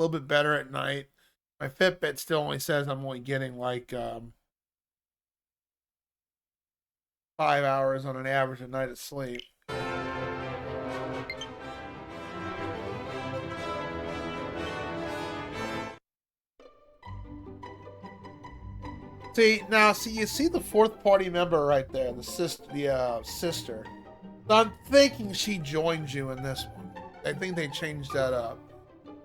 a little bit better at night. My Fitbit still only says I'm only getting like 5 hours on an average a night of sleep. See, you see the fourth party member right there, the sister. I'm thinking she joined you in this one. I think they changed that up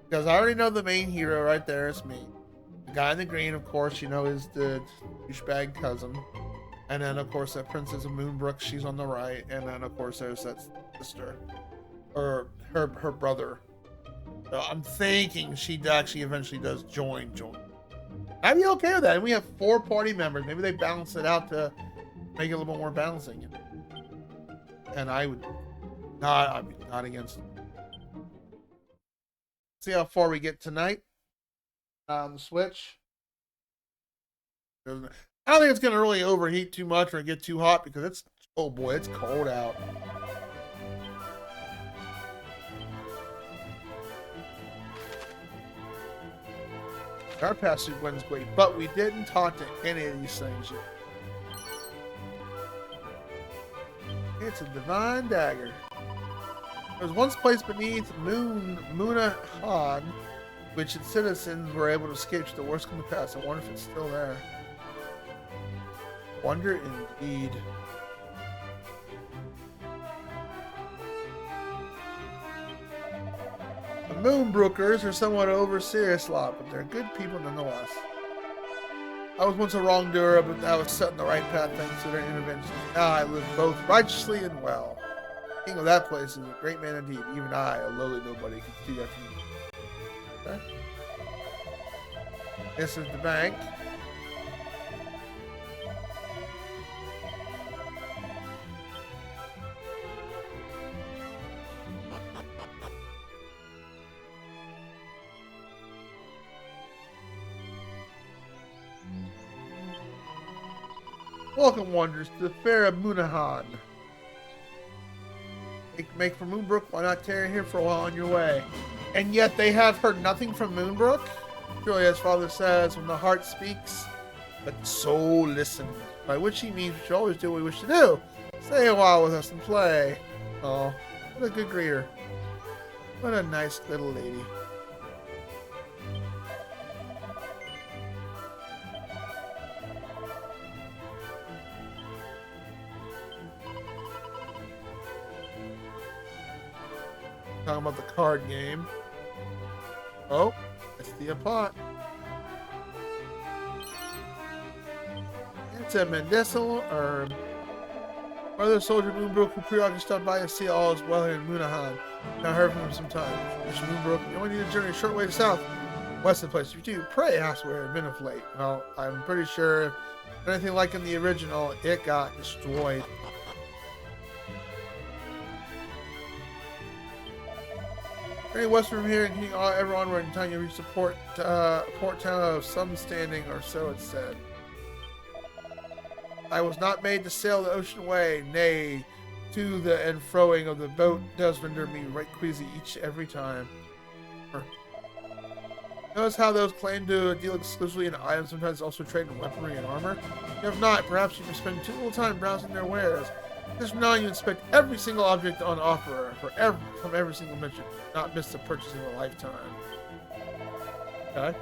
because I already know the main hero right there is me. The guy in the green, of course, is the douchebag cousin, and then of course that Princess of Moonbrooke, she's on the right, and then of course there's that sister or her brother. So I'm thinking she actually eventually does join. I'd be okay with that. And we have 4 party members. Maybe they balance it out to make it a little bit more balancing. And I'd be not against it. See how far we get tonight on the Switch. I don't think it's going to really overheat too much or get too hot because oh boy, it's cold out. Our passage wins great, but we didn't talk to any of these things yet. It's a divine dagger. It was once placed beneath Moonahan, which its citizens were able to escape to the worst come to pass. I wonder if it's still there. Wonder indeed. The Moonbrookers are somewhat over serious lot, but they're good people nonetheless. I was once a wrongdoer, but I was set on the right path thanks to their intervention. Now I live both righteously and well. The king of that place is a great man indeed. Even I, a lowly nobody, can do that for me. Okay. This is the bank. Welcome, wanderers, to the fair of Moonahan. Make for Moonbrooke, why not tarry here for a while on your way? And yet they have heard nothing from Moonbrooke? Surely, as father says, when the heart speaks, let the soul listen. By which he means we should always do what we wish to do. Stay a while with us and play. Oh, what a good greeter. What a nice little lady. Talking about the card game. Oh, it's the pot. It's a medicinal herb. Brother soldier Moonbrooke, who periodically stopped by to see all is well here in Moonahan. Not heard from him some time. Mr. Moonbrooke, you only need to journey a short way south, west of the place. If you do, pray ask where it had been of late. Well, I'm pretty sure if anything like in the original, it got destroyed. Any west from here, and ever onward in time you reach the port town of some standing, or so it said. I was not made to sail the ocean way, nay, to the and froing of the boat does render me right queasy every time. Notice how those claim to deal exclusively in items sometimes also trade in weaponry and armor? If not, perhaps you can spend too little time browsing their wares. This from now you inspect every single object on offer from every single mission. Not miss the purchase of a lifetime. Okay.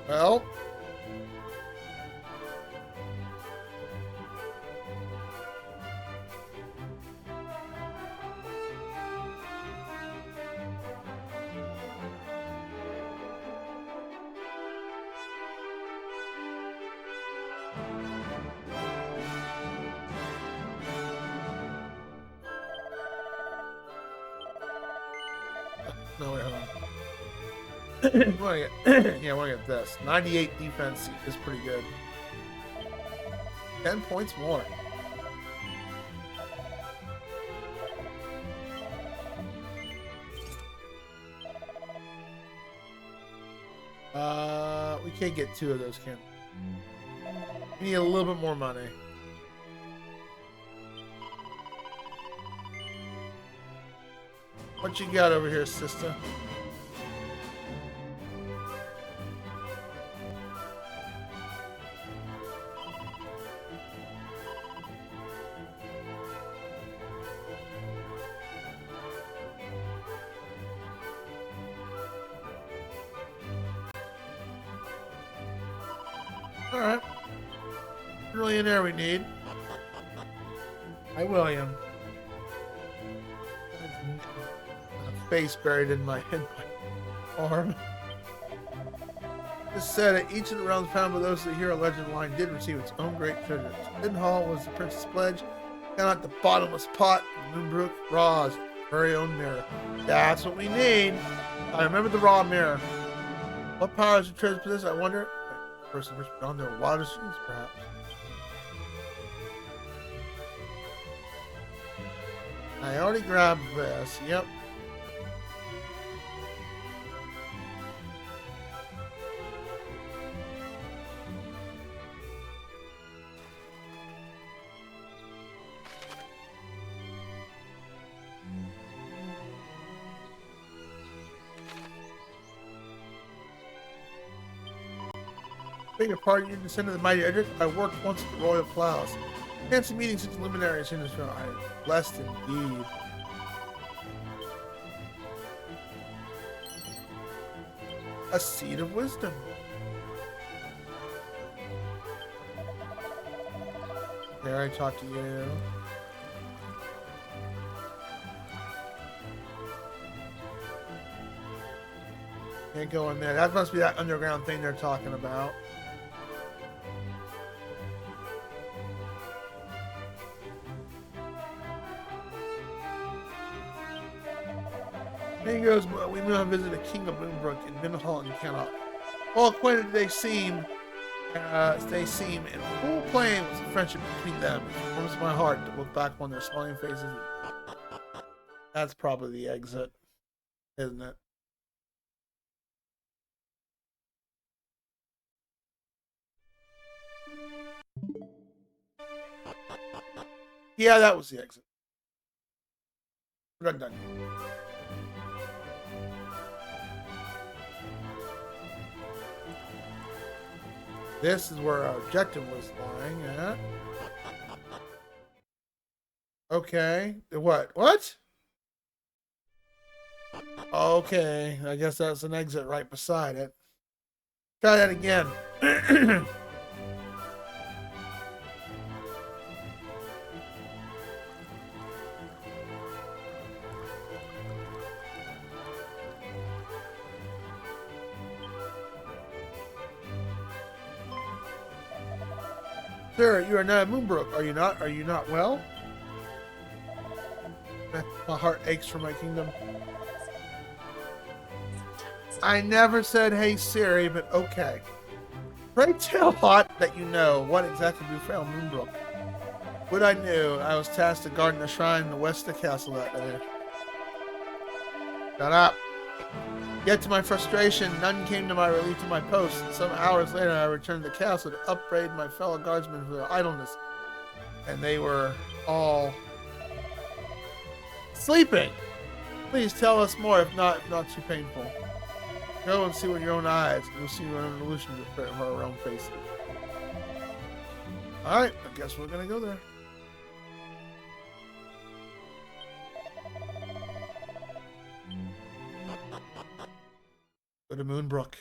Well. No, wait, hold on. I want to get this. 98 defense is pretty good. 10 points more. We can't get 2 of those, can we? We need a little bit more money. What you got over here, sister? Alright. Millionaire we need. Hi, William. A face buried in my arm. It's said that each of the realms found by those that hear a legend line did receive its own great treasure. Hidden Hall was the Prince's pledge. Found out the bottomless pot in Moonbrooke, Raw's very own mirror. That's what we need. I remember the raw mirror. What powers the treasure possess, I wonder? A person rich beyond their wildest dreams, perhaps. I already grabbed this. Yep. Being a part of you descend of the mighty Edric, I worked once at the Royal Plows. Fancy meeting such luminaries in this room. I am blessed indeed. A seed of wisdom. There, I talk to you. Can't go in there. That must be that underground thing they're talking about. He goes, well, we now visit the King of Moonbrooke in Minhall and cannot. Well acquainted they seem, in full plain was the friendship between them. It warms my heart to look back on their smiling faces. That's probably the exit, isn't it? Yeah, that was the exit. We're done. This is where our objective was lying at. Okay. What? What? Okay. I guess that's an exit right beside it. Try that again. Sir, you are not Moonbrooke, are you not? Are you not well? My heart aches for my kingdom. I never said, hey Siri, but okay. Pray tell Hot that you know what exactly befell Moonbrooke. What I knew, I was tasked to guard the shrine in the west of the castle that day. Shut up. Yet to my frustration, none came to my relief to my post. Some hours later, I returned to the castle to upbraid my fellow guardsmen for their idleness. And they were all sleeping. Please tell us more, if not too painful. Go and see with your own eyes, and you'll see your own illusions of our own faces. Alright, I guess we're gonna go there. Go to Moonbrooke.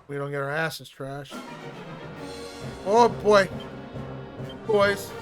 We don't get our asses trashed. Oh boy. Boys.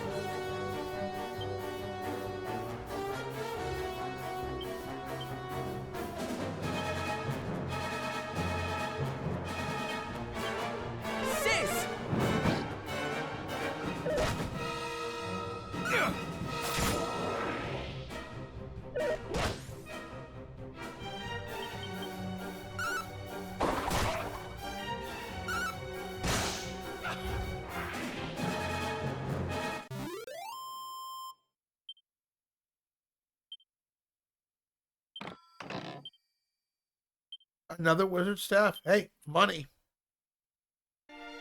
Another wizard staff. Hey, money.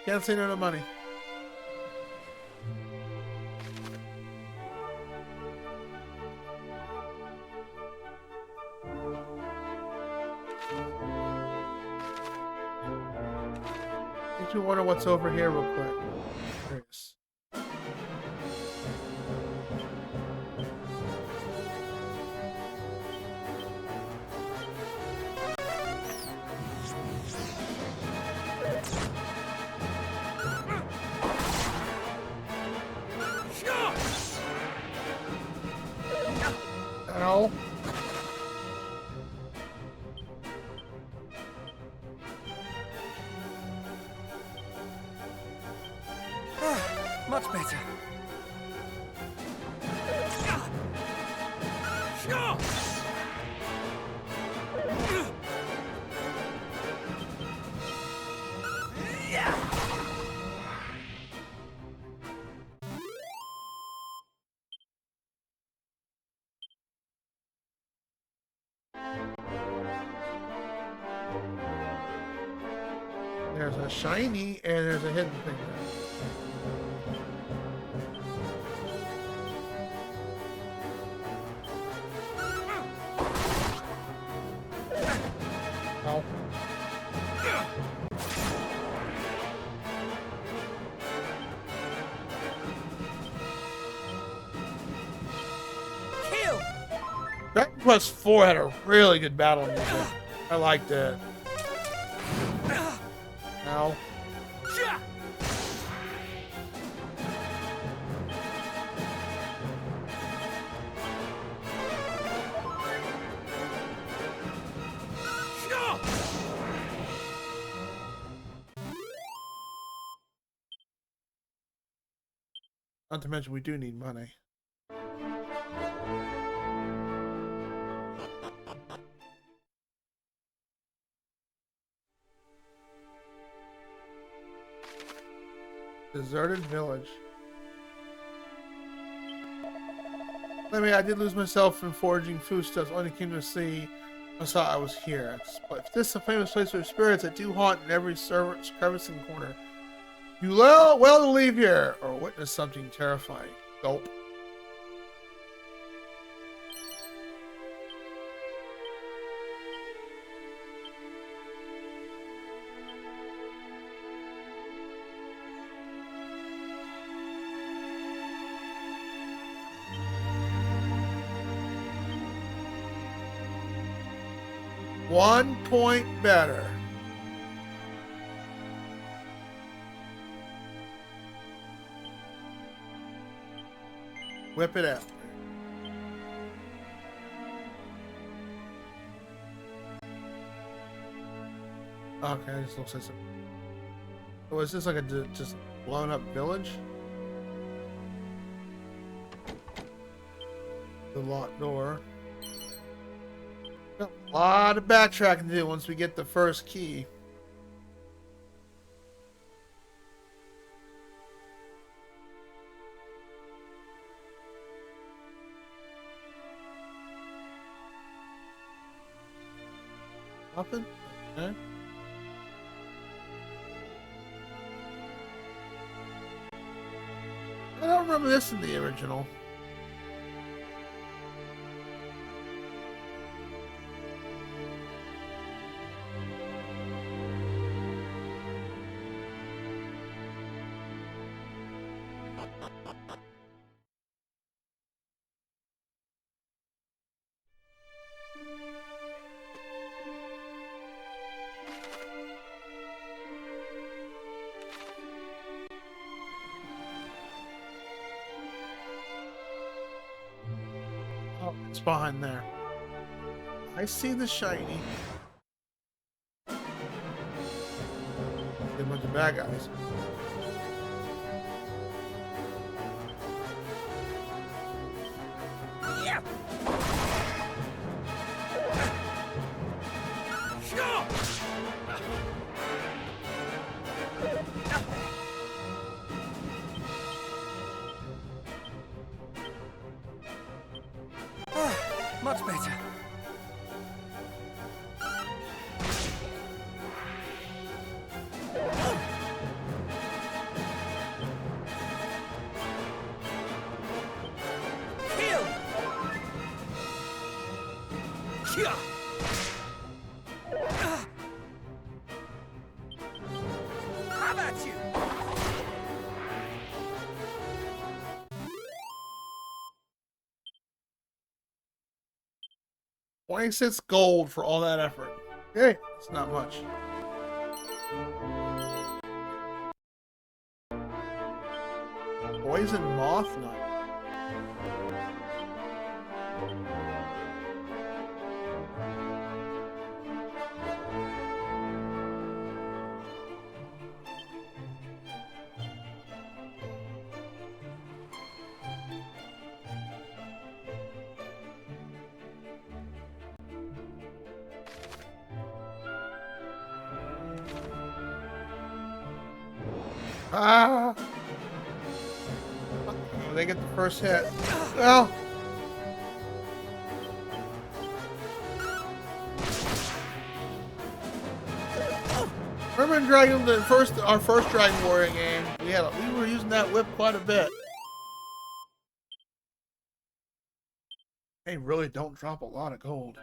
Can't say no to money. Makes me wonder what's over here real quick. Curious. Ow. Much better. There's a shiny and there's a hidden thing there. Ow. Kill. Dragon Quest 4 had a really good battle music. I liked it. Ow. Not to mention we do need money. Deserted village. I mean, I did lose myself in foraging foodstuffs. Only came to see I saw I was here. But this is a famous place for spirits that do haunt in every crevice and corner. You well to leave here or witness something terrifying. Gulp. One point better. Whip it out. Okay, it just looks like some. Oh, is this like a just blown up village? The locked door. Got a lot of backtracking to do once we get the first key. Nothing? Okay. I don't remember this in the original. Oh, it's behind there. I see the shiny. Get a bunch of bad guys. Yeah. Much better. How about you? 26 gold for all that effort. Okay, it's not much. Poison moth nut. Ah! They get the first hit. Well, remember in our first Dragon Warrior game, we were using that whip quite a bit. They really don't drop a lot of gold.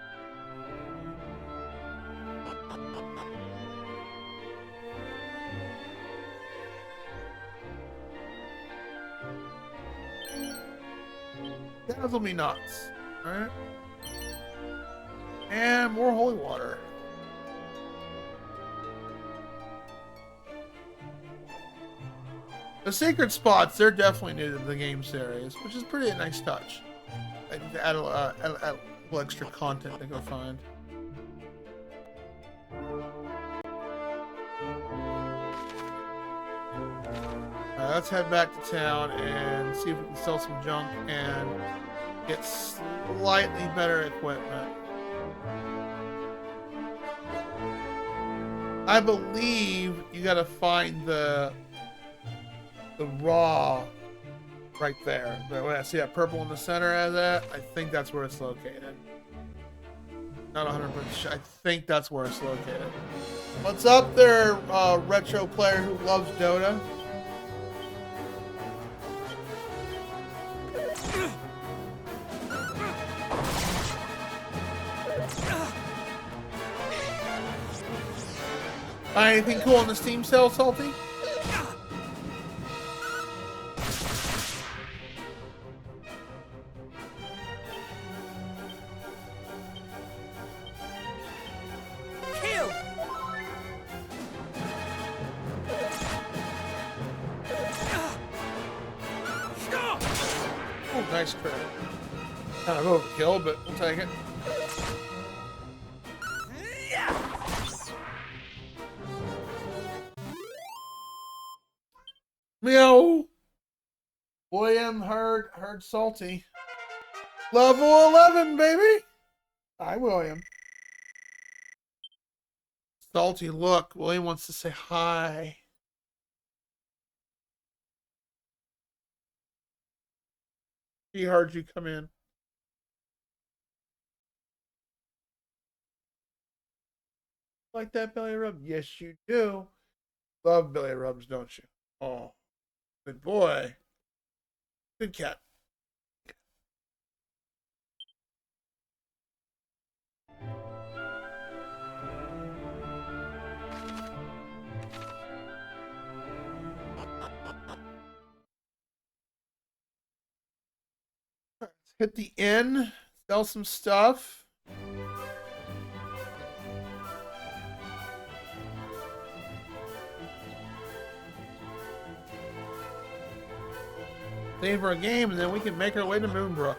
Dazzle me nuts. Alright. And more holy water. The secret spots, they're definitely new to the game series, which is pretty a nice touch. I need to add a little extra content to go find. Let's head back to town and see if we can sell some junk and get slightly better equipment. I believe you gotta find the raw right there. See that purple in the center of that? I think that's where it's located. Not 100% sure. I think that's where it's located. What's up there, retro player who loves Dota? Anything cool on the Steam sale, Salty? Kill! Oh, nice crit. Kind of overkill, but we'll take it. Meow. William heard Salty. Level 11, baby. Hi, William. Salty, look. William wants to say hi. He heard you come in. Like that belly rub? Yes, you do. Love belly rubs, don't you? Oh, good boy. Good cat. Let's hit the inn, sell some stuff. Save for a game, and then we can make our way to Moonbrooke.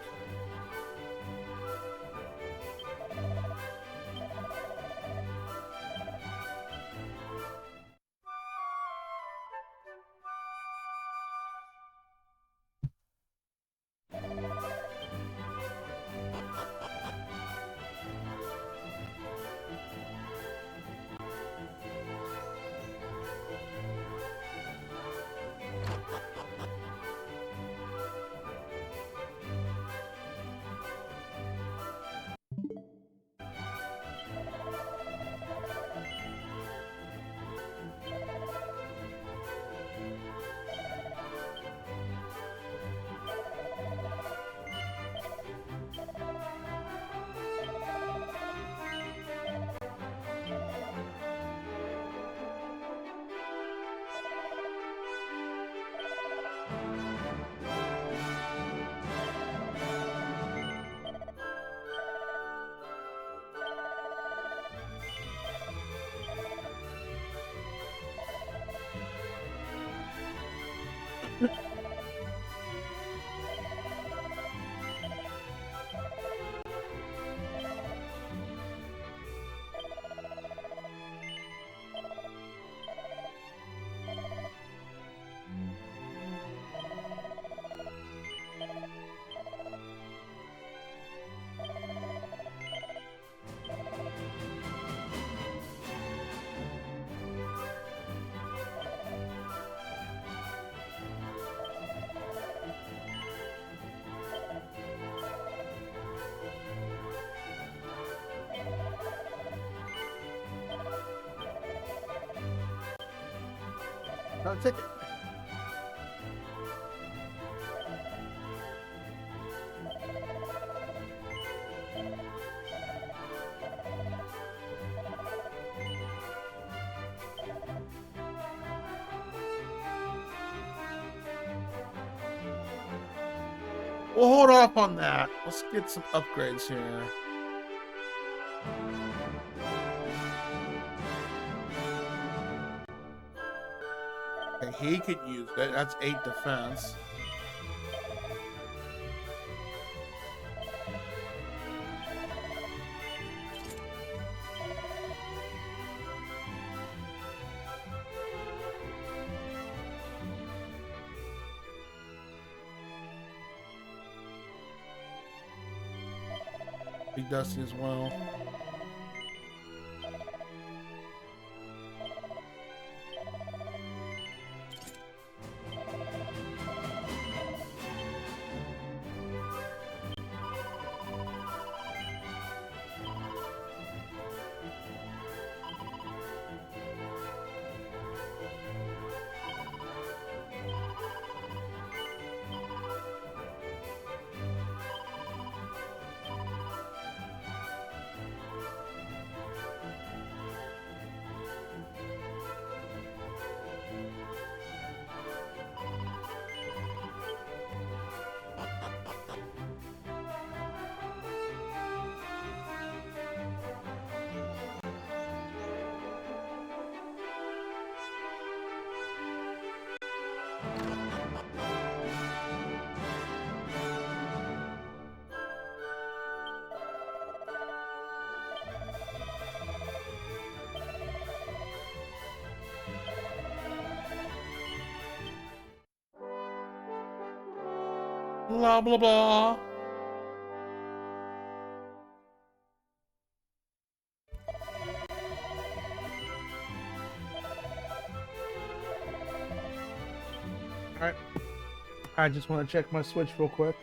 Not a ticket. We'll hold off on that. Let's get some upgrades here. Okay, he could use it. That's 8 defense. Big Dusty as well. Blah, blah, blah. Alright. I just want to check my Switch real quick.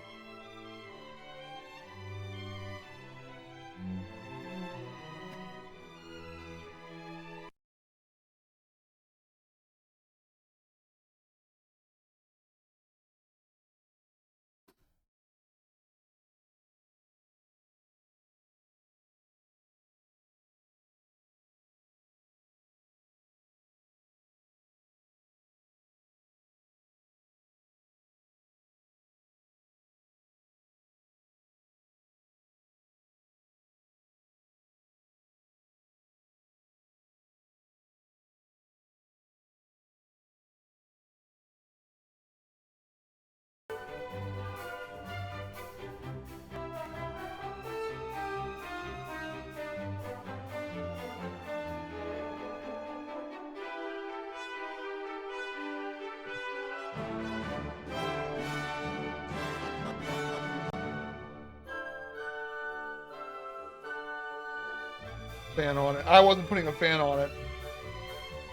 Fan on it. I wasn't putting a fan on it.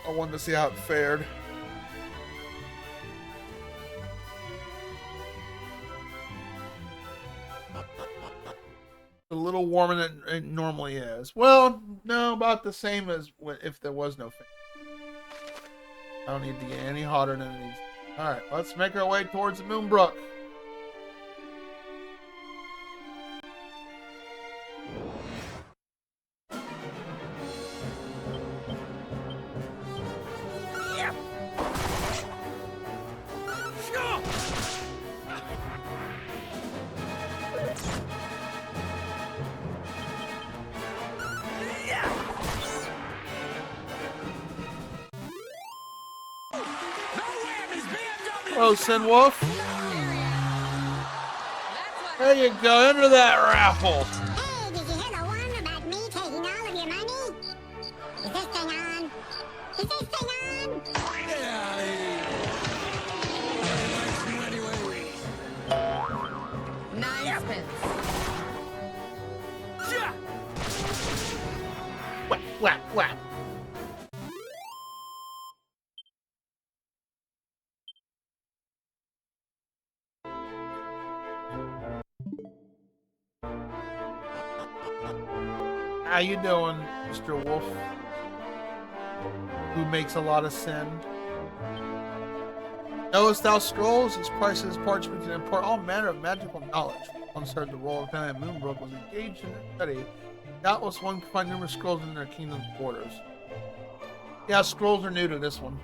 I wanted to see how it fared. A little warmer than it normally is. Well, no, about the same as if there was no fan. I don't need to get any hotter than it needs. Alright, let's make our way towards the Moonbrooke. Hello, Sinwolf. There you go, enter that raffle. Hey, did you hear the one about me taking all of your money? Is this thing on? Is this thing on? Get out of here. Nobody likes you anyway. 9 pence. Yeah. Whap, whap, whap. How you doing, Mr. Wolf? Who makes a lot of sin? Knowest thou scrolls? Its prices, parchment, and impart all manner of magical knowledge. Once heard the royal lieutenant Moonbrooke was engaged in their study. Doubtless one could find numerous scrolls in their kingdom's borders. Yeah, scrolls are new to this one.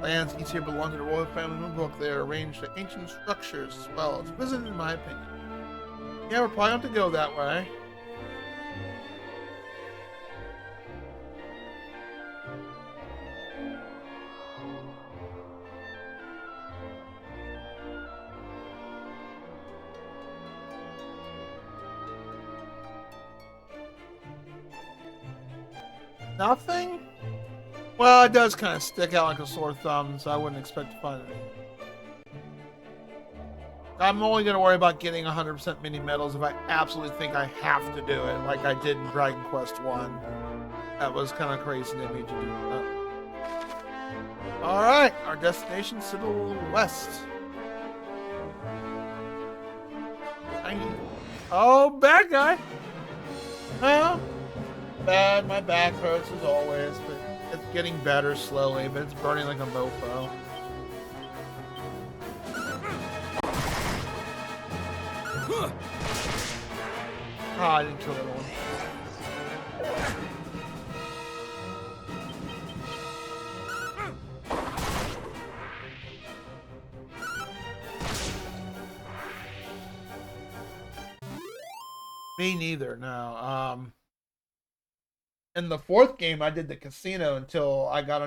Lands each here belong to the royal family Moonbrooke. They are arranged in ancient structures as well. It's visit in my opinion. Yeah, we're probably going to go that way. Nothing? Well, it does kind of stick out like a sore thumb, so I wouldn't expect to find anything. I'm only going to worry about getting 100% mini medals if I absolutely think I have to do it, like I did in Dragon Quest 1. That was kind of crazy they made you do that. Alright, our destination's to the west. Tiny. Oh, bad guy! Well, bad, my back hurts as always, but it's getting better slowly, but it's burning like a mofo. Oh, I didn't kill that one. Me neither, no. In the fourth game, I did the casino until I got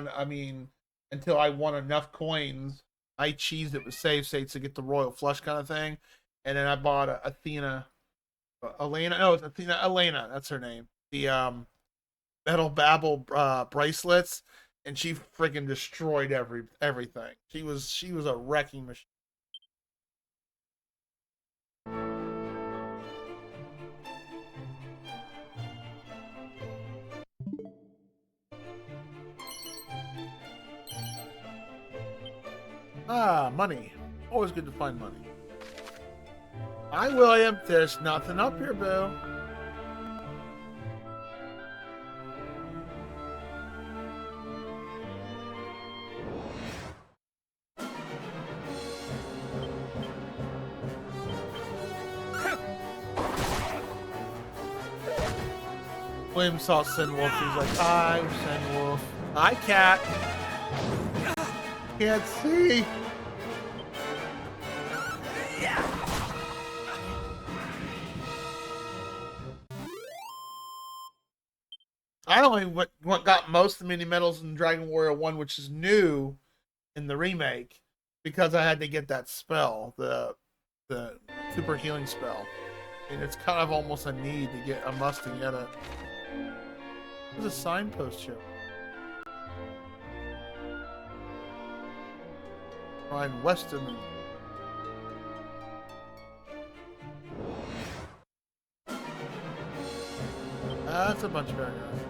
until I won enough coins. I cheesed it with save states to get the royal flush kind of thing. And then I bought Elena, that's her name. The metal babble bracelets, and she freaking destroyed everything. She was a wrecking machine. Ah, money. Always good to find money. Hi, William. There's nothing up here, boo. William saw Sinwolf. He's like, hi, Sinwolf. Hi, cat. Can't see. I only got most of the mini medals in Dragon Warrior 1, which is new in the remake, because I had to get that spell, the super healing spell. And it's kind of almost a need to get, a must to get it. There's a signpost here. Find Weston. That's a bunch of bad guys.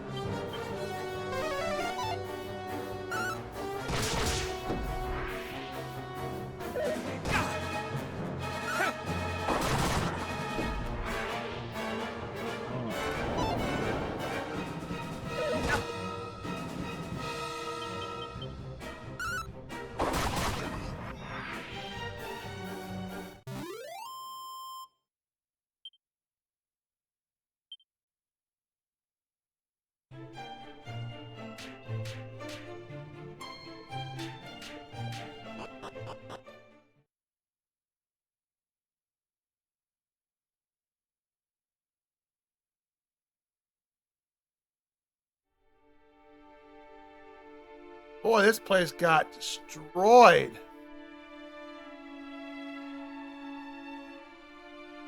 Boy, this place got destroyed.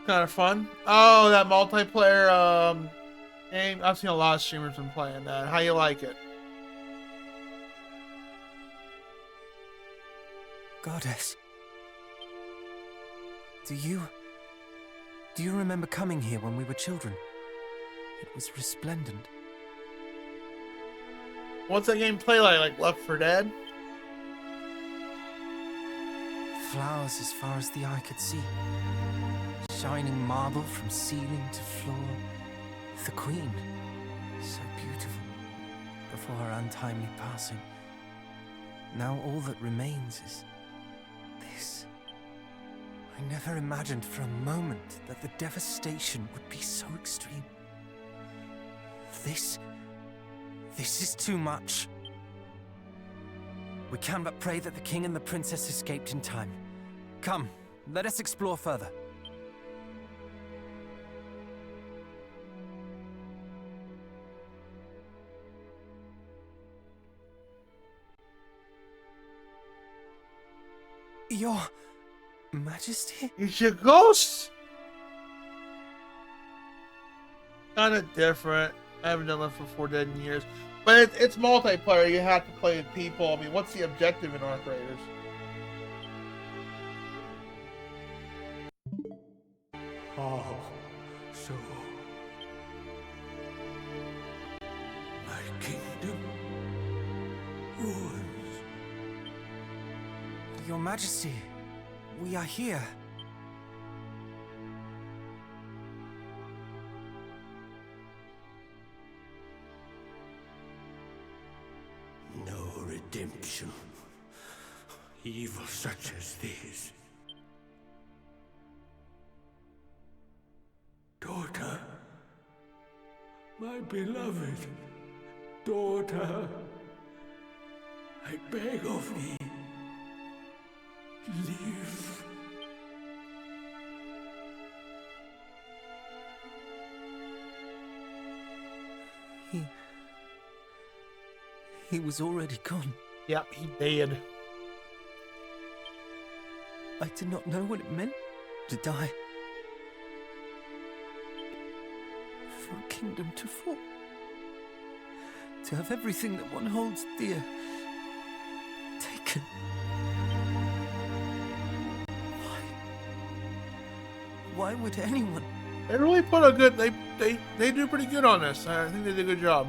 Kind of fun. Oh, that multiplayer game. I've seen a lot of streamers been playing that. How you like it? Goddess. Do you remember coming here when we were children? It was resplendent. What's that game play like? Like Left 4 Dead? Flowers as far as the eye could see. Shining marble from ceiling to floor. The Queen, so beautiful, before her untimely passing. Now all that remains is this. I never imagined for a moment that the devastation would be so extreme. This is too much. We can but pray that the king and the princess escaped in time. Come, let us explore further. Your Majesty? It's your ghost. Kind of different. I haven't done Left 4 Dead in years. But it's multiplayer. You have to play with people. I mean, what's the objective in Arc Raiders? How so? My kingdom ruins. Your Majesty, we are here. No redemption. Evil such as this. Daughter, my beloved daughter, I beg of thee, live. He was already gone. Yep, he did. I did not know what it meant to die. For a kingdom to fall. To have everything that one holds dear taken. Why would anyone? They really put a good. They do pretty good on this. I think they did a good job.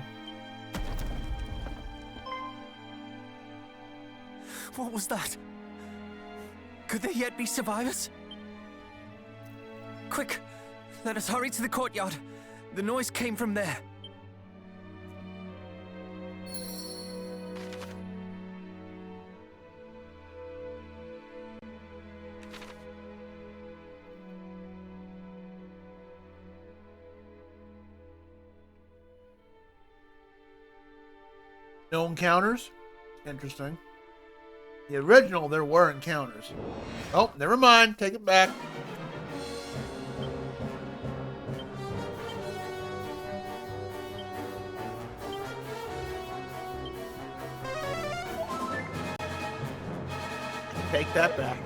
What was that? Could there yet be survivors? Quick, let us hurry to the courtyard. The noise came from there. No encounters? Interesting. The original, there were encounters. Oh, never mind. Take it back. Take that back.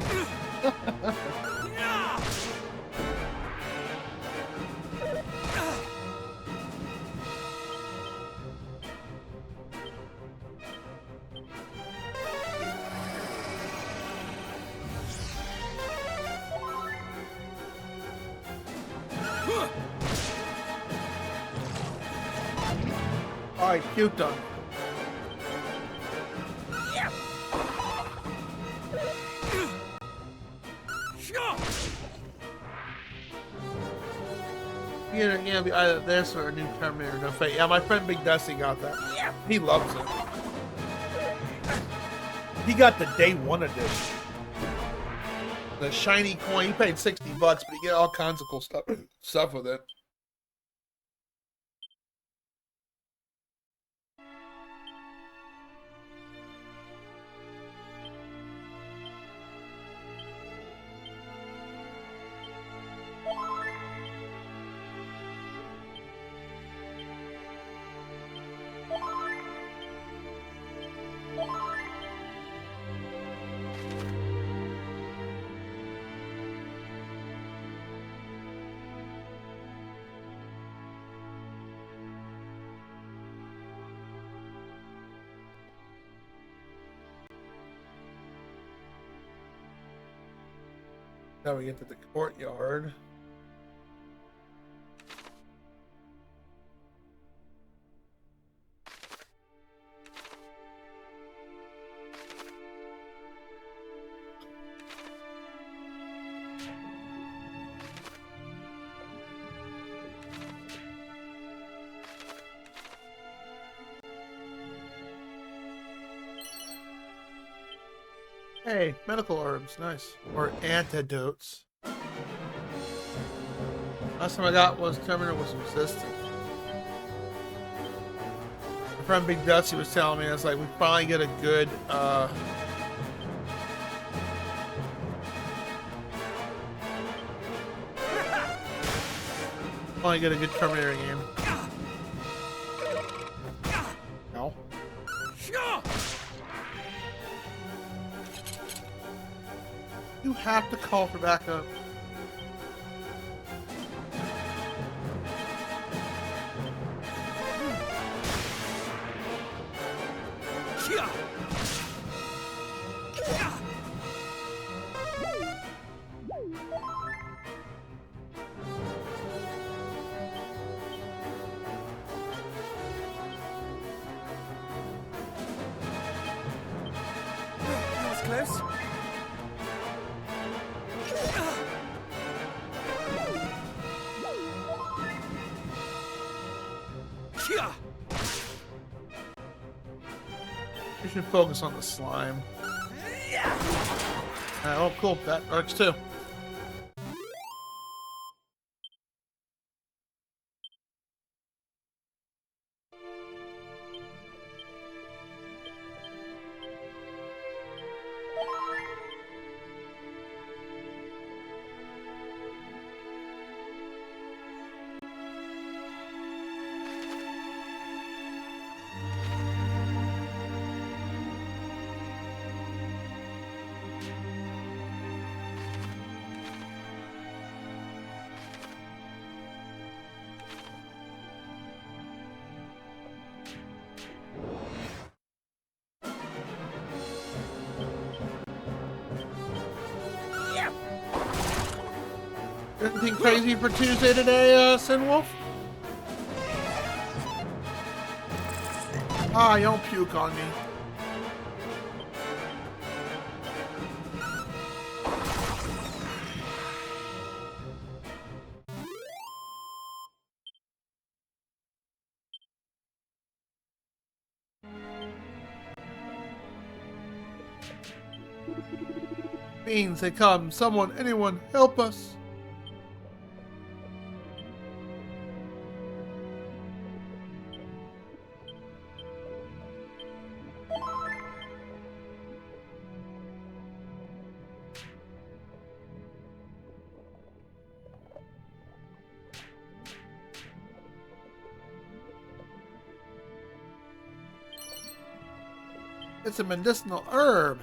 Alright, cute done. Yeah, be either this or a new Terminator No Fate. Yeah, my friend Big Dusty got that. He loves it. He got the day one edition. The shiny coin. He paid $60, but he get all kinds of cool stuff with it. Now we get to the courtyard. Hey, medical herbs, nice. Or antidotes. Last time I got was Terminator was resistant. My friend Big Dutzy was telling me, it's like we finally get a good finally get a good Terminator game. No. You have to call for backup. That was close. You should focus on the slime. Oh, cool. That works too. Anything crazy for Tuesday today, Sinwolf? Ah, you don't puke on me. Beans, they come. Someone, anyone, help us. It's a medicinal herb.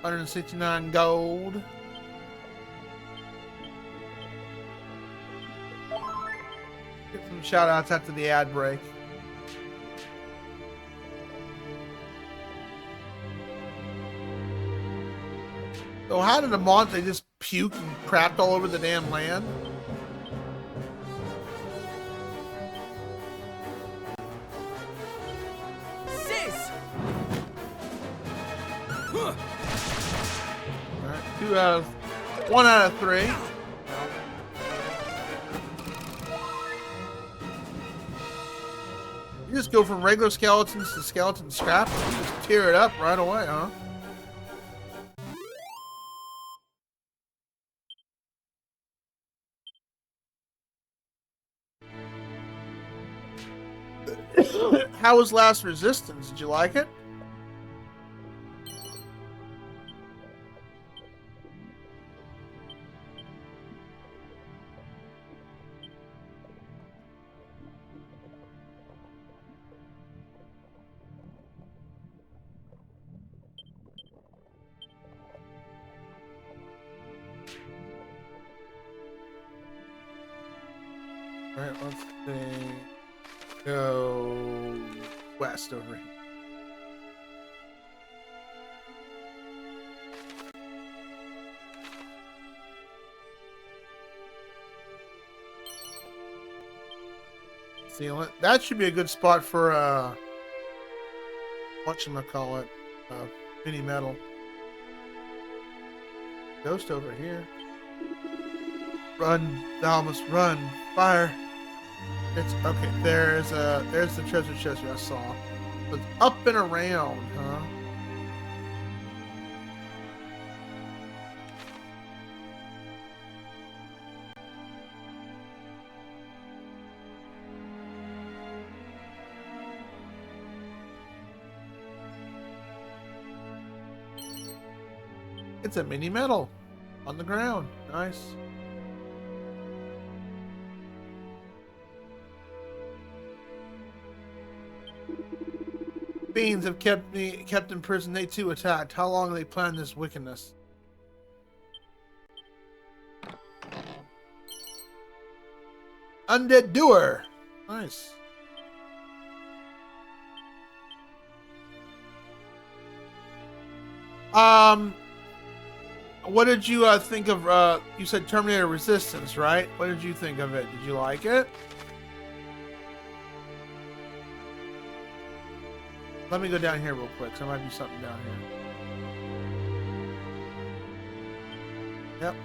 169 gold. Get some shout outs after the ad break. So how did the monster just puke and crapped all over the damn land? Sis! Alright, 1 out of 3. You just go from regular skeletons to skeleton scrap and you just tear it up right away, huh? How was Last Resistance? Did you like it? Alright, let's see. Go west over here. Sealant. That should be a good spot for whatchamacallit, mini metal. Ghost over here. Run, Dalmas, run, fire. It's okay. There's the treasure chest I saw. It's up and around, huh? It's a mini medal on the ground. Nice. Fiends have kept in prison. They too attacked. How long they planned this wickedness? Undead doer. Nice. What did you think of? You said Terminator Resistance, right? What did you think of it? Did you like it? Let me go down here real quick. There might be something down here. Yep.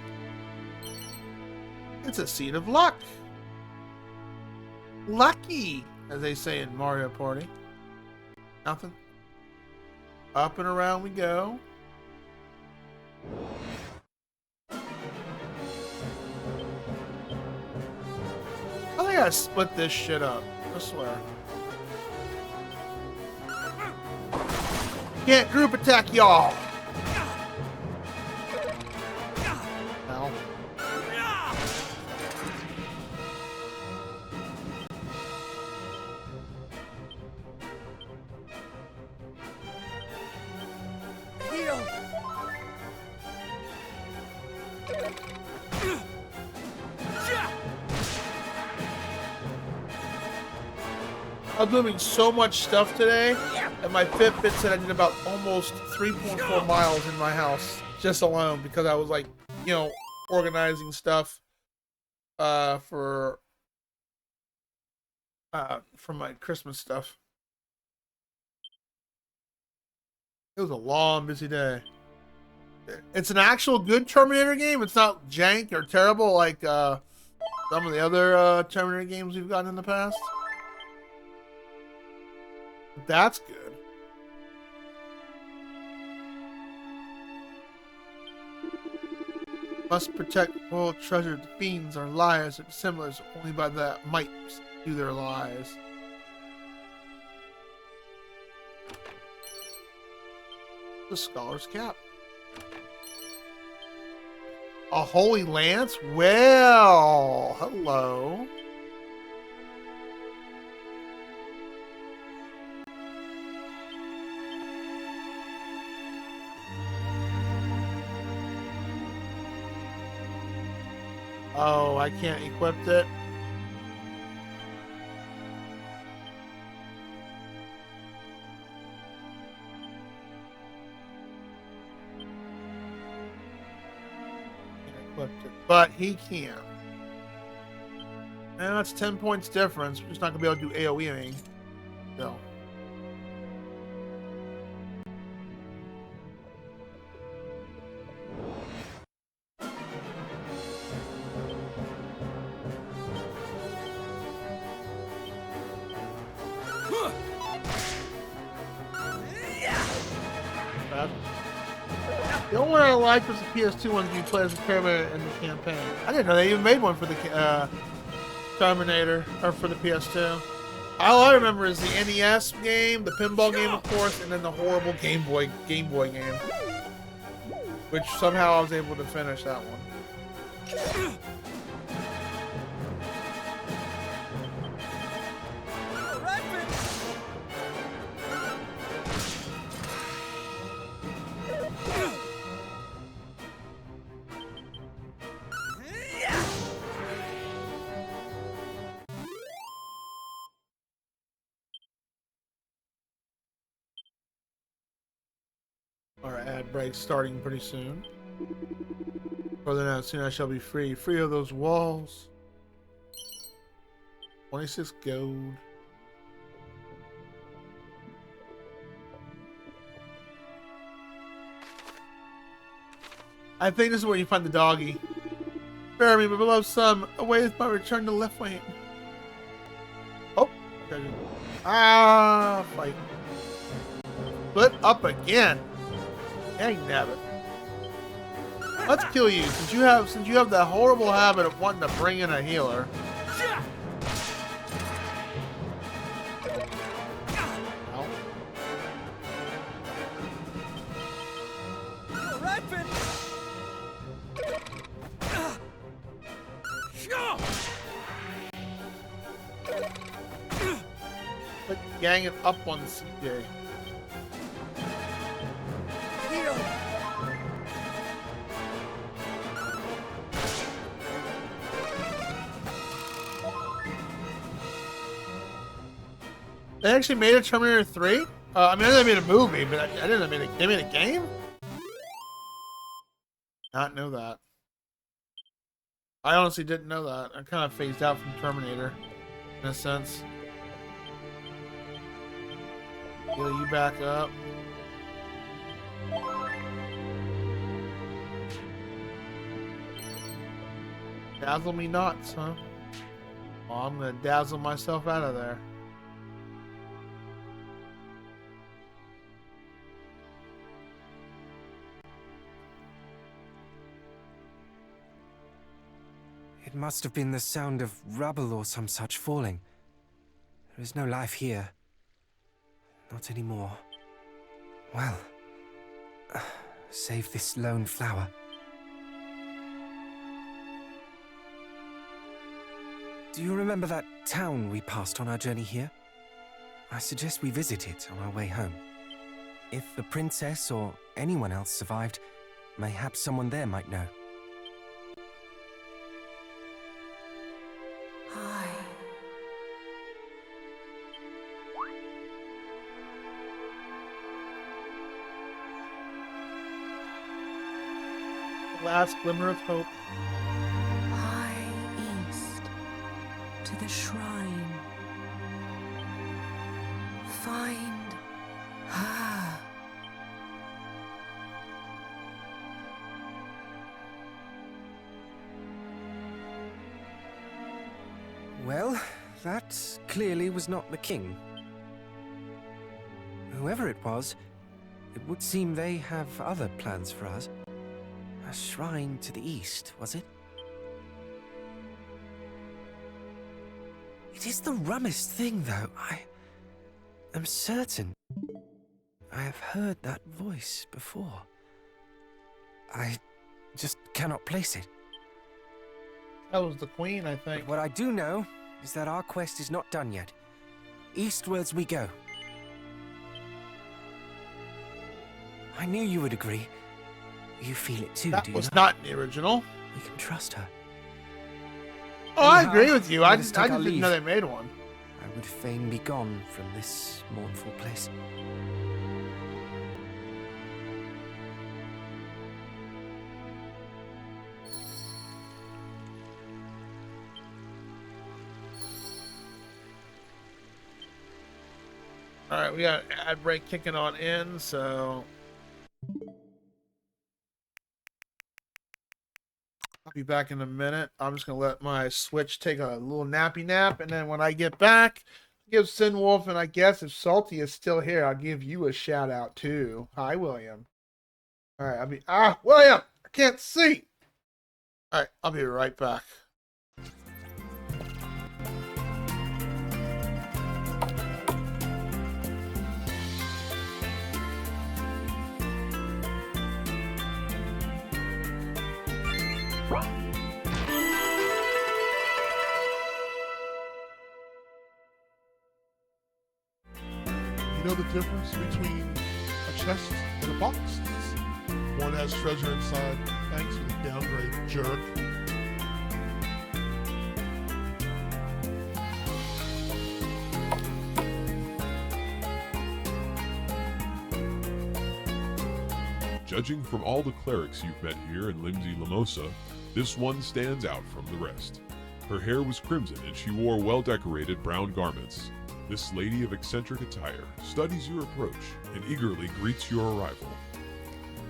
It's a seed of luck. Lucky, as they say in Mario Party. Nothing. Up and around we go. I think I split this shit up. I swear. Can't group attack y'all. Ow. Heal! I'm doing so much stuff today, and my Fitbit said I did about almost 3.4 miles in my house just alone because I was like, you know, organizing stuff for my Christmas stuff. It was a long, busy day. It's an actual good Terminator game. It's not jank or terrible like some of the other Terminator games we've gotten in the past. That's good. Must protect royal treasure. The fiends are liars and dissemblers. Only by that might do their lies. The scholar's cap. A holy lance? Well, hello. Oh, I can't equip it. Equipped it, but he can. And that's 10 points difference. We're just not gonna be able to do AoEing. No. The only one I liked was the PS2 ones you play as a Terminator in the campaign. I didn't know they even made one for the Terminator, or for the PS2. All I remember is the NES game, the pinball game, of course, and then the horrible Game Boy game, which somehow I was able to finish that one. Our ad break starting pretty soon. Further now, soon I shall be free. Free of those walls. 26 gold. I think this is where you find the doggy. Spare me, my beloved son. Away is my return to Left-Wing. Oh. Okay. Ah, fight. Split up again. Dang nabbit. Let's kill you since you have that horrible habit of wanting to bring in a healer. Ow. Quit ganging up on CJ. They actually made a Terminator 3? I mean, I know they made a movie, but I didn't know they made a game? Not know that. I honestly didn't know that. I kind of phased out from Terminator, in a sense. Heal you back up. Dazzle me not, huh? Well, I'm gonna dazzle myself out of there. It must have been the sound of rubble or some such falling. There is no life here. Not anymore. Well, save this lone flower. Do you remember that town we passed on our journey here? I suggest we visit it on our way home. If the princess or anyone else survived, mayhap someone there might know. Last glimmer of hope. High east to the shrine. Find her. Well, that clearly was not the king. Whoever it was, it would seem they have other plans for us. A shrine to the east, was it? It is the rummest thing, though. I am certain I have heard that voice before. I just cannot place it. That was the queen, I think. But what I do know is that our quest is not done yet. Eastwards we go. I knew you would agree. You feel it too, That do you was not? not in the original. We can trust her. Oh, I Anyhow, agree with you. I let us just take our didn't leave. know they made one. I would fain be gone from this mournful place. All right, we got ad break kicking on in, so I'll be back in a minute. I'm just gonna let my Switch take a little nappy nap, and then when I get back, give Sinwolf, and I guess if Salty is still here, I'll give you a shout out too. Hi, William. All right, William, I can't see. All right, I'll be right back. You know the difference between a chest and a box? One has treasure inside, thanks to the downgrade, jerk. Judging from all the clerics you've met here in Limsey Lamosa, this one stands out from the rest. Her hair was crimson and she wore well-decorated brown garments. This lady of eccentric attire studies your approach and eagerly greets your arrival.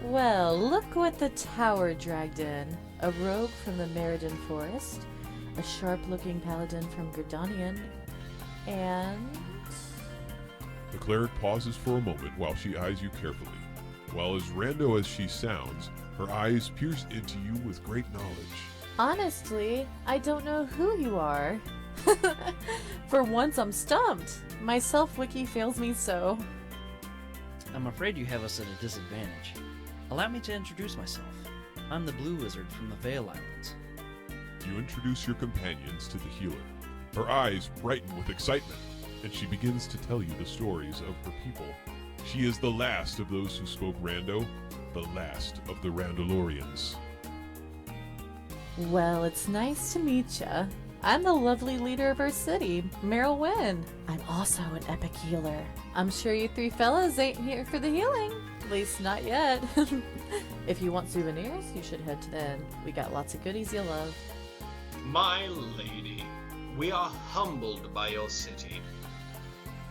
Well, look what the tower dragged in. A rogue from the Meriden Forest, a sharp-looking paladin from Gerdanian, and... The cleric pauses for a moment while she eyes you carefully. While as rando as she sounds, her eyes pierce into you with great knowledge. Honestly, I don't know who you are. For once, I'm stumped. My self-wiki fails me so. I'm afraid you have us at a disadvantage. Allow me to introduce myself. I'm the Blue Wizard from the Vale Islands. You introduce your companions to the healer. Her eyes brighten with excitement, and she begins to tell you the stories of her people. She is the last of those who spoke Rando, the last of the Randalorians. Well, it's nice to meet ya. I'm the lovely leader of our city, Meryl Wynn. I'm also an epic healer. I'm sure you three fellas ain't here for the healing. At least not yet. If you want souvenirs, you should head to the inn. We got lots of goodies you'll love. My lady, we are humbled by your city.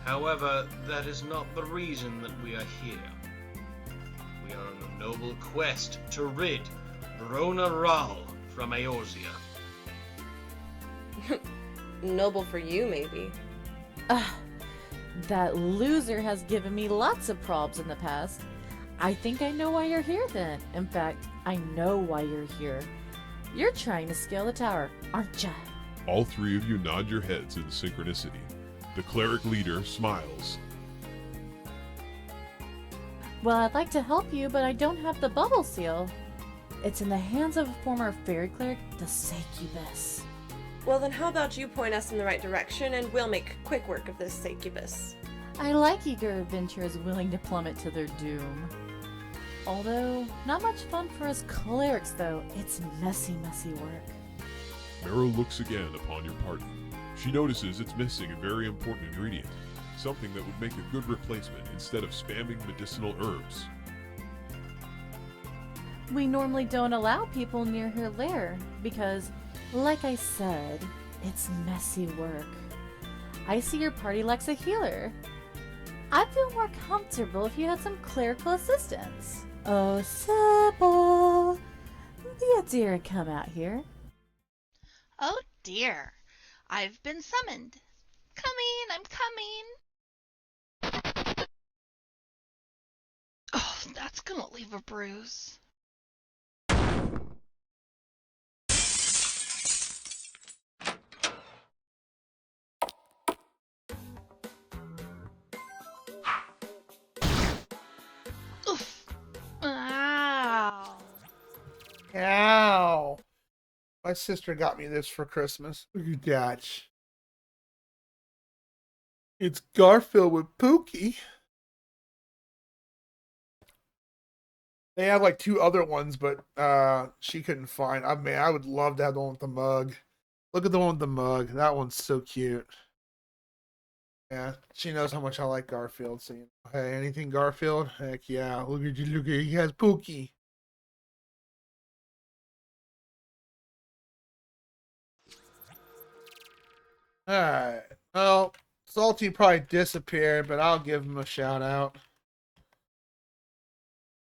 However, that is not the reason that we are here. We are on a noble quest to rid Rona Ral from Eorzea. Noble for you, maybe. That loser has given me lots of probs in the past. I think I know why you're here then. In fact, I know why you're here. You're trying to scale the tower, aren't ya? All three of you nod your heads in synchronicity. The cleric leader smiles. Well, I'd like to help you, but I don't have the bubble seal. It's in the hands of a former fairy cleric, the succubus. Well, then how about you point us in the right direction and we'll make quick work of this succubus. I like eager adventurers willing to plummet to their doom. Although, not much fun for us clerics though. It's messy, messy work. Meryl looks again upon your party. She notices it's missing a very important ingredient, something that would make a good replacement instead of spamming medicinal herbs. We normally don't allow people near her lair because, like I said, it's messy work. I see your party lacks a healer. I'd feel more comfortable if you had some clerical assistance. Oh, Sybil, be a dear and come out here. Oh dear, I've been summoned. Coming, I'm coming. Oh, that's gonna leave a bruise. Oof. Ow. Ow. My sister got me this for Christmas. Look at that. It's Garfield with Pookie. They have like two other ones, but she couldn't find. I mean, I would love to have the one with the mug. Look at the one with the mug. That one's so cute. Yeah, she knows how much I like Garfield. So, you know, hey, anything Garfield? Heck yeah. Look at you. Look at he has Pookie. Alright. Well, Salty probably disappeared, but I'll give him a shout out.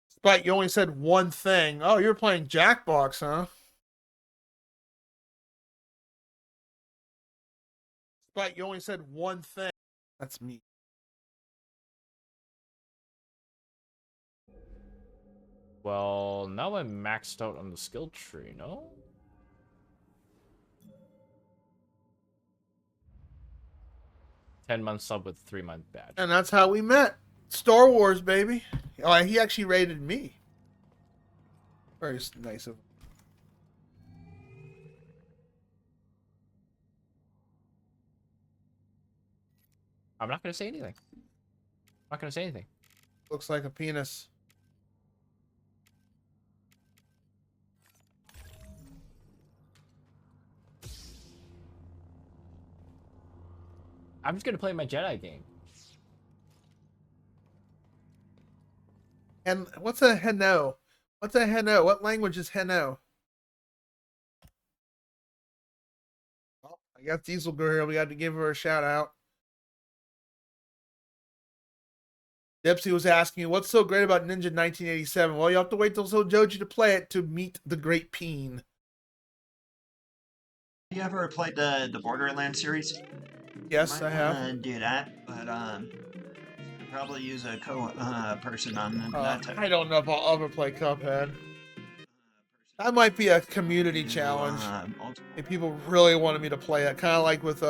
Spike, you only said one thing. Oh, you're playing Jackbox, huh? Spike, you only said one thing. That's me. Well, now I'm maxed out on the skill tree, no? $10 sub with 3-month badge. And that's how we met. Star Wars, baby. Oh, he actually rated me. Very nice of him. I'm not going to say anything. I'm not going to say anything. Looks like a penis. I'm just going to play my Jedi game. And what's a Heno? What's a Heno? What language is Heno? I got Diesel Girl here. We got to give her a shout out. Dipsy was asking you, what's so great about Ninja 1987? Well, you have to wait till Joji to play it to meet the great Peen. You ever played the Borderlands series? Yes, I have. Do that, but probably use a person on that type. I don't know if I'll ever play Cuphead. That might be a community challenge. If people really wanted me to play it, kind of like with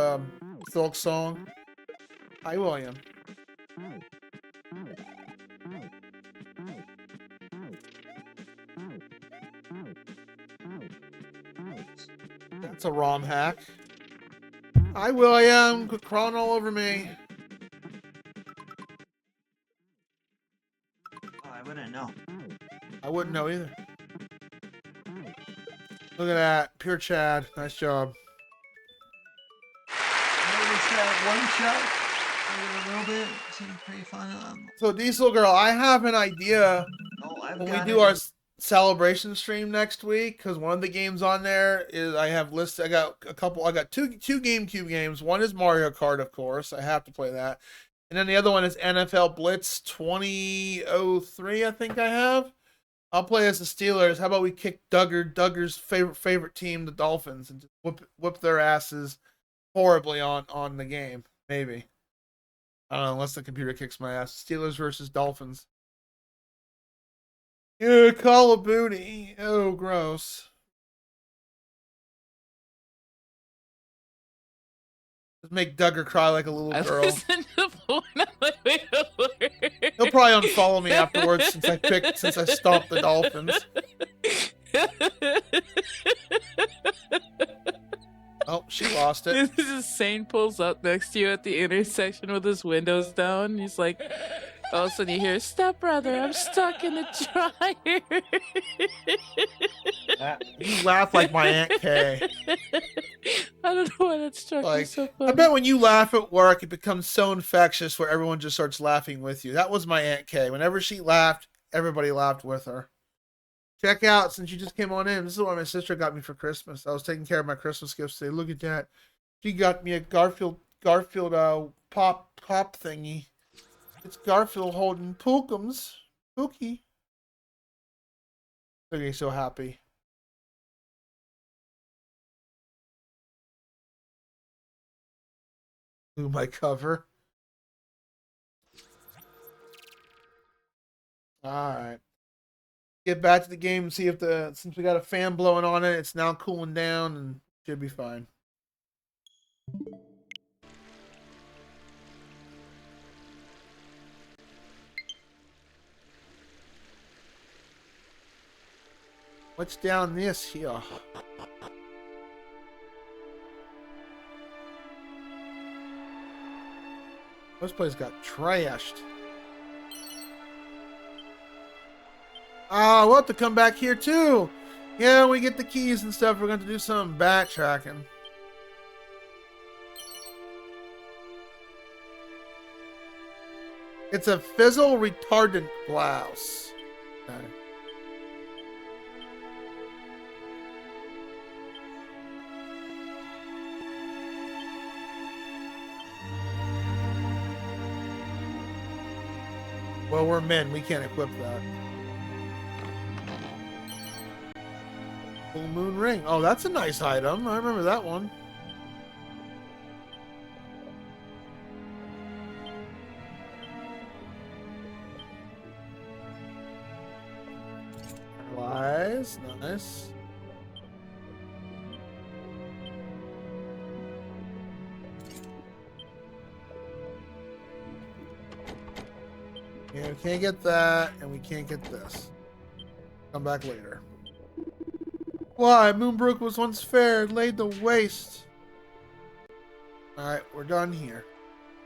Silk Song. Hi, William. That's a ROM hack. Hi, William. Quit crawling all over me. Oh, I wouldn't know. I wouldn't know either. Look at that. Pure Chad. Nice job. Noticed that one shot a little bit. Seemed pretty fun. So, Diesel Girl, I have an idea when we do our celebration stream next week, because one of the games on there is I have listed. I got two GameCube games. One is Mario Kart, of course. I have to play that. And then the other one is NFL Blitz 2003, I think I have. I'll play as the Steelers. How about we kick Duggar's favorite team, the Dolphins, and just whip their asses horribly on the game. Maybe. I don't know, unless the computer kicks my ass. Steelers versus Dolphins. Yeah, Call of Booty. Oh, gross. Just make Duggar cry like a little girl. He'll probably unfollow me afterwards since I stopped the Dolphins. Oh, she lost it. This is Sane pulls up next to you at the intersection with his windows down. He's like, all of a sudden you hear, "Step brother, I'm stuck in the dryer." You laugh like my Aunt Kay. I don't know why that struck me so funny. I bet when you laugh at work, it becomes so infectious where everyone just starts laughing with you. That was my Aunt Kay. Whenever she laughed, everybody laughed with her. Check out, since you just came on in, this is what my sister got me for Christmas. I was taking care of my Christmas gifts today. Look at that. She got me a Garfield pop thingy. It's Garfield holding Pookums. Pookie. Look at you, so happy. Ooh, my cover. Alright. Get back to the game and see if since we got a fan blowing on it, it's now cooling down and should be fine. What's down this here? This place got trashed. We'll have to come back here too. Yeah, when we get the keys and stuff, we're going to do some backtracking. It's a fizzle retardant blouse. Okay. Well, we're men. We can't equip that. Full moon ring. Oh, that's a nice item. I remember that one. Wise. Nice. Yeah, we can't get that, and we can't get this. Come back later. Why? Moonbrooke was once fair, laid to waste. Alright, we're done here.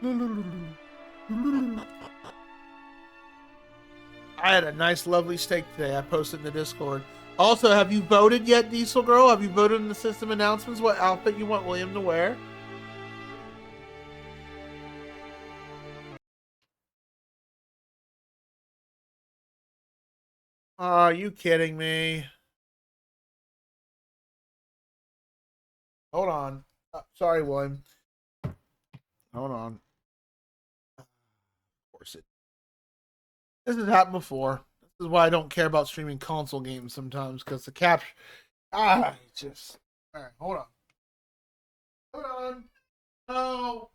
I had a nice, lovely steak today. I posted in the Discord. Also, have you voted yet, Diesel Girl? Have you voted in the system announcements what outfit you want William to wear? Are you kidding me? Hold on. Sorry, William. Hold on. Of course it. This has happened before. This is why I don't care about streaming console games sometimes, because the capture. Just. All right, hold on. Hold on. No.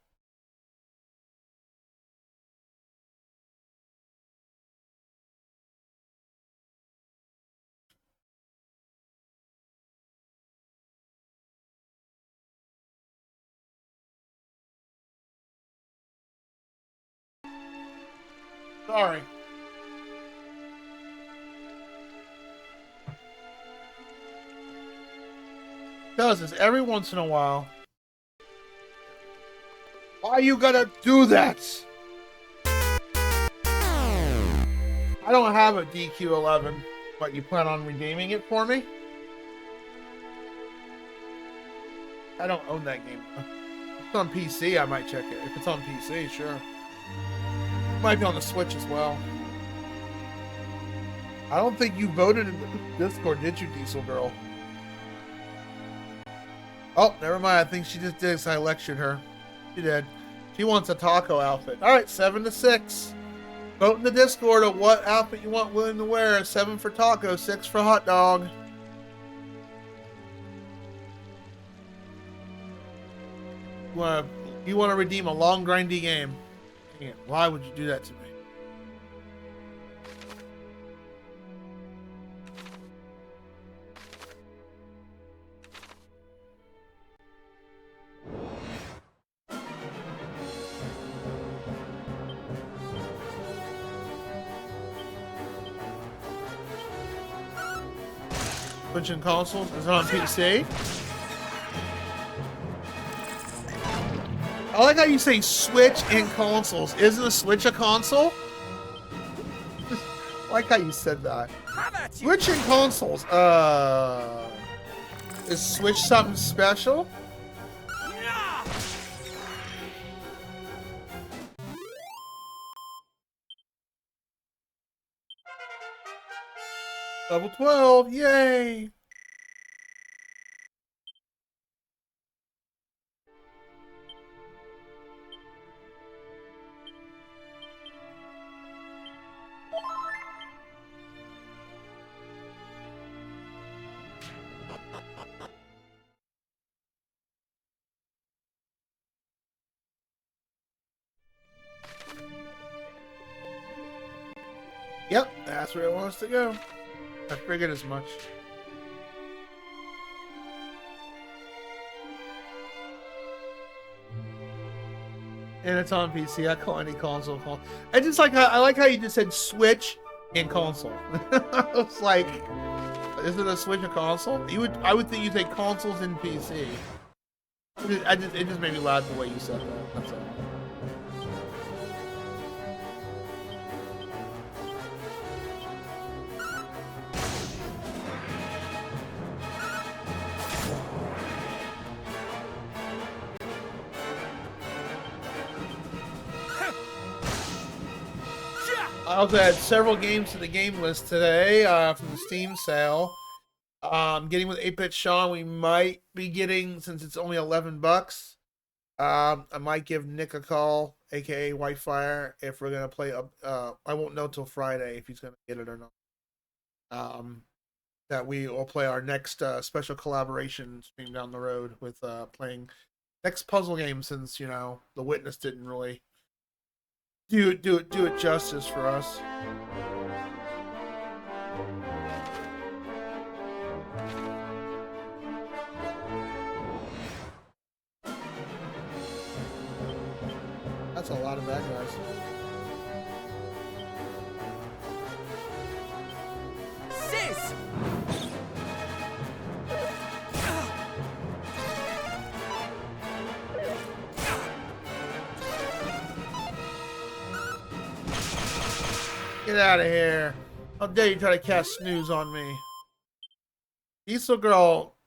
Sorry. Does this every once in a while. Why you gotta do that? I don't have a DQ11, but you plan on redeeming it for me? I don't own that game. If it's on PC, I might check it. If it's on PC, sure. It might be on the Switch as well. I don't think you voted in the Discord, did you, Diesel Girl? Oh, never mind. I think she just did because I lectured her. She did. She wants a taco outfit. All right, 7-6. Vote in the Discord of what outfit you want William to wear. 7 for taco, 6 for hot dog. You want to redeem a long, grindy game. Dang it, why would you do that to me? Switch and consoles? Is it on PC? I like how you say Switch and consoles. Isn't a Switch a console? I like how you said that. Switch and consoles. Is Switch something special? Level 12, yay! Yep, that's where it wants to go. I figured as much. And it's on PC. I call any console call. I like how you just said Switch and console. I was like, is it a Switch or console? I would think you'd say consoles and PC. It just made me laugh the way you said that. That's all. I also had several games to the game list today from the Steam sale. Getting with 8-Bit Sean, we might be getting, since it's only $11, I might give Nick a call, aka Whitefire, if we're gonna play. I won't know till Friday if he's gonna get it or not. That we will play our next special collaboration stream down the road with playing next puzzle game, since The Witness didn't really do it justice for us. That's a lot of bad guys. Sis! Get out of here. How dare you try to cast snooze on me. Diesel Girl,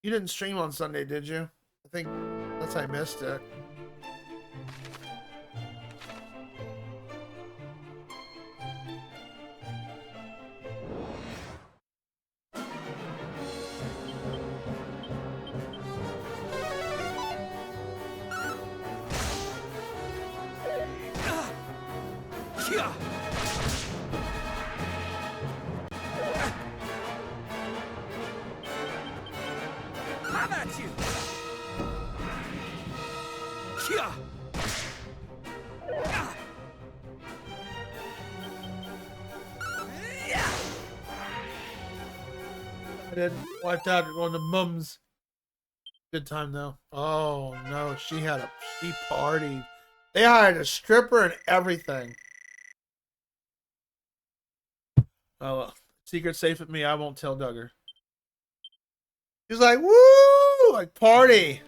you didn't stream on Sunday, did you? I think unless I missed it. How about you? I didn't wipe out on the mums. Good time though. Oh no, she partied. They hired a stripper and everything. Oh well. Secret safe with me, I won't tell Duggar. He's like, woo! Like party.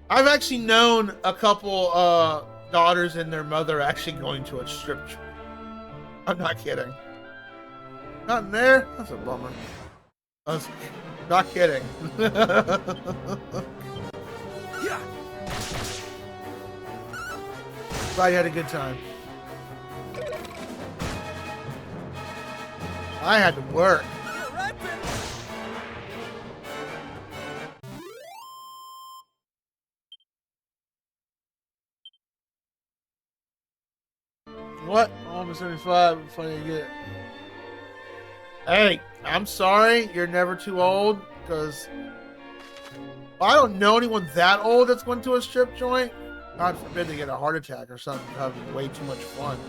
I've actually known a couple daughters and their mother actually going to a strip joint. I'm not kidding. Not in there? That's a bummer. I was not kidding. Glad you had a good time. I had to work. What? Almost 75. Funny to get. Hey, I'm sorry. You're never too old. Because I don't know anyone that old that's going to a strip joint. God forbid they get a heart attack or something. Having way too much fun.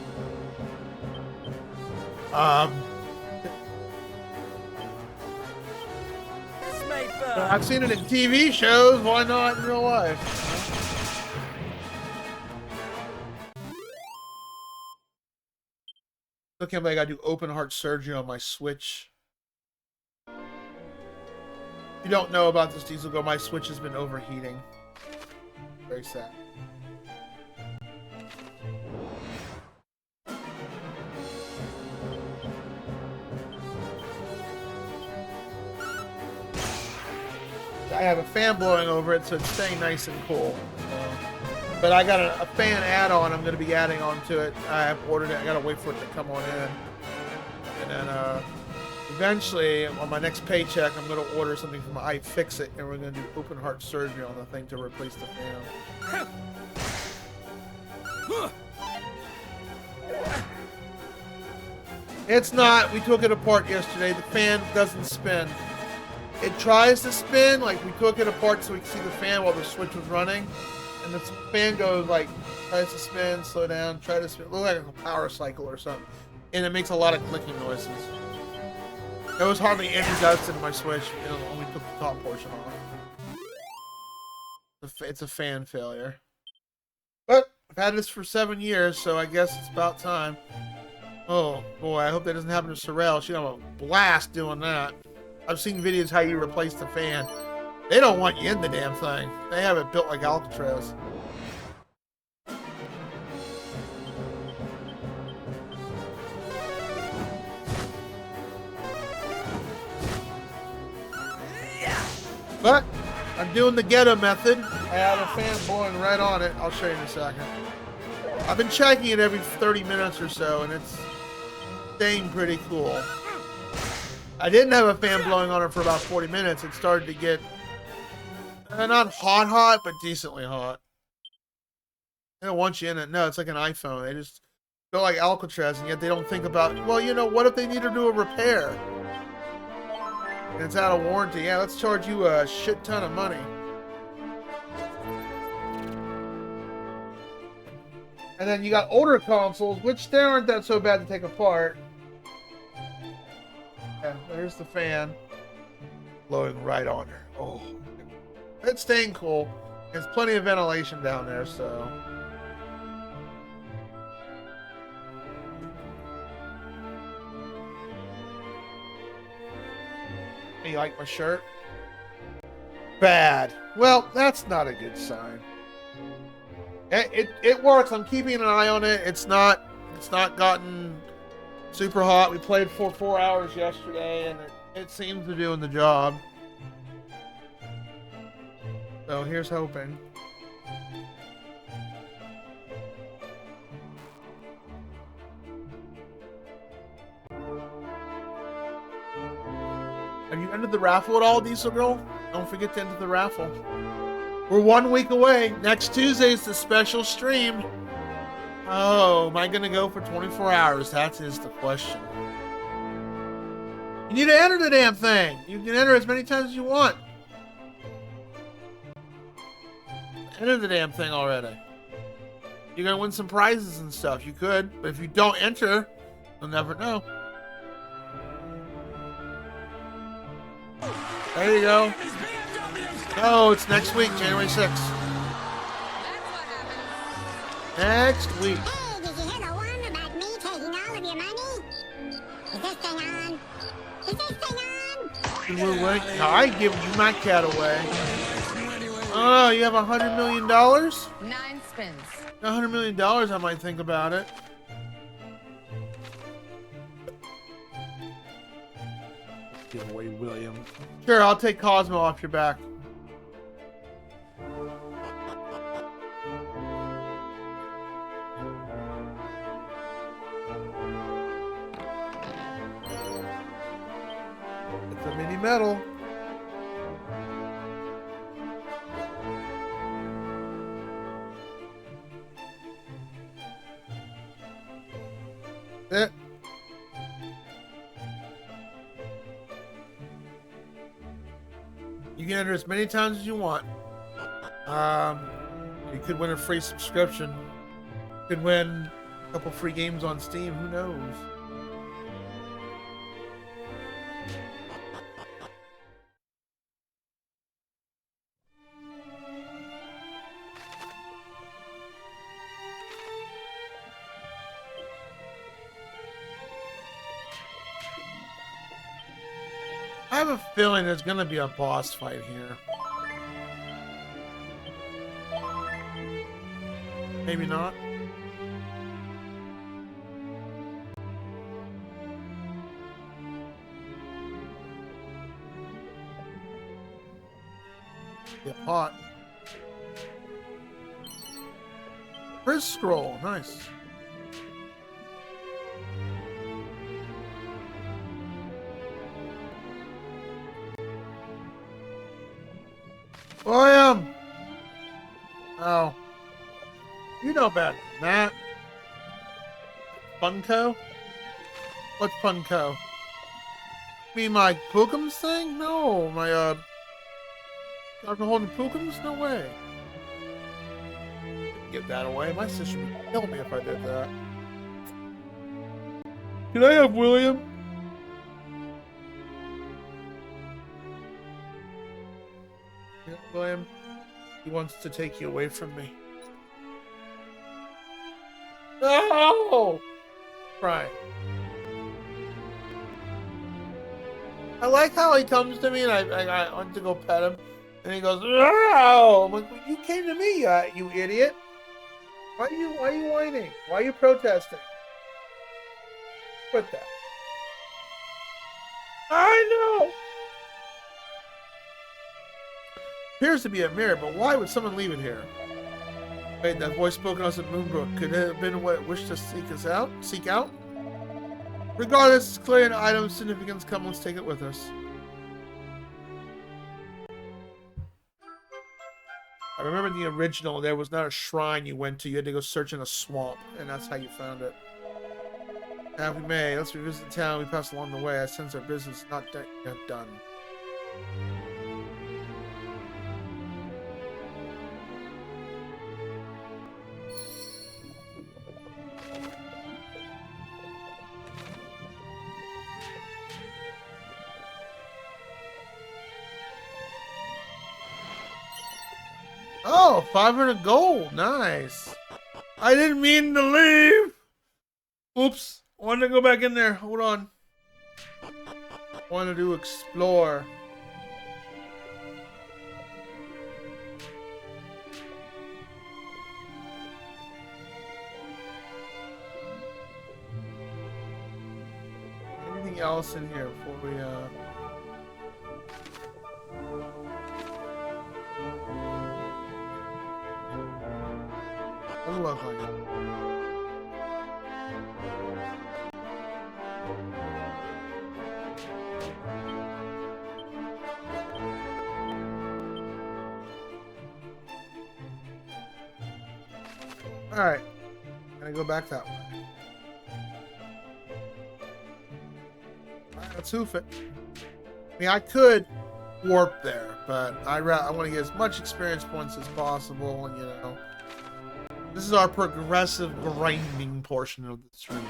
I've seen it in TV shows. Why not in real life? I can't believe I gotta do open heart surgery on my Switch. If you don't know about this, Diesel Go, my Switch has been overheating. Very sad. I have a fan blowing over it, so it's staying nice and cool. But I got a fan add-on I'm going to be adding onto it. I have ordered it. I got to wait for it to come on in. And then eventually, on my next paycheck, I'm going to order something from iFixit, and we're going to do open heart surgery on the thing to replace the fan. It's not. We took it apart yesterday. The fan doesn't spin. It tries to spin, like we took it apart so we could see the fan while the Switch was running. And the fan goes like, tries to spin, slow down, try to spin. It looks like a power cycle or something. And it makes a lot of clicking noises. There was hardly any dust in my Switch, when we took the top portion off. It's a fan failure. But I've had this for 7 years, so I guess it's about time. Oh boy, I hope that doesn't happen to Sorrel. She'll have a blast doing that. I've seen videos how you replace the fan. They don't want you in the damn thing. They have it built like Alcatraz. But I'm doing the ghetto method. I have a fan blowing right on it. I'll show you in a second. I've been checking it every 30 minutes or so, and it's staying pretty cool. I didn't have a fan blowing on it for about 40 minutes. It started to get not hot, but decently hot. They don't want you in it. No, it's like an iPhone. They just go like Alcatraz, and yet they don't think about, well, you know, what if they need to do a repair? And it's out of warranty. Yeah, let's charge you a shit ton of money. And then you got older consoles, which they aren't that so bad to take apart. Yeah, there's the fan. Blowing right on her. Oh. It's staying cool. There's plenty of ventilation down there, so. You like my shirt? Bad. Well, that's not a good sign. It works. I'm keeping an eye on it. It's not gotten super hot. We played for 4 hours yesterday, and it seems to be doing the job. So here's hoping. Have you entered the raffle at all, Diesel Girl? Don't forget to enter the raffle. We're 1 week away. Next Tuesday is the special stream. Oh, am I gonna go for 24 hours? That is the question. You need to enter the damn thing. You can enter as many times as you want. Enter the damn thing already. You're gonna win some prizes and stuff. You could, but if you don't enter, you'll never know. There you go. Oh, it's next week, January 6th. Next week. Hey, did you hear the one about me taking all of your money? Is this thing on? Is this thing on? I give you my cat away. Oh, you have $100 million? 9 spins. $100 million, I might think about it. Give away William. Sure, I'll take Cosmo off your back. It's a mini medal. It. You can enter as many times as you want. You could win a free subscription. You could win a couple free games on Steam. Who knows? I have a feeling there's gonna be a boss fight here. Maybe not. Get pot. First scroll, nice. William! Oh. You know better than that. Funko? What's Funko? Me my Pookums thing? No, my Dr. Holden Pookums? No way. Give that away. My sister would kill me if I did that. Can I have William? Yeah, William, he wants to take you away from me. No! Right. I like how he comes to me and I want to go pet him, and he goes, "No!" I'm like, well, you came to me, you idiot. Why are you whining? Why are you protesting? Quit that. I know. Appears to be a mirror, but why would someone leave it here? Wait, that voice spoke to us at Moonbrooke. Could it have been what it wished to seek out? Regardless, it's clear an item's significance. Come, let's take it with us. I remember in the original, there was not a shrine you went to. You had to go search in a swamp, and that's how you found it. Now, if we may, let's revisit the town we passed along the way. I sense our business is not yet done. Oh, 500 gold. Nice. I didn't mean to leave. Oops. I wanted to go back in there. Hold on. I wanted to explore. Anything else in here before we doesn't look like it. Alright. Gonna go back that way. Alright, let's hoof it. I mean, I could warp there, but I want to get as much experience points as possible, and you know, this is our progressive grinding portion of the stream.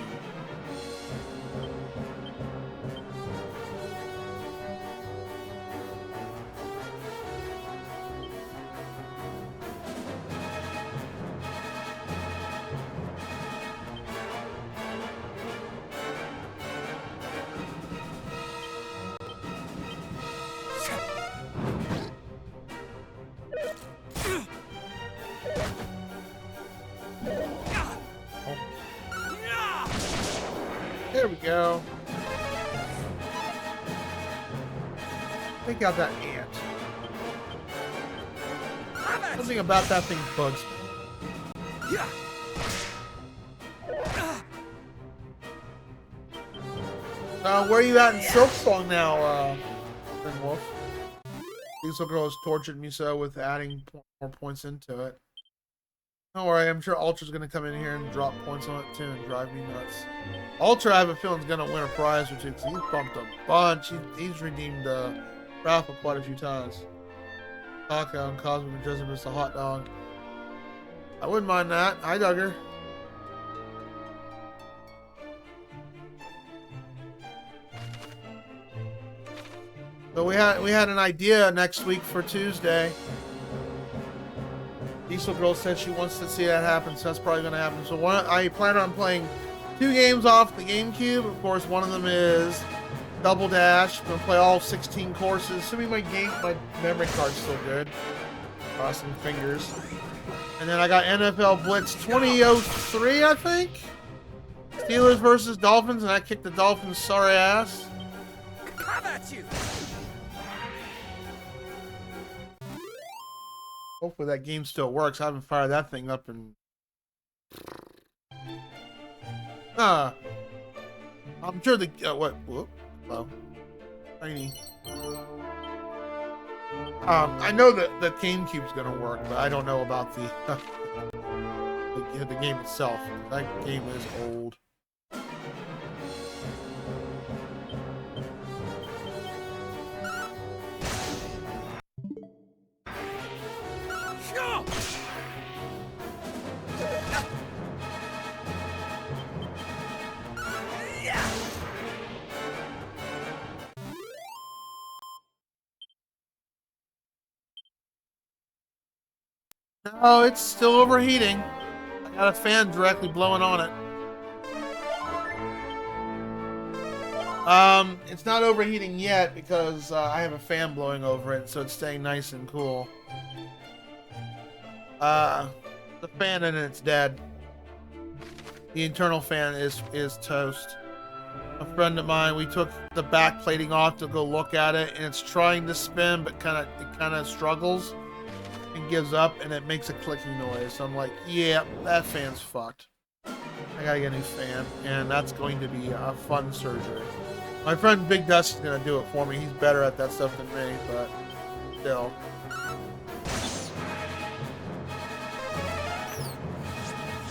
There we go. Take out that ant. Something about that thing bugs me. Where are you at in Silksong now, Wolf? Diesel Girl has tortured me so with adding more points into it. Don't worry, I'm sure Ultra's gonna come in here and drop points on it too and drive me nuts. Ultra, I have a feeling, is gonna win a prize or two because he's bumped a bunch. He's redeemed Raffle quite a few times. Taco and Cosmic and Joseph is a hot dog. I wouldn't mind that. Hi, Duggar. So we had an idea next week for Tuesday. Diesel Girl said she wants to see that happen, so that's probably going to happen. So I plan on playing 2 games off the GameCube. Of course, one of them is Double Dash. I'm going to play all 16 courses. Assuming my memory card's still good. Crossing fingers. And then I got NFL Blitz 2003, I think. Steelers versus Dolphins, and I kicked the Dolphins' sorry ass. How about you? Hopefully that game still works. I haven't fired that thing up in... I'm sure the... what? Whoop. Well, tiny. I know that the GameCube's gonna work, but I don't know about the... the game itself. That game is old. No, it's still overheating. I got a fan directly blowing on it. It's not overheating yet because I have a fan blowing over it, so it's staying nice and cool. The fan in it's dead. The internal fan is toast. A friend of mine, we took the back plating off to go look at it, and it's trying to spin, but it kind of struggles and gives up, and it makes a clicking noise. So I'm like, yeah, that fan's fucked. I gotta get a new fan, and that's going to be a fun surgery. My friend Big Dust's gonna do it for me. He's better at that stuff than me, but still.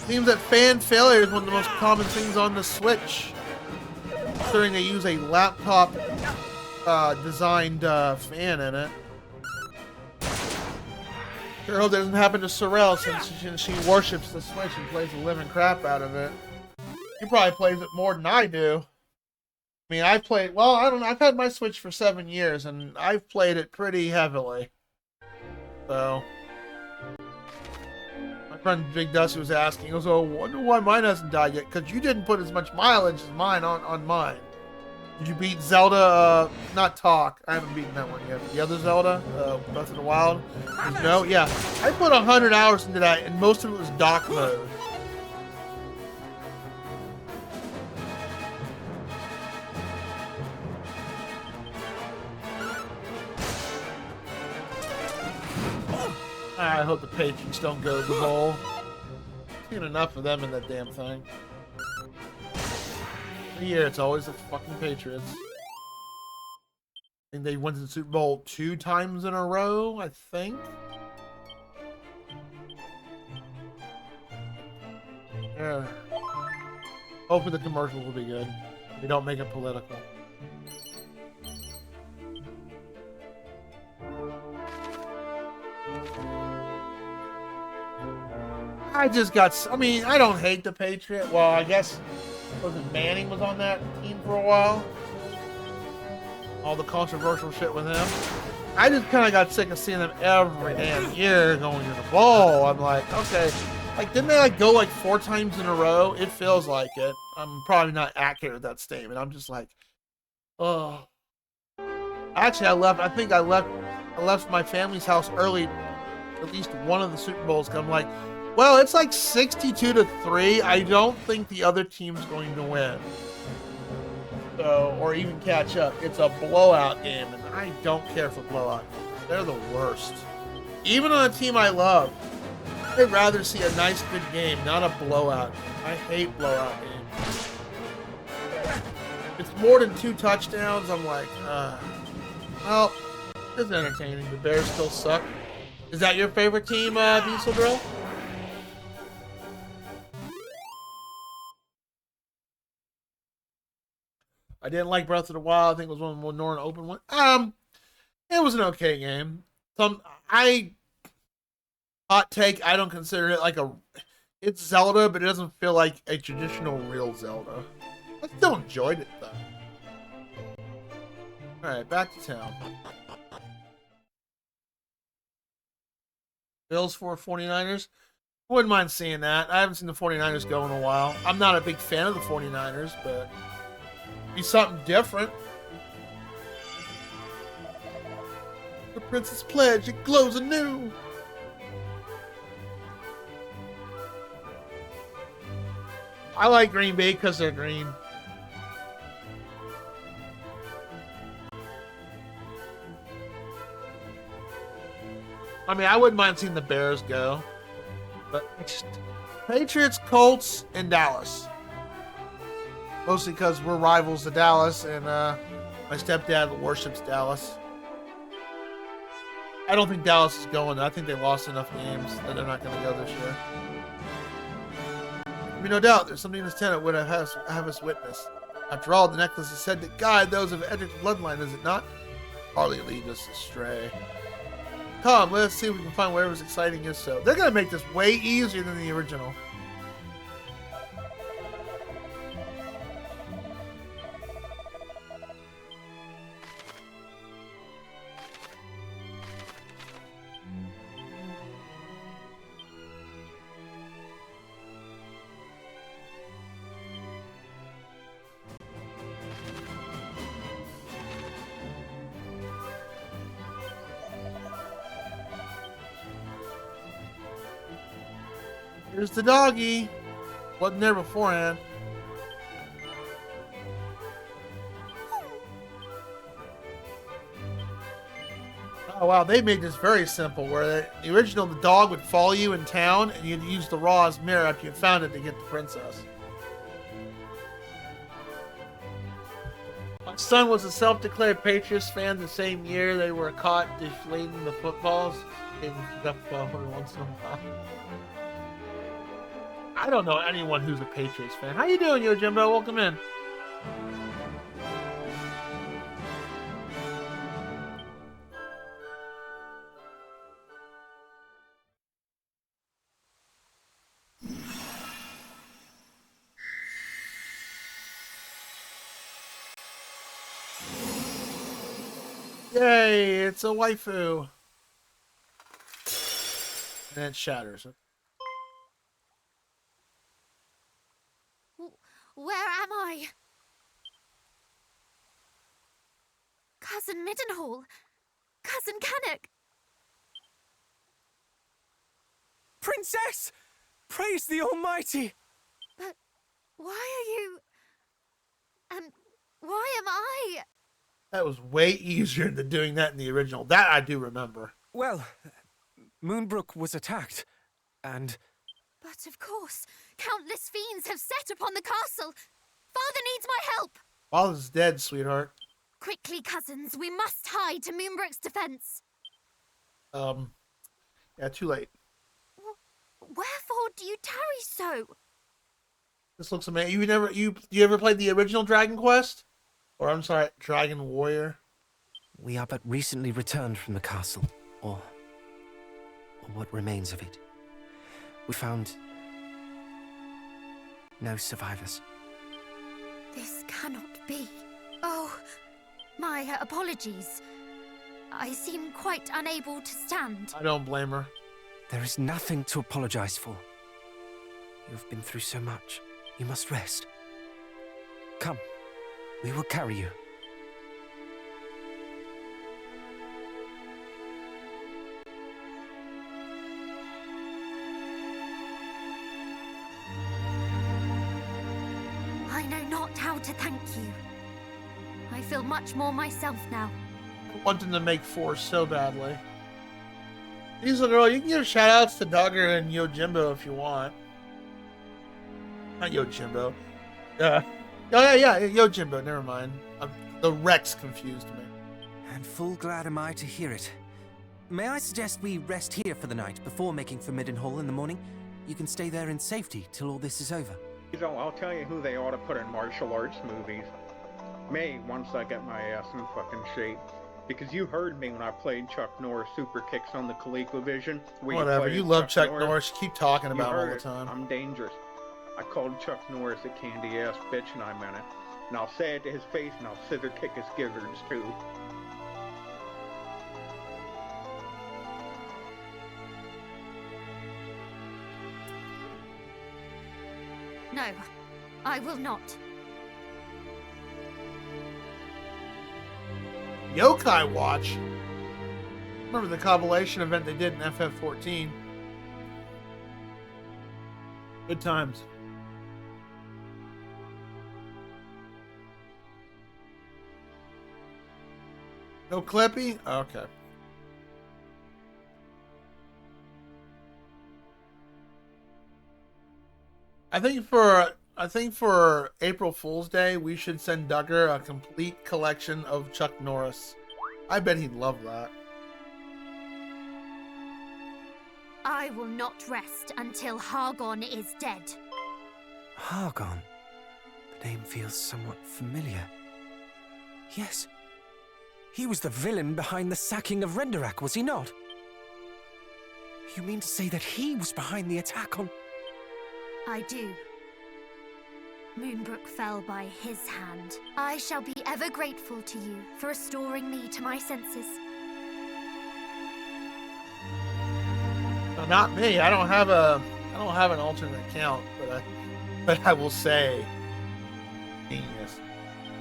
Seems that fan failure is one of the most common things on the Switch, considering they use a laptop designed fan in it. Sure hope that doesn't happen to Sorrel, since she worships the Switch and plays the living crap out of it. He probably plays it more than I do. I mean, I've had my Switch for 7 years, and I've played it pretty heavily. So, my friend Big Dusty was asking, he goes, oh, I wonder why mine hasn't died yet, because you didn't put as much mileage as mine on mine. Did you beat Zelda, not Talk? I haven't beaten that one yet. The other Zelda, Breath of the Wild? No? Yeah. I put 100 hours into that, and most of it was dock mode. I hope the patrons don't go to the bowl. Seen enough of them in that damn thing. Every year, it's always the fucking Patriots. I think they went to the Super Bowl 2 times in a row, I think. Yeah. Hopefully the commercials will be good. We don't make it political. I just got. I mean, I don't hate the Patriot. Well, I guess was it Manning was on that team for a while. All the controversial shit with him. I just kind of got sick of seeing them every damn year going to the bowl. I'm like, okay, like didn't they like go like 4 times in a row? It feels like it. I'm probably not accurate with that statement. I'm just like, oh. Actually, I left. I think I left my family's house early. At least one of the Super Bowls. I'm like, well, it's like 62-3. I don't think the other team's going to win. So, or even catch up. It's a blowout game, and I don't care for blowout games. They're the worst. Even on a team I love, I'd rather see a nice, good game, not a blowout. I hate blowout games. It's more than 2 touchdowns. I'm like, well, it's entertaining. The Bears still suck. Is that your favorite team, Diesel Drill? I didn't like Breath of the Wild. I think it was one of the more Norn open one. It was an okay game. Hot take, I don't consider it like it's Zelda, but it doesn't feel like a traditional real Zelda. I still enjoyed it though. Alright, back to town. Bills for 49ers. Wouldn't mind seeing that. I haven't seen the 49ers go in a while. I'm not a big fan of the 49ers, but be something different. The Princess Pledge, it glows anew. I like Green Bay because they're green. I mean, I wouldn't mind seeing the Bears go. But Patriots, Colts, and Dallas. Mostly because we're rivals to Dallas, and my stepdad worships Dallas. I don't think Dallas is going. I think they lost enough games that they're not going to go this year. I mean, no doubt, there's something this tenant would have us witness. After all, the necklace is said to guide those of Edric's bloodline, is it not? Hardly lead us astray. Come, let's see if we can find whatever's exciting is so. They're going to make this way easier than the original. Here's the doggy. Wasn't there beforehand. Oh wow, they made this very simple. Where the original, the dog would follow you in town, and you'd use the raw as mirror after you found it to get the princess. My son was a self-declared Patriots fan the same year they were caught deflating the footballs. Every once in a while. I don't know anyone who's a Patriots fan. How you doing, Yo Jimbo? Welcome in. Yay, it's a waifu. And it shatters it. Where am I? Cousin Middenhall. Cousin Canuck. Princess! Praise the Almighty! But why are you... And why am I... That was way easier than doing that in the original. That I do remember. Well, Moonbrooke was attacked, and... But of course, countless fiends have set upon the castle. Father needs my help. Father's dead, sweetheart. Quickly, cousins, we must hide to Moonbrooke's defense. Yeah, too late. Wherefore do you tarry so? This looks amazing. You ever played the original Dragon Quest? Or I'm sorry, Dragon Warrior? We are but recently returned from the castle, or what remains of it. We found no survivors. This cannot be. Oh, my apologies. I seem quite unable to stand. I don't blame her. There is nothing to apologize for. You have been through so much. You must rest. Come, we will carry you. I know not how to thank you. I feel much more myself now. I want them to make 4 so badly. Diesel Girl, you can give shoutouts to Duggar and Yojimbo if you want. Not Yojimbo. Yeah, Yojimbo, never mind. The Rex confused me. And full glad am I to hear it. May I suggest we rest here for the night before making for Middenhall in the morning? You can stay there in safety till all this is over. I'll tell you who they ought to put in martial arts movies. Me, once I get my ass in fucking shape. Because you heard me when I played Chuck Norris super kicks on the ColecoVision. Whatever, you love Chuck Norris. Keep talking about him all the time. I'm dangerous. I called Chuck Norris a candy ass bitch and I meant it. And I'll say it to his face and I'll scissor kick his gizzards too. No, I will not. Yokai Watch. Remember the compilation event they did in FF14? Good times. No Clippy? Okay. I think for April Fool's Day, we should send Duggar a complete collection of Chuck Norris. I bet he'd love that. I will not rest until Hargon is dead. Hargon? The name feels somewhat familiar. Yes. He was the villain behind the sacking of Renderak, was he not? You mean to say that he was behind the attack on... I do. Moonbrooke fell by his hand. I shall be ever grateful to you for restoring me to my senses. No, not me. I don't have an alternate account, but I will say, genius.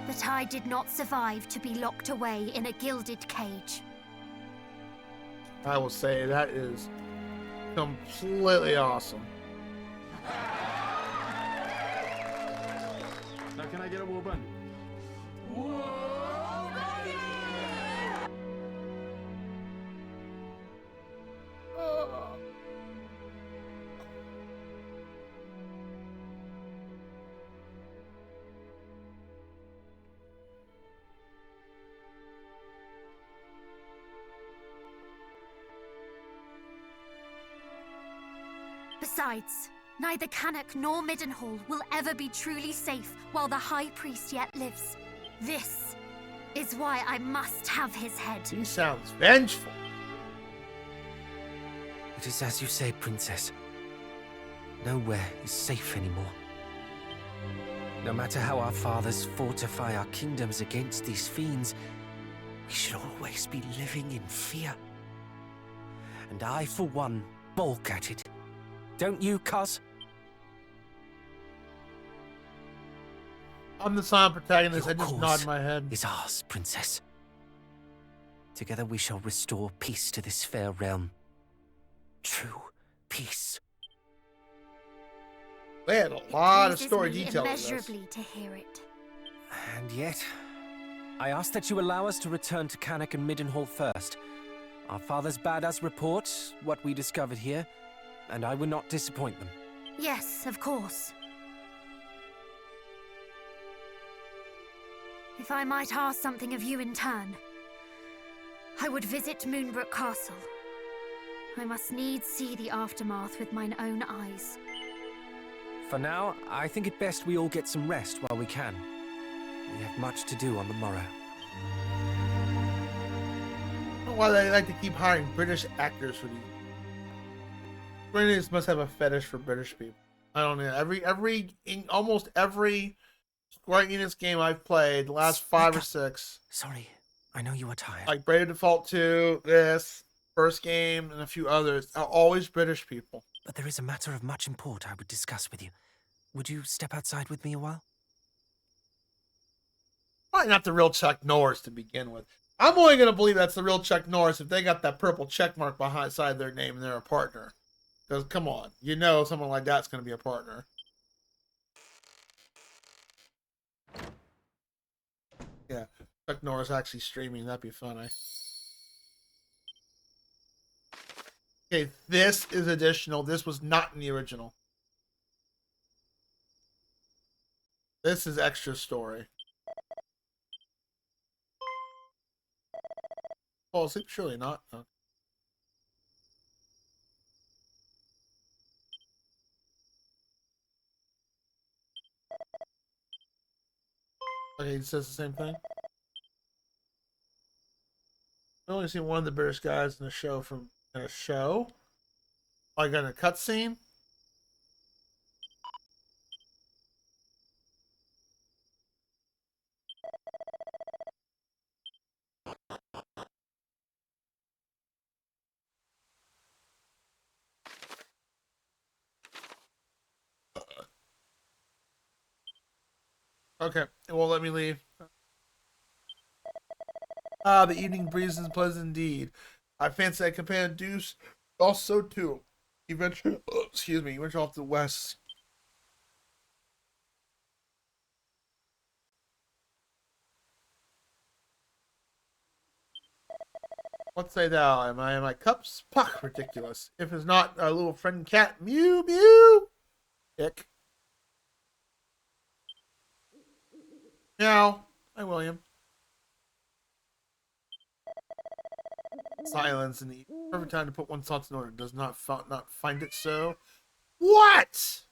That I did not survive to be locked away in a gilded cage. I will say that is completely awesome. Now can I get a woman? Besides, neither Cannock nor Middenhall will ever be truly safe while the High Priest yet lives. This is why I must have his head. He sounds vengeful. It is as you say, Princess. Nowhere is safe anymore. No matter how our fathers fortify our kingdoms against these fiends, we should always be living in fear. And I, for one, balk at it. Don't you, cuz? I'm the silent protagonist. Your I just cause nod my head. Is ours, Princess. Together we shall restore peace to this fair realm. True peace. They had a lot of Pleases story me detail in this. immeasurably to hear it. And yet, I ask that you allow us to return to Cannock and Middenhall first. Our fathers bade us report what we discovered here, and I will not disappoint them. Yes, of course. If I might ask something of you in turn, I would visit Moonbrooke Castle. I must needs see the aftermath with mine own eyes. For now, I think it best we all get some rest while we can. We have much to do on the morrow. I don't know why they like to keep hiring British actors for these. Square Enix must have a fetish for British people. I don't know. Almost every Square Enix game I've played, the last 5 or 6. Sorry, I know you are tired. Like Brave Default 2, this, first game, and a few others, are always British people. But there is a matter of much import I would discuss with you. Would you step outside with me a while? Probably not the real Chuck Norris to begin with. I'm only going to believe that's the real Chuck Norris if they got that purple check mark behind side their name and they're a partner. Because, come on, you know someone like that's going to be a partner. Yeah, Chuck Norris actually streaming, that'd be funny. Okay, this is additional. This was not in the original. This is extra story. Fall asleep? Surely not. No. Okay, he says the same thing. I only seen one of the British guys in a show in a show. Like in a cutscene. Okay, it won't let me leave. Ah, the evening breeze is pleasant indeed. I fancy I can pay a deuce. Also, too. He ventured, excuse me, he ventured off to the west. What say thou? Am I in my cups? Puck, ridiculous. If it's not our little friend cat, mew, mew. Ick. Meow. Hi, William. Silence in the perfect time to put one's thoughts in order. Does not find it so. What?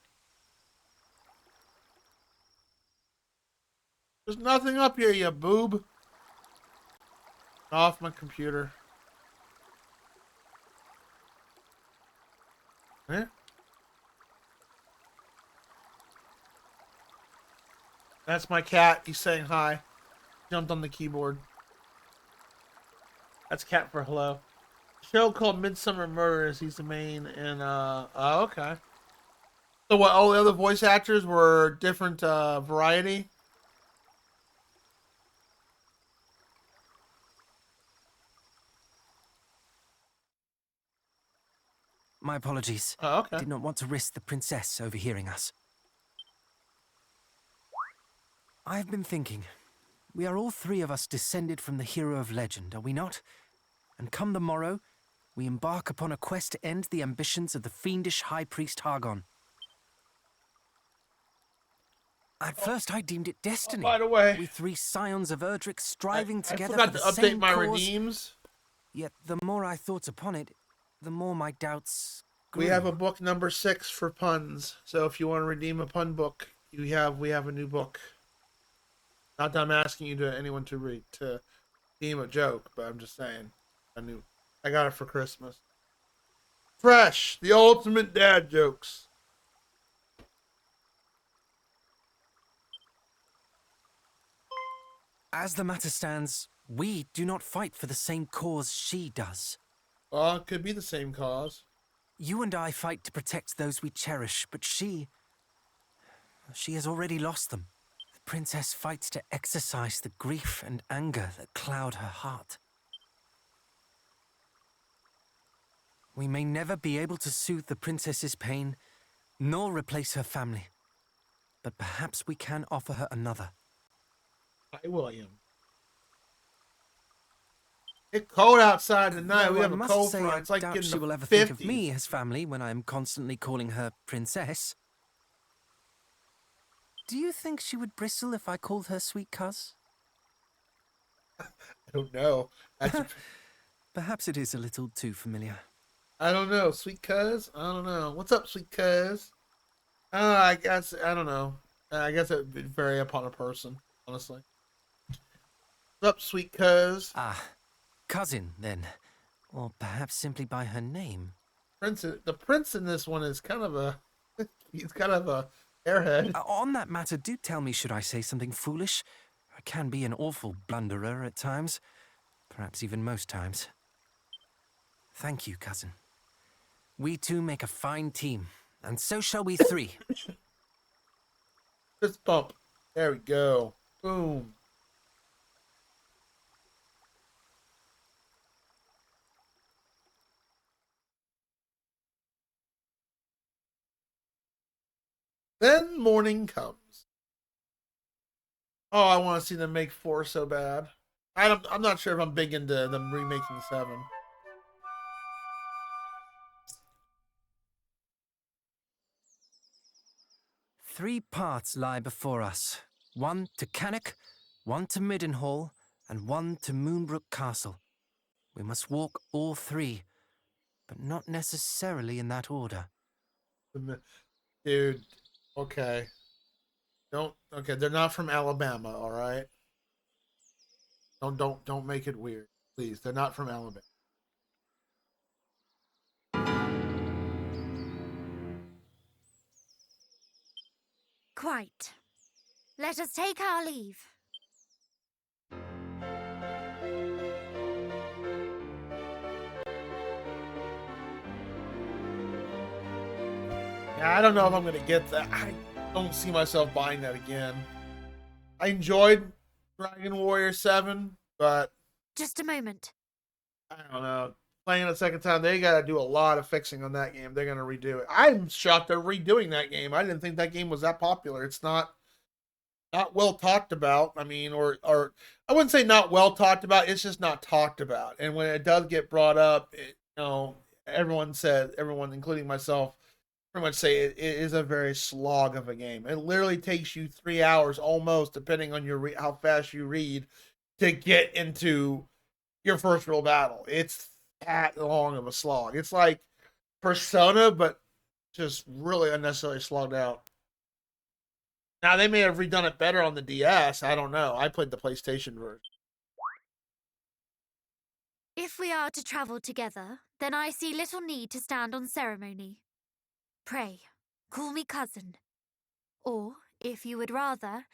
There's nothing up here, you boob. Off my computer. Eh? That's my cat. He's saying hi. Jumped on the keyboard. That's cat for hello. Show called Midsummer Murders. He's the main and oh, okay. So what, all the other voice actors were different variety? My apologies. Oh, okay. I did not want to risk the princess overhearing us. I have been thinking. We are all 3 of us descended from the hero of legend, are we not? And come the morrow, we embark upon a quest to end the ambitions of the fiendish High Priest Hargon. At first, I deemed it destiny. By the way, we 3 scions of Erdrick striving together I for the forgot to same update my cause. redeems. Yet the more I thought upon it, the more my doubts grew. We have a book number 6 for puns. So if you want to redeem a pun book, we have a new book. Not that I'm asking you anyone to redeem a joke, but I'm just saying. I got it for Christmas. Fresh, the ultimate dad jokes. As the matter stands, we do not fight for the same cause she does. Well, it could be the same cause. You and I fight to protect those we cherish, but she has already lost them. The princess fights to exorcise the grief and anger that cloud her heart. We may never be able to soothe the princess's pain, nor replace her family. But perhaps we can offer her another. Hi, William. It's cold outside tonight. We have a cold front. It's like getting she the will ever 50s. think of me as family when I am constantly calling her princess. Do you think she would bristle if I called her sweet cuz? I don't know. Perhaps it is a little too familiar. I don't know. Sweet cuz? I don't know. What's up, sweet cuz? I guess I don't know. I guess it would vary upon a person, honestly. What's up, sweet cuz? Ah, cousin, then. Or perhaps simply by her name. The prince in this one is kind of a he's kind of a airhead. On that matter, do tell me, should I say something foolish? I can be an awful blunderer at times. Perhaps even most times. Thank you, cousin. We two make a fine team, and so shall we three. Fist bump. There we go. Boom. Then morning comes. Oh, I want to see them make 4 so bad. I'm not sure if I'm big into them remaking 7. Three paths lie before us. One to Cannock, one to Middenhall, and one to Moonbrooke Castle. We must walk all 3, but not necessarily in that order. Dude, okay. Okay, they're not from Alabama, all right? Don't make it weird. Please, they're not from Alabama. Quite. Let us take our leave. Yeah, I don't know if I'm gonna get that. I don't see myself buying that again. I enjoyed Dragon Warrior 7, but just a moment. I don't know. Playing it a second time, they gotta do a lot of fixing on that game. They're gonna redo it. I'm shocked they're redoing that game. I didn't think that game was that popular. It's not well talked about. I mean, or I wouldn't say not well talked about. It's just not talked about. And when it does get brought up, everyone, including myself, pretty much say it is a very slog of a game. It literally takes you 3 hours almost, depending on how fast you read, to get into your first real battle. It's that long of a slog. It's like Persona, but just really unnecessarily slogged out. Now, they may have redone it better on the DS. I don't know. I played the PlayStation version. If we are to travel together, then I see little need to stand on ceremony. Pray, call me cousin. Or, if you would rather,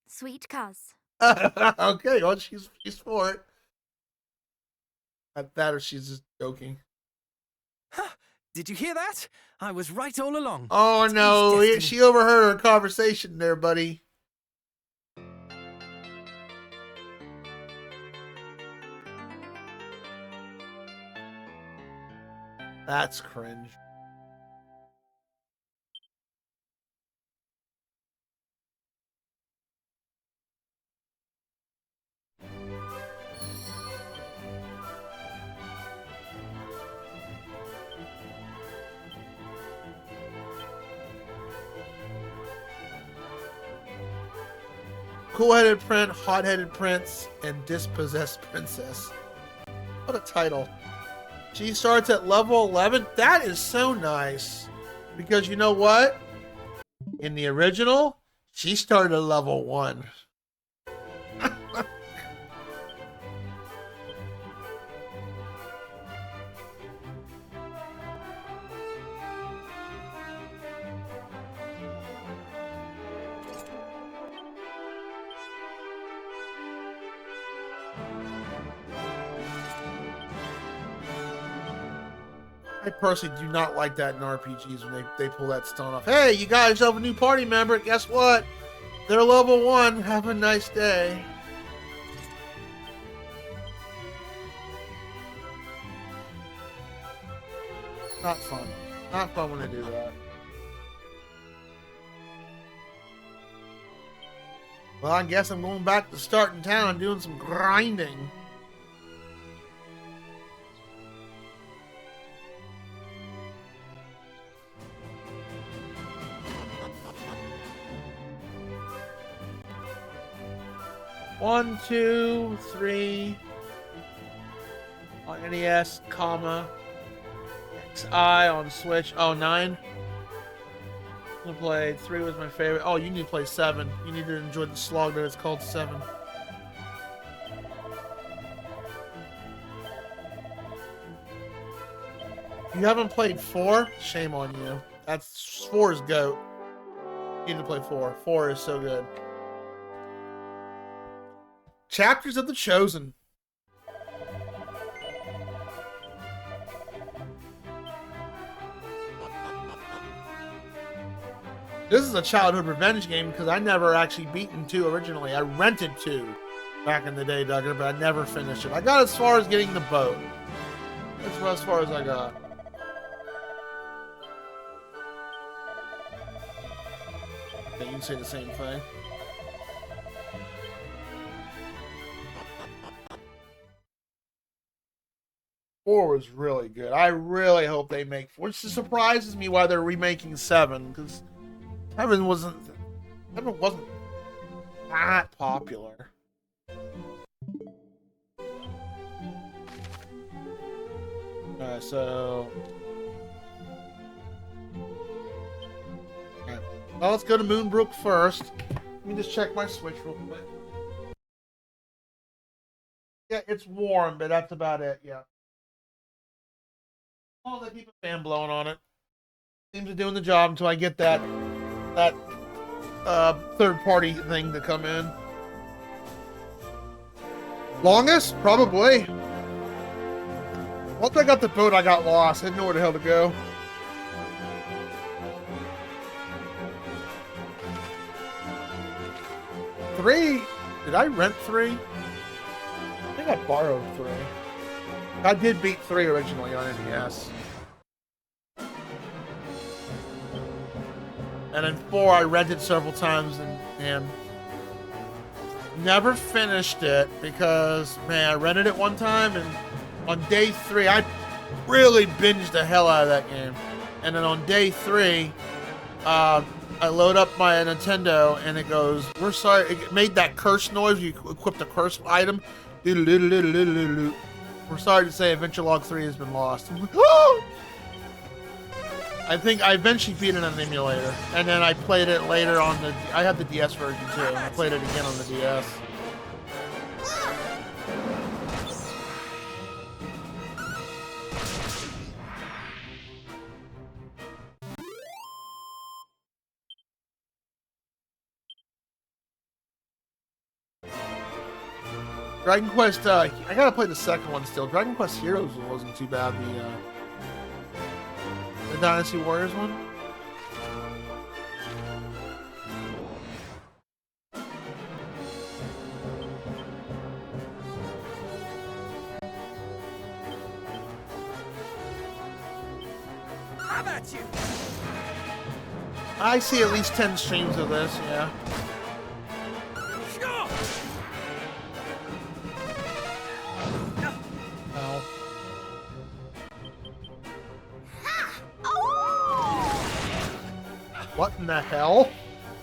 sweet cuz. Okay, well, she's for it. That or she's just joking. Did you hear that? I was right all along. Oh, no. She overheard our conversation there, buddy. That's cringe. Cool-headed prince, hot-headed prince, and dispossessed princess. What a title. She starts at level 11. That is so nice. Because you know what? In the original, she started at level 1. I personally do not like that in RPGs when they pull that stone off. Hey, you got yourself a new party member. Guess what? They're level 1. Have a nice day. Not fun. Not fun when they do that. Well, I guess I'm going back to starting town and doing some grinding. One, 2, 3 on NES, comma XI on Switch. Oh, 9. I played 3 was my favorite. Oh, you need to play 7. You need to enjoy the slog that it's called 7. You haven't played 4? Shame on you. That's 4's GOAT. You need to play 4. 4 is so good. Chapters of the Chosen. This is a childhood revenge game because I never actually beaten 2 originally. I rented 2 back in the day, Duggar, but I never finished it. I got as far as getting the boat. That's about as far as I got. Okay, you can say the same thing. Four was really good. I really hope they make, which surprises me why they're remaking 7, because 7 wasn't that popular. Alright, so alright. Well, let's go to Moonbrooke first. Let me just check my Switch real quick. Yeah, it's warm, but that's about it, yeah. Oh, they keep a fan blowing on it. Seems to be doing the job until I get that third-party thing to come in. Longest? Probably. Once I got the boat, I got lost. I didn't know where the hell to go. Three? Did I rent 3? I think I borrowed 3. I did beat 3 originally on NES. And then 4 I rented several times and never finished it because, man, I rented it one time and on day 3 I really binged the hell out of that game. And then on day 3, I load up my Nintendo and it goes, we're sorry, it made that curse noise, you equip the curse item. We're sorry to say Adventure Log 3 has been lost. I think I eventually beat it on an emulator, and then I played it later on the. I have the DS version too. And I played it again on the DS. Dragon Quest. I gotta play the second one still. Dragon Quest Heroes wasn't too bad. The Dynasty Warriors one. How about you? I see at least 10 streams of this, yeah. What in the hell?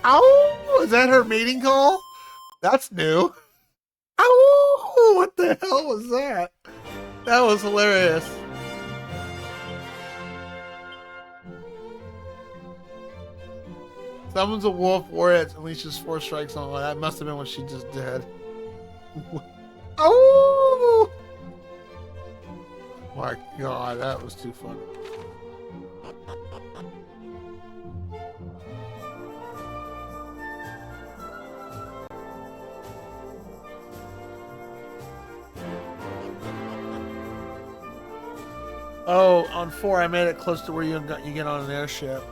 Ow! Is that her mating call? That's new. Ow! What the hell was that? That was hilarious. Someone's a wolf or it unleashes 4 strikes on. That must have been what she just did. Oh! My God, that was too funny. Oh, on 4, I made it close to where you get on an airship.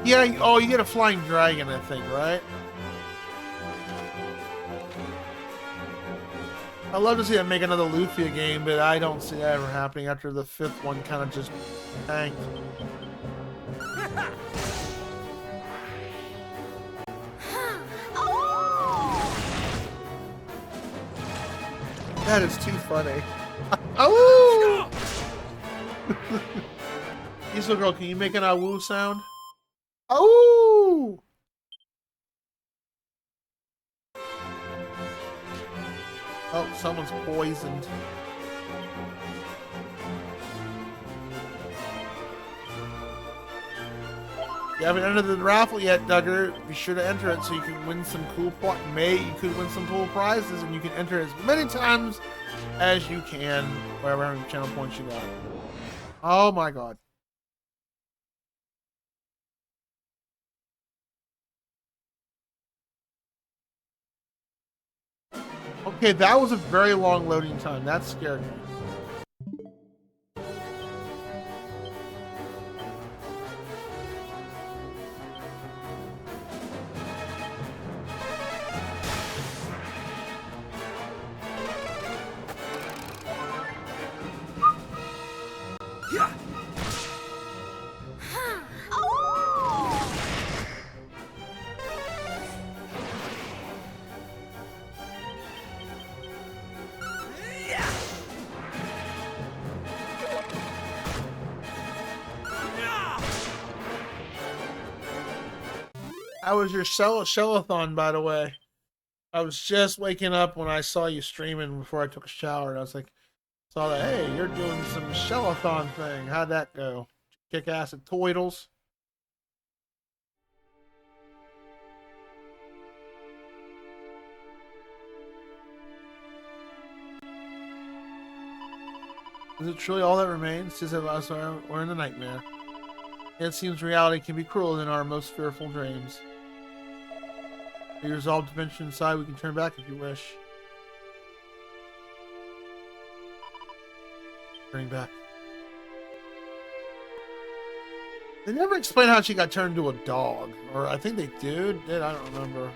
Yeah, oh, you get a flying dragon, I think, right? I'd love to see them make another Lufia game, but I don't see that ever happening after the 5th one kind of just tanked. That is too funny. Awoo! Diesel Girl, can you make an awoo sound? Awoo! Oh, someone's poisoned. You haven't entered the raffle yet, Duggar. Be sure to enter it so you can win some cool you could win some cool prizes, and you can enter as many times as you can, whatever many channel points you got. Oh my god. Okay, that was a very long loading time. That scared me. How was your shellathon, by the way? I was just waking up when I saw you streaming before I took a shower, and I was like, saw that, hey, you're doing some shellathon thing. How'd that go? Kick ass at Toidles? Is it truly all that remains? Just of us we're in a nightmare. It seems reality can be crueler than our most fearful dreams. Are you resolved to venture inside? We can turn back if you wish. Turning back. They never explain how she got turned into a dog. Or I think they did. I don't remember.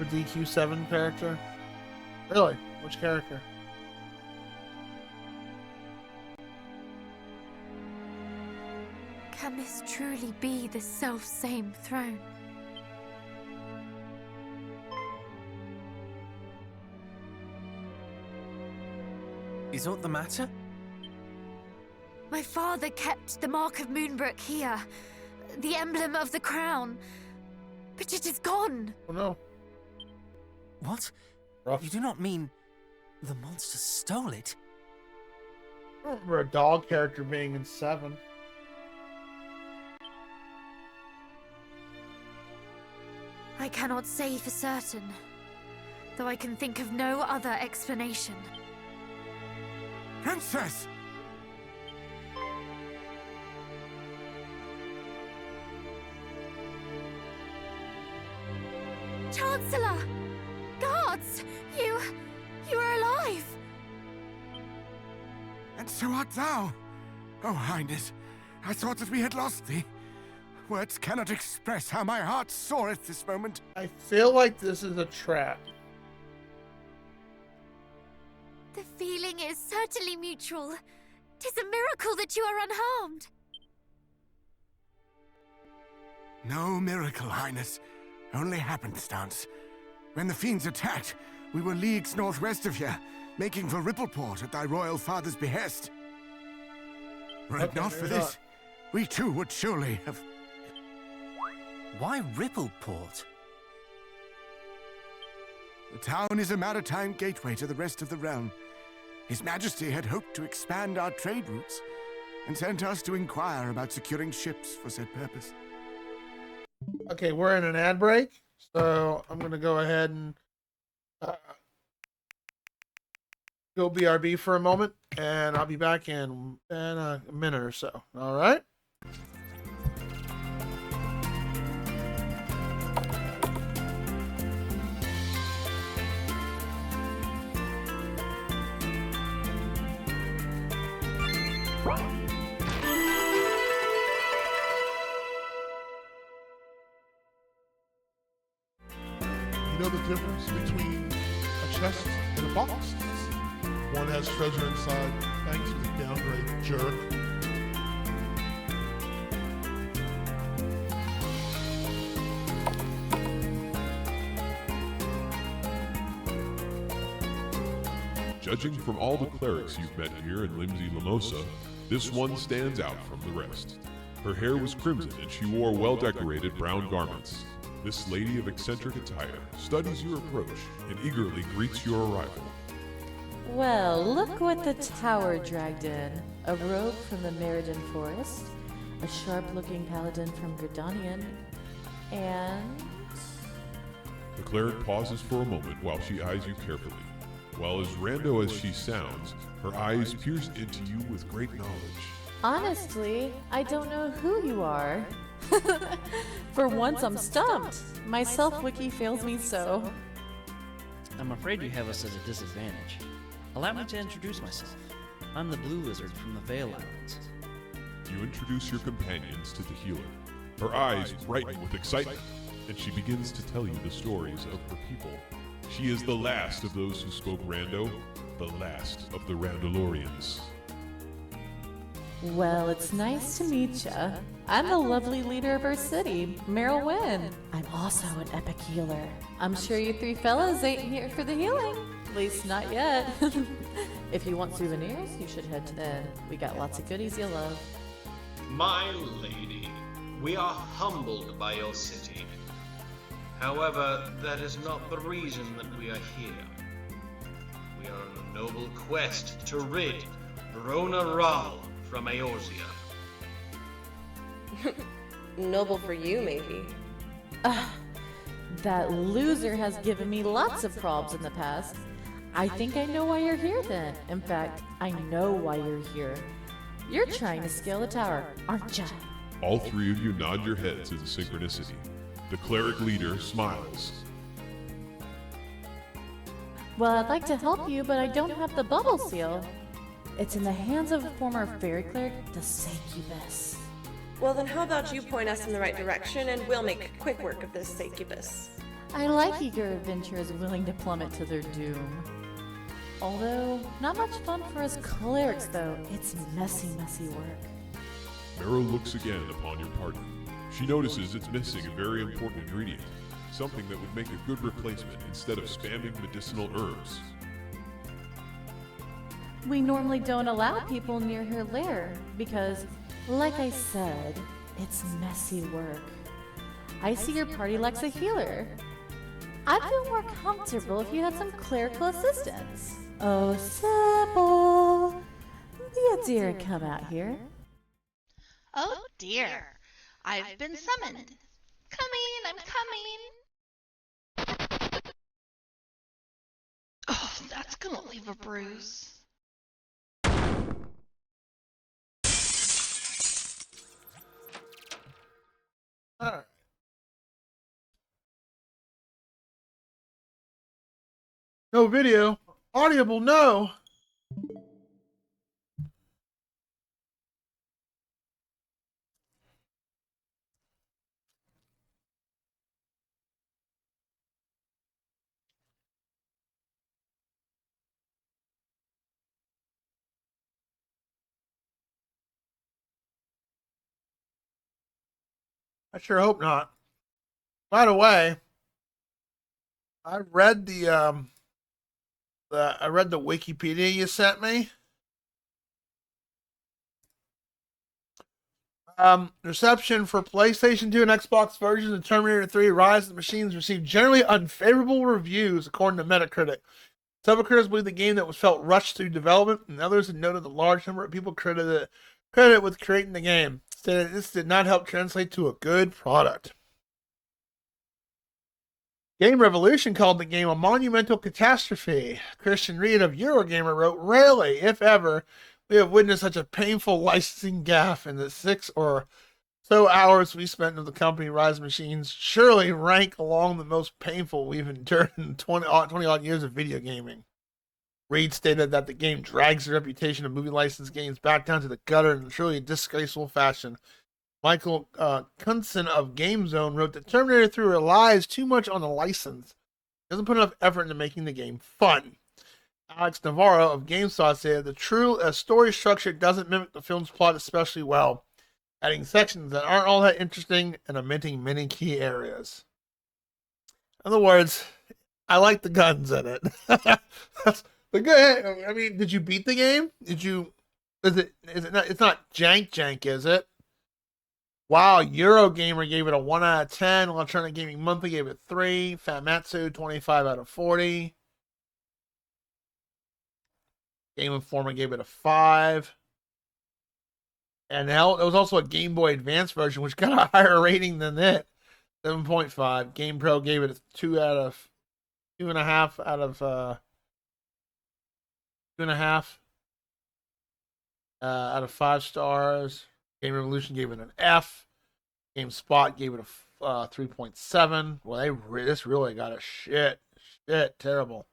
Or DQ7 character? Really? Which character? Can this truly be the self-same throne? Is aught the matter? My father kept the mark of Moonbrooke here, the emblem of the crown, but it is gone. Oh no. What? Rough. You do not mean the monster stole it? I don't remember a dog character being in 7. I cannot say for certain, though I can think of no other explanation. Princess! Chancellor! Guards! You are alive! And so art thou! Oh, Highness, I thought that we had lost thee. Words cannot express how my heart soareth this moment. I feel like this is a trap. The feeling is certainly mutual. 'Tis a miracle that you are unharmed. No miracle, Highness. Only happenstance. When the fiends attacked, we were leagues northwest of here, making for Rippleport at thy royal father's behest. Were it not for this, we too would surely have... Why Rippleport? The town is a maritime gateway to the rest of the realm. His Majesty had hoped to expand our trade routes, and sent us to inquire about securing ships for said purpose. Okay, we're in an ad break, so I'm going to go ahead and go BRB for a moment, and I'll be back in a minute or so. All right? You know the difference between a chest and a box? One has treasure inside, thanks to the downgrade jerk. Judging from all the clerics you've met here in Limsey Lamosa, this one stands out from the rest. Her hair was crimson and she wore well-decorated brown garments. This lady of eccentric attire studies your approach and eagerly greets your arrival. Well, look what the tower dragged in. A rogue from the Meriden Forest, a sharp-looking paladin from Gridanian, and... The cleric pauses for a moment while she eyes you carefully. While as rando as she sounds, her eyes pierce into you with great knowledge. Honestly, I don't know who you are. For once, I'm stumped. My self-wiki fails me so. I'm afraid you have us at a disadvantage. Allow me to introduce myself. I'm the Blue Wizard from the Vale Islands. You introduce your companions to the healer. Her eyes brighten with excitement, and she begins to tell you the stories of her people. She is the last of those who spoke Rando, the last of the Randalorians. Well, it's nice to meet ya. I'm the lovely leader of our city, Meryl Wynn. I'm also an epic healer. I'm sure you three fellas ain't here for the healing. At least not yet. If you want souvenirs, you should head to the inn. We got lots of goodies you'll love. My lady, we are humbled by your city. However, that is not the reason that we are here. We are on a noble quest to rid Rona Ral from Eorzea. Noble for you, maybe. That loser has given me lots of probs in the past. I think I know why you're here then. In fact, I know why you're here. You're trying to scale the tower, aren't ya? All three of you nod your heads in synchronicity. The cleric leader smiles. Well, I'd like to help you, but I don't have the bubble seal. It's in the hands of a former fairy cleric, the succubus. Well, then how about you point us in the right direction and we'll make quick work of this succubus. I like eager adventurers willing to plummet to their doom. Although, not much fun for us clerics, though. It's messy, messy work. Meryl looks again upon your party. She notices it's missing a very important ingredient, something that would make a good replacement instead of spamming medicinal herbs. We normally don't allow people near her lair because, like I said, it's messy work. I see your party lacks a healer. I'd feel more comfortable if you had some clerical assistance. Oh, Sybil, be a dear and come out here. Oh dear, I've been summoned. Coming, I'm coming. Oh, that's gonna leave a bruise. Alright. No video. Audible, no. I sure hope not. By the way, I read the Wikipedia you sent me. Reception for PlayStation 2 and Xbox versions of Terminator 3 Rise of the Machines received generally unfavorable reviews according to Metacritic. Several critics believe the game that was felt rushed through development, and others have noted the large number of people credited with creating the game. Stated this did not help translate to a good product. Game Revolution called the game a monumental catastrophe. Christian Reed of Eurogamer wrote, "Rarely, if ever, we have witnessed such a painful licensing gaffe in the 6 or so hours we spent in the company Rise Machines surely rank along the most painful we've endured in 20 odd years of video gaming." Reed stated that the game drags the reputation of movie license games back down to the gutter in a truly disgraceful fashion. Michael Kunson of GameZone wrote that Terminator 3 relies too much on the license. Doesn't put enough effort into making the game fun. Alex Navarro of GameSpot said the true story structure doesn't mimic the film's plot especially well, adding sections that aren't all that interesting and omitting many key areas. In other words, I like the guns in it. That's the good. I mean, did you beat the game? Did you? Is it not? It's not jank, is it? Wow, Eurogamer gave it a 1 out of 10. Electronic Gaming Monthly gave it 3. Famitsu, 25 out of 40. Game Informer gave it a 5. And hell, there was also a Game Boy Advance version, which got a higher rating than it. 7.5. Game Pro gave it a 2 out of 2.5 out of 2.5 out of 5 stars. Game Revolution gave it an F. GameSpot gave it a 3.7. Well, this really got a shit, terrible.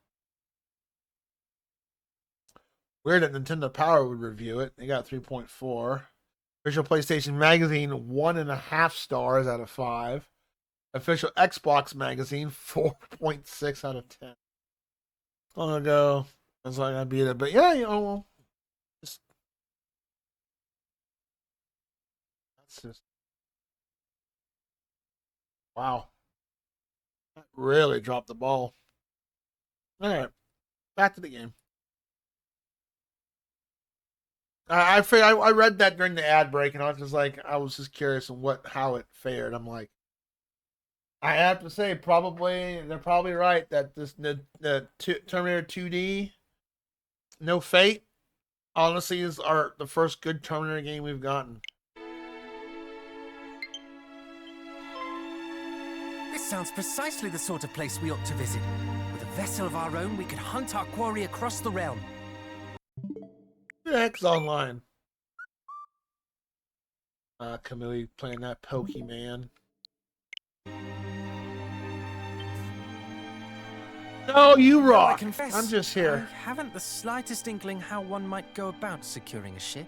Weird that Nintendo Power would review it. They got 3.4. Official PlayStation Magazine, 1.5 stars out of 5. Official Xbox Magazine, 4.6 out of 10. Long ago, I was like, I beat it, but yeah, that's just wow. That really dropped the ball. All right, back to the game. I read that during the ad break, and I was just curious on how it fared. I'm like, I have to say, they're probably right that the Terminator 2D, No Fate, honestly is the first good Terminator game we've gotten. This sounds precisely the sort of place we ought to visit. With a vessel of our own, we could hunt our quarry across the realm. X Online. Camille playing that Pokemon. No, you rock. I confess, I'm just here. I haven't the slightest inkling how one might go about securing a ship.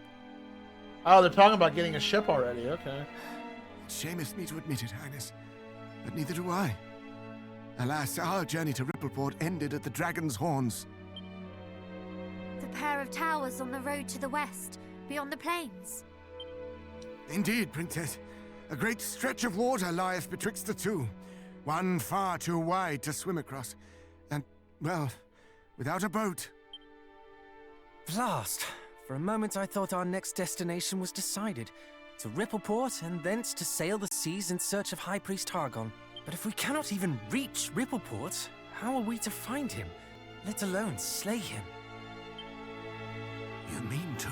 Oh, they're talking about getting a ship already. Okay. It shameth me to admit it, Highness, but neither do I. Alas, our journey to Rippleport ended at the Dragon's Horns. The pair of towers on the road to the west, beyond the plains. Indeed, Princess. A great stretch of water lieth betwixt the two. One far too wide to swim across. And, well, without a boat. Blast! For a moment I thought our next destination was decided. To Rippleport, and thence to sail the seas in search of High Priest Hargon. But if we cannot even reach Rippleport, how are we to find him? Let alone slay him? You mean to?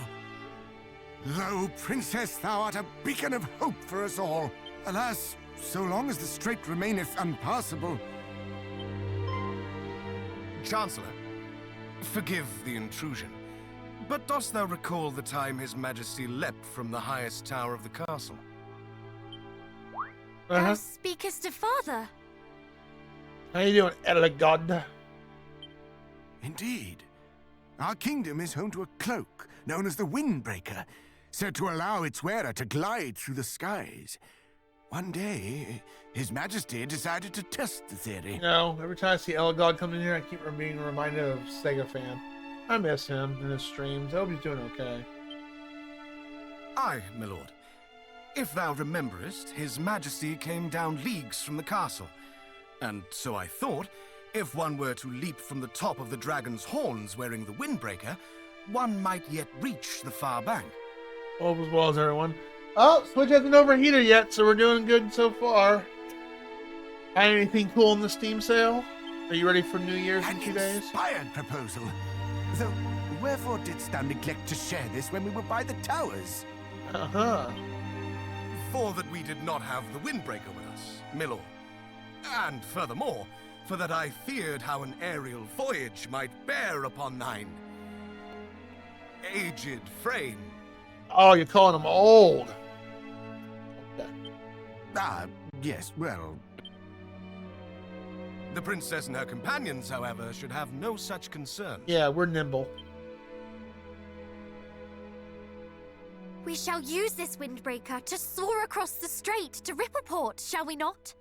Lo, Princess, thou art a beacon of hope for us all. Alas, so long as the strait remaineth unpassable. Chancellor, forgive the intrusion, but dost thou recall the time His Majesty leapt from the highest tower of the castle? Thou speakest of father. How you doing, Elegod? Indeed. Our kingdom is home to a cloak known as the Windbreaker, said to allow its wearer to glide through the skies. One day, His Majesty decided to test the theory. You know, every time I see Elegod come in here, I keep being reminded of Sega Fan. I miss him and his streams. I hope he's doing okay. Aye, my lord. If thou rememberest, His Majesty came down leagues from the castle. And so I thought, if one were to leap from the top of the Dragon's Horns wearing the Windbreaker, one might yet reach the far bank. Hope as well as everyone. Oh, Switch hasn't overheated yet, so we're doing good so far. Find anything cool in the Steam sale? Are you ready for New Year's in 2 days? Inspired proposal. Though, wherefore didst thou neglect to share this when we were by the towers? For that we did not have the Windbreaker with us, my lord. And furthermore, for that I feared how an aerial voyage might bear upon thine aged frame. Oh, you're calling him old. Okay. Ah, yes, well... The princess and her companions, however, should have no such concern. Yeah, we're nimble. We shall use this Windbreaker to soar across the strait to Rippleport, shall we not?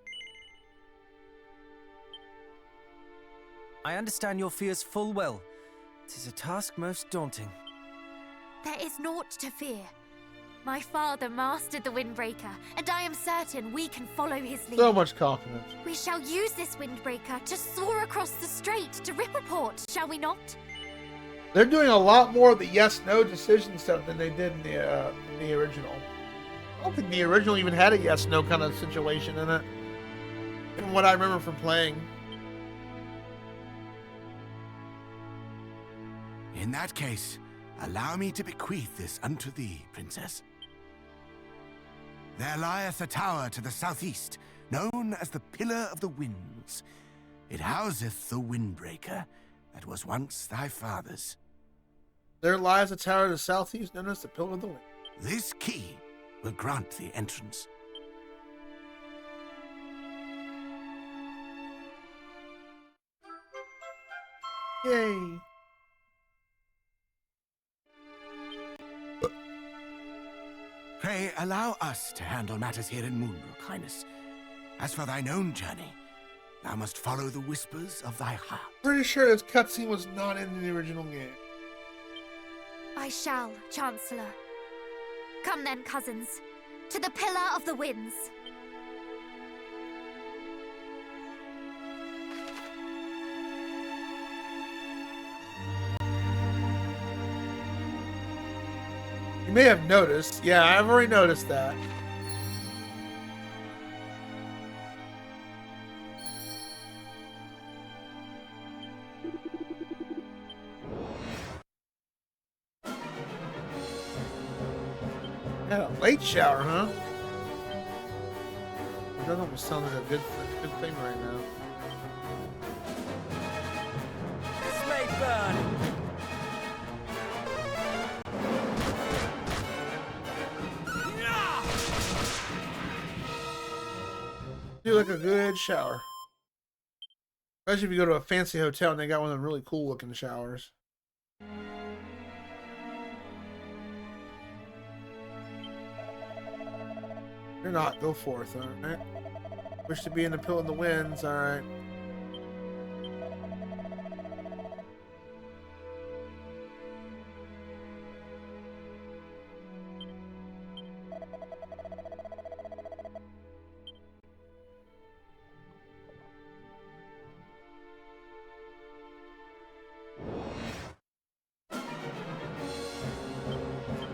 I understand your fears full well. 'Tis a task most daunting. There is naught to fear. My father mastered the Windbreaker, and I am certain we can follow his lead. So much confidence. We shall use this Windbreaker to soar across the strait to Rippleport, shall we not? They're doing a lot more of the yes/no decision stuff than they did in the original. I don't think the original even had a yes/no kind of situation in it. From what I remember from playing. In that case, allow me to bequeath this unto thee, princess. There lieth a tower to the southeast, known as the Pillar of the Winds. It houseth the Windbreaker that was once thy father's. There lies a tower to the southeast, known as the Pillar of the Wind. This key will grant the entrance. Yay. Pray allow us to handle matters here in Moonbrooke, Highness. As for thine own journey, thou must follow the whispers of thy heart. Pretty sure this cutscene was not in the original game. I shall, Chancellor. Come then, cousins, to the Pillar of the Winds. You may have noticed. Yeah, I've already noticed that. Had a late shower, huh? That almost sounds like a good thing right now. This may burn. Do like a good shower. Especially if you go to a fancy hotel and they got one of them really cool looking showers. You're not. Go forth, alright? Wish to be in the Pillar of the Winds, alright.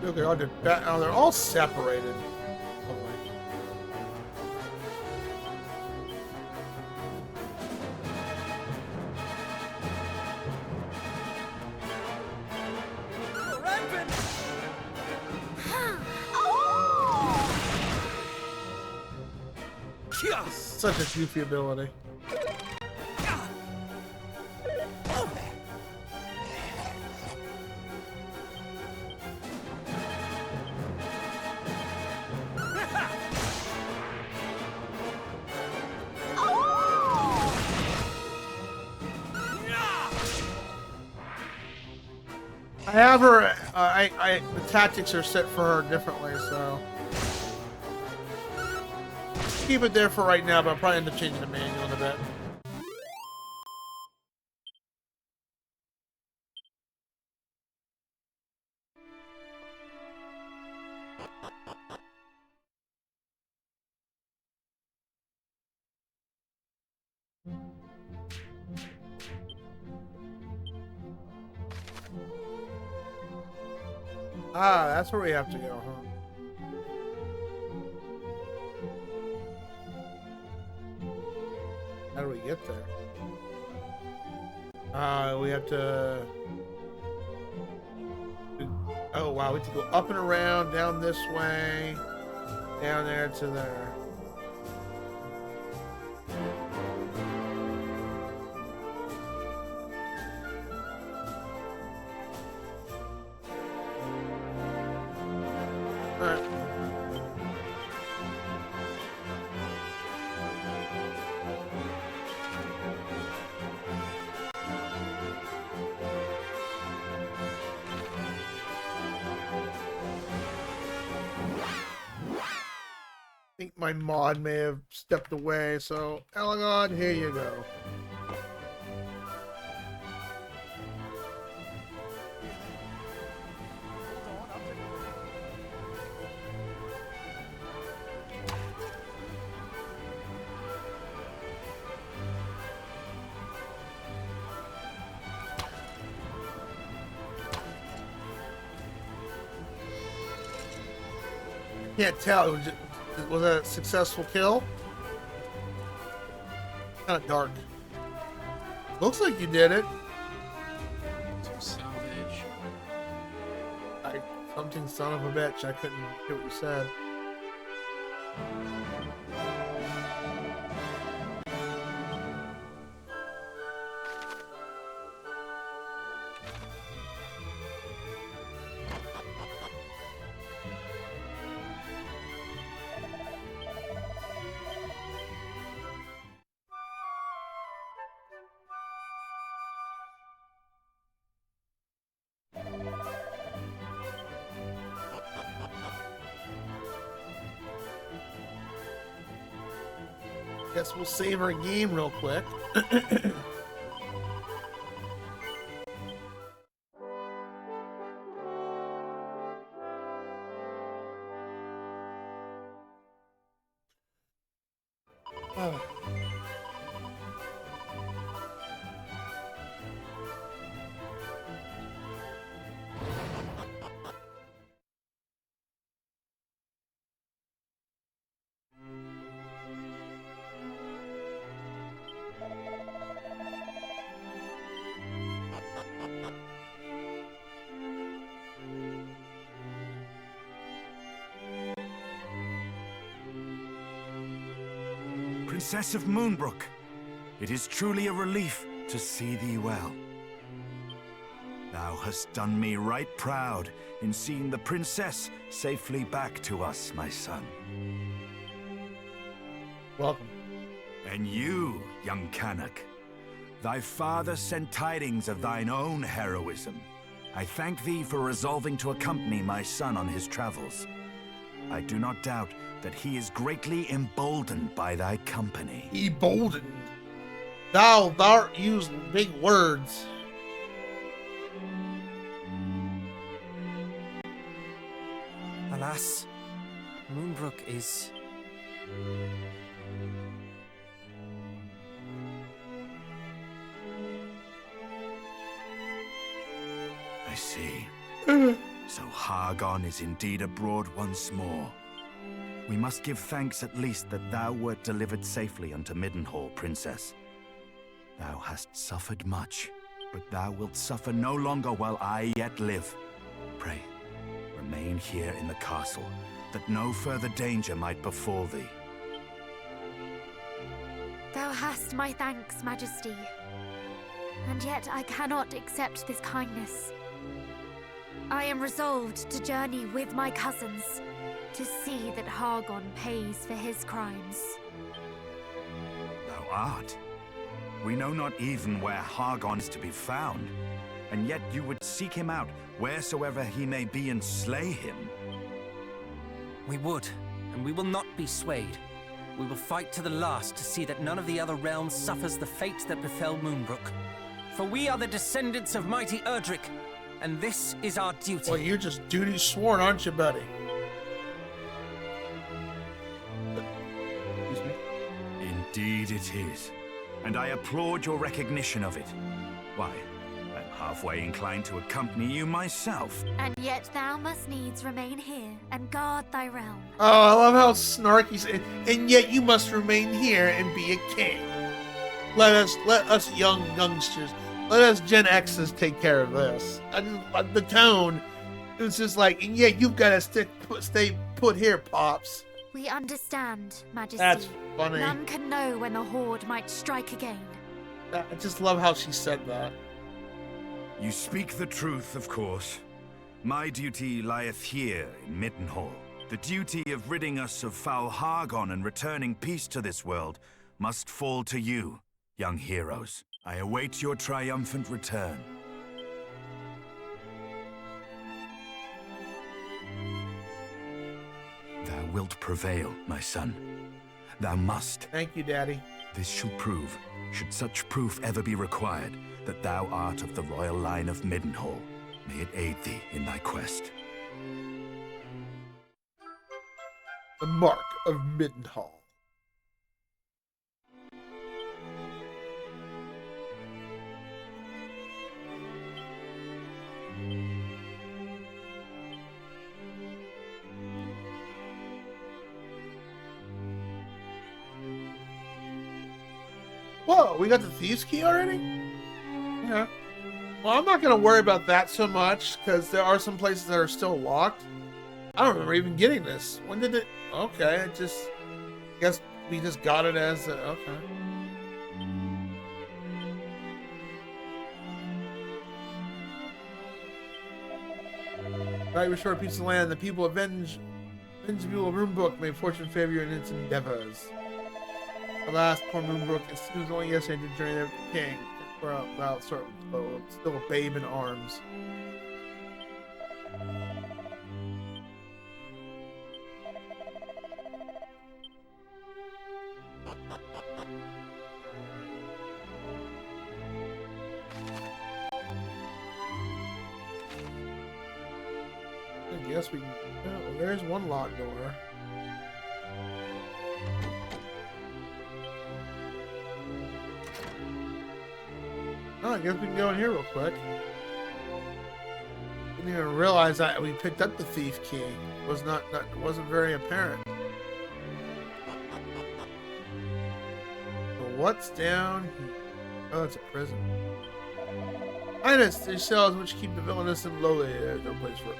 Look, they're all separated. Lovely. Such a goofy ability. I have her. The tactics are set for her differently, so keep it there for right now. But I'll probably end up changing the manual in a bit. Ah, that's where we have to go, huh? How do we get there? We have to... Oh, wow, we have to go up and around, down this way, down there to there. I think my mod may have stepped away, so Elagod, here you go. Can't tell. Was that a successful kill? Kind of dark. Looks like you did it. Some salvage. Something son of a bitch. I couldn't hear what you said. Guess we'll save our game real quick. Princess of Moonbrooke, it is truly a relief to see thee well. Thou hast done me right proud in seeing the princess safely back to us, my son. Welcome. And you, young Canuck, thy father sent tidings of thine own heroism. I thank thee for resolving to accompany my son on his travels. I do not doubt that he is greatly emboldened by thy company. Emboldened? Thou used big words. Alas, Moonbrooke is... I see. So Hargon is indeed abroad once more. We must give thanks at least that thou wert delivered safely unto Middenhall, Princess. Thou hast suffered much, but thou wilt suffer no longer while I yet live. Pray, remain here in the castle, that no further danger might befall thee. Thou hast my thanks, Majesty. And yet I cannot accept this kindness. I am resolved to journey with my cousins, to see that Hargon pays for his crimes. Thou art? We know not even where Hargon is to be found, and yet you would seek him out wheresoever he may be and slay him. We would, and we will not be swayed. We will fight to the last to see that none of the other realms suffers the fate that befell Moonbrooke. For we are the descendants of mighty Erdrick, and this is our duty. Well, you're just duty sworn, aren't you, buddy? Excuse me. Indeed it is, and I applaud your recognition of it. Why, I'm halfway inclined to accompany you myself. And yet thou must needs remain here and guard thy realm. Oh, I love how snarky. And yet you must remain here and be a king. Let us youngsters, let us Gen X's take care of this. The tone, it was just like, and yet you've got to stay put here, Pops. We understand, Majesty. That's funny. None can know when the Horde might strike again. I just love how she said that. You speak the truth, of course. My duty lieth here in Middenhall. The duty of ridding us of foul Hargon and returning peace to this world must fall to you, young heroes. I await your triumphant return. Thou wilt prevail, my son. Thou must. Thank you, Daddy. This shall prove, should such proof ever be required, that thou art of the royal line of Middenhall. May it aid thee in thy quest. The Mark of Middenhall. Whoa, we got the thieves key already? Yeah. Well, I'm not gonna worry about that so much because there are some places that are still locked. I don't remember even getting this. When did it? Okay, it just. I guess we just got it as a, okay. Right, restore peace of land. The people avenge people of Moonbrooke. May fortune favor you in its endeavors. Alas, poor Moonbrooke. It seems only yesterday to journey the king. Well, still a babe in arms. I guess we can. Oh, there's one locked door. Oh, I guess we can go in here real quick. Didn't even realize that we picked up the thief key. Wasn't very apparent. But what's down here? Oh, it's a prison. Highness, these cells which keep the villainous and lowly. There's no place for it.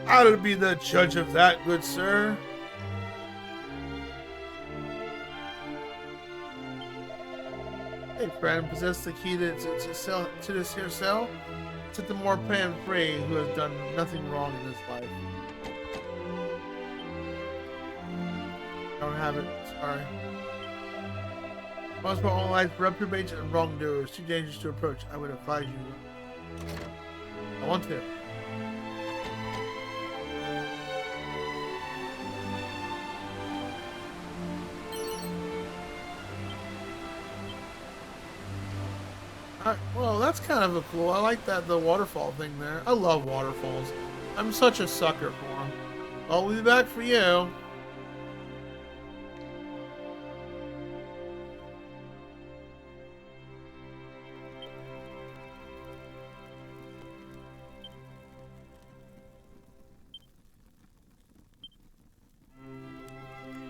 How to be the judge of that, good sir? Hey, friend, possess the key to this here cell? Set the more pan free who has done nothing wrong in his life. Don't have it, sorry. Most of all life, reprobates and wrongdoers. Too dangerous to approach. I would advise you. I want to. Well, that's kind of a cool. I like the waterfall thing there. I love waterfalls. I'm such a sucker for them. I'll be back for you.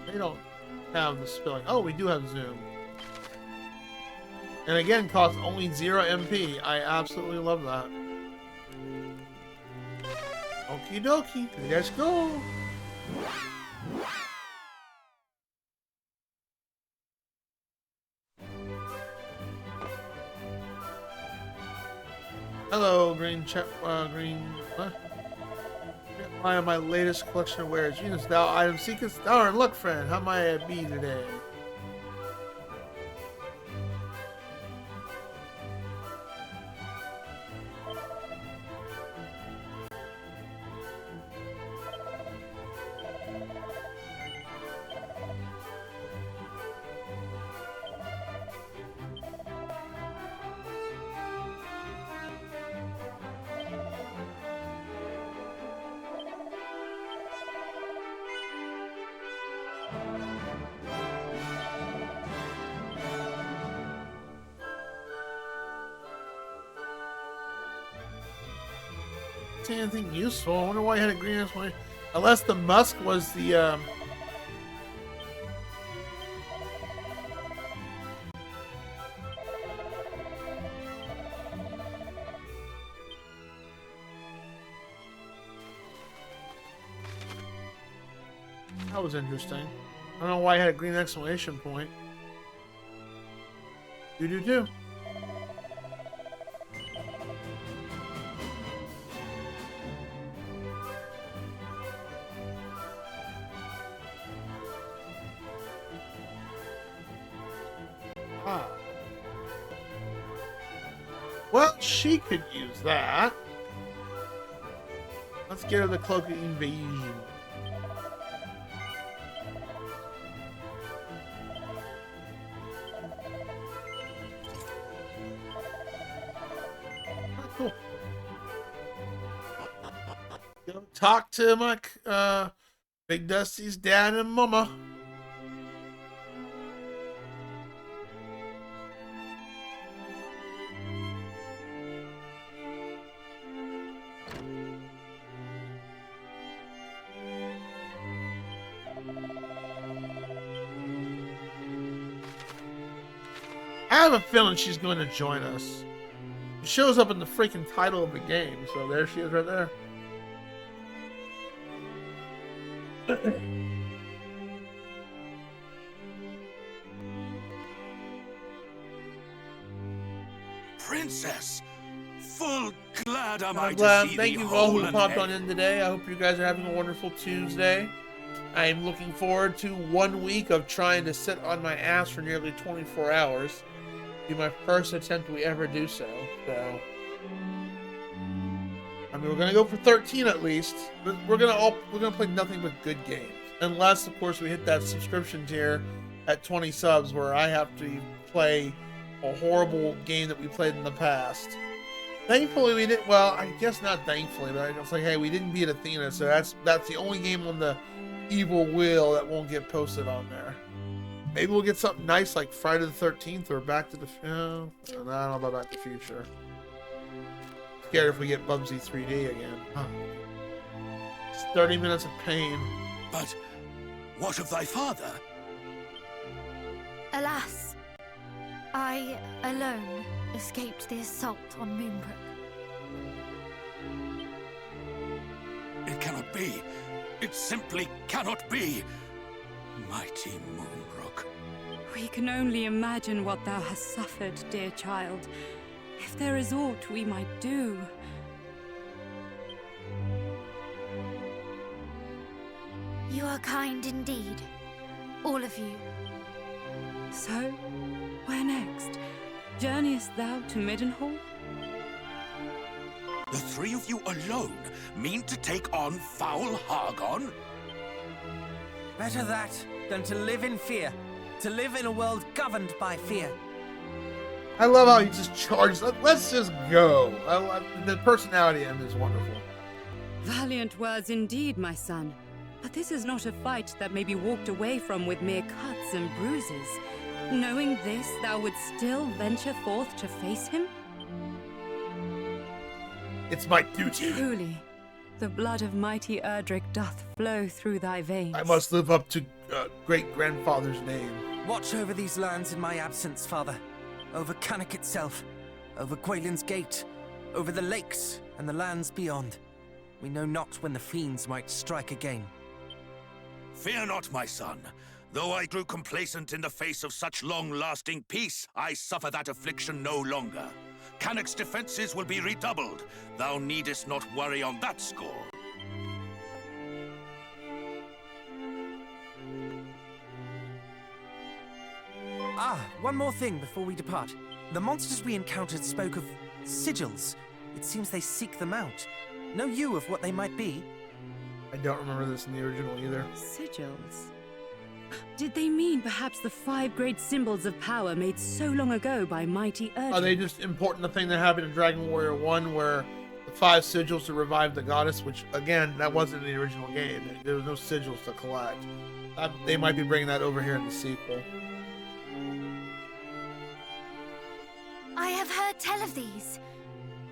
They don't have the spelling. Oh, we do have Zoom. And again, costs only 0 MP. I absolutely love that. Okie dokie, let's go. Hello, green. What? I am my latest collection of wares. Venus, thou item seekest. Thou art luck, friend. How may I be today? See anything useful? I wonder why I had a green explanation. Unless the musk was the that was interesting. I don't know why I had a green exclamation point. Do. Well, she could use that. Let's get her the cloak of invasion. Cool. Go talk to my Big Dusty's dad and mama. I have a feeling she's going to join us. She shows up in the freaking title of the game, so there she is right there. Princess, full glad am I I'm glad. to see Thank thee you all whole who and popped on hale. in today. I hope you guys are having a wonderful Tuesday. I am looking forward to 1 week of trying to sit on my ass for nearly 24 hours. Be my first attempt we ever do so. So, I mean, we're gonna go for 13 at least. But we're gonna play nothing but good games, unless of course we hit that subscription tier at 20 subs, where I have to play a horrible game that we played in the past. Thankfully we didn't. Well, I guess not thankfully, but I was like, hey, we didn't beat Athena, so that's the only game on the evil wheel that won't get posted on there. Maybe we'll get something nice like Friday the 13th or Back to the. No, I don't know about Back to the Future. Scared if we get Bubsy 3D again. Huh. It's 30 minutes of pain. But what of thy father? Alas, I alone escaped the assault on Moonbrooke. It cannot be. It simply cannot be. Mighty Moonbrooke. We can only imagine what thou hast suffered, dear child. If there is aught we might do. You are kind indeed, all of you. So, where next? Journeyest thou to Middenhall? The three of you alone mean to take on foul Hargon? Better that than to live in fear. To live in a world governed by fear. I love how he just charges. Let's just go. The personality in him is wonderful. Valiant words indeed, my son. But this is not a fight that may be walked away from with mere cuts and bruises. Knowing this, thou would still venture forth to face him? It's my duty. Truly, the blood of mighty Erdrick doth flow through thy veins. I must live up to great-grandfather's name. Watch over these lands in my absence, father. Over Cannock itself, over Quaylin's Gate, over the lakes and the lands beyond. We know not when the fiends might strike again. Fear not, my son. Though I grew complacent in the face of such long-lasting peace, I suffer that affliction no longer. Cannock's defenses will be redoubled. Thou needest not worry on that score. One more thing before we depart. The monsters we encountered spoke of sigils. It seems they seek them out. Know you of what they might be? I don't remember this in the original either. Sigils? Did they mean perhaps the 5 great symbols of power made so long ago by mighty Erdrick? Are they just important the thing that happened in Dragon Warrior 1 where the 5 sigils to revive the goddess, which again, that wasn't in the original game. There was no sigils to collect. They might be bringing that over here in the sequel. I have heard tell of these.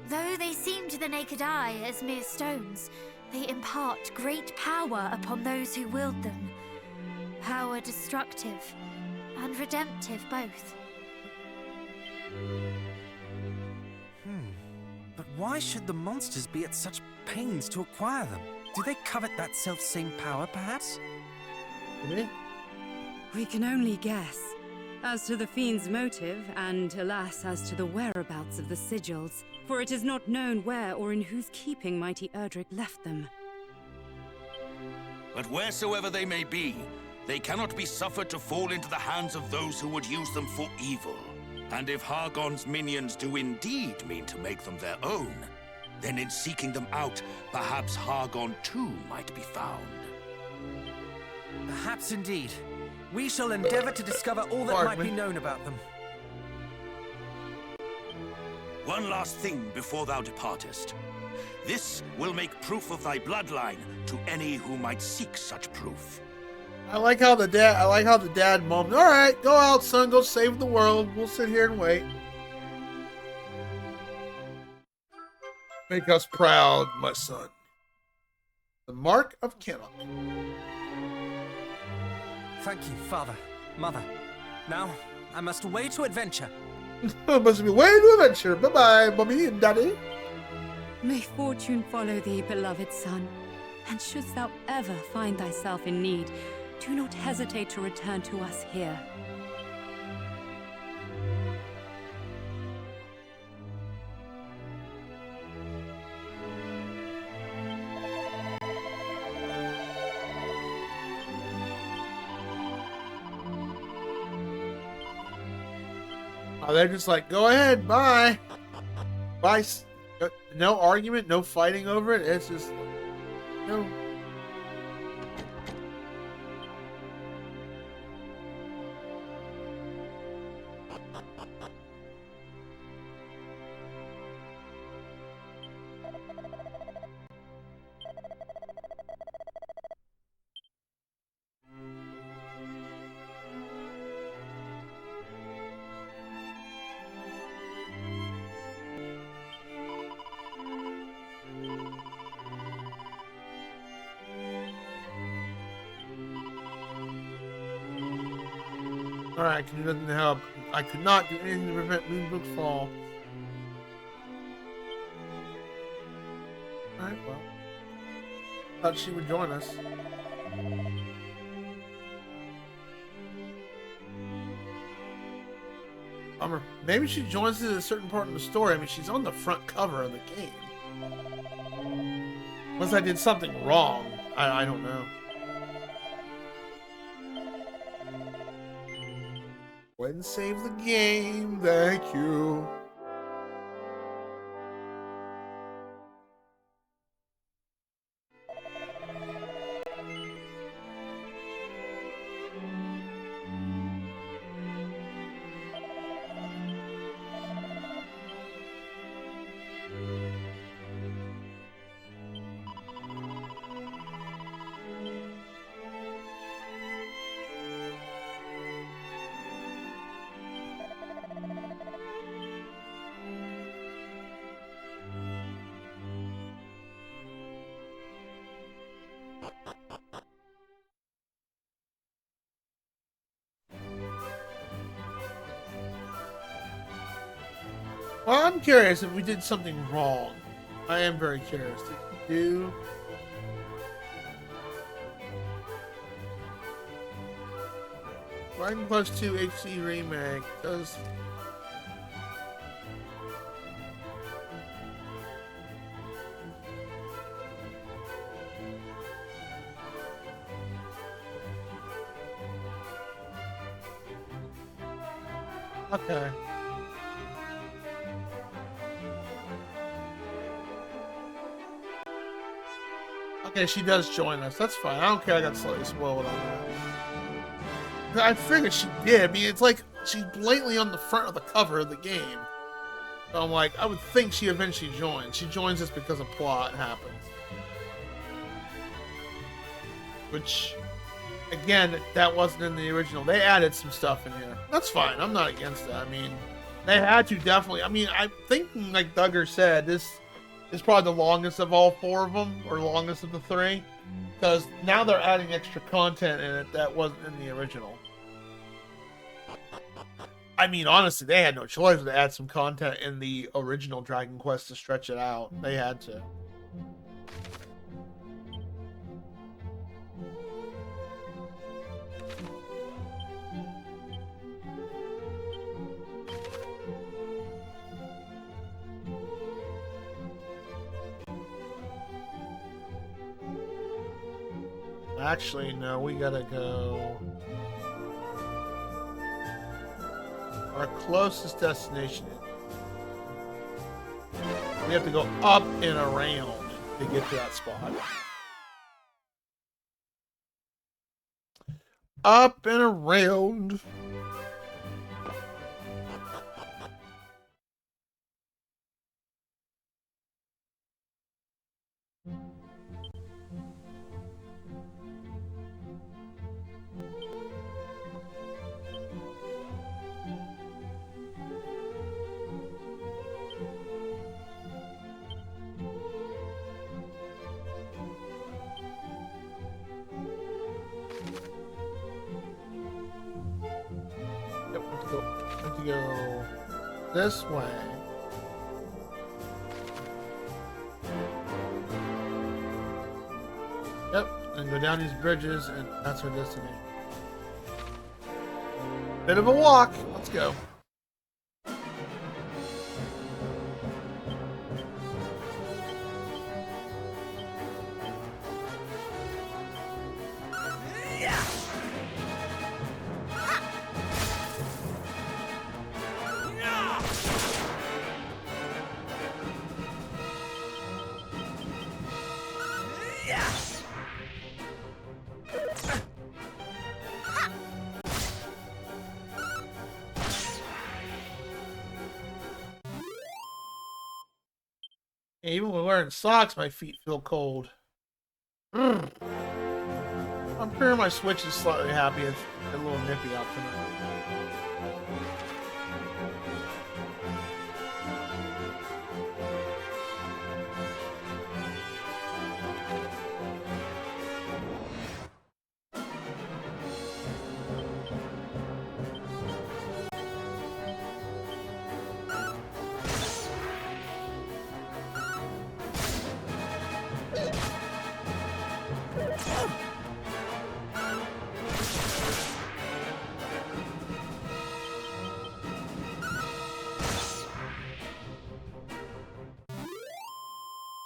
Though they seem to the naked eye as mere stones, they impart great power upon those who wield them. Power destructive and redemptive both. But why should the monsters be at such pains to acquire them? Do they covet that self-same power, perhaps? We can only guess. As to the fiend's motive, and alas, as to the whereabouts of the sigils, for it is not known where or in whose keeping mighty Erdrick left them. But wheresoever they may be, they cannot be suffered to fall into the hands of those who would use them for evil. And if Hargon's minions do indeed mean to make them their own, then in seeking them out, perhaps Hargon too might be found. Perhaps indeed. We shall endeavor to discover all that might be known about them. One last thing before thou departest. This will make proof of thy bloodline to any who might seek such proof. I like how the dad mummed, all right, go out, son, go save the world. We'll sit here and wait. Make us proud, my son. The mark of Cannock. Thank you, father, mother. Now, I must away to adventure. Must be way to adventure. Bye-bye, mommy and daddy. May fortune follow thee, beloved son. And shouldst thou ever find thyself in need, do not hesitate to return to us here. Oh, they're just like, go ahead, bye. Bye. No argument, no fighting over it. It's just, no. Alright, I can do nothing to help. I could not do anything to prevent Moonbrooke's fall. Alright, well. Thought she would join us. Bummer. Maybe she joins us at a certain part of the story. I mean, she's on the front cover of the game. Unless I did something wrong. I don't know. Go ahead and save the game. Thank you. Well, I'm curious if we did something wrong. I am very curious. Did we do... Dragon Quest 2 HD Remake does... Okay. Okay, she does join us. That's fine. I don't care. I got slightly spoiled on that. I figured she did. I mean, it's like she's blatantly on the front of the cover of the game. So I'm like, I would think she eventually joins. She joins us because a plot happens. Which, again, that wasn't in the original. They added some stuff in here. That's fine. I'm not against that. I mean, they had to definitely. I mean, I'm thinking, like Duggar said, this is probably the longest of all four of them, or longest of the three, because now they're adding extra content in it that wasn't in the original. I mean, honestly, they had no choice but to add some content in the original Dragon Quest to stretch it out. They had to. Actually, no, we gotta go... Our closest destination. We have to go up and around to get to that spot. Up and around. Go. this way. Yep, and go down these bridges, and that's our destination. Bit of a walk. Let's go. Even when wearing socks, my feet feel cold. I'm sure my Switch is slightly happy. It's a little nippy out tonight.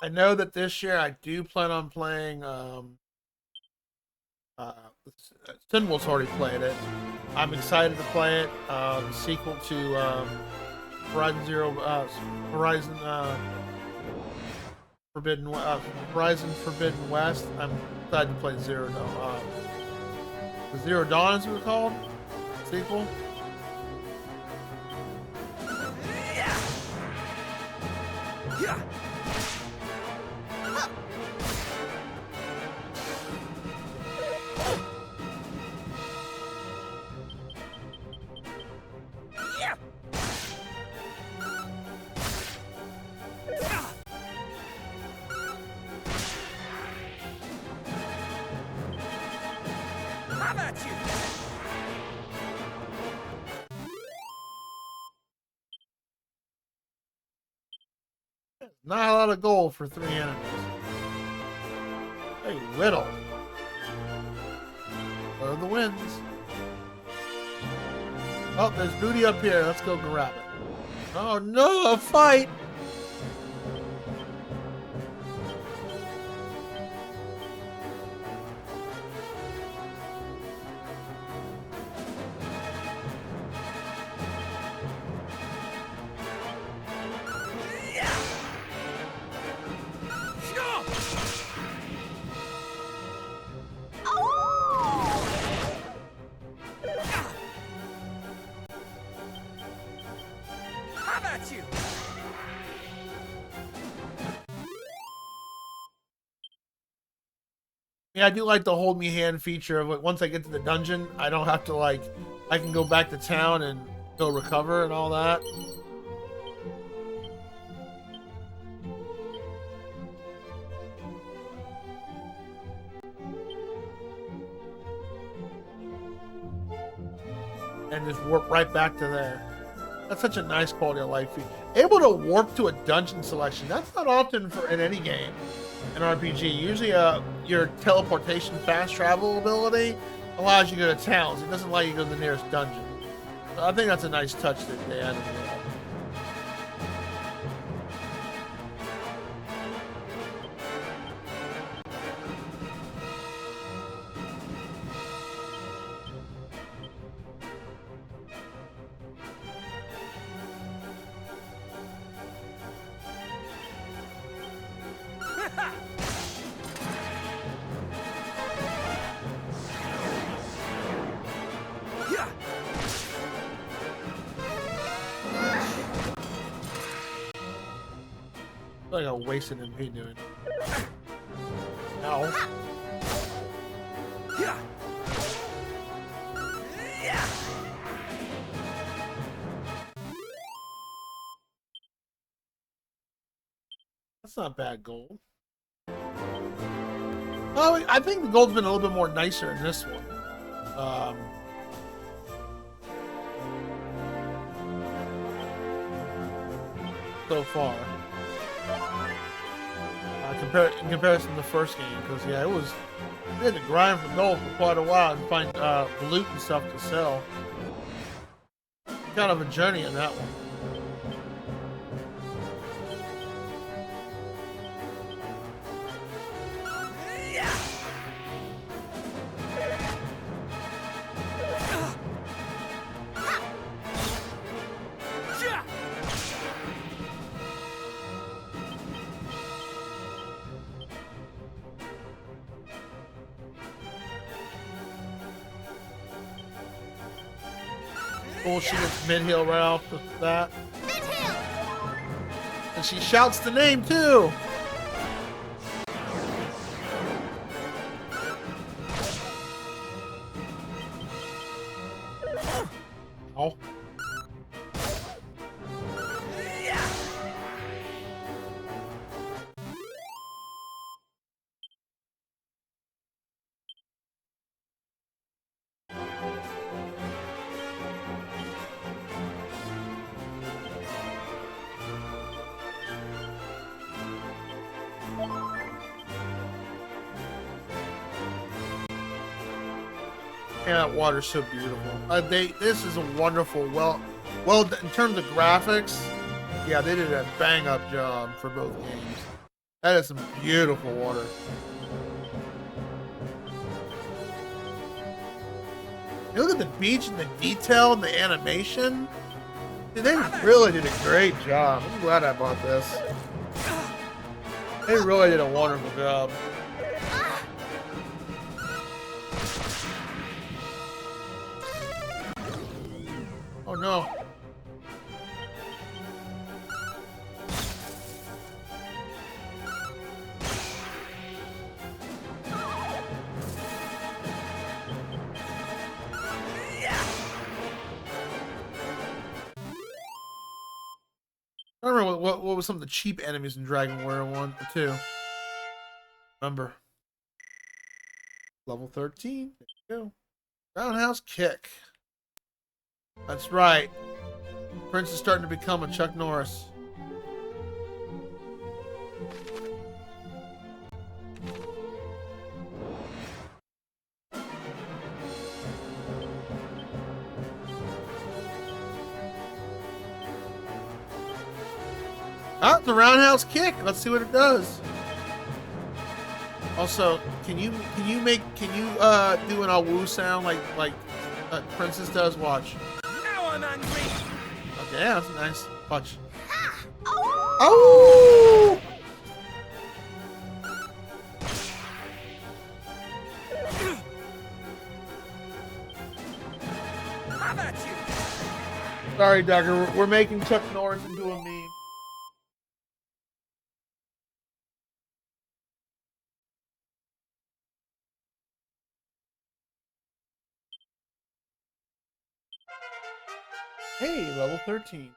I know that this year I do plan on playing. Sinwolf's already played it. I'm excited to play it. The sequel to Horizon Forbidden West. I'm excited to play Zero Dawn. The Zero Dawn is what it's called. Sequel. Yeah. How about you? Not a lot of gold for 3 enemies. Hey, Whittle. What are the winds? Oh, there's booty up here. Let's go grab it. Oh no, a fight! How about you? Yeah, I do like the hold me hand feature of it. Once I get to the dungeon, I don't have to I can go back to town and go recover and all that. And just warp right back to there. That's such a nice quality of life feature. Able to warp to a dungeon selection. That's not often in any game, an RPG. Usually your teleportation fast travel ability allows you to go to towns. It doesn't allow you to go to the nearest dungeon. So I think that's a nice touch that they added to that. I feel like I wasted MP doing it. Ow. That's not bad gold. Oh, I think the gold's been a little bit more nicer in this one. so far. In comparison to the first game, because yeah, we had to grind for gold for quite a while and find loot and stuff to sell. Kind of a journey in that one. Oh, she gets mid-heal right off the bat. And she shouts the name too! Oh. Yeah, that water's so beautiful. This is a wonderful, well, in terms of graphics, yeah, they did a bang-up job for both games. That is some beautiful water. You look at the beach and the detail and the animation. Dude, they really did a great job. I'm glad I bought this. They really did a wonderful job. Oh no. I don't remember what was some of the cheap enemies in Dragon Warrior 1 or 2. Remember. Level 13. There you go. Roundhouse kick. That's right. Prince is starting to become a Chuck Norris. Ah, the roundhouse kick. Let's see what it does. Also, can you do an awoo sound like Princess does? Watch. Now I'm angry. Okay, yeah, that's nice. Watch. Oh! How about you? Sorry, Duggar. We're making Chuck Norris into a meme. Hey, level 13.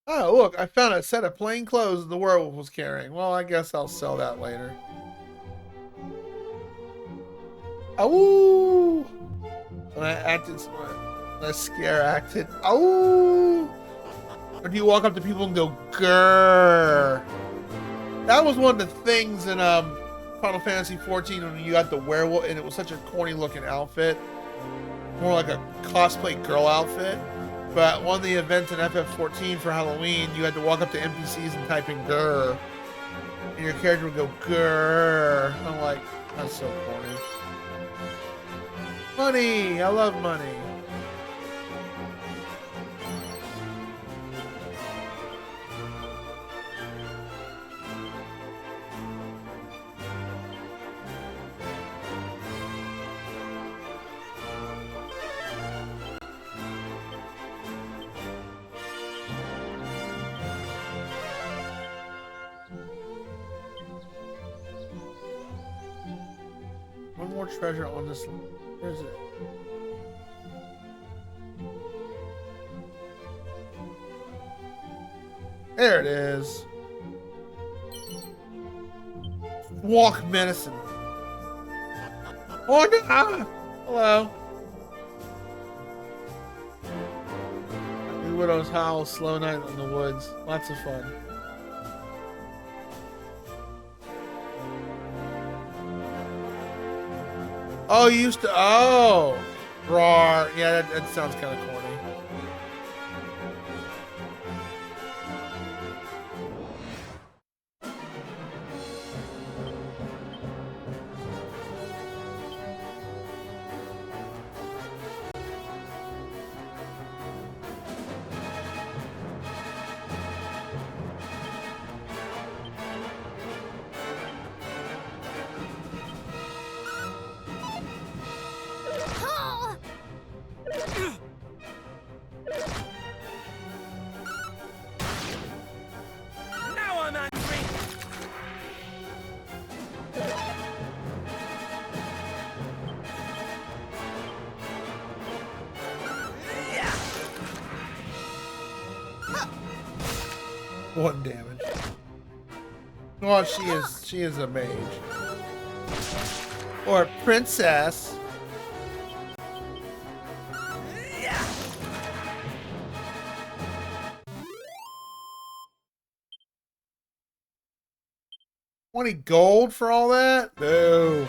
Oh, look, I found a set of plain clothes the werewolf was carrying. Well, I guess I'll sell that later. Oh! When I scare acted. Oh! Or do you walk up to people and go, grrr? That was one of the things in Final Fantasy XIV when you got the werewolf, and it was such a corny looking outfit. More like a cosplay girl outfit. But one of the events in FF14 for Halloween, you had to walk up to NPCs and type in grrr. And your character would go grrr. I'm like, that's so corny. Money! I love money. One more treasure on this. Where is it? There it is. Walk medicine. Oh no! Hello. Happy Widow's Howl, Slow Night in the Woods. Lots of fun. Oh, you used to. Oh. Roar. Yeah, that sounds kind of corny. Now I'm angry! One damage. Well, she is a mage. Or a princess. $20 gold for all that? No.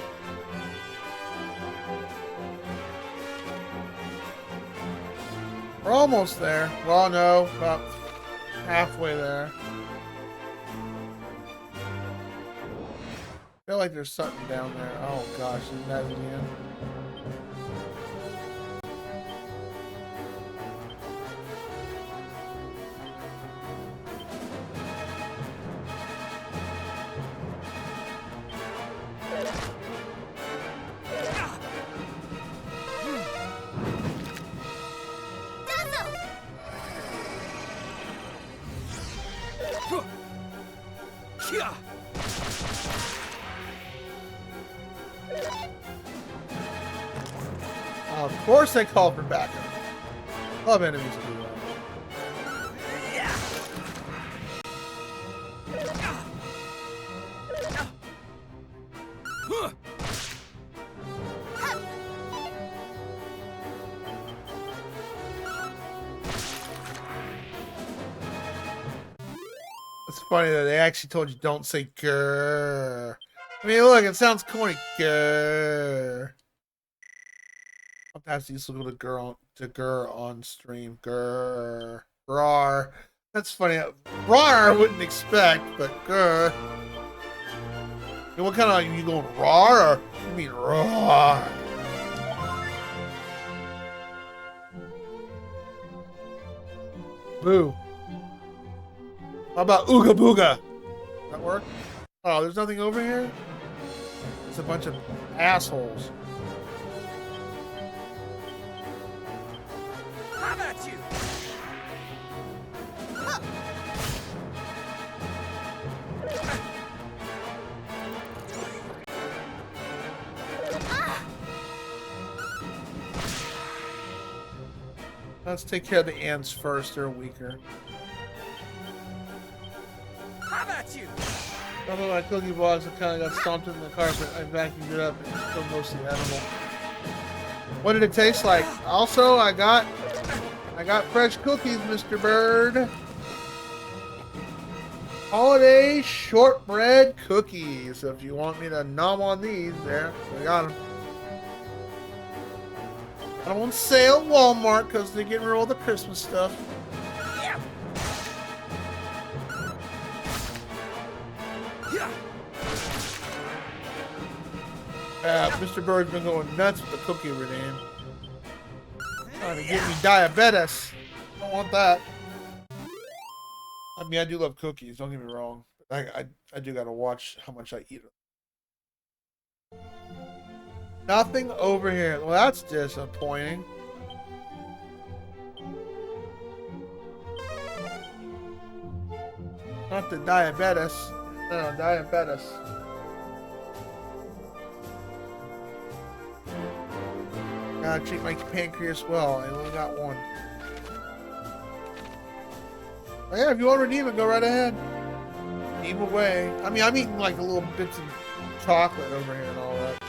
We're almost there. Well, no, about halfway there. I feel like there's something down there. Oh gosh, isn't that again? Of course they call for backup. Love enemies to do that. It's funny that they actually told you don't say grrr. I mean, look, it sounds corny. Grrr. Sometimes you used to go to grrr on stream. Grrr. Rar. That's funny. Rar I wouldn't expect, but grrr. You know, what kind of, you going rar or you mean rar? Boo. How about Ooga Booga? That work? Oh, there's nothing over here? It's a bunch of assholes. How about you? Let's take care of the ants first. They're weaker. How about you? Some of my cookie blocks that kind of got stomped in the carpet. I vacuumed it up and it's still mostly edible. What did it taste like? Also, I got fresh cookies, Mr. Bird. Holiday shortbread cookies. So if you want me to nom on these, there, we got them. Got them on sale at Walmart because they're getting rid of all the Christmas stuff. Mr. Bird's been going nuts with the cookie redeem. Trying to give me diabetes. Don't want that. I mean, I do love cookies. Don't get me wrong. I do gotta watch how much I eat them. Nothing over here. Well, that's disappointing. Not the diabetes. No, diabetes. Gotta treat my pancreas well. I only got one. Oh, yeah, if you want to redeem it, go right ahead. Redeem away. I mean, I'm eating like a little bits of chocolate over here and all that.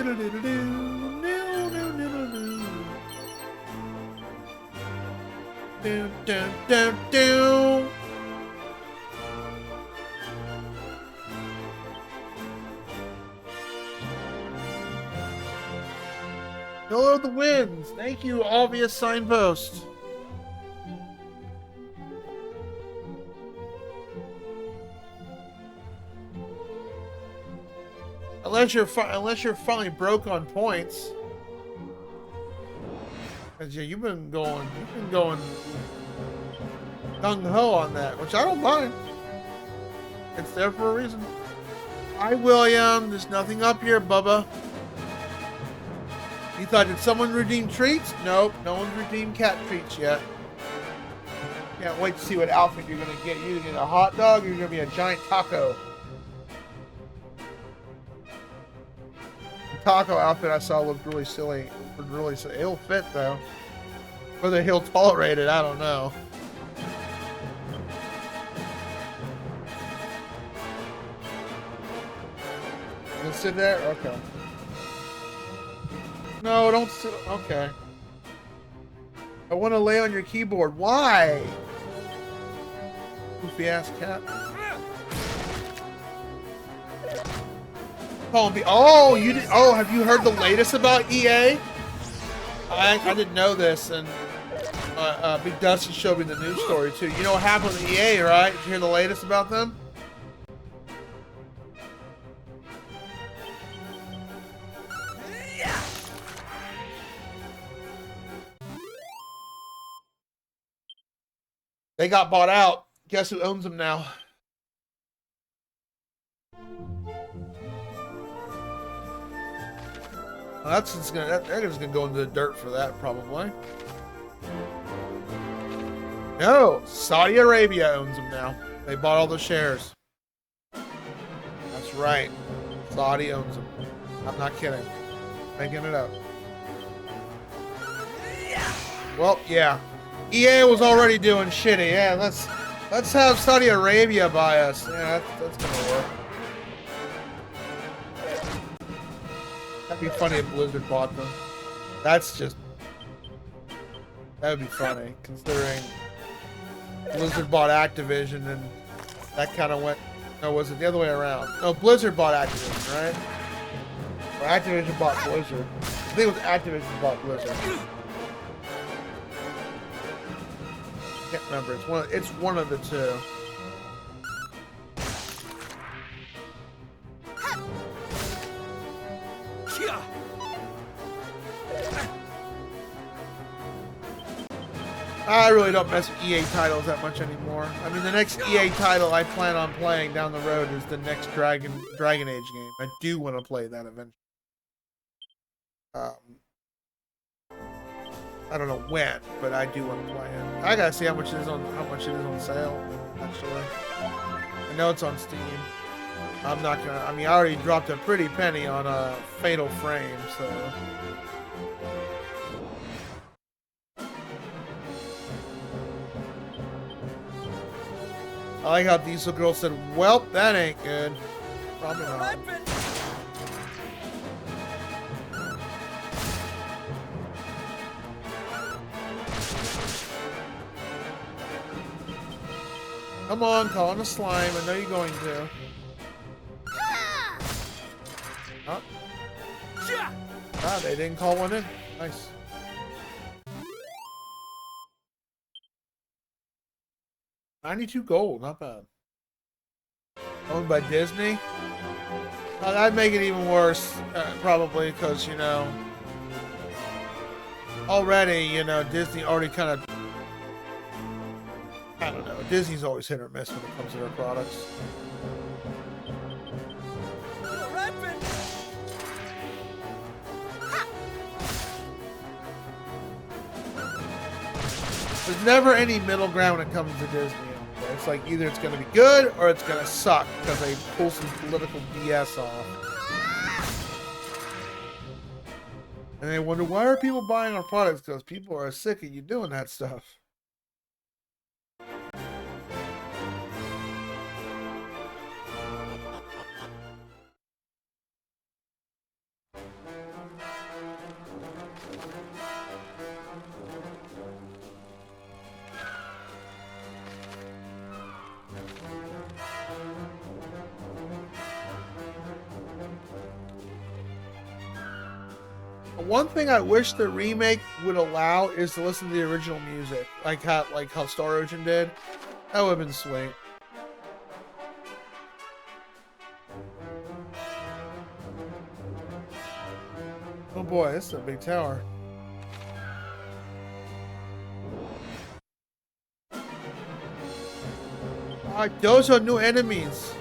Do, do, do, do. Pillar of the Winds. Thank you, obvious signpost. Unless you're finally broke on points. 'Cause, yeah, you've been going gung ho on that, which I don't mind. It's there for a reason. Hi, William. There's nothing up here, Bubba. You thought, did someone redeem treats? Nope, no one's redeemed cat treats yet. Can't wait to see what outfit you're gonna get. You're gonna get a hot dog or you're gonna be a giant taco. The taco outfit I saw looked really silly. It'll fit though. Whether he'll tolerate it, I don't know. You gonna sit there? Okay. No, don't sit. Okay. I want to lay on your keyboard. Why? Goofy ass cat. Oh, you did. Oh, have you heard the latest about EA? I didn't know this, and Big Dusty showed me the news story too. You know what happened with EA, right? Did you hear the latest about them? They got bought out. Guess who owns them now? Well, they're just gonna go into the dirt for that, probably. No, Saudi Arabia owns them now. They bought all the shares. That's right. Saudi owns them. I'm not kidding. Making it up. Well, yeah. EA was already doing shitty. Yeah, let's have Saudi Arabia buy us. Yeah, that's gonna work. That'd be funny if Blizzard bought them. That would be funny, considering Blizzard bought Activision and that kind of went. No, was it the other way around? No, Blizzard bought Activision, right? Or Activision bought Blizzard. I think it was Activision bought Blizzard. I can't remember. It's one of the two. I really don't mess with EA titles that much anymore. I mean, the next EA title I plan on playing down the road is the next Dragon Age game. I do want to play that eventually. I don't know when, but I do want to play it. I gotta see how much it is on sale. Actually, I know it's on Steam. I'm not gonna. I mean, I already dropped a pretty penny on a Fatal Frame, so. I like how Diesel Girl said, "Well, that ain't good." Probably not. Come on, call in a slime. I know you're going to. Huh? Ah, they didn't call one in. Nice. $92 gold, not bad. Owned by Disney? That'd make it even worse, probably, because, you know, already, you know, Disney already kind of, I don't know, Disney's always hit or miss when it comes to their products. There's never any middle ground when it comes to Disney. It's like either it's going to be good or it's going to suck because they pull some political BS off. And they wonder, why are people buying our products? Because people are sick of you doing that stuff. One thing I wish the remake would allow is to listen to the original music, like how Star Ocean did. That would have been sweet. Oh boy, this is a big tower. Alright, those are new enemies.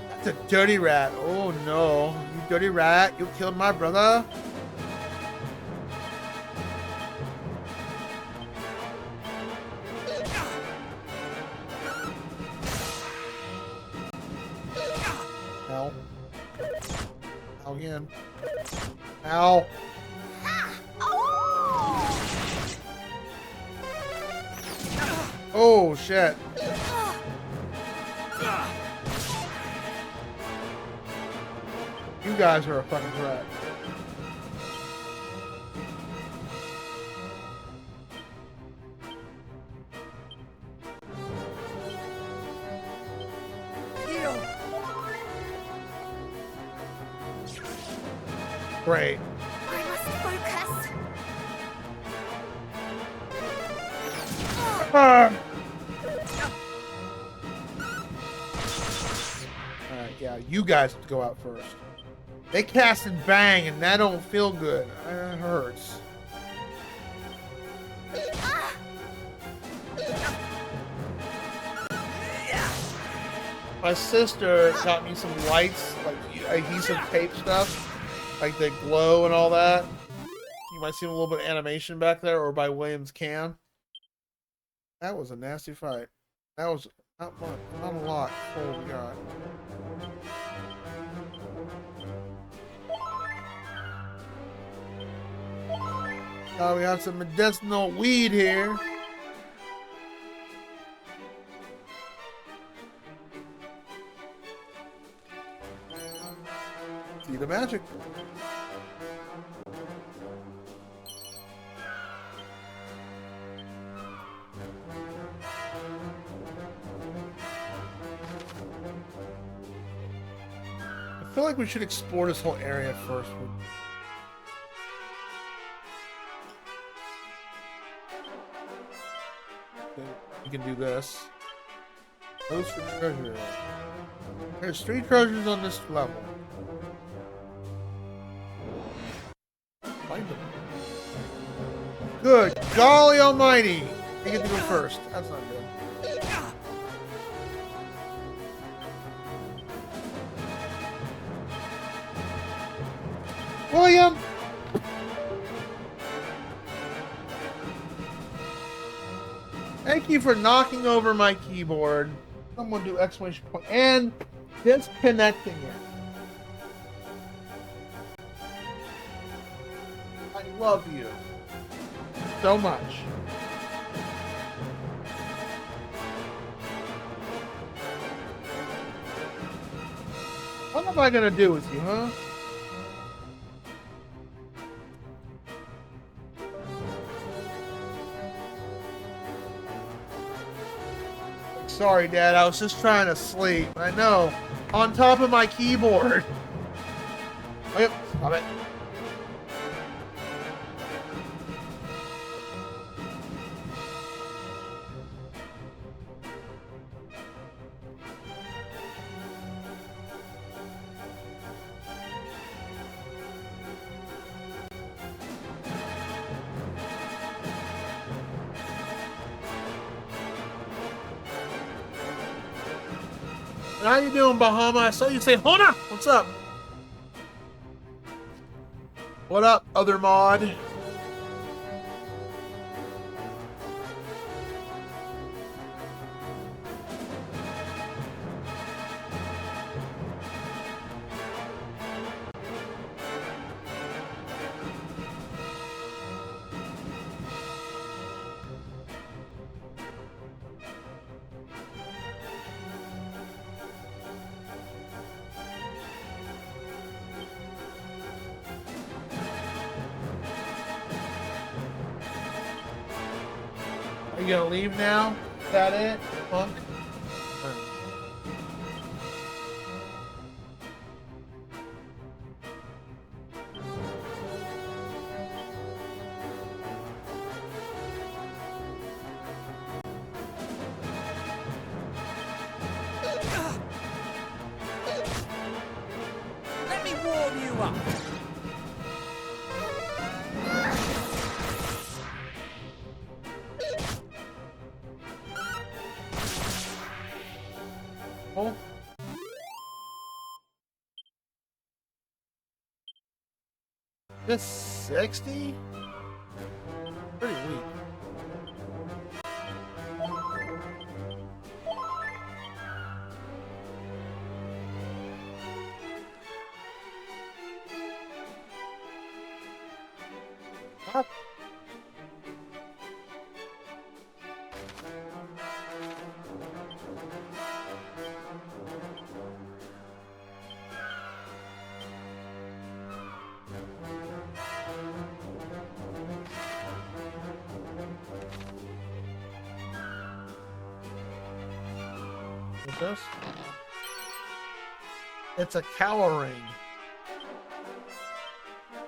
That's a dirty rat. Oh no. You dirty rat, you killed my brother. Ow. Ow again. Ow. Oh shit. You guys are a fucking threat. Great. I must focus. Alright, yeah, you guys have to go out first. They cast and bang, and that don't feel good. It hurts. My sister got me some lights, like adhesive tape stuff, like they glow and all that. You might see a little bit of animation back there, or by Williams Can. That was a nasty fight. That was not much, not a lot. Holy God. Oh, we got some medicinal weed here. See the magic. I feel like we should explore this whole area first. You can do this. Those for treasure. There's 3 treasures on this level. Find them. Good golly almighty! I get to go first. That's not good. William! Thank you for knocking over my keyboard. Someone do exclamation point and disconnecting it. I love you so much. What am I gonna do with you, huh? Sorry, Dad. I was just trying to sleep. I know. On top of my keyboard. Oh, yep. Stop it. How you doing, Bahama? I saw you say, hold on! What's up? What up, other mod? Are you gonna leave now? Is that it, punk? This 60? Pretty weak. What? What's this? It's a cowl ring.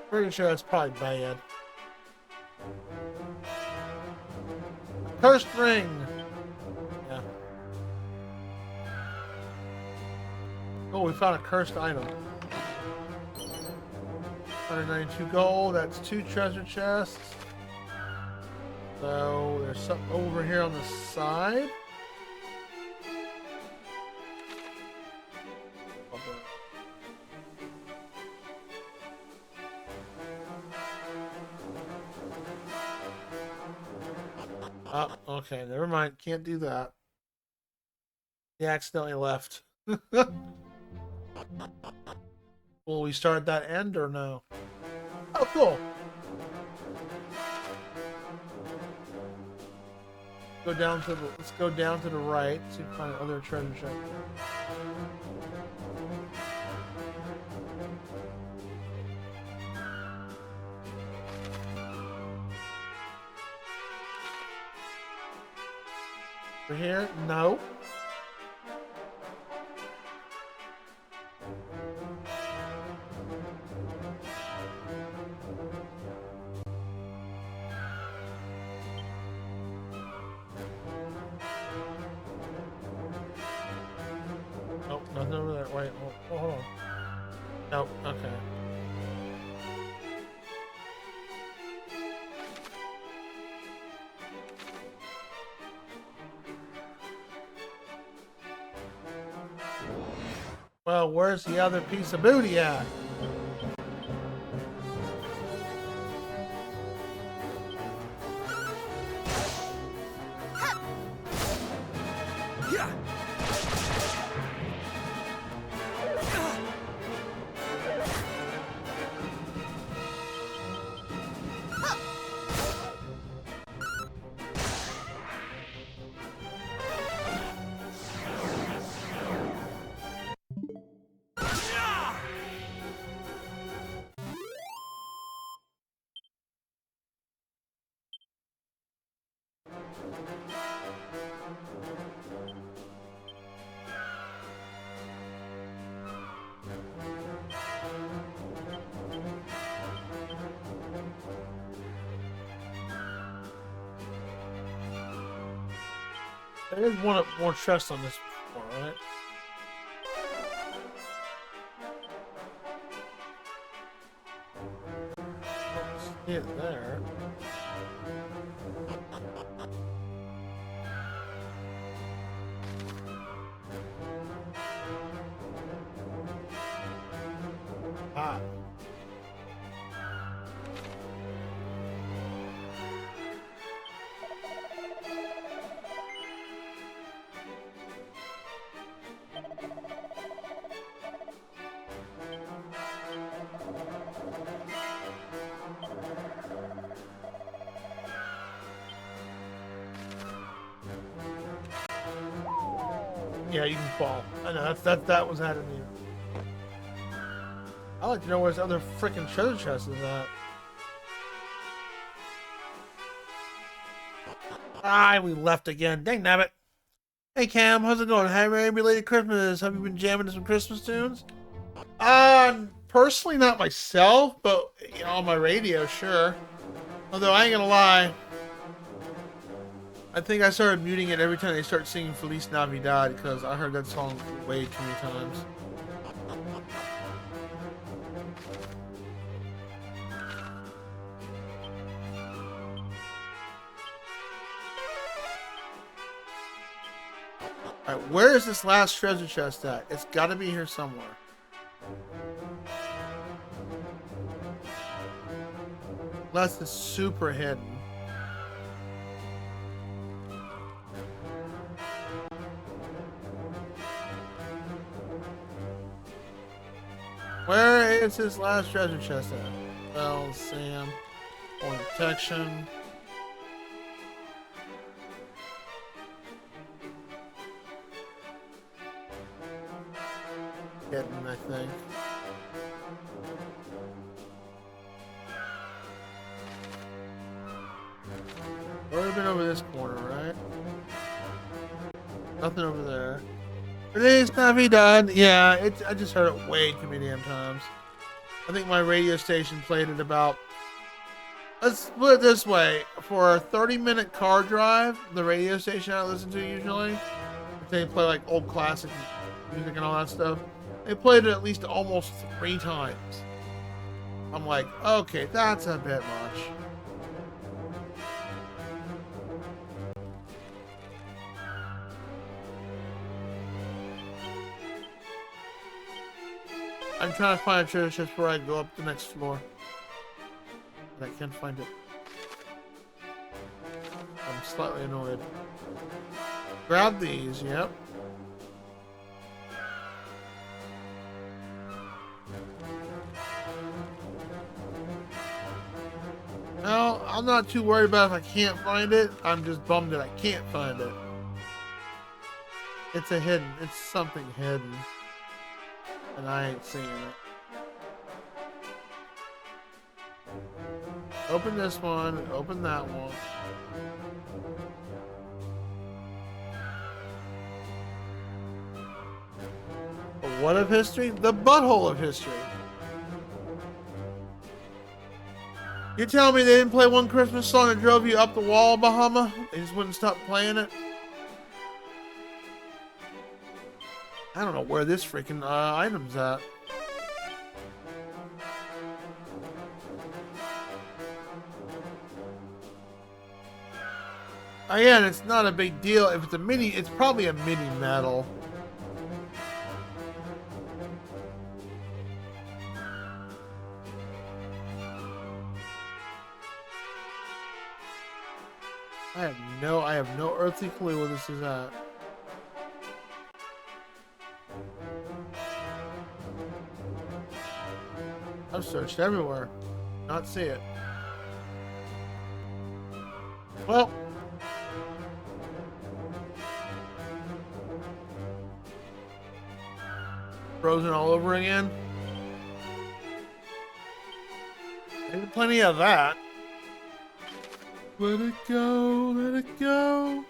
Pretty sure that's probably bad. Cursed ring. Yeah. Oh, we found a cursed item. 192 gold. That's 2 treasure chests. So there's something over here on the side. Oh, okay, never mind. Can't do that. He accidentally left. Will we start at that end or no? Oh, cool. Go down to the. Let's go down to the right. See if we find other treasure chest. Over here? No. Nope, nothing over there. Wait, hold on. Nope, okay. Well, where's the other piece of booty at? There is one more chest on this floor, right? See it there. Ah. Yeah, you can fall. I know that was added in. I'd like to know where this other freaking treasure chest is at. Ah, we left again. Dang nabbit. Hey Cam, how's it going? Happy belated Christmas. Have you been jamming to some Christmas tunes? Personally not myself, but you know, on my radio, sure. Although I ain't gonna lie, I think I started muting it every time they start singing Feliz Navidad because I heard that song way too many times. Alright, where is this last treasure chest at? It's gotta be here somewhere. Unless it's super hidden. Where is his last treasure chest at? Well, Sam. Or protection. Hidden, I think. Already been over this corner, right? Nothing over there. Today's gonna be done. Yeah, I just heard it way too many damn times. I think my radio station played it about. Let's put it this way: for a 30-minute car drive, the radio station I listen to usually, they play like old classic music and all that stuff. They played it at least almost 3 times. I'm like, okay, that's a bit much. I'm trying to find a treasure chest before I go up the next floor. But I can't find it. I'm slightly annoyed. Grab these, yep. No, I'm not too worried about if I can't find it. I'm just bummed that I can't find it. It's it's something hidden. And I ain't seeing it. Open this one, open that one. The what of history? The butthole of history. You telling me they didn't play one Christmas song that drove you up the wall, Bahama? They just wouldn't stop playing it? I don't know where this freaking item's at. Again, it's not a big deal. If it's a mini, it's probably a mini medal. I have no earthly clue where this is at. I've searched everywhere. Not see it. Well. Frozen all over again. There's plenty of that. Let it go, let it go.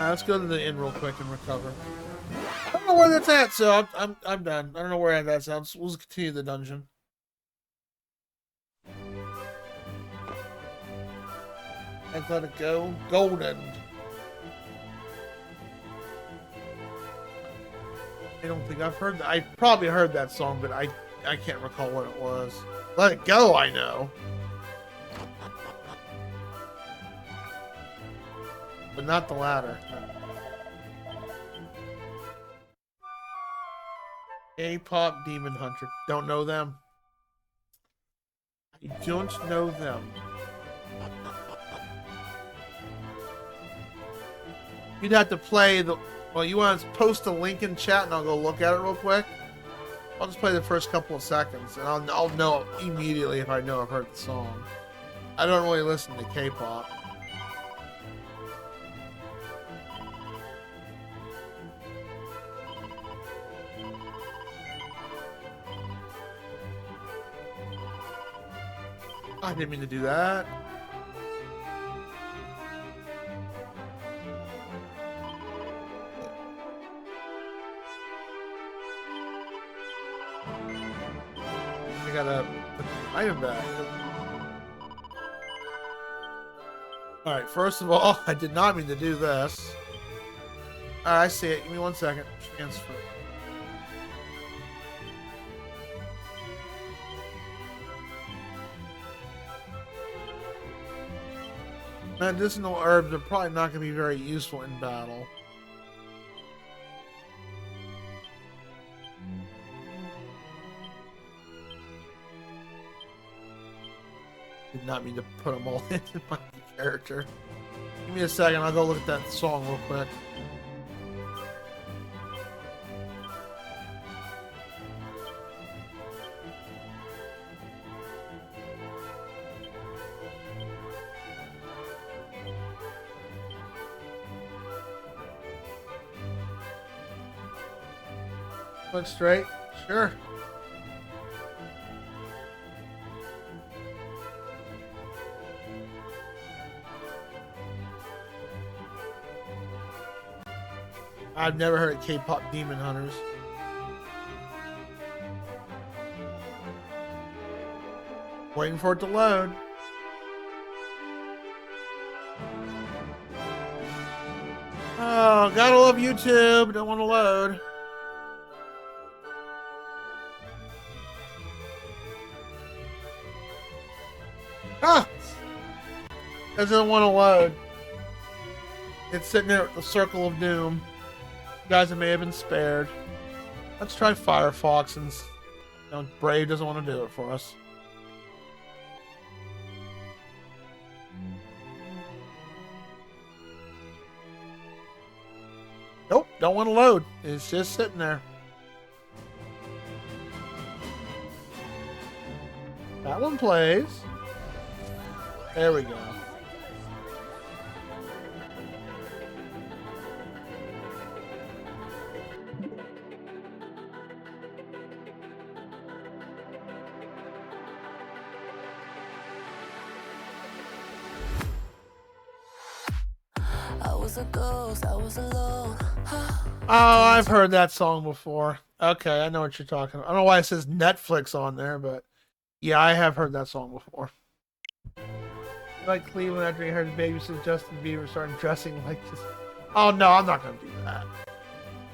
Let's go to the inn real quick and recover. I don't know where that's at, so I'm done. I don't know where that's at. We'll just continue the dungeon. Let's let it go. Golden. I don't think I've heard that. I probably heard that song, but I can't recall what it was. Let it go, I know. But not the latter. K-pop Demon Hunter. Don't know them. I don't know them. You'd have to play the... Well, you want to post a link in chat and I'll go look at it real quick? I'll just play the first couple of seconds and I'll know immediately if I know I've heard the song. I don't really listen to K-pop. I didn't mean to do that. I gotta put the item back. Alright, first of all, I did not mean to do this. Alright, I see it. Give me 1 second. Transfer. Medicinal herbs are probably not going to be very useful in battle. Did not mean to put them all into my character. Give me a second, I'll go look at that song real quick. Look straight? Sure. I've never heard of K-pop Demon Hunters. Waiting for it to load. Oh, gotta love YouTube. Don't want to load. Ah! Doesn't want to load. It's sitting there at the circle of doom. Guys that may have been spared. Let's try Firefox, and Brave doesn't want to do it for us. Nope, don't want to load. It's just sitting there. That one plays. There we go. I was a ghost, I was alone. Oh, I've heard that song before. Okay, I know what you're talking about. I don't know why it says Netflix on there, but yeah, I have heard that song before. Like Cleveland after he heard his baby says Justin Bieber started dressing like this. Oh no, I'm not gonna do that.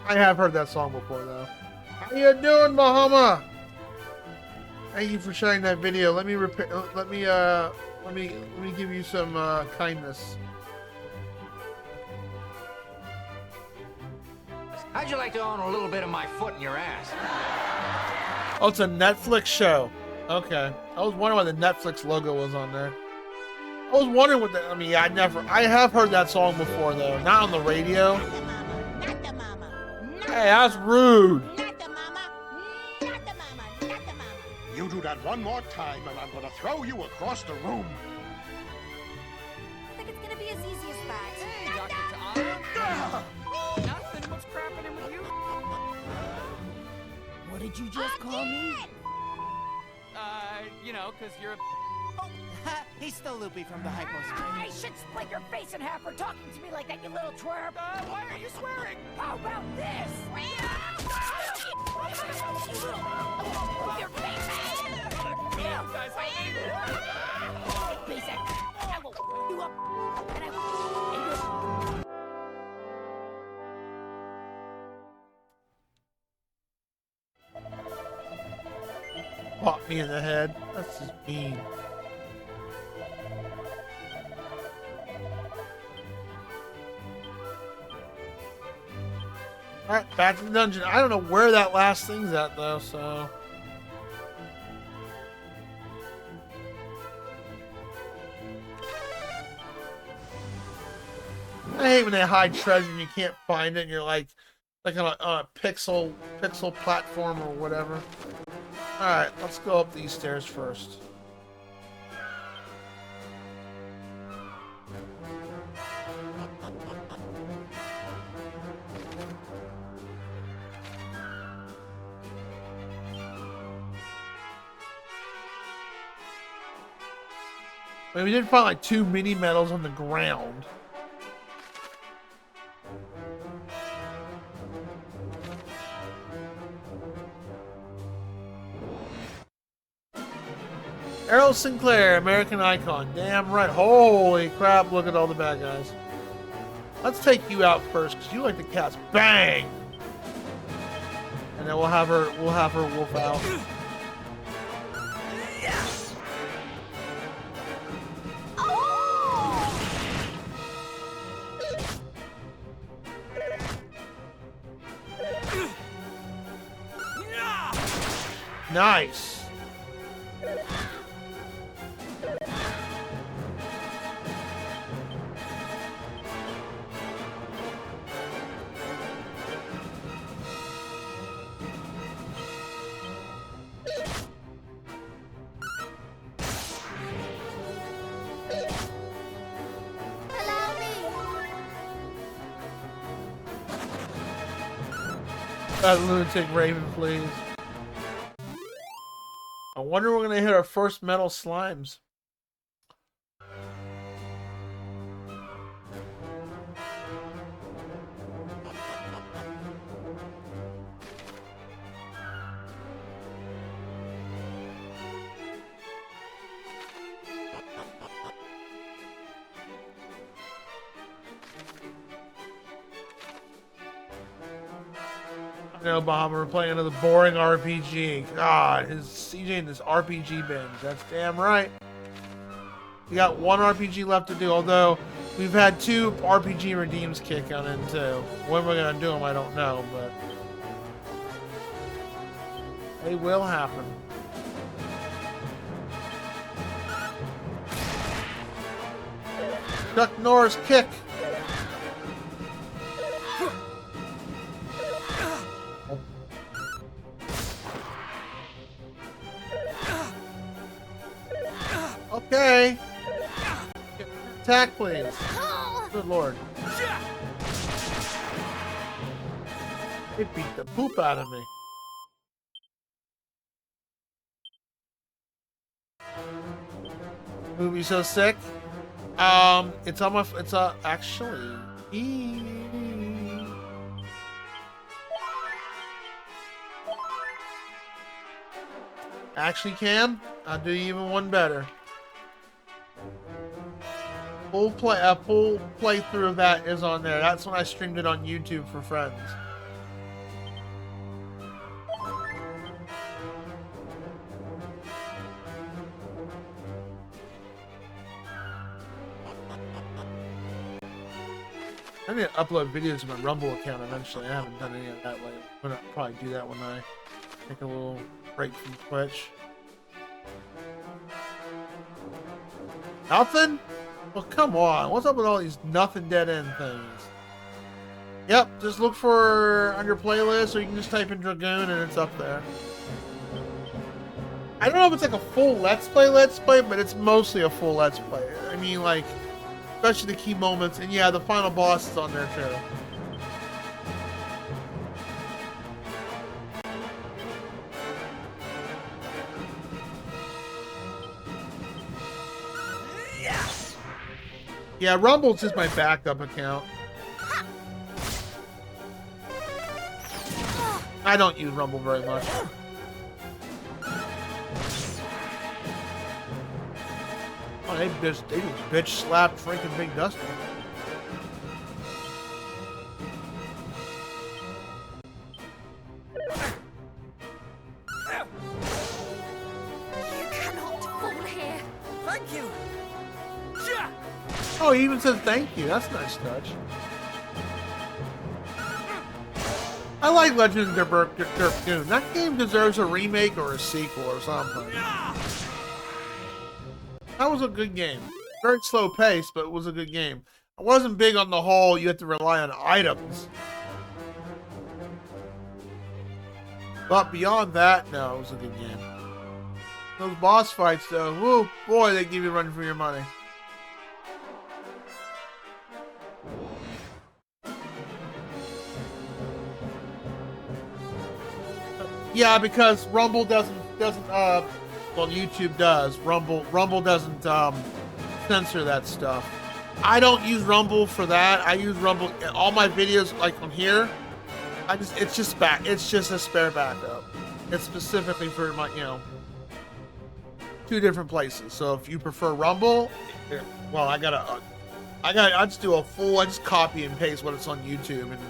I have heard that song before though. How you doing, Bahama? Thank you for sharing that video. Let me give you some kindness. How'd you like to own a little bit of my foot in your ass? Oh, it's a Netflix show. Okay. I was wondering why the Netflix logo was on there. I was wondering what that. I mean, I have heard that song before though. Not on the radio. Hey, that's rude. You do that one more time, and I'm gonna throw you across the room. I think it's gonna be as easy as that. Hey, Dr. Ta'ala. Nothing. What's crapping with you? What did you just call me? You know, because you're a... He's still loopy from the hyposphere. I should split your face in half for talking to me like that, you little twerp. Why are you swearing? How about this? Your face! You guys help me. Basic. I will you up, and I will... Pop me in the head. That's just mean. Alright, back to the dungeon. I don't know where that last thing's at though, so. I hate when they hide treasure and you can't find it and you're like on a pixel platform or whatever. Alright, let's go up these stairs first. I mean, we did find like 2 mini medals on the ground. Errol Sinclair, American Icon. Damn right. Holy crap, look at all the bad guys. Let's take you out first, because you like the cats. Bang! And then we'll have her wolf out. Nice. That lunatic raven, please. I wonder when we're gonna hit our first metal slimes. No, Bob, we're playing another boring RPG. God, his CJ in this RPG binge. That's damn right. We got one RPG left to do, although we've had 2 RPG redeems kick on in too. When we're gonna do them, I don't know, but they will happen. Chuck Norris kick. Okay. Attack, please. Good lord. It beat the poop out of me. Movie so sick. It's on my. It's actually. Actually, Cam, I'll do you even one better. Full playthrough of that is on there. That's when I streamed it on YouTube for friends. I need to upload videos to my Rumble account eventually. I haven't done any of that lately. I'm gonna probably do that when I take a little break from Twitch. Nothing? Well, come on. What's up with all these nothing dead end things? Yep, just look for on your playlist, or you can just type in Dragoon and it's up there. I don't know if it's like a full Let's Play, but it's mostly a full Let's Play. I mean, like, especially the key moments, and yeah, the final boss is on there too. Yeah, Rumble's just my backup account. I don't use Rumble very much. Oh, they just bitch slapped freaking Big Dusty. You cannot fall here. Thank you. Oh, he even said thank you. That's a nice touch. I like Legend of Dragoon. That game deserves a remake or a sequel or something. That was a good game. Very slow pace, but it was a good game. I wasn't big on the whole you have to rely on items. But beyond that, no, it was a good game. Those boss fights, though, woo, boy, they give you a run for your money. Yeah, because Rumble doesn't well, YouTube does. Rumble doesn't censor that stuff. I don't use Rumble for that. I use Rumble all my videos like on here. It's just a spare backup. It's specifically for my, 2 different places. So if you prefer Rumble, well, I just do a full, I just copy and paste what it's on YouTube and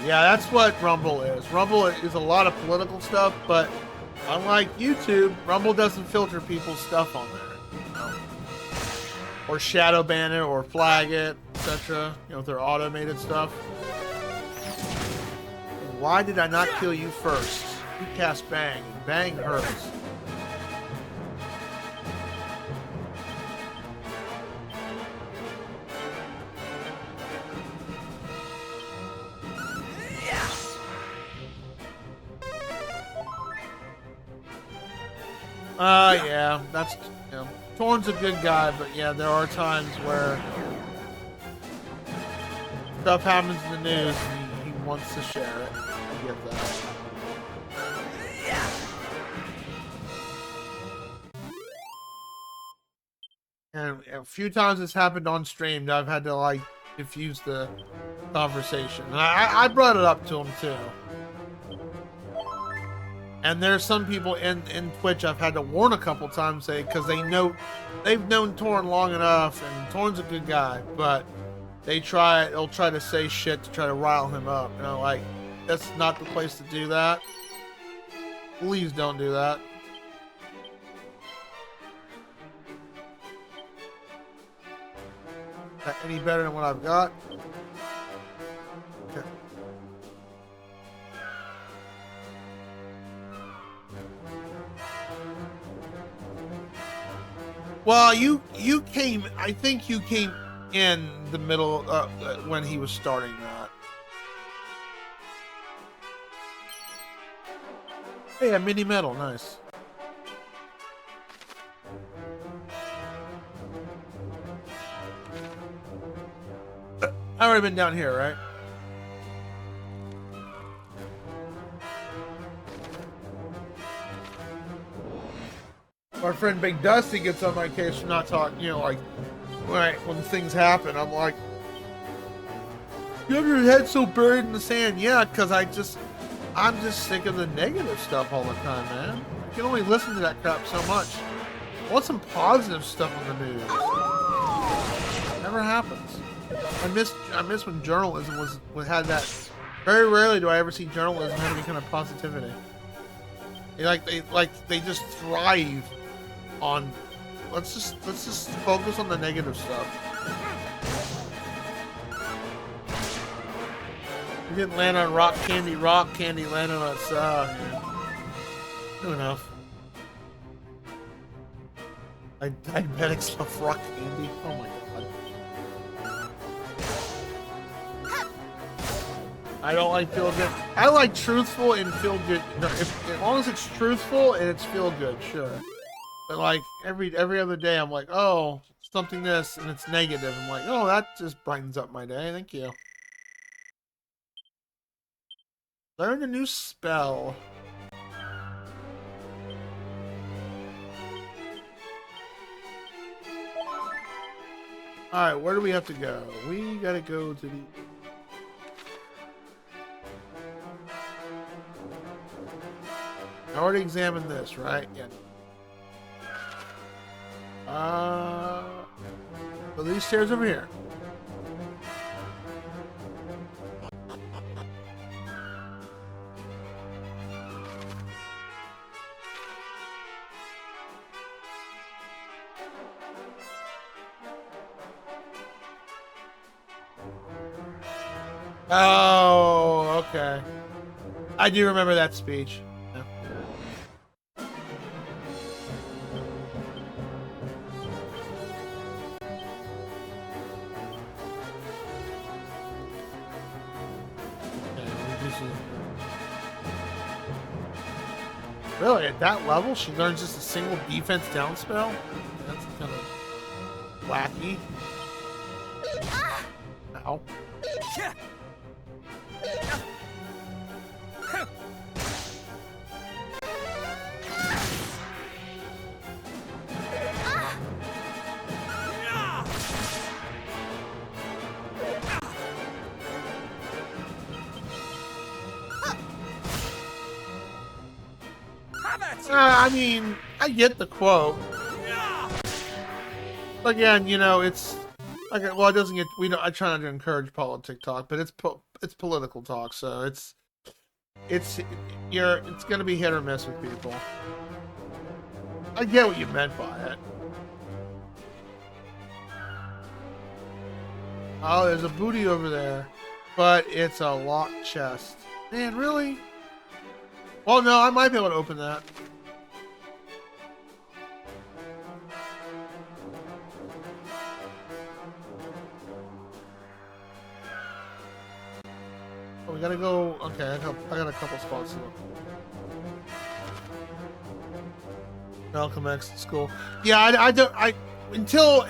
yeah, that's what Rumble is. Rumble is a lot of political stuff, but unlike YouTube, Rumble doesn't filter people's stuff on there. Or shadow ban it, or flag it, etc. Their automated stuff. Why did I not kill you first? You cast Bang. Bang hurts. Yeah, that's, Torn's a good guy, but yeah, there are times where stuff happens in the news and wants to share it. I get that. And a few times it's happened on stream that I've had to like diffuse the conversation. And I brought it up to him too. And there's some people in Twitch I've had to warn a couple times, say, because they've known Torn long enough, and Torn's a good guy, but they'll try to say shit to try to rile him up. You know, like, that's not the place to do that. Please don't do that. Is that any better than what I've got? Okay. Well, you came, I think you came in the middle when he was starting that. Hey, a mini medal, nice. I've already been down here, right? Our friend Big Dusty gets on my case for not talking, you know, like, when things happen, I'm like, you have your head so buried in the sand. Yeah, because I'm just sick of the negative stuff all the time, man. I can only listen to that crap so much. I want some positive stuff on the news. It never happens. I miss when journalism had that. Very rarely do I ever see journalism have any kind of positivity. They just thrive on. Let's just focus on the negative stuff. We didn't land on rock candy landed on us. Good enough. Diabetics love rock candy. Oh my god. I don't like feel good. I like truthful and feel good. No, as long as it's truthful and it's feel good, sure. But like every other day, I'm like, oh, something this, and it's negative. I'm like, oh, that just brightens up my day. Thank you. Learn a new spell. All right, where do we have to go? We gotta go to the. I already examined this, right? Yeah. So these stairs over here. Oh, okay. I do remember that speech. Yeah. Really, at that level, she learns just a single defense down spell? That's kind of wacky. Ow. I mean, I get the quote. Again, you know, it's like, well, it doesn't get. We don't. I try not to encourage politic talk, but it's political talk, so it's gonna be hit or miss with people. I get what you meant by it. Oh, there's a booty over there, but it's a locked chest. Man, really? Well, no, I might be able to open that. Oh, we gotta go. Okay, I got a couple spots to look. Malcolm X school. Yeah, I don't. Until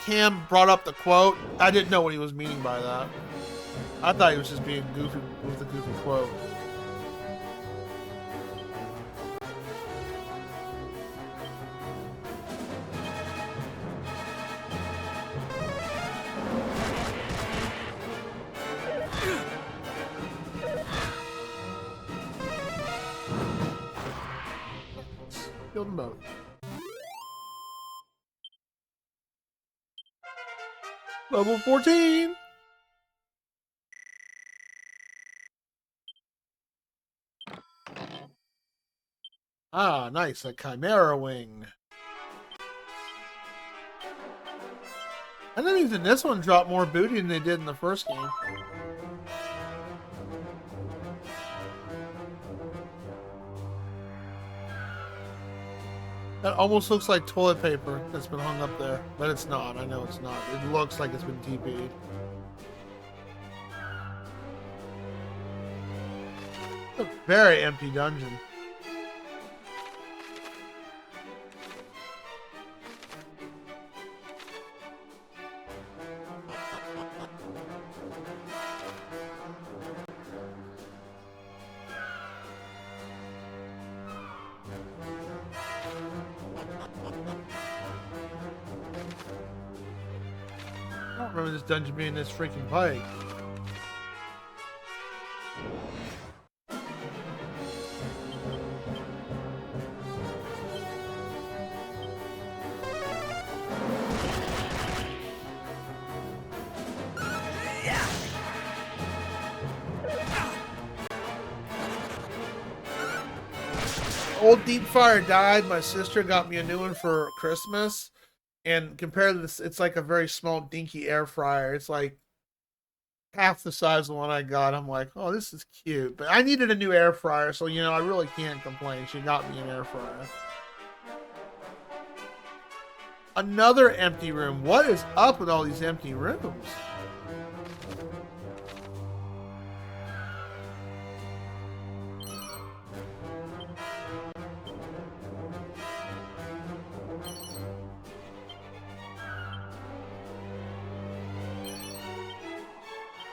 Cam brought up the quote, I didn't know what he was meaning by that. I thought he was just being goofy with the goofy quote. Killed them both. Level 14. Ah, nice. A Chimera Wing. Enemies in this one drop more booty than they did in the first game. That almost looks like toilet paper that's been hung up there, but it's not. I know it's not. It looks like it's been TP'd. A very empty dungeon. I don't remember this dungeon being this freaking big. Old Deep Fryer died. My sister got me a new one for Christmas. And compared to this, it's like a very small, dinky air fryer. It's like half the size of the one I got. I'm like, oh, this is cute. But I needed a new air fryer, so, you know, I really can't complain. She got me an air fryer. Another empty room. What is up with all these empty rooms?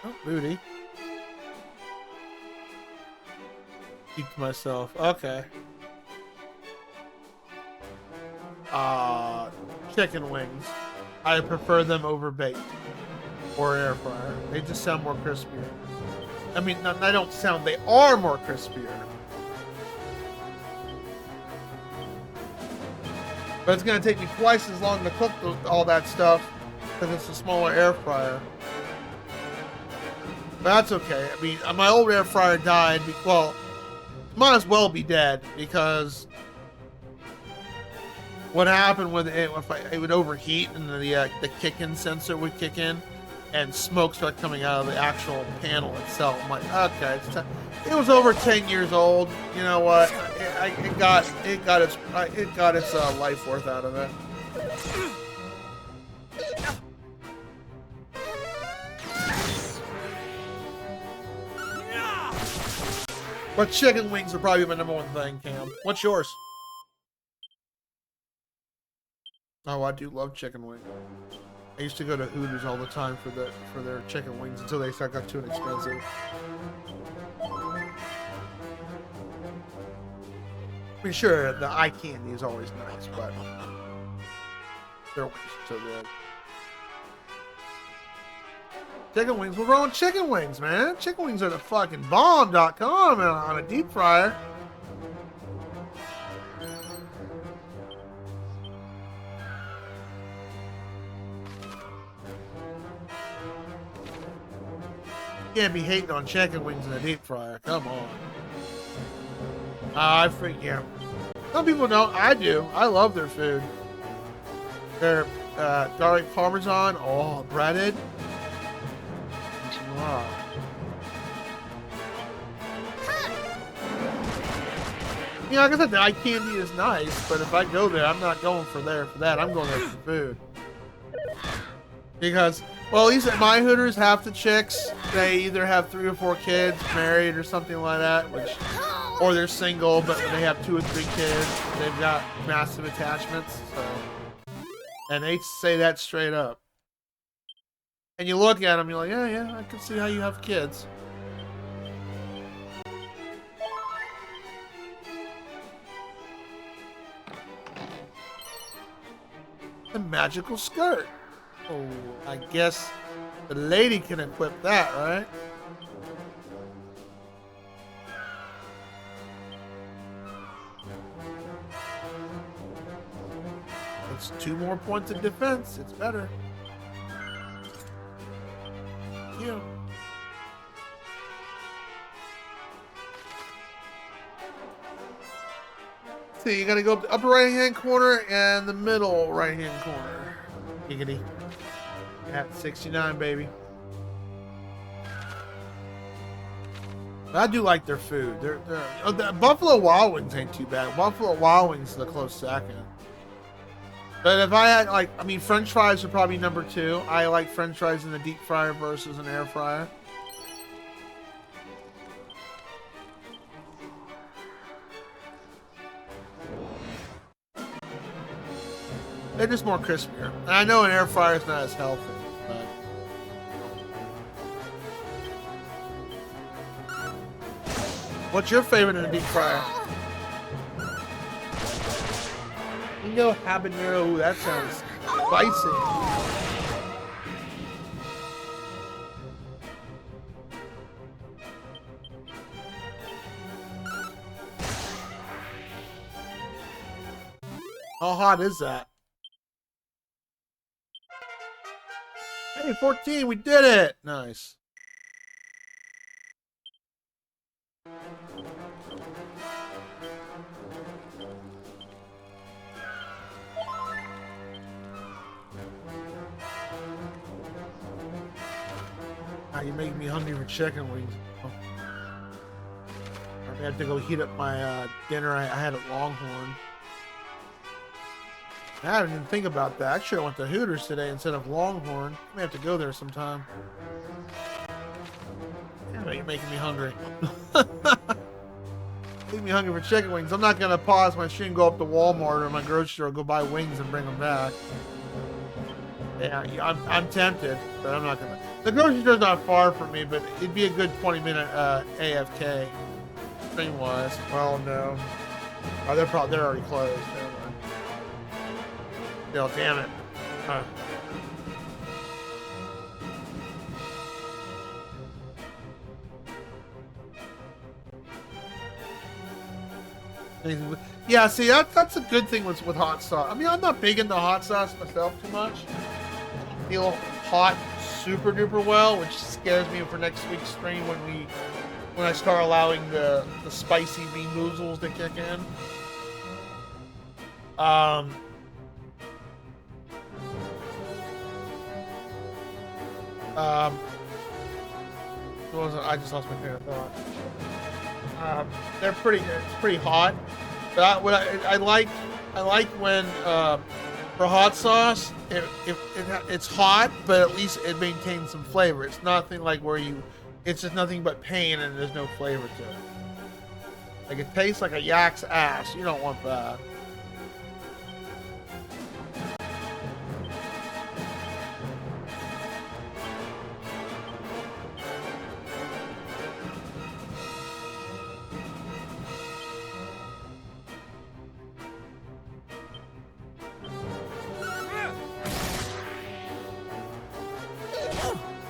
Oh, booty. Keep to myself. Okay. Chicken wings. I prefer them over baked or air fryer. They just sound more crispier. I mean, they don't sound, they are more crispier. But it's going to take me twice as long to cook all that stuff because it's a smaller air fryer. But that's okay. I mean, my old air fryer died. Well, might as well be dead because what happened with it, it would overheat and the kick-in sensor would kick in and smoke started coming out of the actual panel itself. I'm like, okay, it was over 10 years old. You know what? It got its life worth out of it. But chicken wings are probably my number one thing, Cam. What's yours? Oh, I do love chicken wings. I used to go to Hooters all the time for their chicken wings until they got too inexpensive. I mean, sure, the eye candy is always nice, but their wings are so good. Chicken wings. We're rolling chicken wings, man. Chicken wings are the fucking bomb.com on a deep fryer. Can't be hating on chicken wings in a deep fryer. Come on. I freak yeah. Some people don't. I do. I love their food. Their garlic parmesan, oh, breaded. Wow. Yeah, like I said, the eye candy is nice, but if I go there, I'm not going for that. I'm going there for food. Because, well, at least at my Hooters, half the chicks, they either have 3 or 4 kids, married or something like that, or they're single, but they have 2 or 3 kids. They've got massive attachments, so. And they say that straight up. And you look at them, you're like, yeah, yeah, I can see how you have kids. The magical skirt. Oh, I guess the lady can equip that, right? It's 2 more points of defense. It's better. Yeah. See, you gotta go up the upper right hand corner and the middle right hand corner. Giggity. At 69, baby. I do like their food. The Buffalo Wild Wings ain't too bad. Buffalo Wild Wings is a close second. But if I had, like, I mean, French fries are probably number 2. I like French fries in the deep fryer versus an air fryer. They're just more crispier. And I know an air fryer is not as healthy, but... What's your favorite in a deep fryer? You know, habanero. Ooh, that sounds spicy. How hot is that? Hey, 14, we did it! Nice. You're making me hungry for chicken wings. Oh. I have to go heat up my dinner I had at Longhorn. I didn't even think about that. I should have went to Hooters today instead of Longhorn. I may have to go there sometime. Damn it, you're making me hungry. Making me hungry for chicken wings. I'm not going to pause my stream, go up to Walmart or my grocery store, go buy wings and bring them back. Yeah, I'm tempted, but I'm not going to. The grocery store's not far from me, but it'd be a good 20-minute AFK stream-wise. Well, no. Oh, they're already closed. Still, damn it. Yeah, see, that's a good thing with hot sauce. I mean, I'm not big into hot sauce myself too much. I feel hot super duper well, which scares me for next week's stream when I start allowing the spicy bean boozles to kick in. What was it? I just lost my train of thought. It's pretty hot. But I like when for hot sauce, it's hot, but at least it maintains some flavor. It's nothing like it's just nothing but pain and there's no flavor to it. Like it tastes like a yak's ass. You don't want that.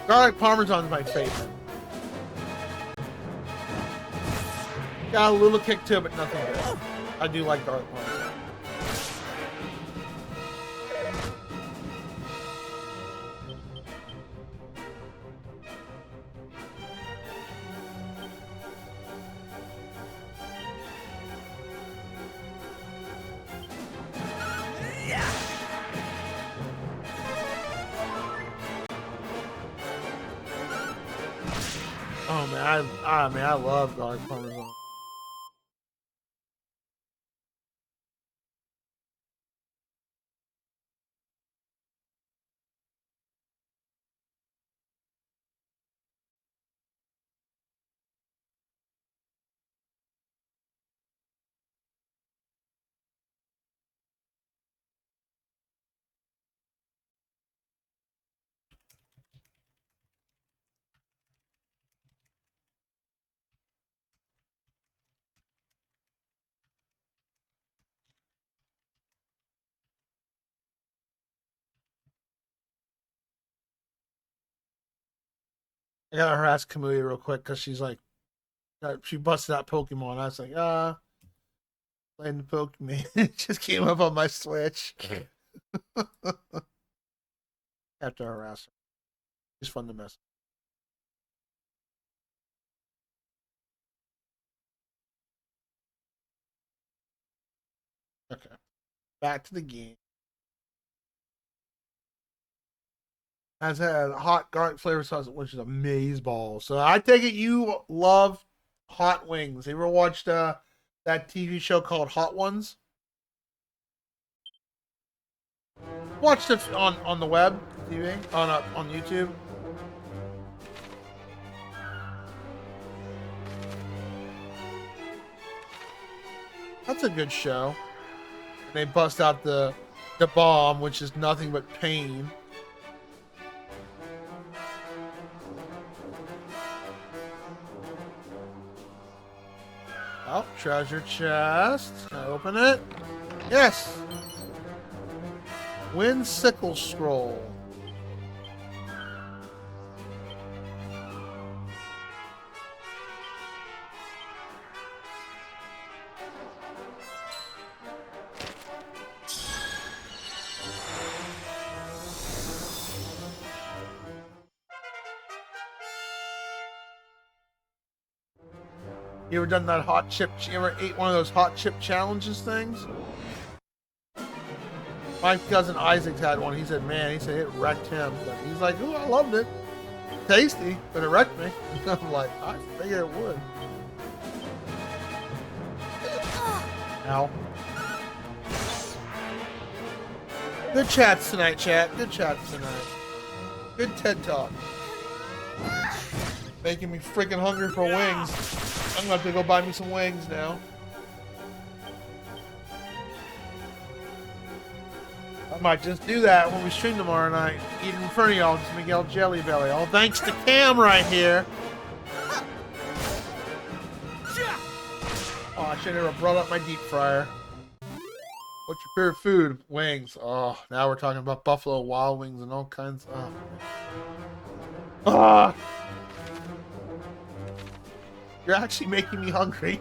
Garlic Parmesan's my favorite. Got a little kick to it, but nothing good. I do like garlic Parmesan. Oh man, I love garlic Parmesan. I gotta harass Kamui real quick because she's like, she busted out Pokemon. I was like, playing the Pokemon. It just came up on my Switch. Have to harass her. It's fun to mess. Okay. Back to the game. Has had hot garlic flavor sauce, which is amaze ball. So I take it you love hot wings. You ever watched that TV show called Hot Ones? Watched it on the web TV on YouTube. That's a good show. They bust out the bomb, which is nothing but pain. Oh, treasure chest. Can I open it? Yes. Wind sickle scroll. You ever done that hot chip? You ever ate one of those hot chip challenges things? My cousin Isaac's had one. He said, man, it wrecked him. But he's like, ooh, I loved it. Tasty, but it wrecked me. I'm like, I figured it would. Ow. Good chats tonight, chat. Good chats tonight. Good TED Talk. Making me freaking hungry for wings. I'm gonna have to go buy me some wings now. I might just do that when we stream tomorrow night. Eat in front of y'all, just Miguel Jelly Belly. All thanks to Cam right here. Oh, I should have never brought up my deep fryer. What's your favorite food? Wings. Oh, now we're talking about Buffalo Wild Wings and all kinds. Oh. You're actually making me hungry.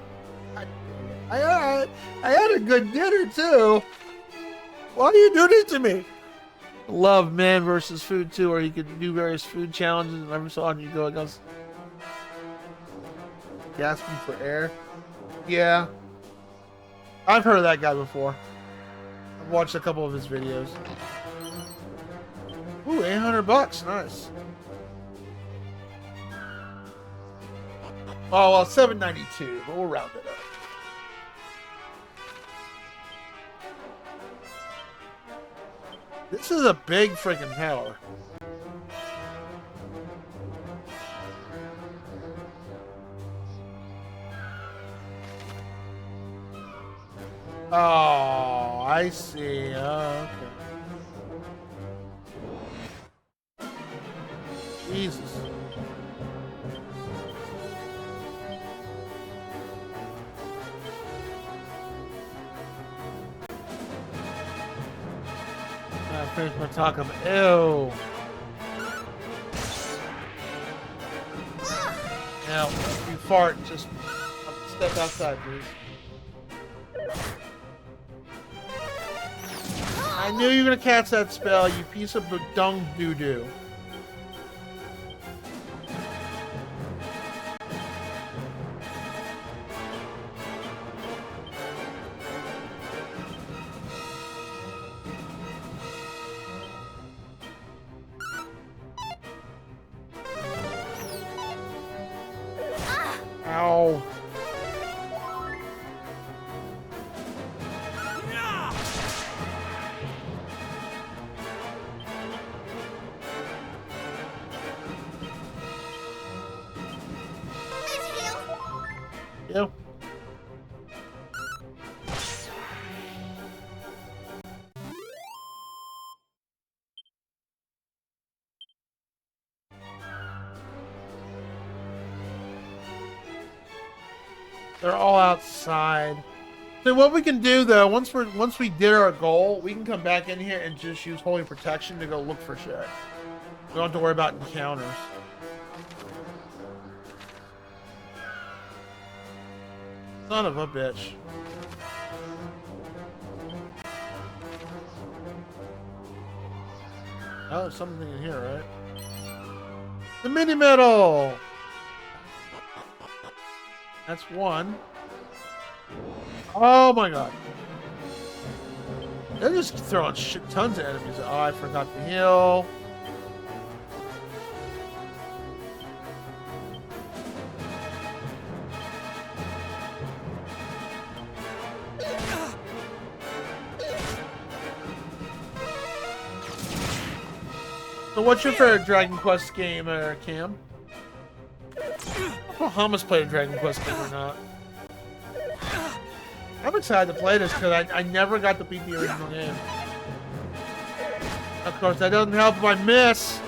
I had a good dinner too. Why are you doing it to me? Love Man versus Food too, where you could do various food challenges and every so often you go against gasping for air. Yeah. I've heard of that guy before. I've watched a couple of his videos. Ooh, $800. Nice. Oh, well, $7.92, but we'll round it up. This is a big freaking tower. Oh, I see. Oh, okay. Jesus. I finished my taco. Ew. Now, if you fart, just step outside, please. I knew you were gonna catch that spell, you piece of dung doo-doo. Ow. Yep. They're all outside. So what we can do though, once we did our goal, we can come back in here and just use Holy Protection to go look for shit. We don't have to worry about encounters. Son of a bitch. Oh, there's something in here, right? The mini medal! That's one. Oh my god. They're just throwing shit tons of enemies. Oh, I forgot to heal. So what's your favorite Dragon Quest game, Cam? I don't know if Hamas played a Dragon Quest game or not. I'm excited to play this because I never got to beat the original game. Of course, that doesn't help if I miss.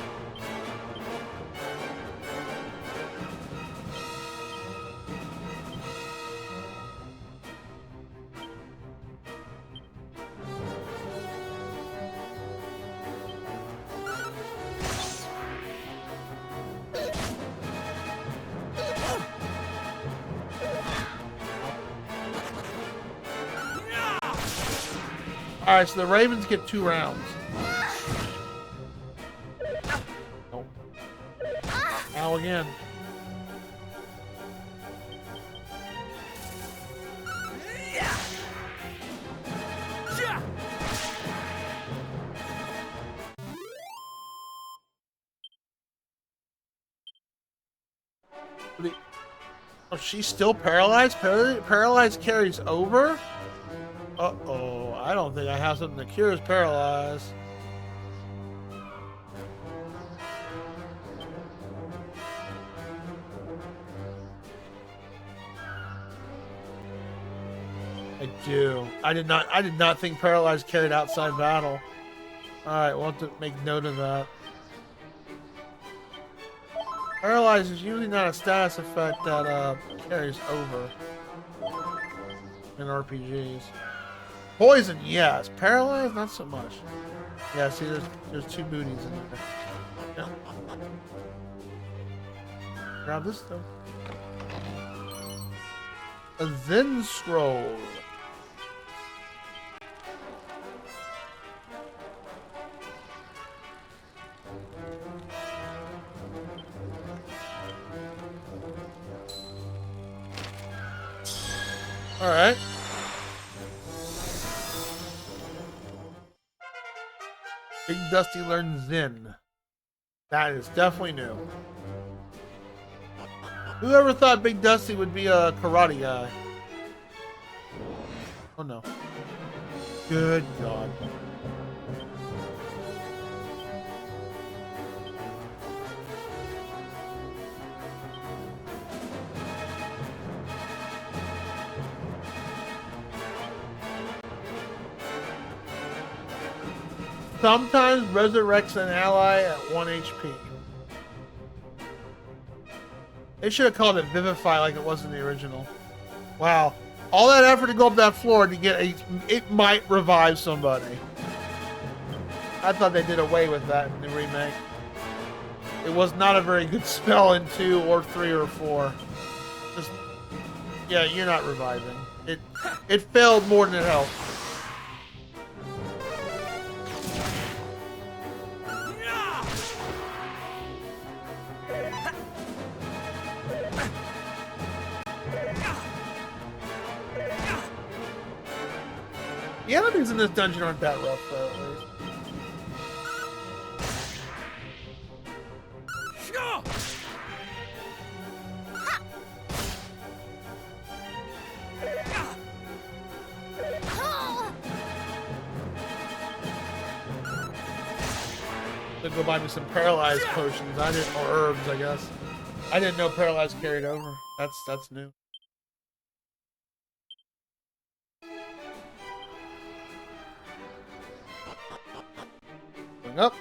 Alright, so the Ravens get 2 rounds. Oh. Ow again. Oh, she's still paralyzed? Paralyzed carries over? Uh-oh, I don't think I have something that cures paralyzed. I do. I did not think paralyzed carried outside battle. Alright, we'll have to make note of that. Paralyzed is usually not a status effect that carries over in RPGs. Poison, yes. Paralyzed, not so much. Yeah, see, there's 2 booties in there. Yeah. Grab this stuff. A Zen scroll. All right. Big Dusty learns Zen. That is definitely new. Whoever thought Big Dusty would be a karate guy? Oh no. Good God. Sometimes resurrects an ally at 1 HP. They should have called it Vivify like it was in the original. Wow. All that effort to go up that floor to get it might revive somebody. I thought they did away with that in the remake. It was not a very good spell in 2 or 3 or 4. Just, yeah, you're not reviving. It failed more than it helped. The enemies in this dungeon aren't that rough, though, at least. To go buy me some paralyzed potions. Or herbs, I guess. I didn't know paralyzed carried over. That's new. Up.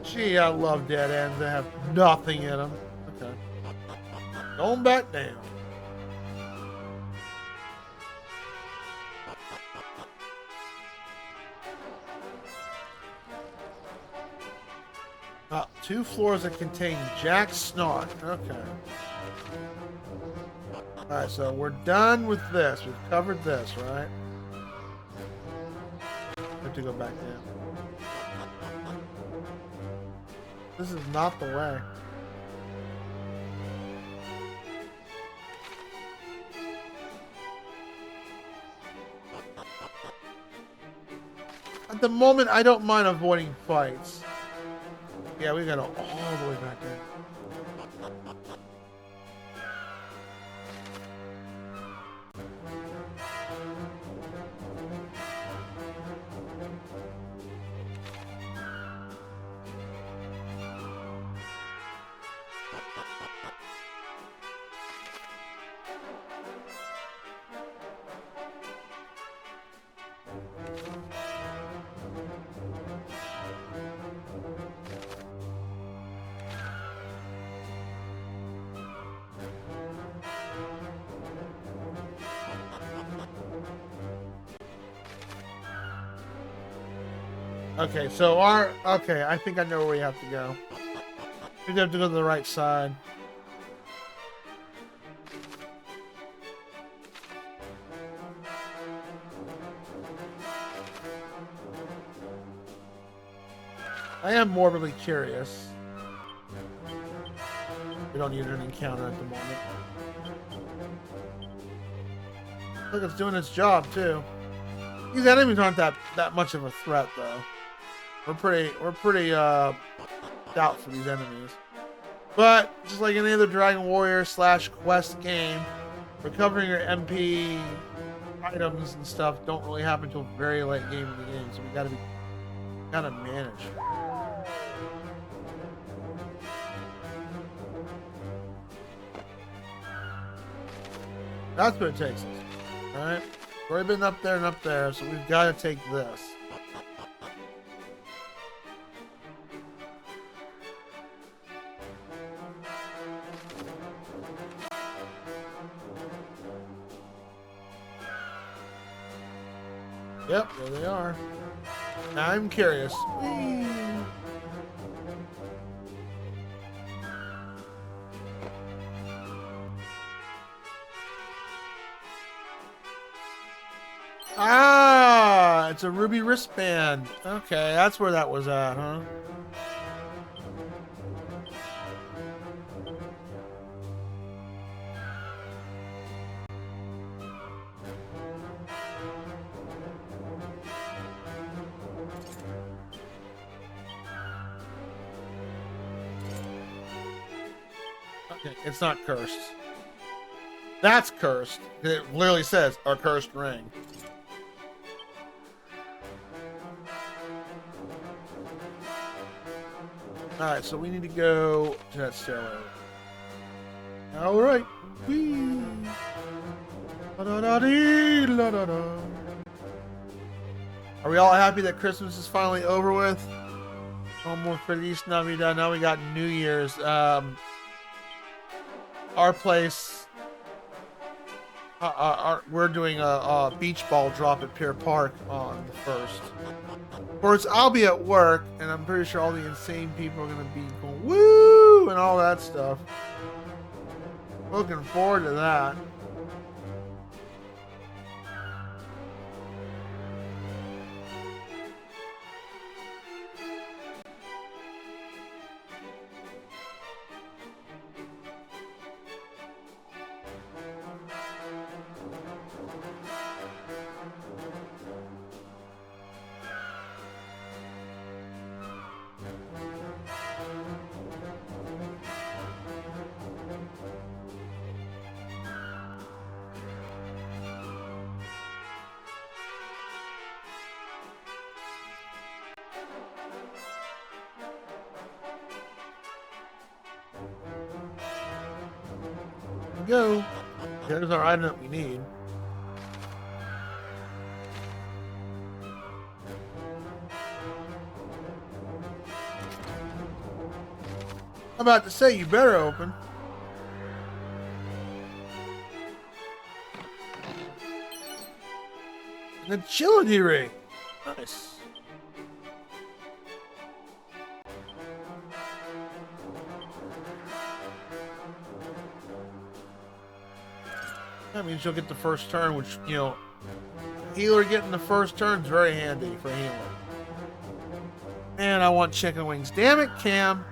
Gee, I love dead ends that have nothing in them. Okay. Going back down. 2 floors that contain Jack Snot. Okay. Alright, so we're done with this. We've covered this, right? I have to go back down. This is not the way. At the moment, I don't mind avoiding fights. Yeah, we gotta go all the way back in. Okay, so okay, I think I know where we have to go. We have to go to the right side. I am morbidly curious. We don't need an encounter at the moment. Look, it's doing its job too. These enemies aren't that much of a threat though. We're pretty stout for these enemies. But just like any other Dragon Warrior / quest game, recovering your MP items and stuff don't really happen until very late game in the game, so we gotta manage. That's what it takes us. Alright? We've already been up there and up there, so we've got to take this. Yep, there they are. Now I'm curious. Whee! Ah, it's a ruby wristband. Okay, that's where that was at, huh? Okay, it's not cursed. That's cursed. It literally says a cursed ring. Alright, so we need to go to that stairway. Alright. Whee! La-da-da-dee-la-da-da. Are we all happy that Christmas is finally over with? No more Feliz Navidad. Now we got New Year's. Our place, we're doing a beach ball drop at Pier Park on the 1st. Of course, I'll be at work, and I'm pretty sure all the insane people are going to be going woo and all that stuff. Looking forward to that. Go. There's our item that we need. I'm about to say, you better open. An agility ring. Nice. That means you'll get the first turn, which, you know, healer getting the first turn is very handy for healer. Man, I want chicken wings. Damn it, Cam.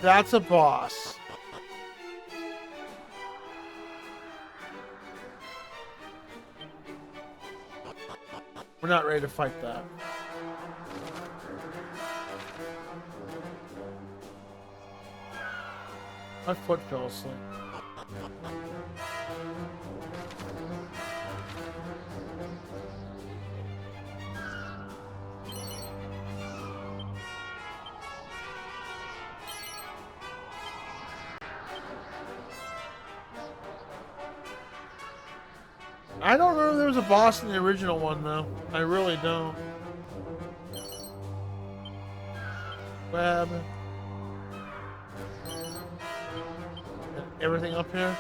That's a boss. We're not ready to fight that. My foot fell asleep. I don't know if there was a boss in the original one, though. I really don't. Web. Everything up here?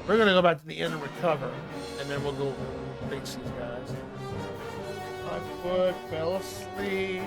We're gonna go back to the inn and recover, and then we'll go face these guys. My foot fell asleep.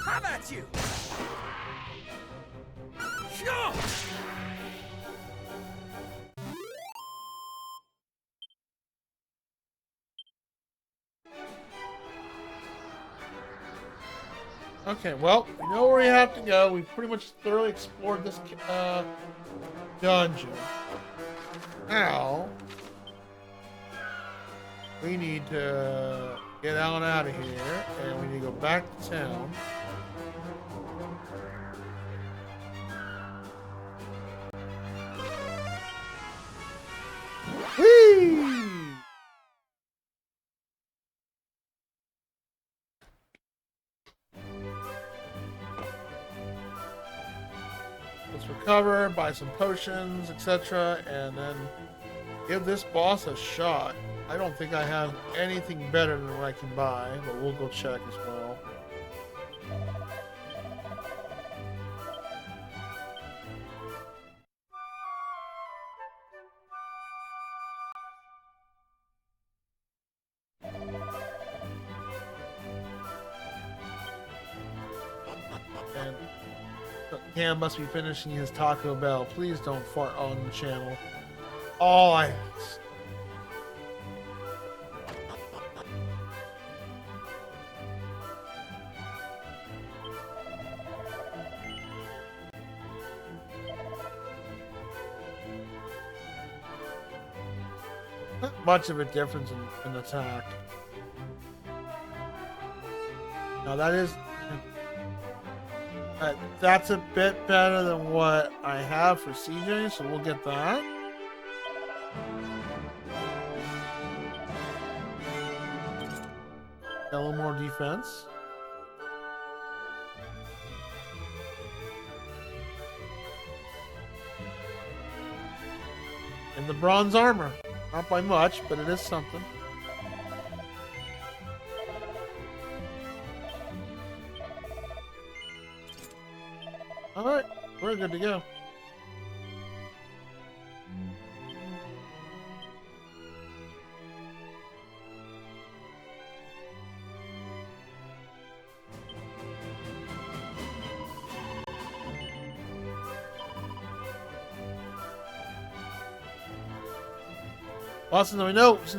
How about you? Okay, well, we know where we have to go. We've pretty much thoroughly explored this dungeon. Now, we need to get on out of here, and we need to go back to town. Whee! Let's recover, buy some potions, etc., and then give this boss a shot. I don't think I have anything better than what I can buy, but we'll go check as well. And Cam must be finishing his Taco Bell. Please don't fart on the channel. All I ask. Not much of a difference in attack. Now that is... that's a bit better than what I have for CJ, so we'll get that. Got a little more defense. And the bronze armor. Not by much, but it is something. Alright, we're We're good to go. Well, since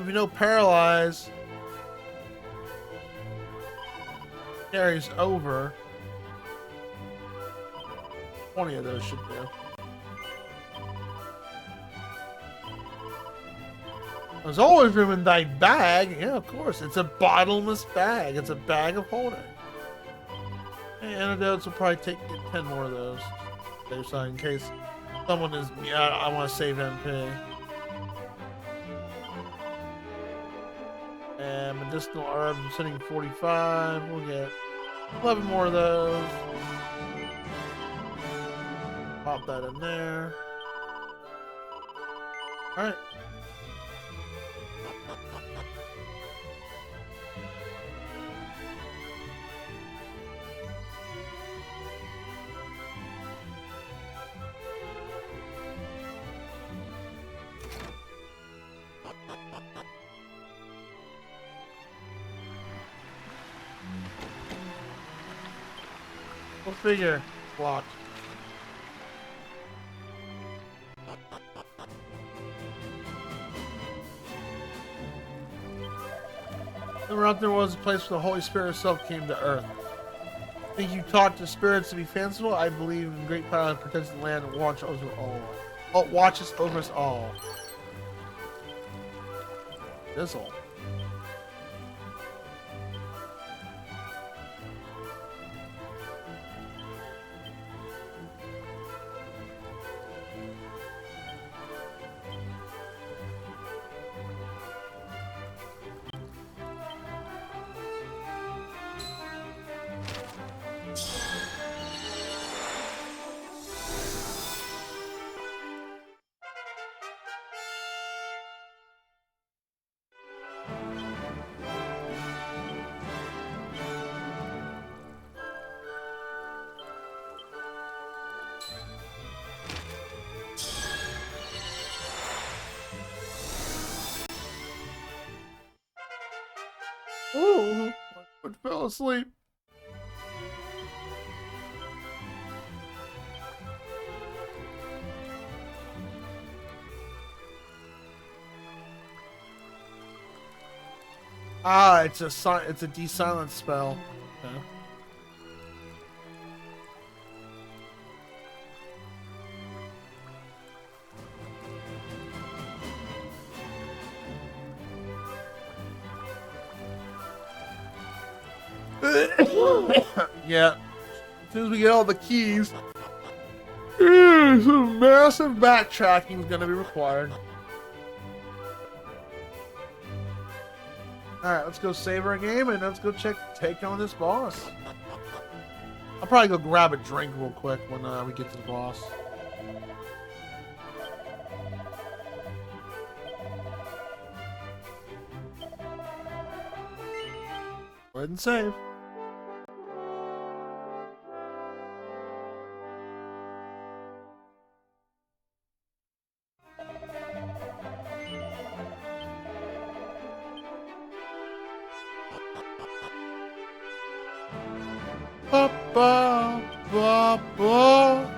we know paralyze carries over, 20 of those should do. There's always room in thy bag. Yeah, of course. It's a bottomless bag. It's a bag of holding. Hey, antidotes will probably take 10 more of those. So in case someone is, I want to save MP. And medicinal herbs, I'm sitting 45. We'll get 11 more of those. Pop that in there. Alright. Go figure. Blocked. Remember out there was a place where the Holy Spirit herself came to earth. Think you taught the spirits to be fanciful? I believe in great power that protects the land and watches over all. Oh, watches over us all. This'll. Oh, I fell asleep. Ah, it's a de-silence spell. Okay. Yeah. As soon as we get all the keys, some massive backtracking is going to be required. Alright, let's go save our game and let's go take on this boss. I'll probably go grab a drink real quick when we get to the boss. Go ahead and save. Ba, ba, ba, ba.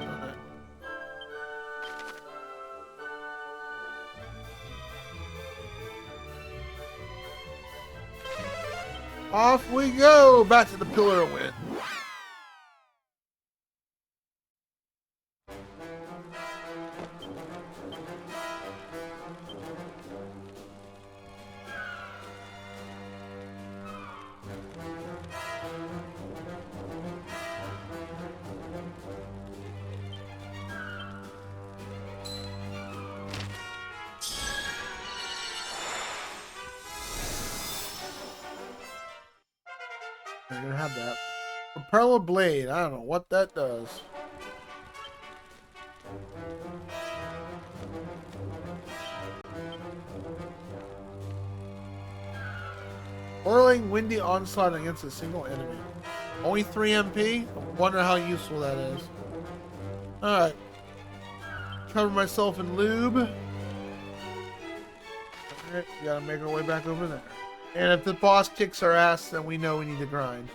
Off we go! Back to the Pillar of Wind. I'm gonna have that. Propeller blade. I don't know what that does. Whirling windy onslaught against a single enemy. Only 3 MP? I wonder how useful that is. Alright. Cover myself in lube. Alright, we gotta make our way back over there. And if the boss kicks our ass, then we know we need to grind.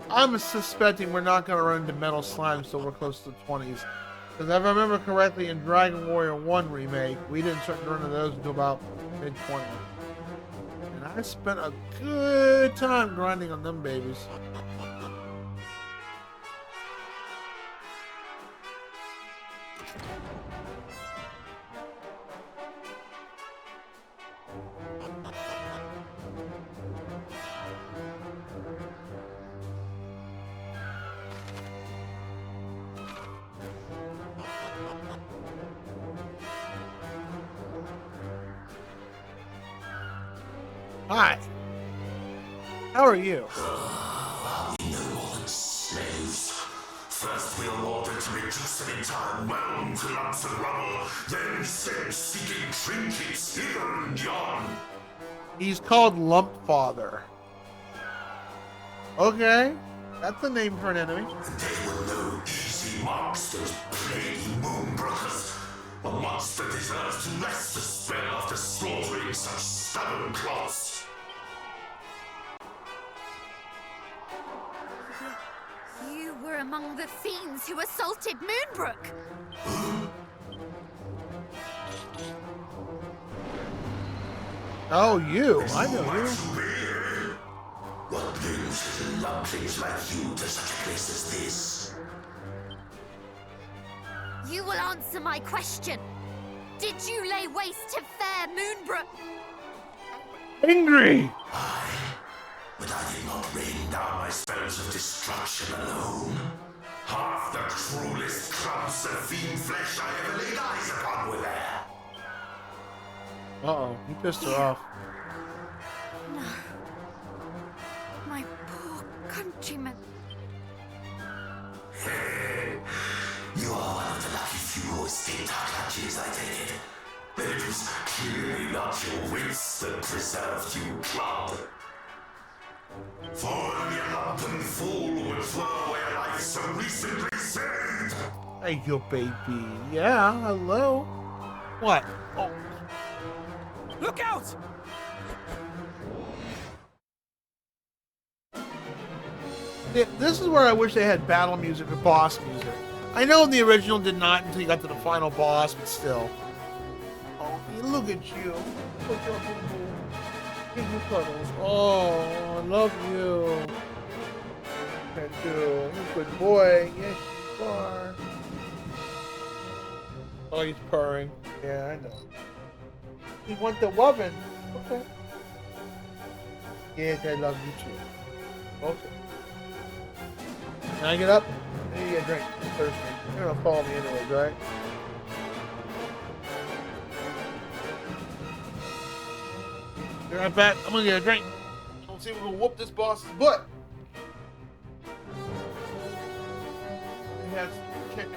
I'm suspecting we're not going to run into metal slime until we're close to the 20s. Because if I remember correctly, in Dragon Warrior 1 Remake, we didn't start to run into those until about mid-20s. And I spent a good time grinding on them babies. Hi. How are you? We no more than slaves. First we are ordered to reduce an entire realm to lumps of rubble, then sent seeking trinkets here and yon. He's called Lump Father. Okay. That's a name for an enemy. They were no easy marks, those plaguey Moonbrookers. A monster deserves to rest the spell after slaughtering such stubborn clots. You were among the fiends who assaulted Moonbrooke. Oh, you. I know you. What brings little lumplings like you to such a place as this? You will answer my question. Did you lay waste to fair Moonbrooke? Angry! But I did not rain down my spells of destruction alone. Half the cruelest clumps of fiend flesh I ever laid eyes upon were there. Uh-oh, he pissed her off. No. My poor countrymen. You are one of the lucky few who escaped our clutches, I take it. But it was clearly not your wits that preserved you, Club. For only a lumpen fool would throw away a life so recently saved. Hey, you baby. Yeah, hello. What? Oh. Look out! This is where I wish they had battle music or boss music. I know the original did not until you got to the final boss, but still. Oh, look at you. Look at you. Give you cuddles. Oh, I love you. I do. You're a good boy. Yes, you are. Oh, he's purring. Yeah, I know. You want the oven? Okay. Yes, I love you too. Okay. Can I get up? I need to get a drink. I'm thirsty. You're gonna follow me anyways, right? Be right back. I'm gonna get a drink. Let's see if we can whoop this boss's butt. He has chicken.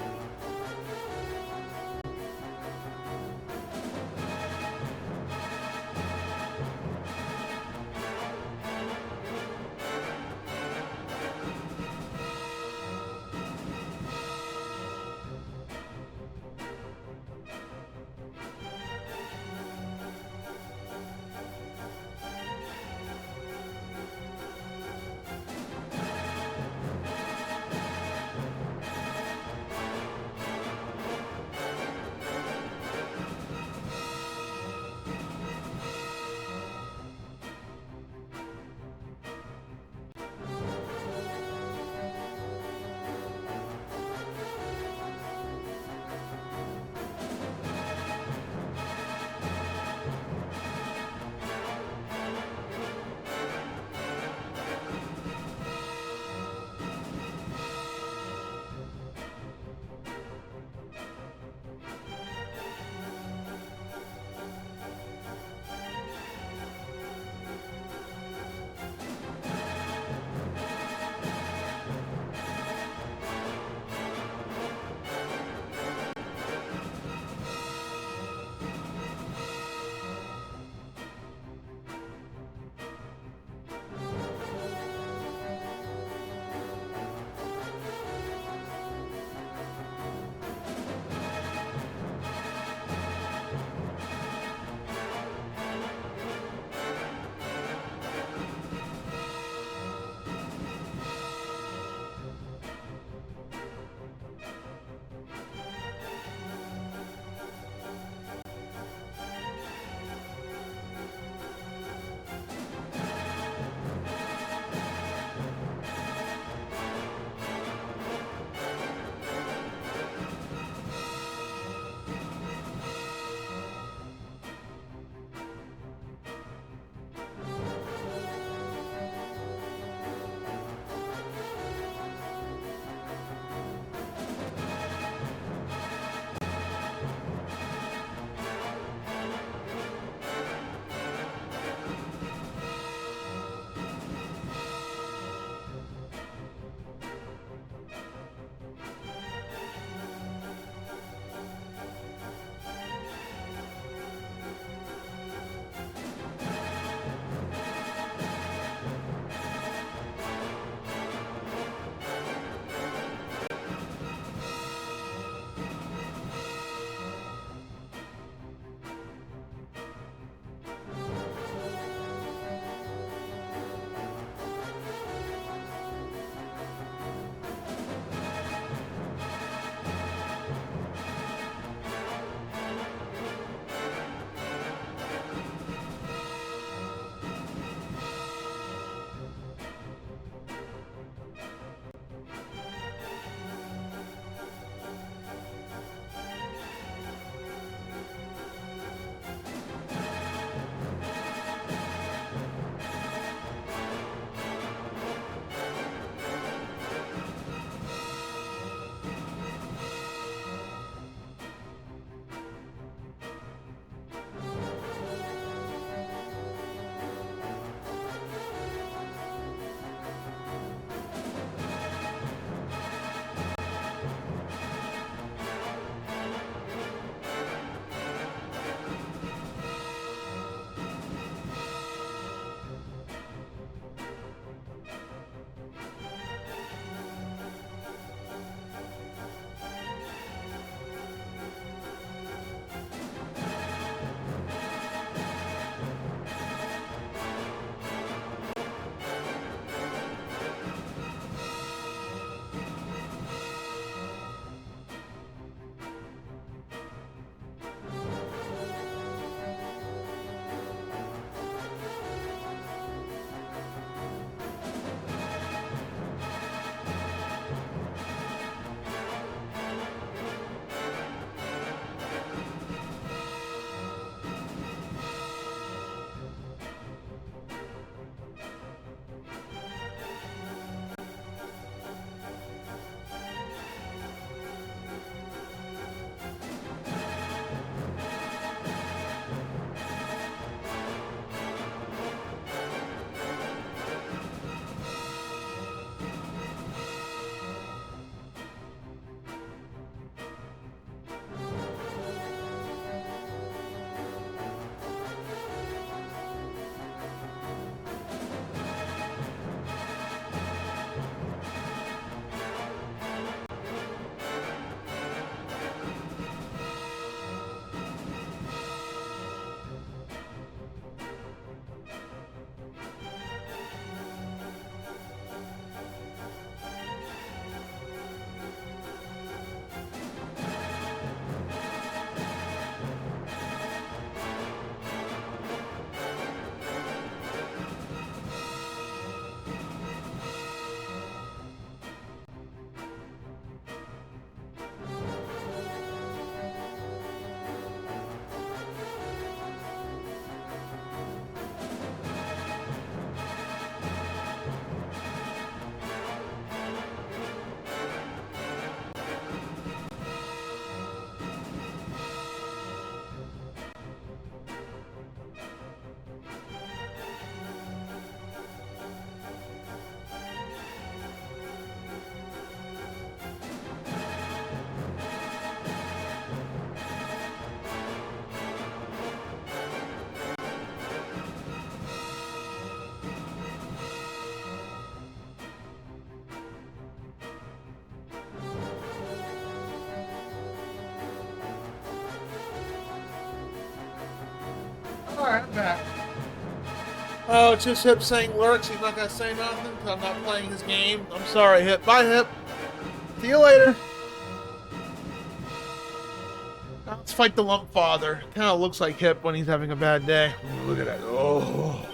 back. Oh, it's just Hip saying lurks. He's not gonna say nothing because I'm not playing his game. I'm sorry, Hip. Bye, Hip. See you later. Now let's fight the Lump Father. Kind of looks like Hip when he's having a bad day. Ooh, look at that. Oh.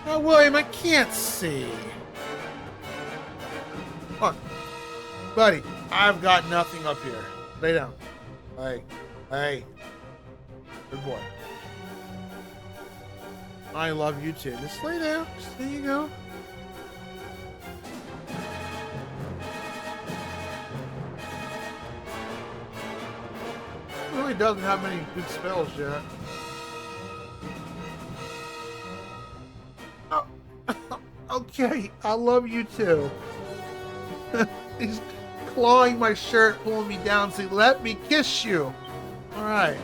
Oh, William, I can't see. Look, buddy, I've got nothing up here. Lay down. Hey. Good boy. I love you too. Just lay down. There you go. He really doesn't have many good spells yet. Oh. Okay, I love you too. He's clawing my shirt, pulling me down, saying, "Let me kiss you." All right.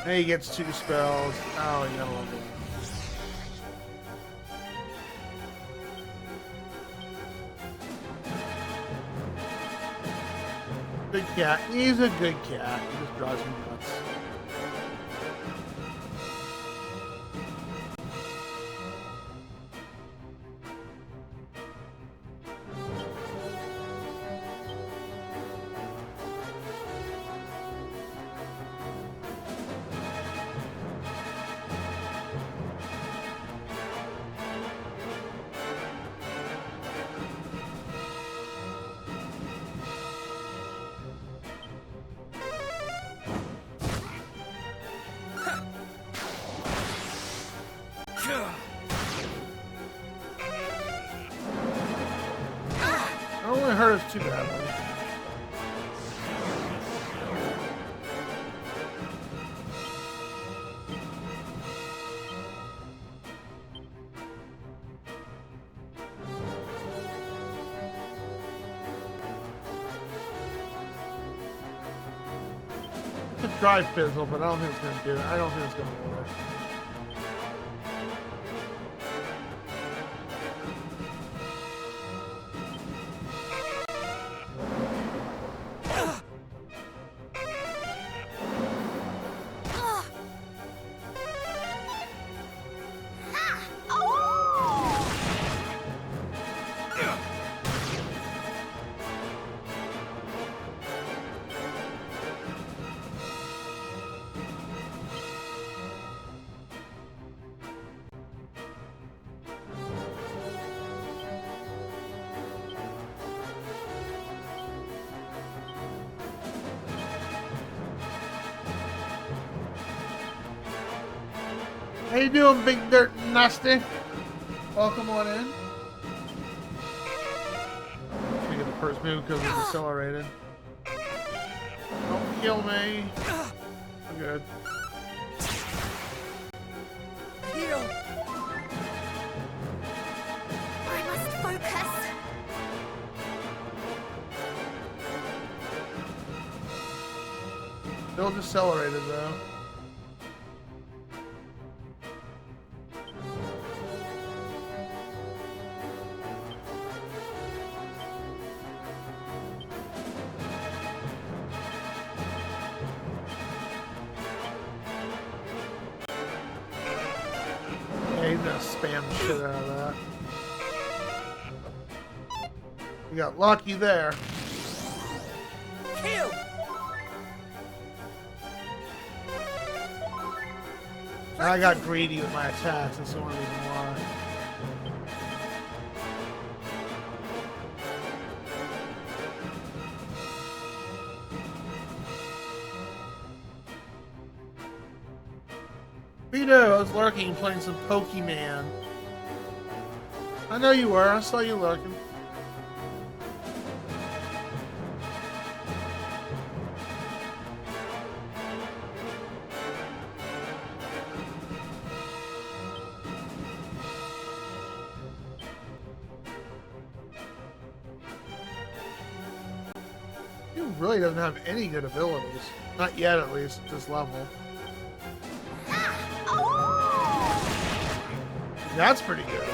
And he gets 2 spells. Oh, you gotta love it. Good cat. He's a good cat. He just drives me nuts. I don't want to hurt us too badly. It's a dry fizzle, but I don't think it's gonna do it. I don't think it's gonna work. How you doing, Big Dirt Nasty? Welcome on in. Let me get the first move because it's accelerated. Don't kill me. I'm good. Heal. I must focus. Still decelerated though. He's gonna spam the shit out of that. You got lucky there. Kill. I got greedy with my attacks, that's the only reason why. Vito, I was lurking playing some Pokemon. I know you were. I saw you lurking. He really doesn't have any good abilities. Not yet, at least, at this level. That's pretty good.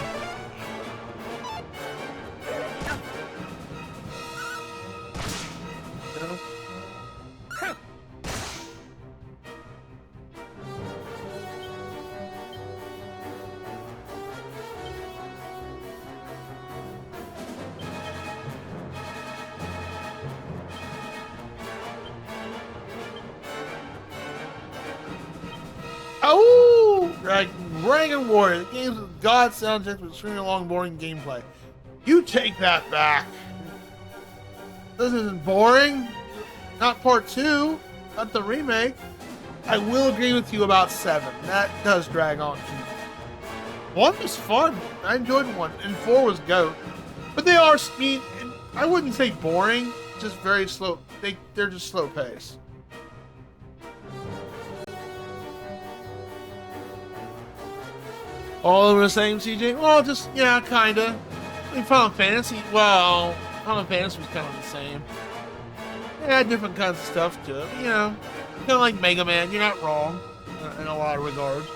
Oh! Dragon Warrior, the games with god soundtracks with extremely long, boring gameplay. You take that back. This isn't boring. Not part 2. Not the remake. I will agree with you about 7. That does drag on too. 1 was fun. I enjoyed 1. And 4 was GOAT. But they are speed. I wouldn't say boring. Just very slow. They're just slow pace. All over the same, CJ? Well, just, yeah, kinda. I mean, Final Fantasy, well, Final Fantasy was kind of the same. It had different kinds of stuff to it, you know. Kind of like Mega Man, you're not wrong in a lot of regards.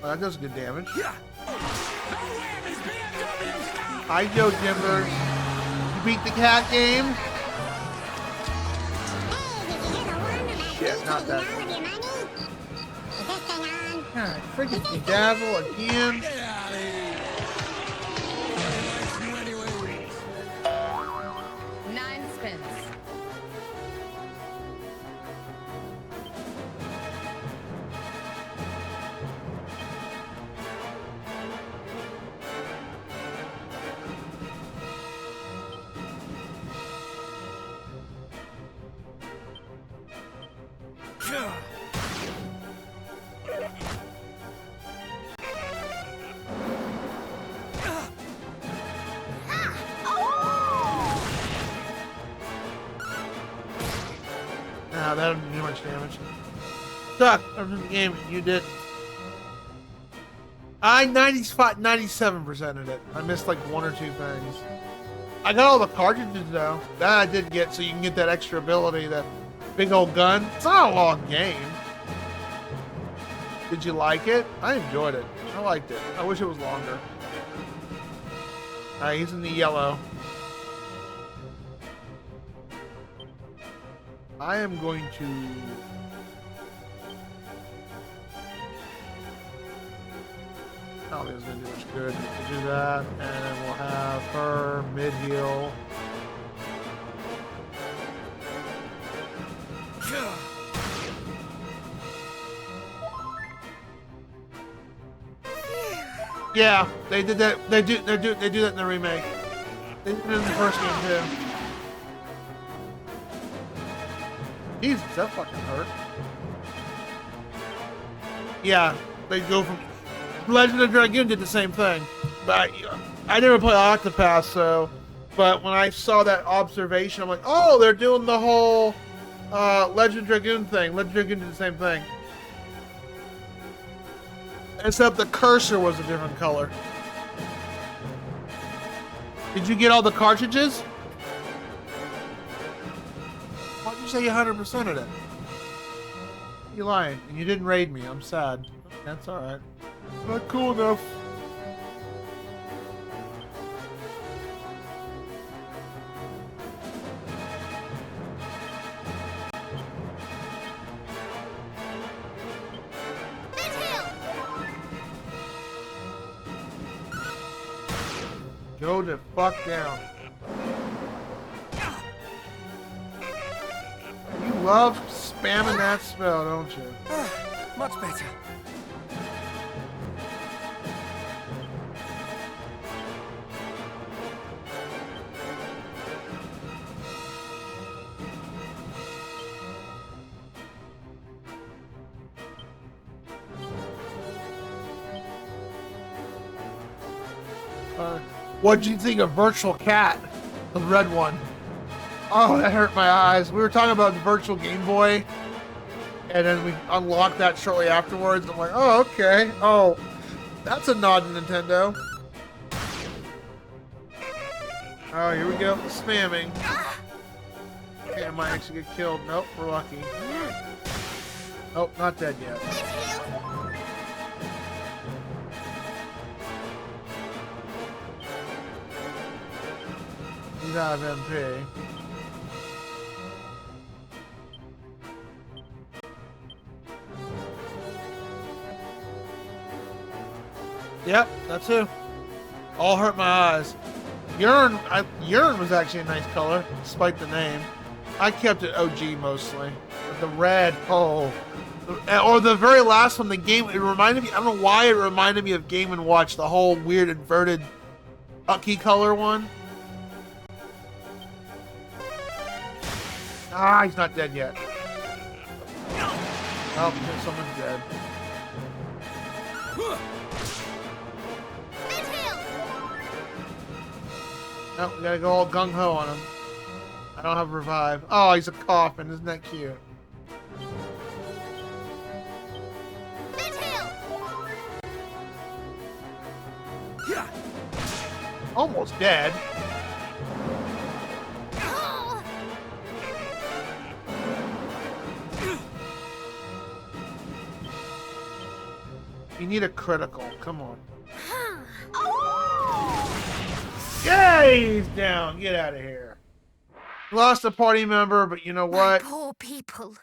Well, that does good damage. Hi, Joe Jimbers. You beat the cat game? Shit, not that. God, freaking bedazzle again. 9 spins. Nah, that didn't do much damage. Suck. I was in the game. You did. I 97%ed it. I missed like 1 or 2 things. I got all the cartridges though. That I did get, so you can get that extra ability, that big old gun. It's not a long game. Did you like it? I enjoyed it. I liked it. I wish it was longer. Alright, he's in the yellow. I am going to... I don't think it's going to do much good. We'll do that, and then we'll have her mid-heal. Yeah, they did that. They do that in the remake. They did it in the first game too. Jesus, that fucking hurt. Yeah, they go from Legend of Dragoon did the same thing, but I never played Octopath, so. But when I saw that observation, I'm like, oh, they're doing the whole Legend of Dragoon thing. Legend of Dragoon did the same thing. Except the cursor was a different color. Did you get all the cartridges? Why'd you say you 100%ed it? You lying, and you didn't raid me. I'm sad. That's alright. Not cool enough. Go the fuck down. You love spamming that spell, don't you? Much better. What'd you think of Virtual Cat? The red one. Oh, that hurt my eyes. We were talking about the Virtual Game Boy, and then we unlocked that shortly afterwards. I'm like, oh, okay. Oh, that's a nod to Nintendo. Oh, here we go. Spamming. Okay, I might actually get killed. Nope, we're lucky. Nope, not dead yet. He's out of MP. Yep, that's who. All hurt my eyes. Urine was actually a nice color, despite the name. I kept it OG mostly. But the red, oh. Or the very last one, the game, it reminded me, I don't know why it reminded me of Game & Watch, the whole weird inverted Ucky color one. Ah, he's not dead yet. Oh, someone's dead. No, we gotta go all gung-ho on him. I don't have revive. Oh, he's a coffin. Isn't that cute? Almost dead. You need a critical. Come on. Yay! He's down. Get out of here. Lost a party member, but you know what? My poor people.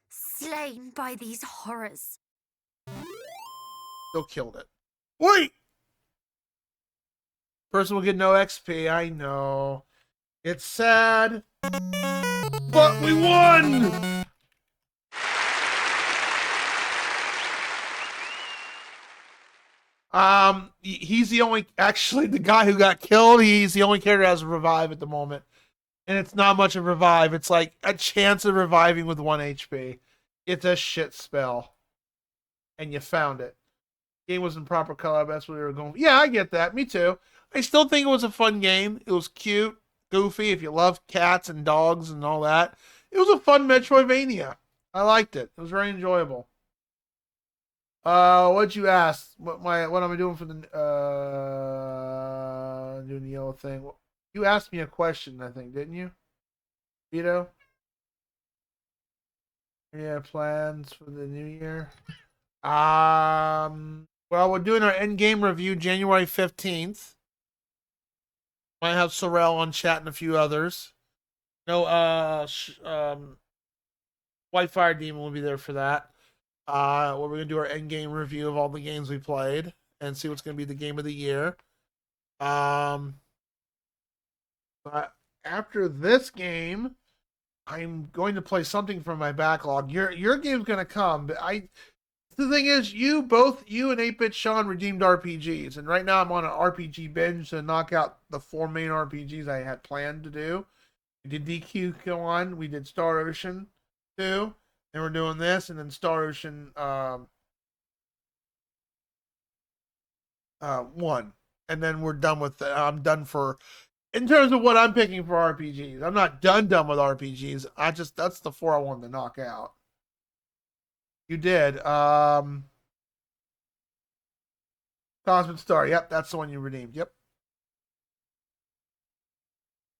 Slain by these horrors. Still killed it. Wait! Person will get no XP. I know. It's sad. But we won! He's the only, actually, the guy who got killed, he's the only character that has a revive at the moment. And it's not much of a revive. It's like a chance of reviving with 1 HP. It's a shit spell. And you found it. Game was in proper color, but that's what we were going for. Yeah, I get that. Me too. I still think it was a fun game. It was cute, goofy, if you love cats and dogs and all that. It was a fun Metroidvania. I liked it. It was very enjoyable. What'd you ask? What am I doing for the doing the yellow thing? You asked me a question, I think, didn't you? Vito? Yeah, plans for the new year. Well, we're doing our endgame review January 15th. Might have Sorrel on chat and a few others. No, White Fire Demon will be there for that. Where we're gonna do our end game review of all the games we played and see what's gonna be the game of the year. But after this game, I'm going to play something from my backlog. Your game's gonna come, but the thing is, you and 8-Bit Sean redeemed RPGs, and right now I'm on an RPG binge to knock out the 4 main RPGs I had planned to do. We did DQ1, we did Star Ocean 2. And we're doing this, and then Star Ocean 1. And then we're done with it. I'm done for, in terms of what I'm picking for RPGs. I'm not done with RPGs. That's the 4 I wanted to knock out. You did. Cosmic Star. Yep, that's the one you redeemed. Yep.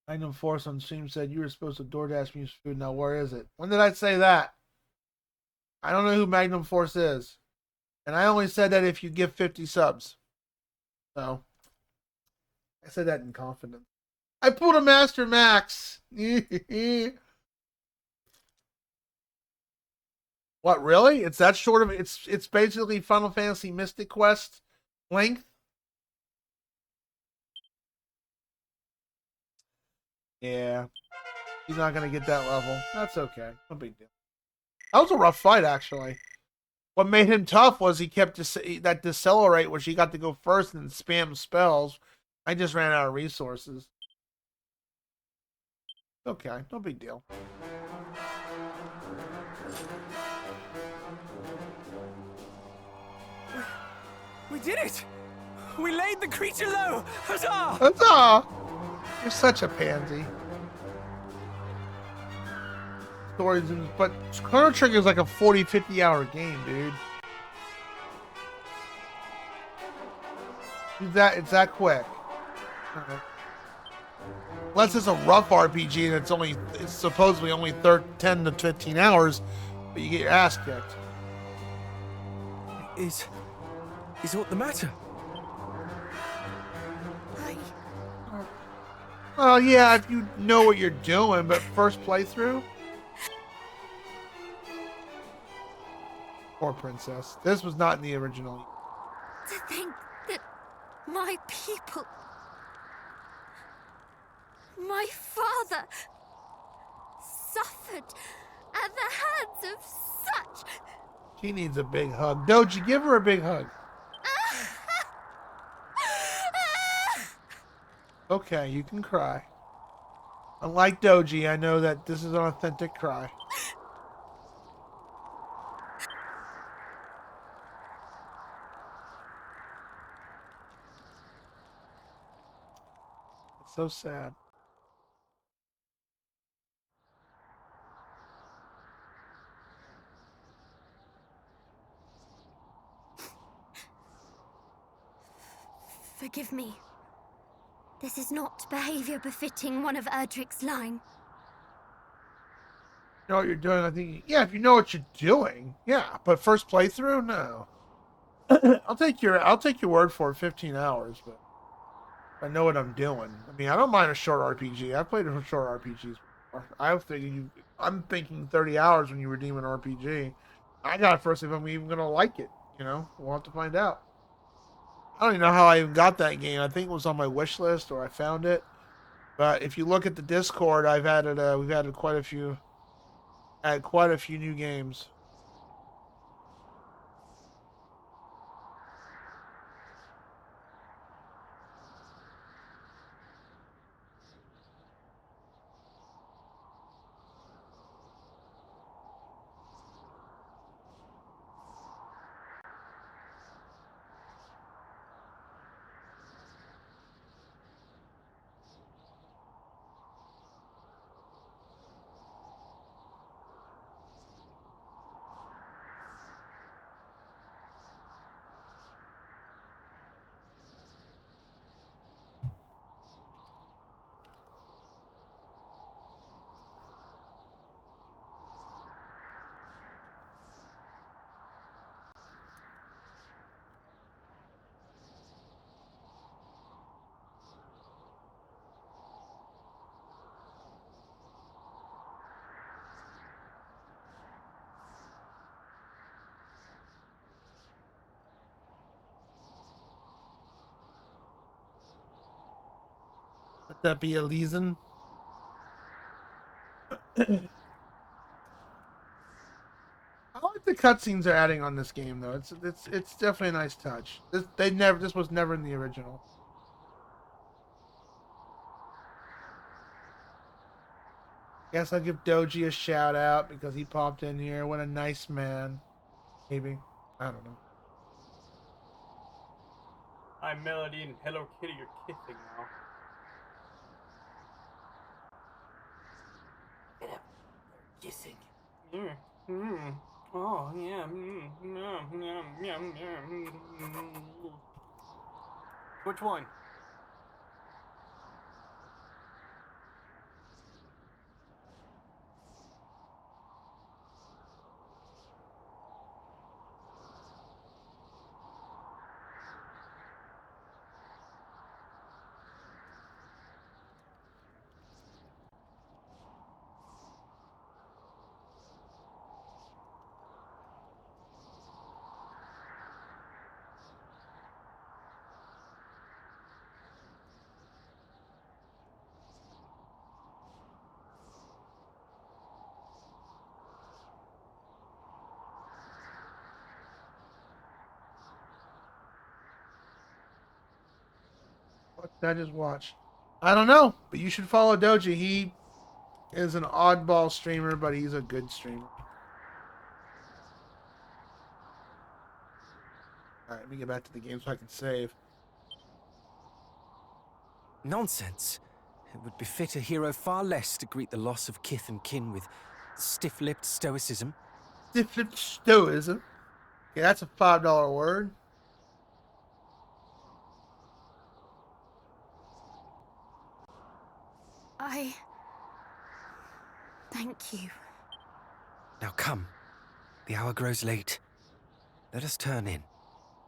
Magnum Force on stream said you were supposed to DoorDash me food. Now, where is it? When did I say that? I don't know who Magnum Force is. And I only said that if you give 50 subs. So, I said that in confidence. I pulled a Master Max. What, really? It's that short of it's basically Final Fantasy Mystic Quest length. Yeah. He's not going to get that level. That's okay. No big deal. That was a rough fight, actually. What made him tough was he kept that decelerate, where she got to go first and spam spells. I just ran out of resources. Okay, no big deal. We did it! We laid the creature low! Huzzah! Huzzah! You're such a pansy. Stories, but Chrono Trigger is like a 40, 50-hour game, dude. It's that quick. Unless it's a rough RPG and it's supposedly only 10 to 15 hours, but you get your ass kicked. Is what the matter? Well, yeah, if you know what you're doing, but first playthrough? Poor princess. This was not in the original. To think that my people, my father, suffered at the hands of such... She needs a big hug. Doji, give her a big hug. Okay, you can cry. Unlike Doji, I know that this is an authentic cry. It's so sad. Forgive me. This is not behavior befitting one of Erdrick's line. You know what you're doing? I think, yeah, if you know what you're doing, yeah. But first playthrough, no. I'll take your word for it. 15 hours, but I know what I'm doing. I mean, I don't mind a short RPG. I've played short RPGs before. I'm thinking 30 hours when you redeem an RPG. I got it first if I'm even gonna like it. You know, we'll have to find out. I don't even know how I even got that game. I think it was on my wish list or I found it. But if you look at the Discord, we've added quite a few new games. Let that be a reason. I like the cutscenes they're adding on this game, though. It's definitely a nice touch. This was never in the original. Guess I'll give Doji a shout out because he popped in here. What a nice man. Maybe. I don't know. Hi, Melody and Hello Kitty are kissing now. Yeah, they're kissing. Oh, yeah. Which one? What did I just watch? I don't know, but you should follow Doji. He is an oddball streamer, but he's a good streamer. Alright, let me get back to the game so I can save. Nonsense. It would befit a hero far less to greet the loss of kith and kin with stiff-lipped stoicism. Stiff-lipped stoicism? Yeah, that's a $5 word. Thank you. Now come. The hour grows late. Let us turn in.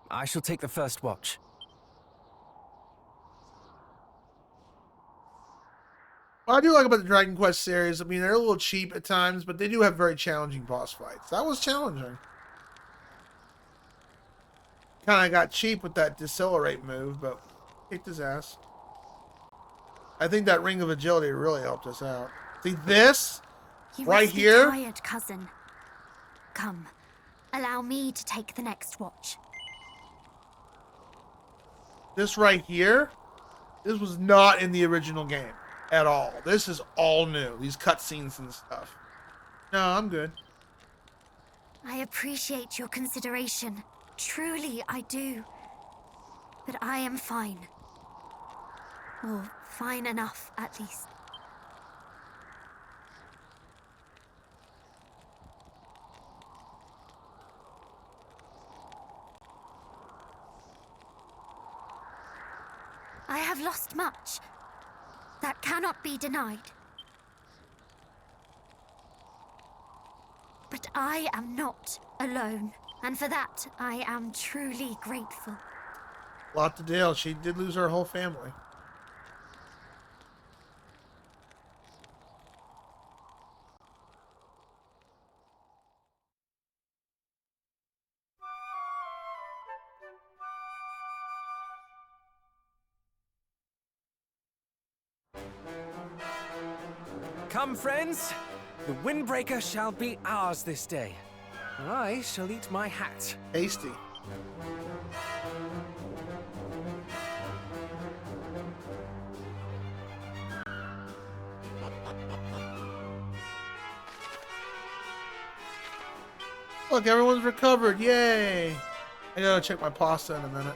I shall take the first watch. What I do like about the Dragon Quest series, I mean, they're a little cheap at times, but they do have very challenging boss fights. That was challenging. Kind of got cheap with that decelerate move, but kicked his ass. I think that Ring of Agility really helped us out. See this? You right must be here? tired, cousin. Come, allow me to take the next watch. This right here? This was not in the original game at all. This is all new. These cutscenes and stuff. No, I'm good. I appreciate your consideration. Truly, I do. But I am fine. Or fine enough, at least. I have lost much. That cannot be denied. But I am not alone, and for that I am truly grateful. Lot to deal. She did lose her whole family. Come, friends. The Windbreaker shall be ours this day. I shall eat my hat. Tasty. Look, everyone's recovered. Yay! I gotta check my pasta in a minute.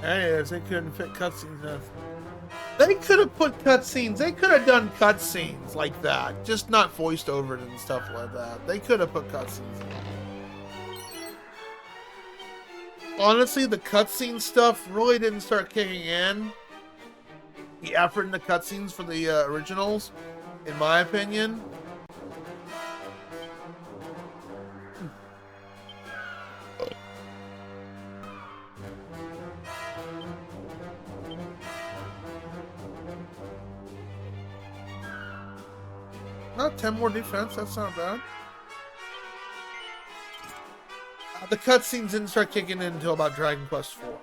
Anyways, they couldn't fit cutscenes in. They could have put cutscenes. They could have done cutscenes like that, just not voiced over it and stuff like that. They could have put cutscenes in. Honestly, the cutscene stuff really didn't start kicking in. The effort in the cutscenes for the originals, in my opinion. Not 10 more defense, that's not bad. The cutscenes didn't start kicking in until about Dragon Quest 4.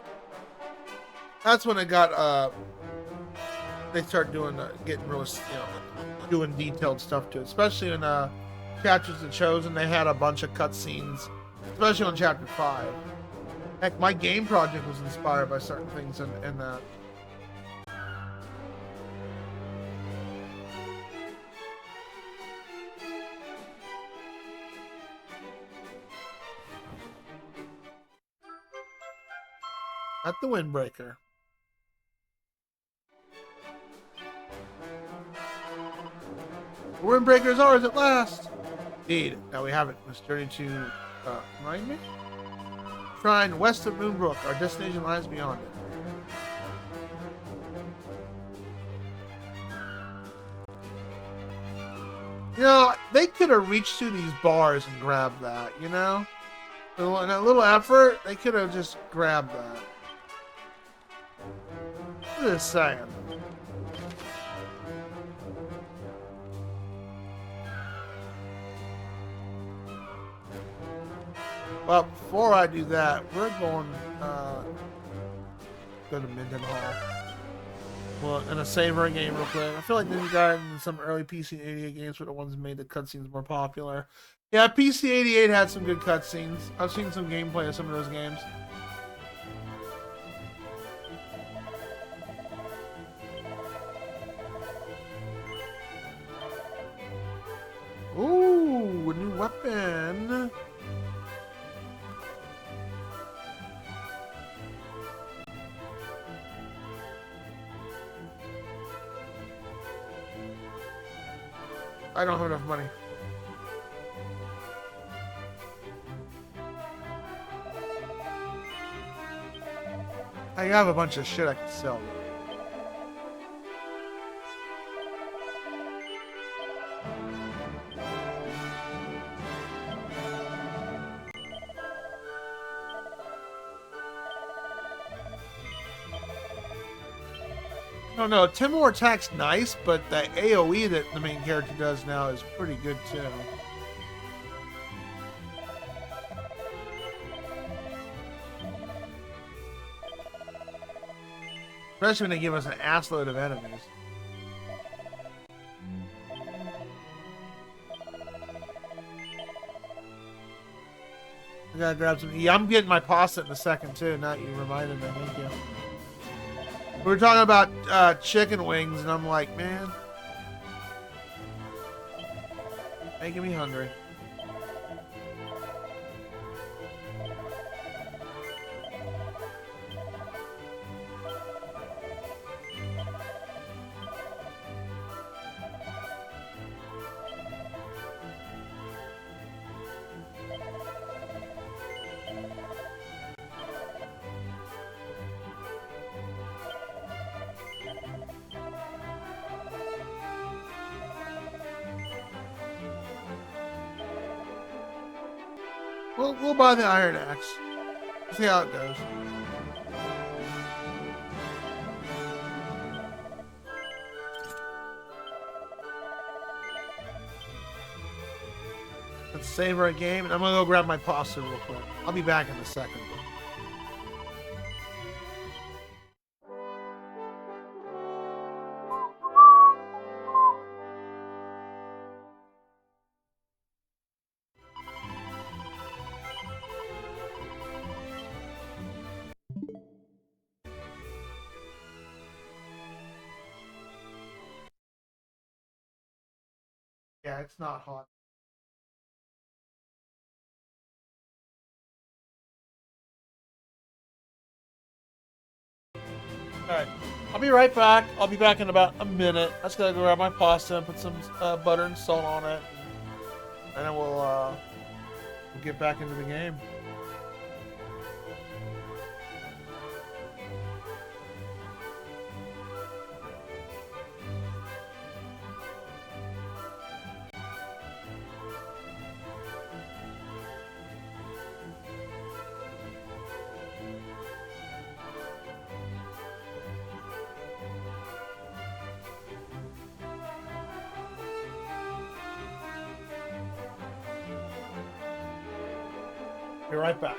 That's when it got, they start doing, getting really, doing detailed stuff to it. Especially in, Chapters of Chosen, they had a bunch of cutscenes. Especially on Chapter 5. Heck, my game project was inspired by certain things in that. At the Windbreaker. The Windbreaker is ours at last! Indeed. Now we have it. Let's journey to, remind me? Shrine west of Moonbrooke. Our destination lies beyond it. You know, they could have reached through these bars and grabbed that, you know? In a little effort, they could have just grabbed that. Just saying. Well, before I do that, we're going go to Minden Hall. Well, in a savor game real quick. I feel like these guys in some early PC88 games were the ones that made the cutscenes more popular. Yeah, PC88 had some good cutscenes. I've seen some gameplay of some of those games. Ooh, a new weapon. I don't have enough money. I have a bunch of shit I can sell. I don't know. 10 more attack's nice, but the AoE that the main character does now is pretty good too. Especially when they give us an assload of enemies. I gotta grab some. Yeah, I'm getting my pasta in a second too. Now you reminded me. Thank you. We were talking about chicken wings, and I'm like, man, making me hungry. We'll buy the iron axe. See how it goes. Let's save our game, and I'm gonna go grab my pasta real quick. I'll be back in a second. Yeah, it's not hot. Alright, I'll be right back. I'll be back in about a minute. I just gotta go grab my pasta and put some butter and salt on it. And then we'll get back into the game. Be right back.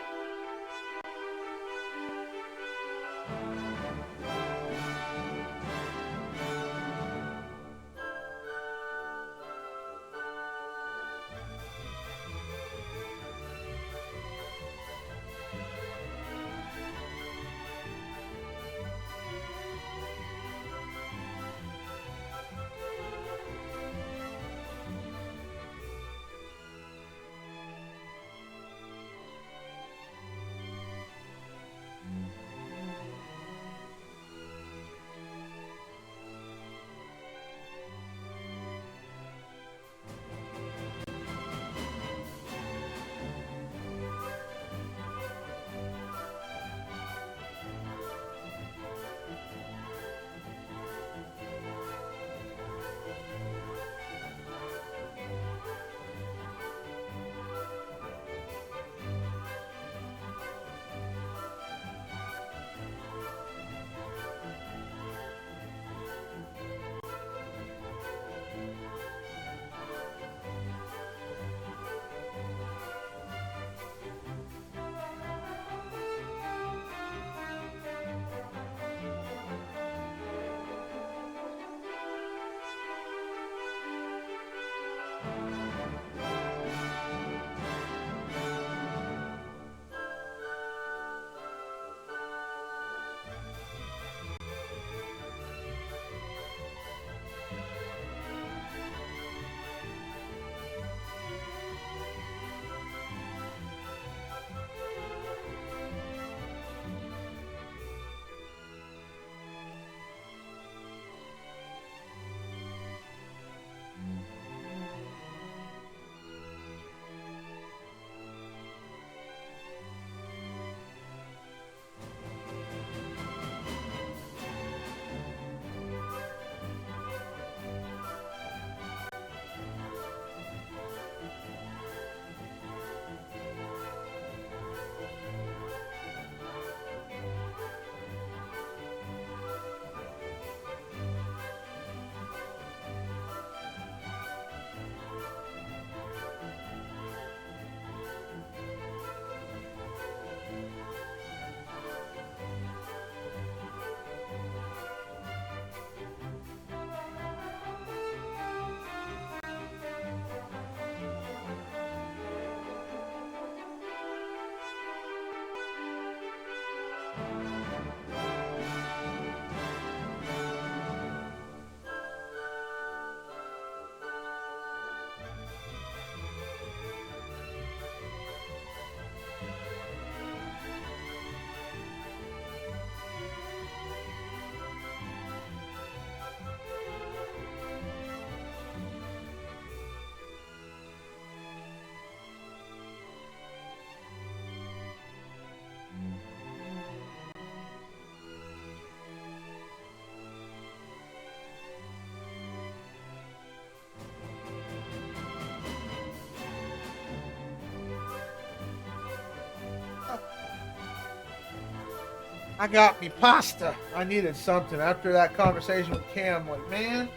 I got me pasta. I needed something. After that conversation with Cam, I'm like, man,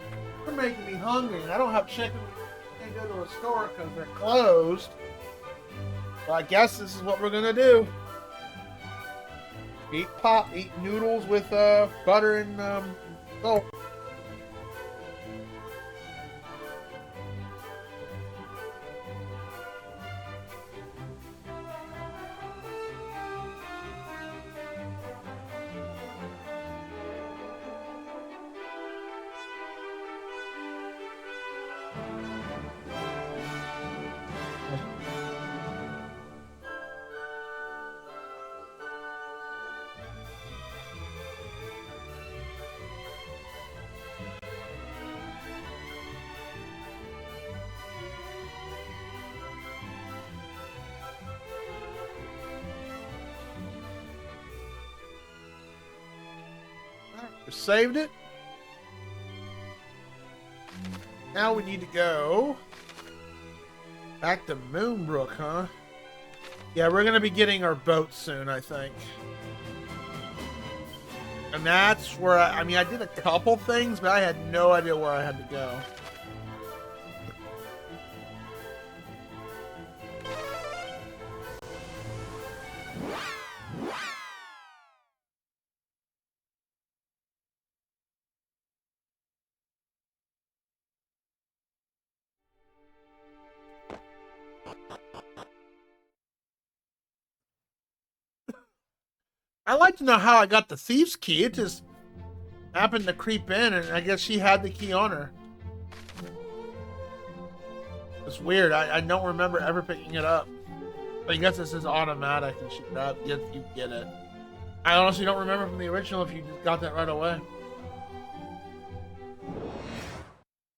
you're making me hungry. And I don't have chicken. I can't go to a store because they're closed. Well, I guess this is what we're going to do. Eat noodles with butter and salt. Saved it. Now we need to go back to Moonbrooke, huh? Yeah, we're gonna be getting our boat soon, I think. And that's where I mean, I did a couple things, but I had no idea where I had to go. I'd like to know how I got the thief's key. It just happened to creep in, and I guess she had the key on her. It's weird. I don't remember ever picking it up. I guess this is automatic, and she grabs it. You get it. I honestly don't remember from the original if you just got that right away.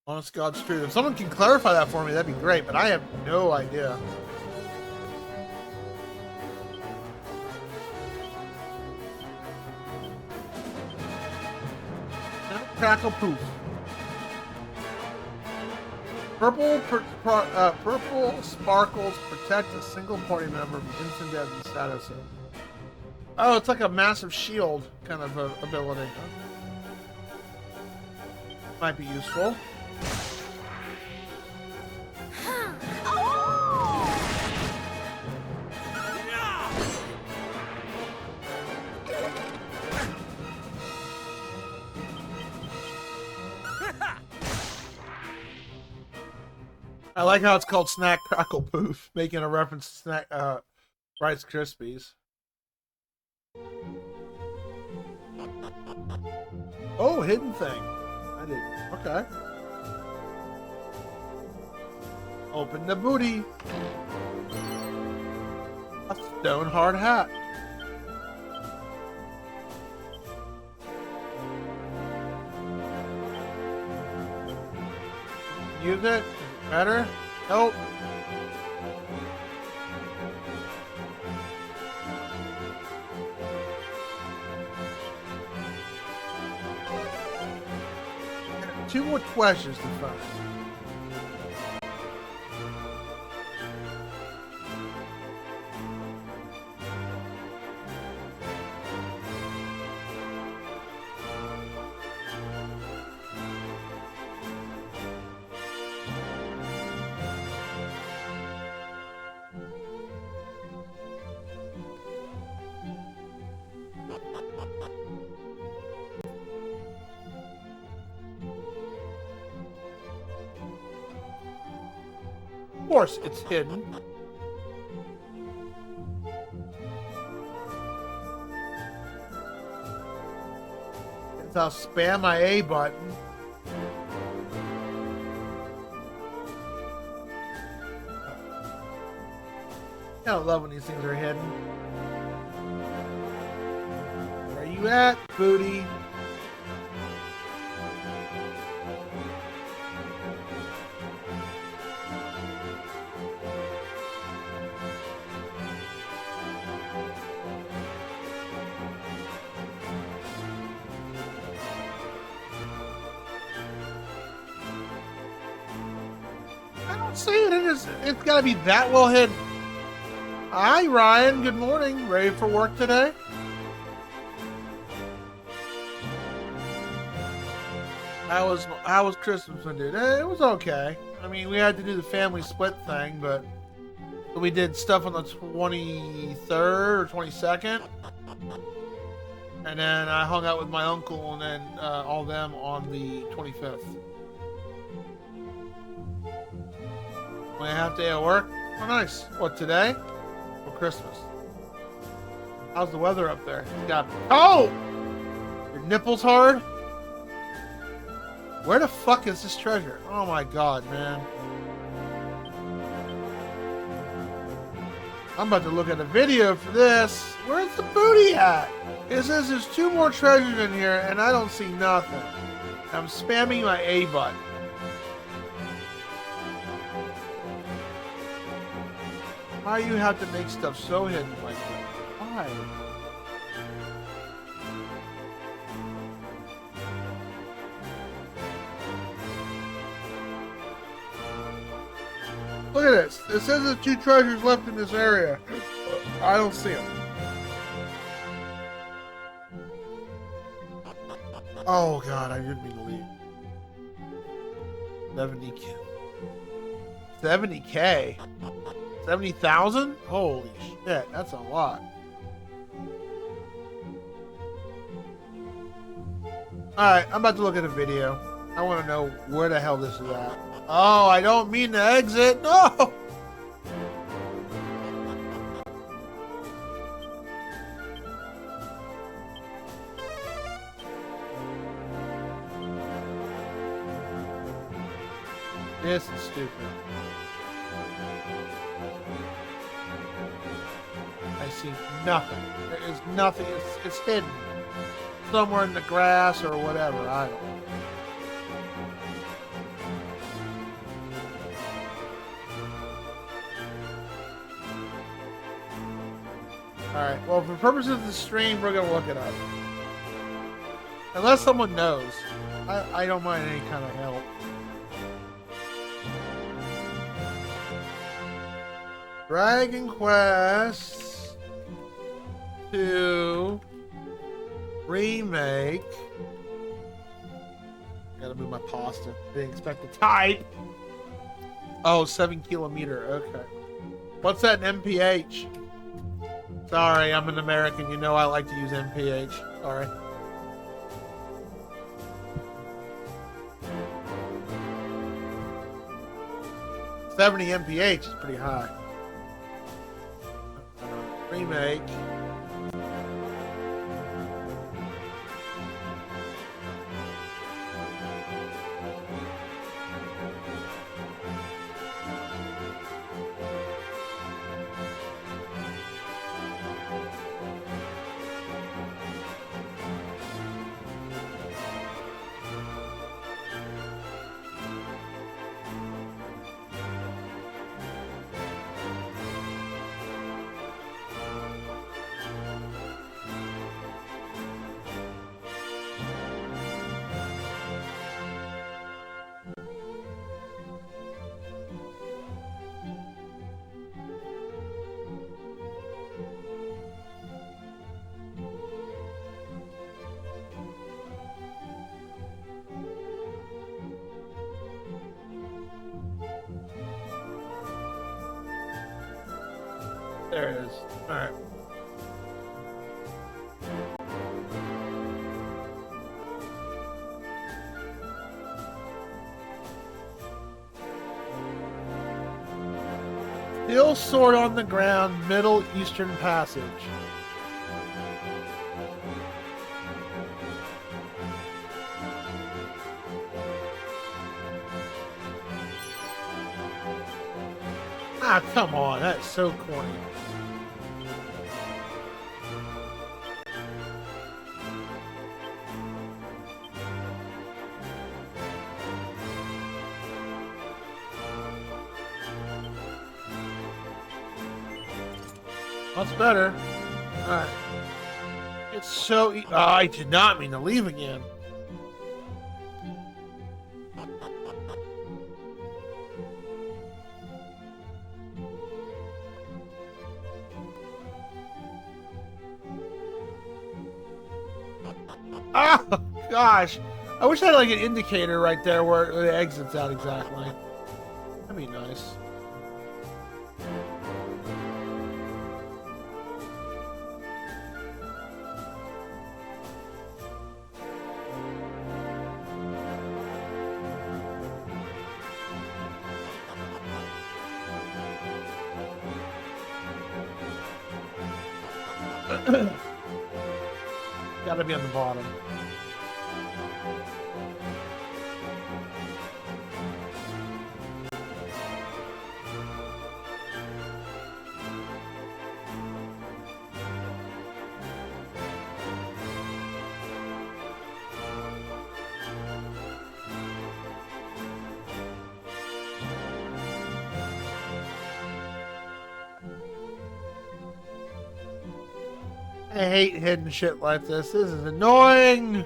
Honest God's truth. If someone can clarify that for me, that'd be great. But I have no idea. Crackle poof. Purple sparkles protect a single party member from instant death and status. Oh, it's like a massive shield kind of ability. Might be useful. I like how it's called Snack Crackle Poof, making a reference to Snack Rice Krispies. Oh, hidden thing. I didn't. Okay. Open the booty. A stone hard hat. Use it. Better? Nope. Two more questions to find. Of course, it's hidden. I'll spam my A button. I love when these things are hidden. Where you at, booty? See it, it's gotta be that well hidden. Hi Ryan, good morning. Ready for work today? How was Christmas, my dude? It was okay. I mean, we had to do the family split thing, but we did stuff on the 23rd or 22nd. And then I hung out with my uncle and then all them on the 25th. When I have day at work? Oh, nice. What, today? Or Christmas? How's the weather up there? It's got cold! Your nipples hard? Where the fuck is this treasure? Oh my god, man. I'm about to look at a video for this. Where's the booty at? It says there's 2 more treasures in here and I don't see nothing. I'm spamming my A button. Why you have to make stuff so hidden like that? Why? Look at this. It says there's 2 treasures left in this area. I don't see them. Oh god, I didn't mean to leave. 70k. 70k? 70,000? Holy shit, that's a lot. Alright, I'm about to look at a video. I want to know where the hell this is at. Oh, I don't mean to exit. No! This is stupid. I see nothing. There is nothing. It's hidden. Somewhere in the grass or whatever. I don't know. Alright, well, for purposes of the stream, we're gonna look it up. Unless someone knows. I don't mind any kind of help. Dragon Quest 2 Remake. Gotta move my pasta. Didn't expect to type. Oh, 7 kilometer. Okay. What's that in MPH? Sorry, I'm an American. You know I like to use MPH. Sorry. $70 MPH is pretty high. Remake. There it is. Alright. Steel sword on the ground, Middle Eastern Passage. Ah, come on, that's so corny. That's better. Alright. It's so I did not mean to leave again. Oh, gosh. I wish I had like an indicator right there where the exit's at exactly. That'd be nice. Gotta be on the bottom. I hate hidden shit like this. This is annoying.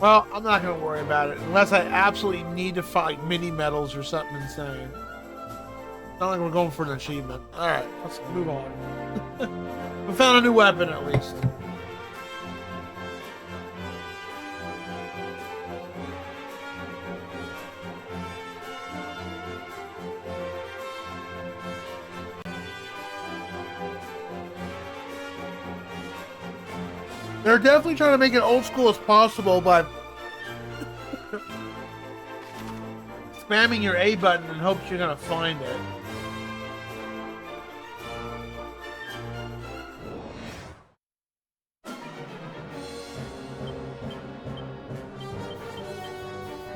Well, I'm not going to worry about it unless I absolutely need to fight mini medals or something insane. Not like we're going for an achievement. Alright, let's move on. We found a new weapon at least. They're definitely trying to make it old school as possible by spamming your A button and hopes you're gonna find it.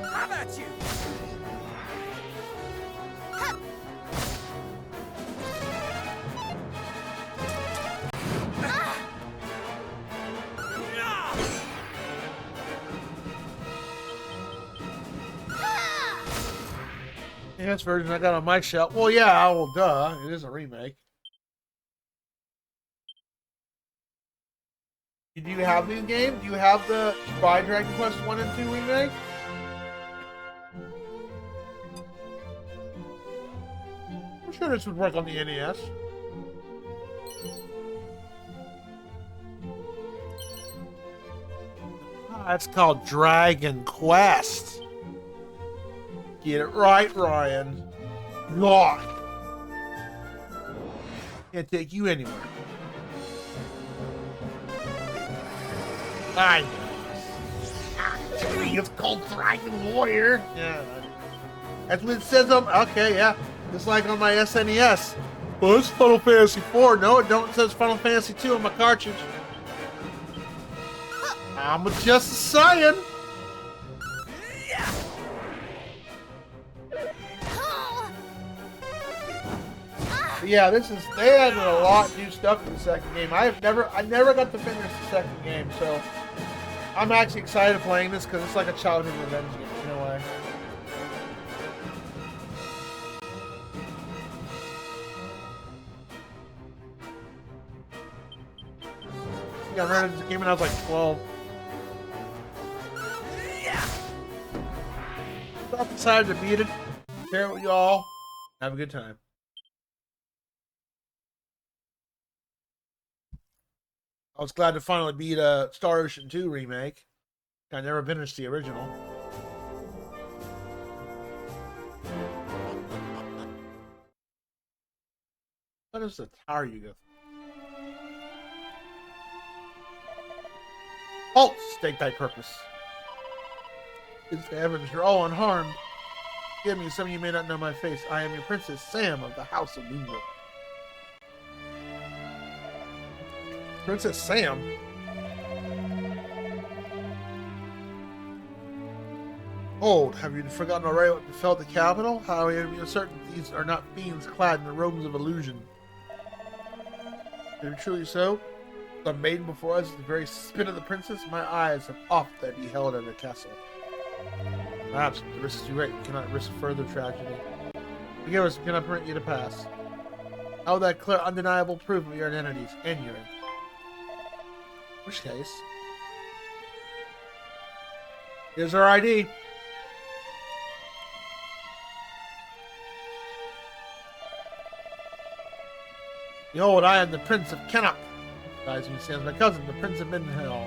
How about you? This version I got on my shelf. Well, yeah, well, duh. It is a remake. Do you have these games? Do you have the buy Dragon Quest 1 and 2 remake? I'm sure this would work on the NES. That's called Dragon Quest. Get it right, Ryan. God. Can't take you anywhere. I know. It's called Dragon Warrior. Yeah. That's what it says on. Okay, yeah. Just like on my SNES. Well, it's Final Fantasy 4. No, it don't. It says Final Fantasy 2 on my cartridge. I'm just saying. Yeah, this is, they added a lot of new stuff in the second game. I never got to finish the second game, so I'm actually excited playing this because it's like a childhood revenge game in a way. Yeah, I ran into the game when I was like 12. So I decided to beat it, share it with y'all, have a good time. I was glad to finally beat Star Ocean 2 remake. I never finished the original. What is the tower you go? Halt! State thy purpose. It's the evidence you're all unharmed. Give me some of you may not know my face. I am your Princess Sam of the House of Moonbrooke. Princess Sam? Old, have you forgotten already what befell the capital? How are you certain these are not fiends clad in the robes of illusion? Is it truly so? The maiden before us is the very spin of the princess? My eyes have oft that beheld at her castle. Perhaps the risk is too great. We cannot risk further tragedy. Forgive us, we cannot permit you to pass. How that clear, undeniable proof of your identities and your in which case, Here's our ID. Behold, I am the Prince of Kennock. Guys, who stands my cousin, the Prince of Midhell.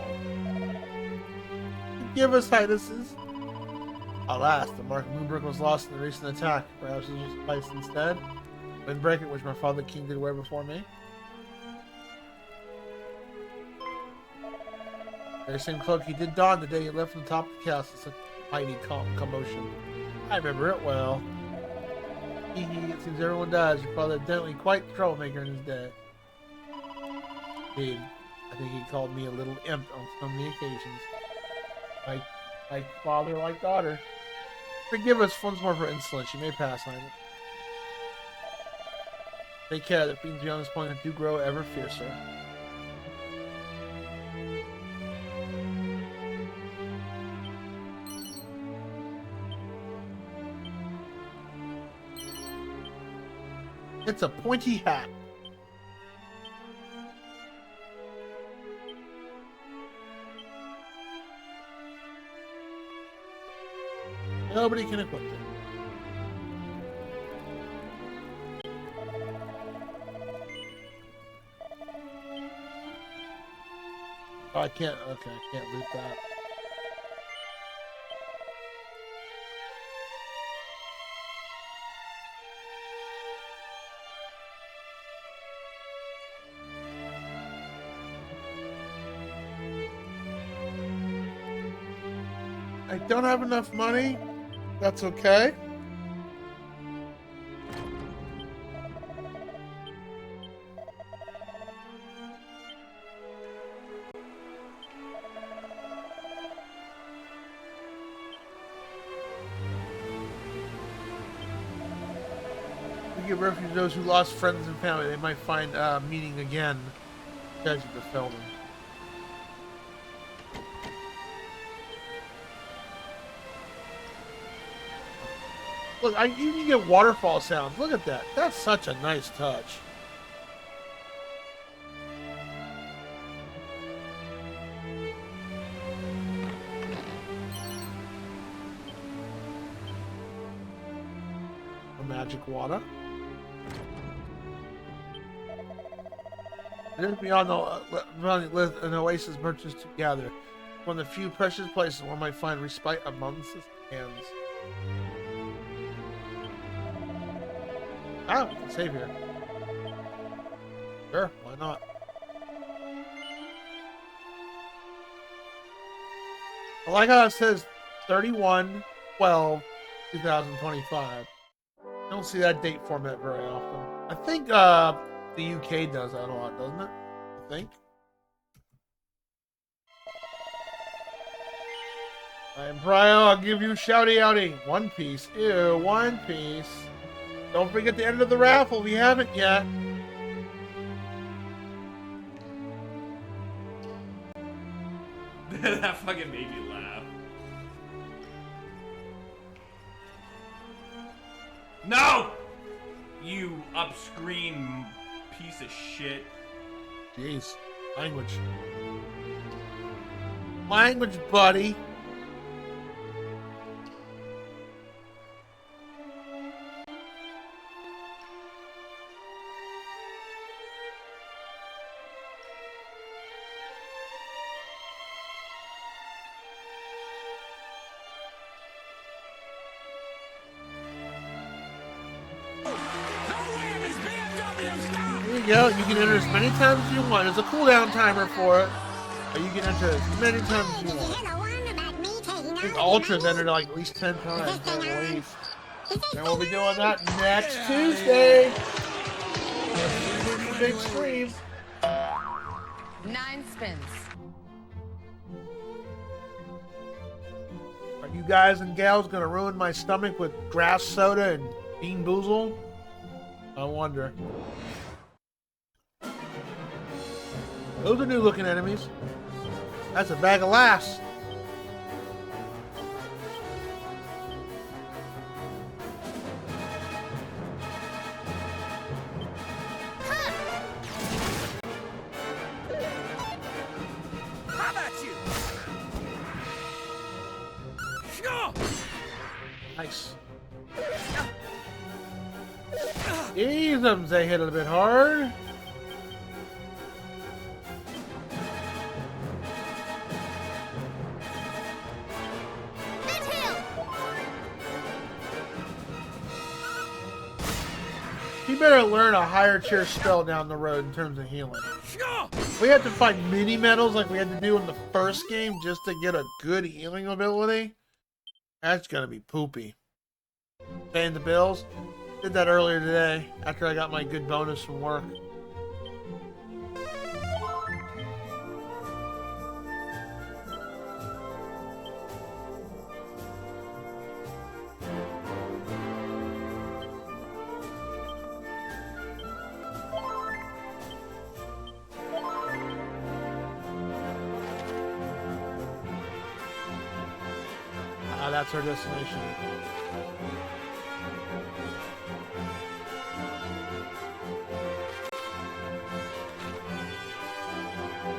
Give us Highnesses. Alas, the mark of Moonbrooke was lost in the recent attack. Perhaps it was sufficed instead. Windbreaker, which my father king did wear before me. Very same cloak he did don the day he left from the top of the castle. Such a mighty commotion. I remember it well. Hee hee, it seems everyone does. Your father evidently quite the troublemaker in his day. Indeed, I think he called me a little imp on so many occasions. Like father, like daughter. Forgive us once more for insolence. You may pass, Highness. Take care, the fiends beyond this point do grow ever fiercer. It's a pointy hat. Nobody can equip it. Oh, I can't. Okay, I can't loot that. I don't have enough money. That's okay. We give refuge to those who lost friends and family. They might find meaning again. Guys with the film. Look, you can get waterfall sounds. Look at that. That's such a nice touch. A magic water. It is beyond an oasis merchants to gather. One of the few precious places one might find respite amongst his hands. Ah, we can save here. Sure, why not? I like how it says 31/12/2025. I don't see that date format very often. I think the UK does that a lot, doesn't it? I think. I'm Brian, I'll give you shouty outy. One piece. Ew, one piece. Don't forget the end of the raffle. We haven't yet. That fucking made me laugh. No! You upscreen piece of shit. Jeez. Language. Language, buddy. There you go. You can enter as many times as you want. There's a cooldown timer for it. But you can enter as many times as you want. I think Ultra's entered like at least 10 times at least. And we'll be doing that next Tuesday. Big stream. 9 spins. Are you guys and gals gonna ruin my stomach with grass soda and bean boozle? I wonder. Those are new looking enemies. That's a bag of laughs. How about you? Nice. Ease them, they hit a bit hard. You better learn a higher tier spell down the road in terms of healing. We have to find mini medals like we had to do in the first game just to get a good healing ability. That's gonna be poopy. Paying the bills. Did that earlier today after I got my good bonus from work. That's our destination.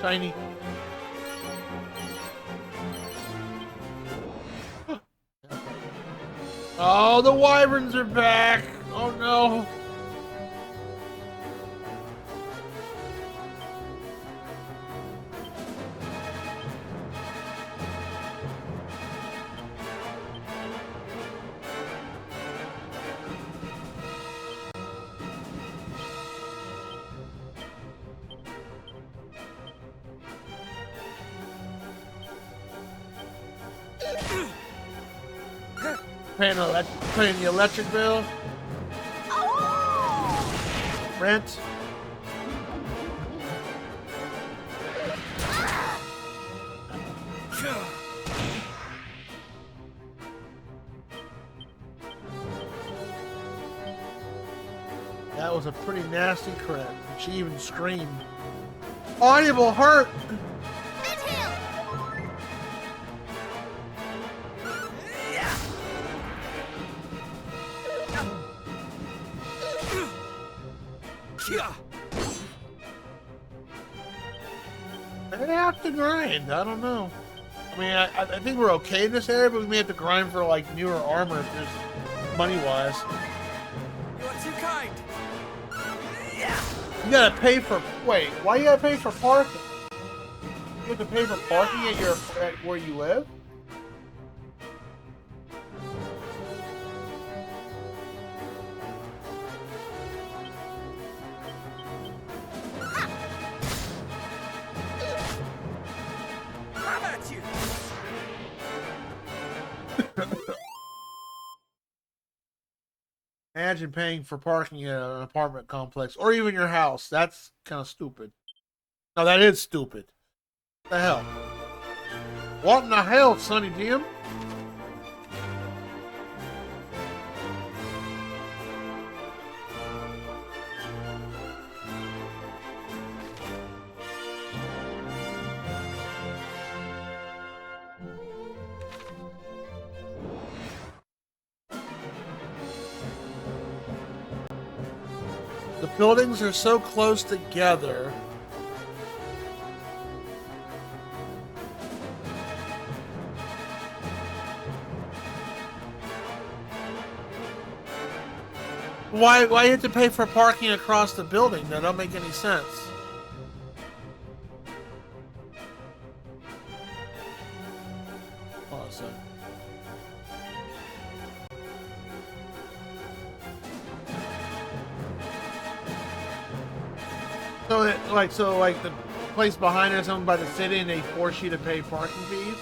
Tiny. Oh, the wyverns are back. Oh no. Paying the electric bill. Rent. That was a pretty nasty crit. She even screamed. Audible hurt! Maybe have to grind. I don't know. I mean, I think we're okay in this area, but we may have to grind for like newer armor if there's money-wise. You are too kind. You gotta pay for. Wait, why you gotta pay for parking? You have to pay for parking at where you live? Imagine paying for parking at an apartment complex or even your house. That's kind of stupid. No, that is stupid. What the hell? What in the hell, Sonny Jim? The buildings are so close together. Why you have to pay for parking across the building? That don't make any sense. Hold on a second. So like the place behind us owned by the city, and they force you to pay parking fees.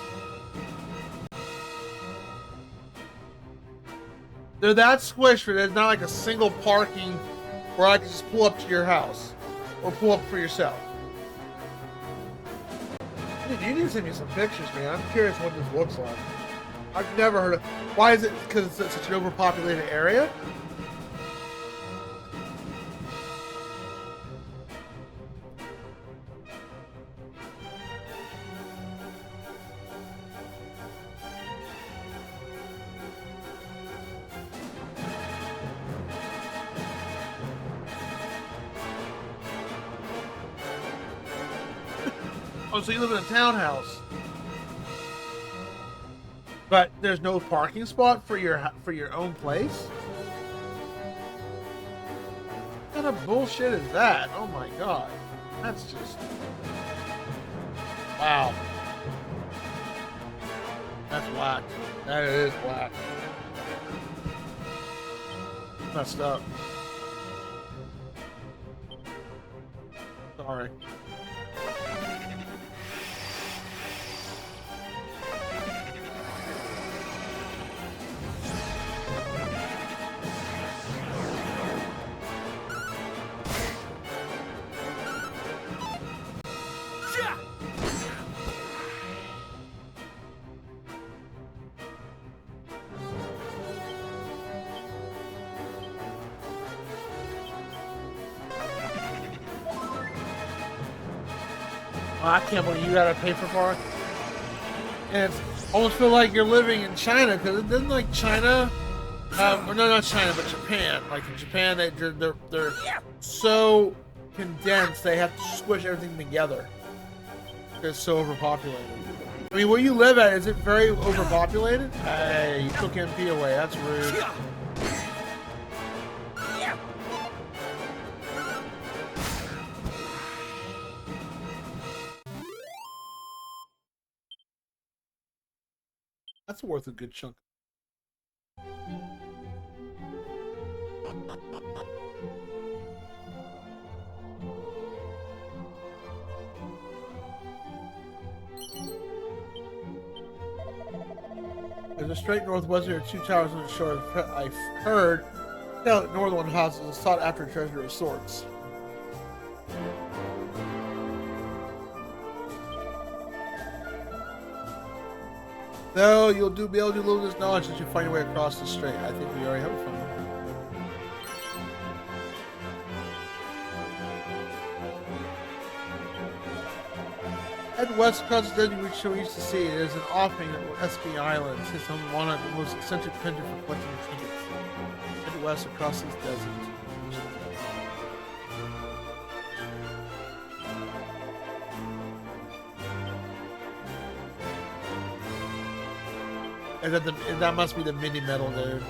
They're that squished where there's not like a single parking where I can just pull up to your house or pull up for yourself. Dude, you need to send me some pictures, man. I'm curious what this looks like. I've never heard of. Why is it? Because it's such an overpopulated area? Oh, so you live in a townhouse. But there's no parking spot for your own place? What kind of bullshit is that? Oh my god. That's just... Wow. That's whack. That is whack. Messed up. Sorry. I can't believe you gotta pay for park. And it's almost feel like you're living in China, because it doesn't like China, or no, not China, but Japan. Like in Japan, they're so condensed, they have to squish everything together. It's so overpopulated. I mean, where you live at, is it very overpopulated? Hey, you took MP away, that's rude. That's worth a good chunk. There's a straight northwest, there are 2 towers on the shore. I've heard the northern one houses a sought after treasure of sorts. Though you'll be able to lose this knowledge as you find your way across the strait. I think we already have a fun. Head west across the desert which we used to see. It is an offing of SB Islands. It's on one of the most eccentric pendant for collecting trinkets. Head west across this desert. And that must be the mini metal, dude.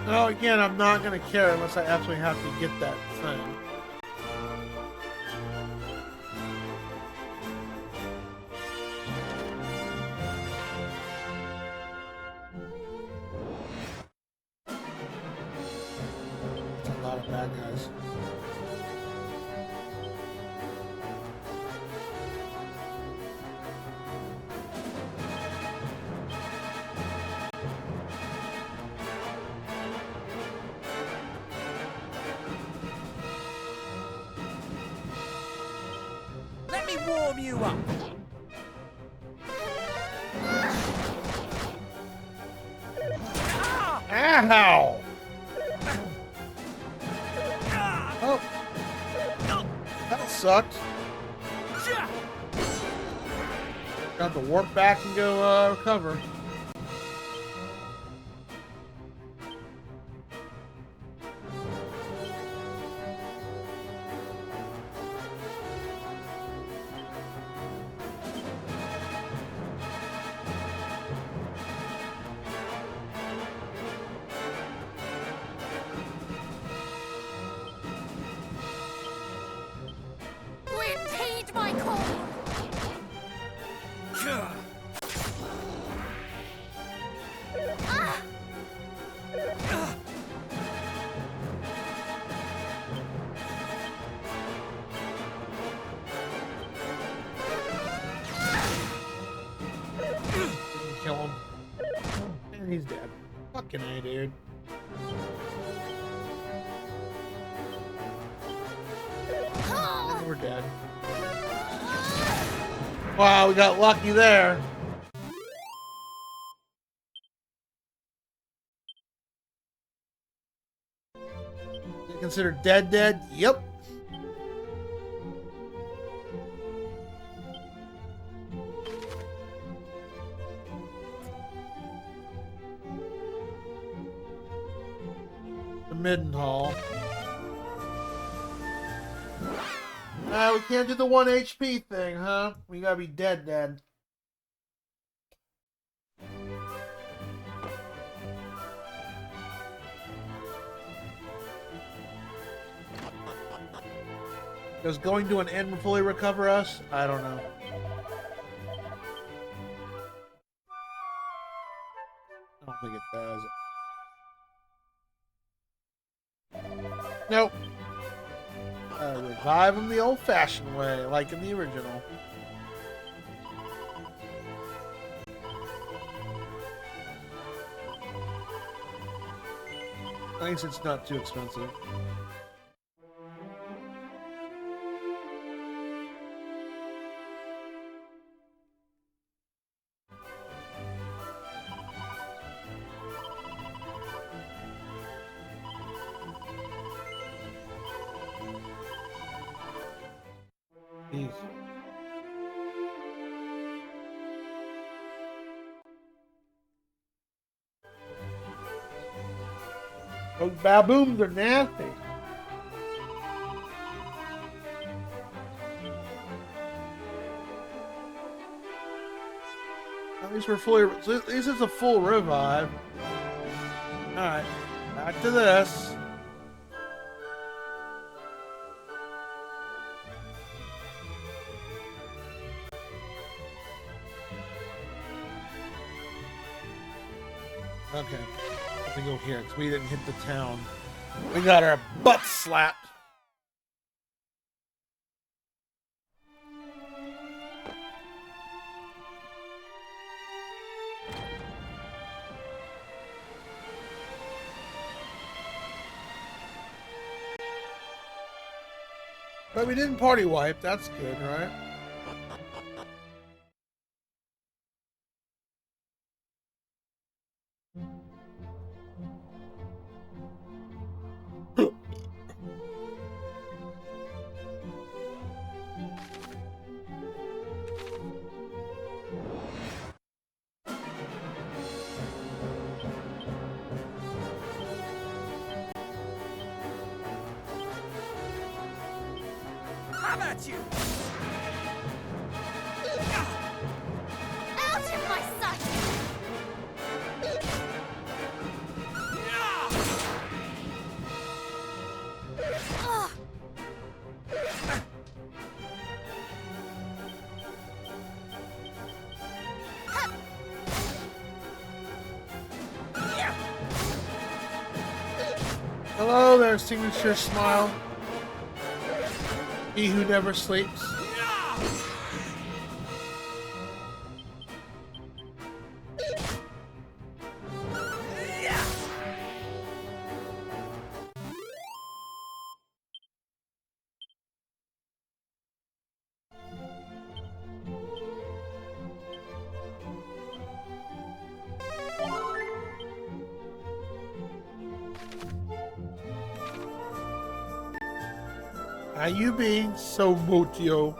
No, again, I'm not gonna care unless I actually have to get that thing. That's a lot of bad guys. Let me warm you up. Ow! Oh. That sucked. Got to warp back and go recover. Wind, heed my call. He's dead. Fucking A, dude. And we're dead. Wow, we got lucky there. You consider dead? Yep. The Middenhall. We can't do the 1 HP thing, huh? We gotta be dead. Does going to an inn fully recover us? I don't know. I don't think it does. Nope. Revive them the old-fashioned way, like in the original. At least it's not too expensive. Jeez. Those baboons are nasty. At least we're fully. At least it's a full revive. All right, back to this. Okay, let me go here because we didn't hit the town. We got our butt slapped. But we didn't party wipe. That's good, right? How about you? Out of my sight! Ugh. Hello there, signature smile. He who never sleeps. Are you being so mutio?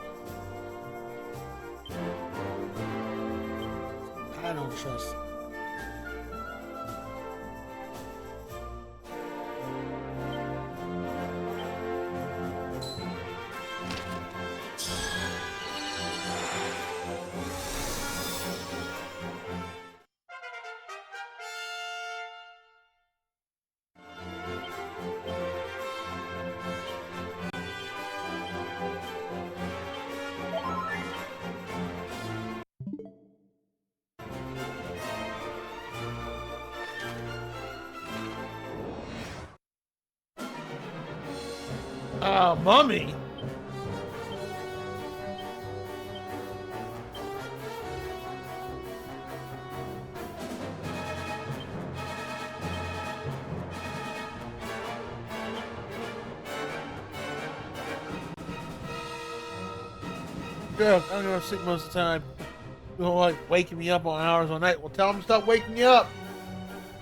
I don't trust. Mummy. Yeah, I don't go to sleep most of the time. You know, like waking me up on hours all night. Well, tell them to stop waking you up.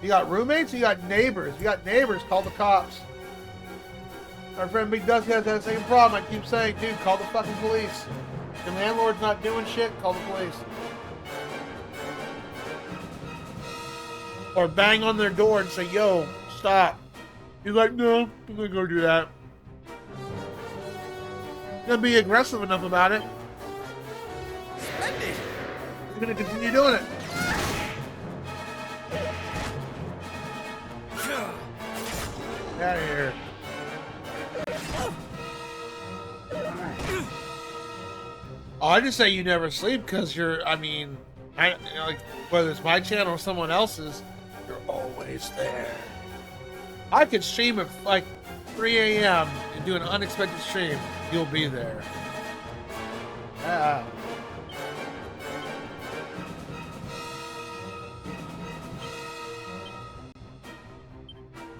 You got roommates, you got neighbors. You got neighbors, call the cops. Our friend Big Dusty has that same problem. I keep saying, dude, call the fucking police. The landlord's not doing shit, call the police. Or bang on their door and say, yo, stop. He's like, no, I'm gonna go do that. Gonna be aggressive enough about it. Splendid. You're gonna continue doing it. Get out of here. Oh, I just say you never sleep because you're, I mean, like, whether it's my channel or someone else's, you're always there. I could stream at like 3 a.m. and do an unexpected stream. You'll be there.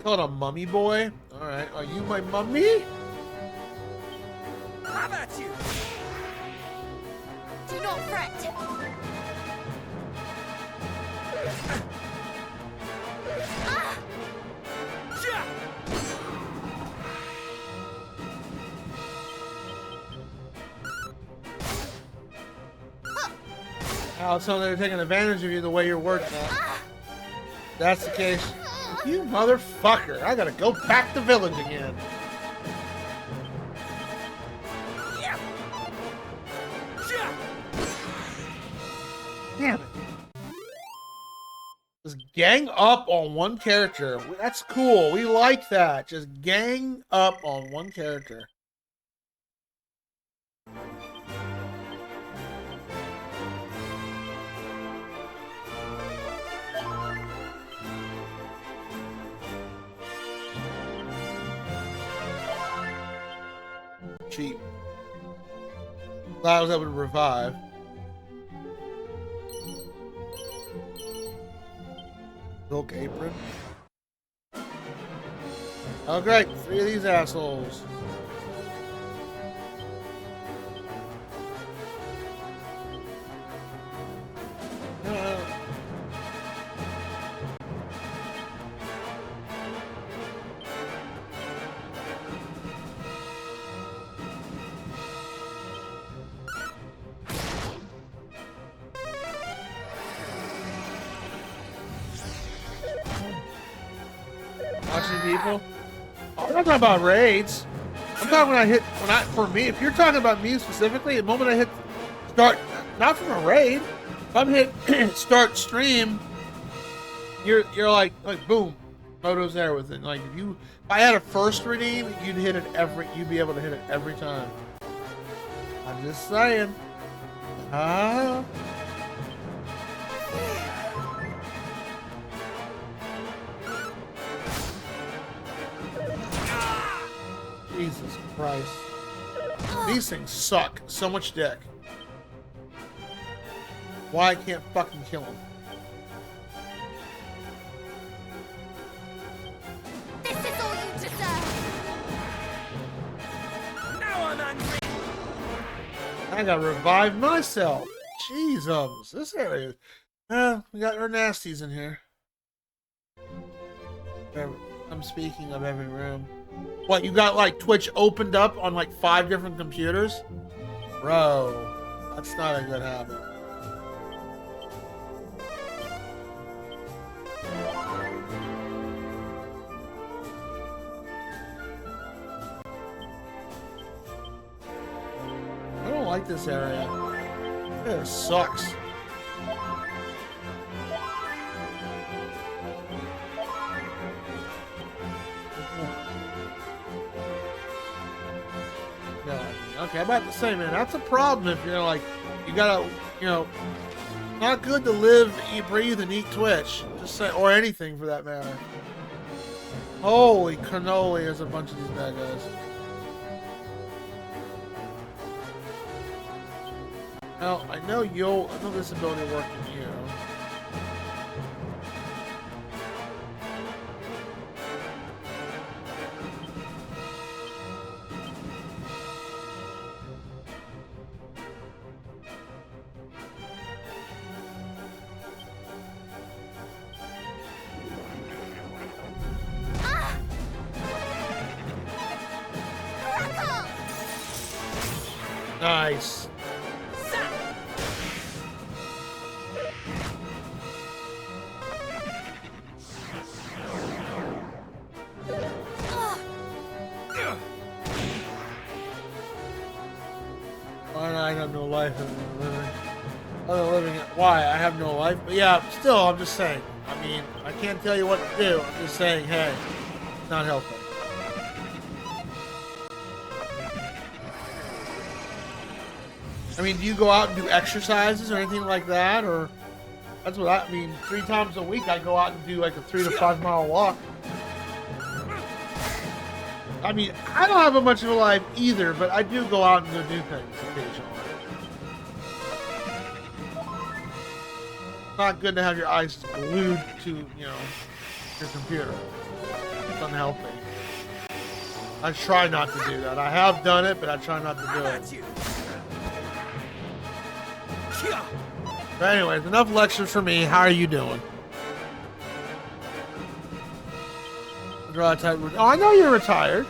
Called a mummy boy? Alright, are you my mummy? How about you? Do not fret. Oh, so they're taking advantage of you the way you're working out. That's the case. You motherfucker. I gotta go back to village again. Damn it. Just gang up on one character. That's cool. We like that. Just gang up on one character. Cheap. Glad I was able to revive. Silk apron. Oh great, 3 of these assholes. Watching people? Oh, I'm not talking about raids. I'm talking for me, if you're talking about me specifically, the moment I hit start, not from a raid, if I'm hit start stream, you're like boom, photos there with it. Like if I had a first redeem, you'd be able to hit it every time. I'm just saying. Jesus Christ. These things suck. So much dick. Why I can't fucking kill them. This is all you deserve. Now I'm angry. I gotta revive myself. Jesus. This area. We got our nasties in here. I'm speaking of every room. What, you got like Twitch opened up on like 5 different computers? Bro, that's not a good habit. I don't like this area. It sucks. Okay, I'm about to say, man, that's a problem if you're like, you gotta, not good to live, eat, breathe, and eat Twitch. Just say, or anything for that matter. Holy cannoli, there's a bunch of these bad guys. Now, I know this ability will work in you. Nice. Why I have no life other living it. Why I have no life? But yeah, still, I'm just saying. I mean, I can't tell you what to do. I'm just saying, hey, it's not healthy. I mean, do you go out and do exercises or anything like that? Or that's what I mean. 3 times a week, I go out and do like a 3 to 5 mile walk. I mean, I don't have much of a life either, but I do go out and go do things occasionally. It's not good to have your eyes glued to, you know, your computer. It's unhealthy. I try not to do that. I have done it, but I try not to do it. But anyways, enough lectures for me. How are you doing? Oh, I know you're retired.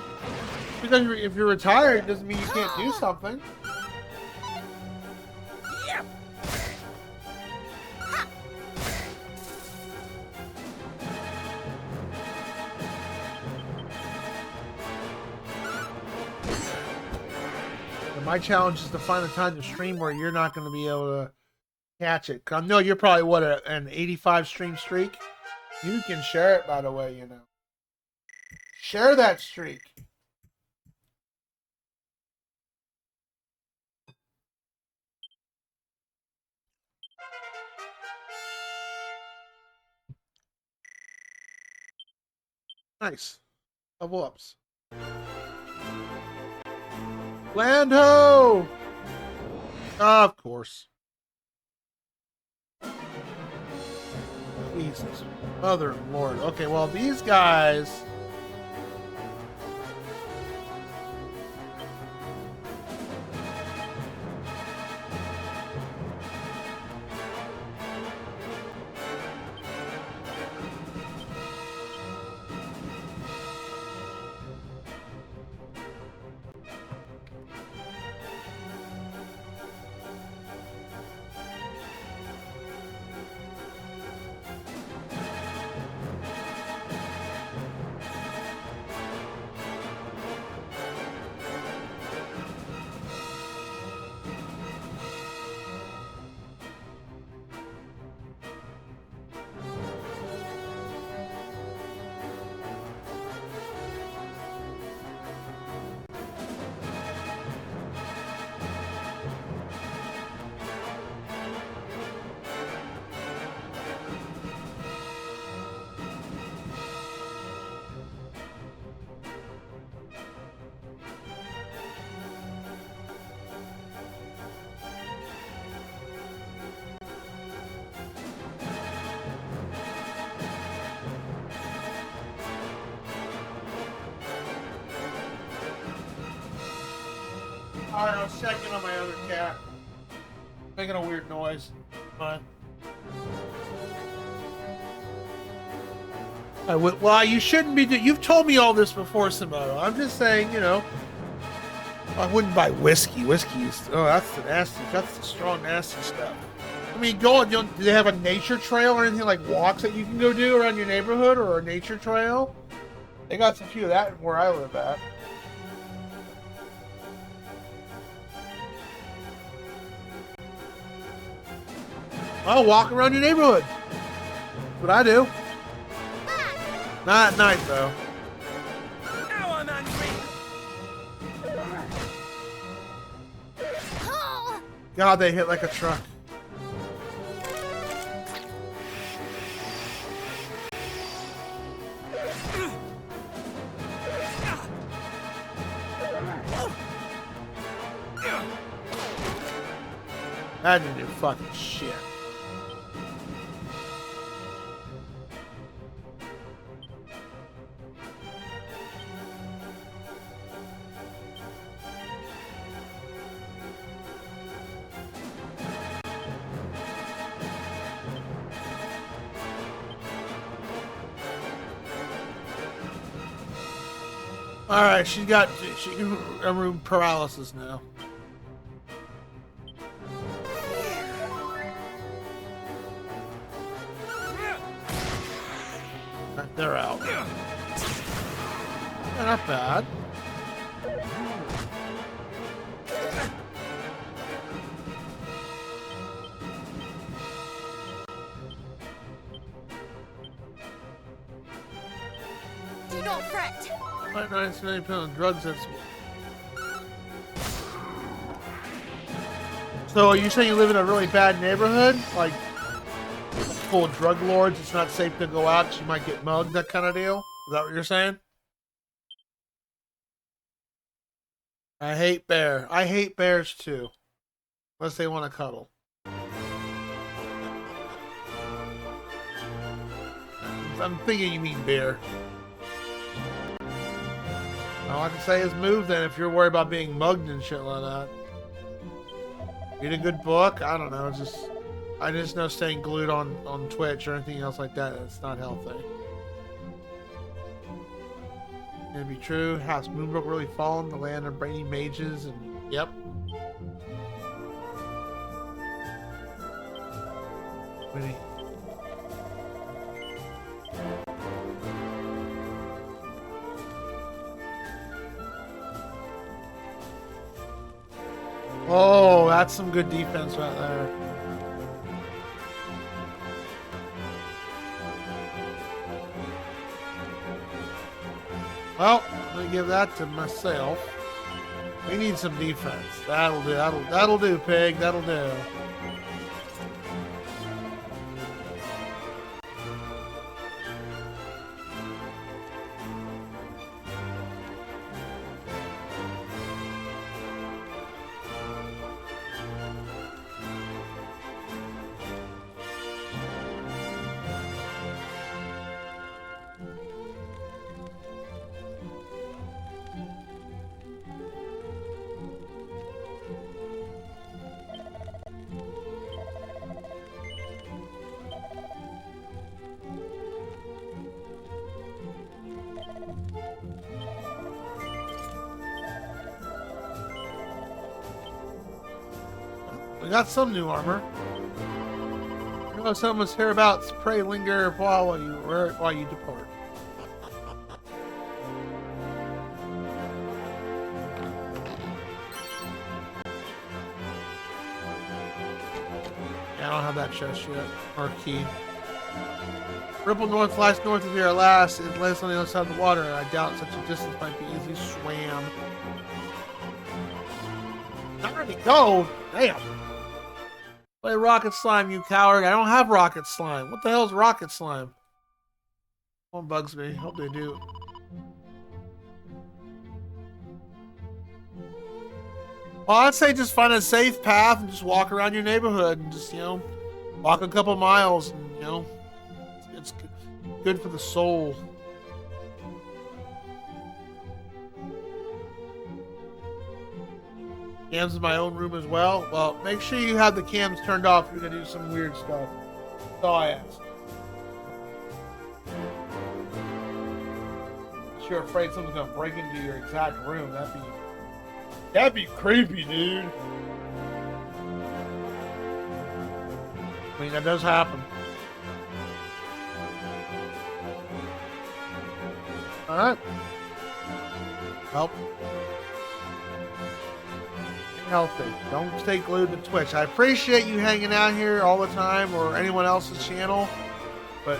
Because if you're retired, it doesn't mean you can't do something. And my challenge is to find a time to stream where you're not going to be able to catch it. I know you're probably, what, an 85 stream streak? You can share it, by the way, you know. Share that streak. Nice. Level ups. Lando! Of course. Jesus. Mother and Lord. Okay, well, these guys... Alright, I was checking on my other cat. Making a weird noise. But well, you shouldn't be. You've told me all this before, Simoto. I'm just saying, you know. I wouldn't buy whiskey. Whiskey's that's the nasty. That's the strong, nasty stuff. I mean, do they have a nature trail or anything like walks that you can go do around your neighborhood or a nature trail? They got some few of that where I live at. I'll walk around your neighborhood. That's what I do. Not at night, though. Now I'm angry. God, they hit like a truck. That didn't do fucking shit. All right, she can room paralysis now. they're out. Yeah, not bad. Do not fret. Might not spend on drugs. That's. So, are you saying you live in a really bad neighborhood, like full of drug lords? It's not safe to go out 'cause you might get mugged. That kind of deal. Is that what you're saying? I hate bear. I hate bears too, unless they want to cuddle. I'm thinking you mean bear. All I can say is move then if you're worried about being mugged and shit like that. Read a good book? I don't know. I just know staying glued on Twitch or anything else like that, it's not healthy. Can it be true? Has Moonbrooke really fallen? The land of brainy mages and yep. Really? Oh, that's some good defense right there. Well, I'm gonna give that to myself. We need some defense. That'll do. That'll do, pig. That'll do. We got some new armor. You know, someone's hereabouts. Pray linger while you depart. Yeah, I don't have that chest yet. Or key. Ripple north lies north of here at last. It lays on the other side of the water. I doubt such a distance might be easily swam. Not already go. Damn. Play rocket slime, you coward. I don't have rocket slime. What the hell is rocket slime? One bugs me. Hope they do. Well, I'd say just find a safe path and just walk around your neighborhood and just, walk a couple miles and, it's good for the soul. Cams in my own room as well. Well, make sure you have the cams turned off if you're gonna do some weird stuff. That's all I ask. You're afraid someone's gonna break into your exact room. That'd be creepy, dude. I mean, that does happen. All right. Well. Healthy. Don't stay glued to Twitch. I appreciate you hanging out here all the time or anyone else's channel, but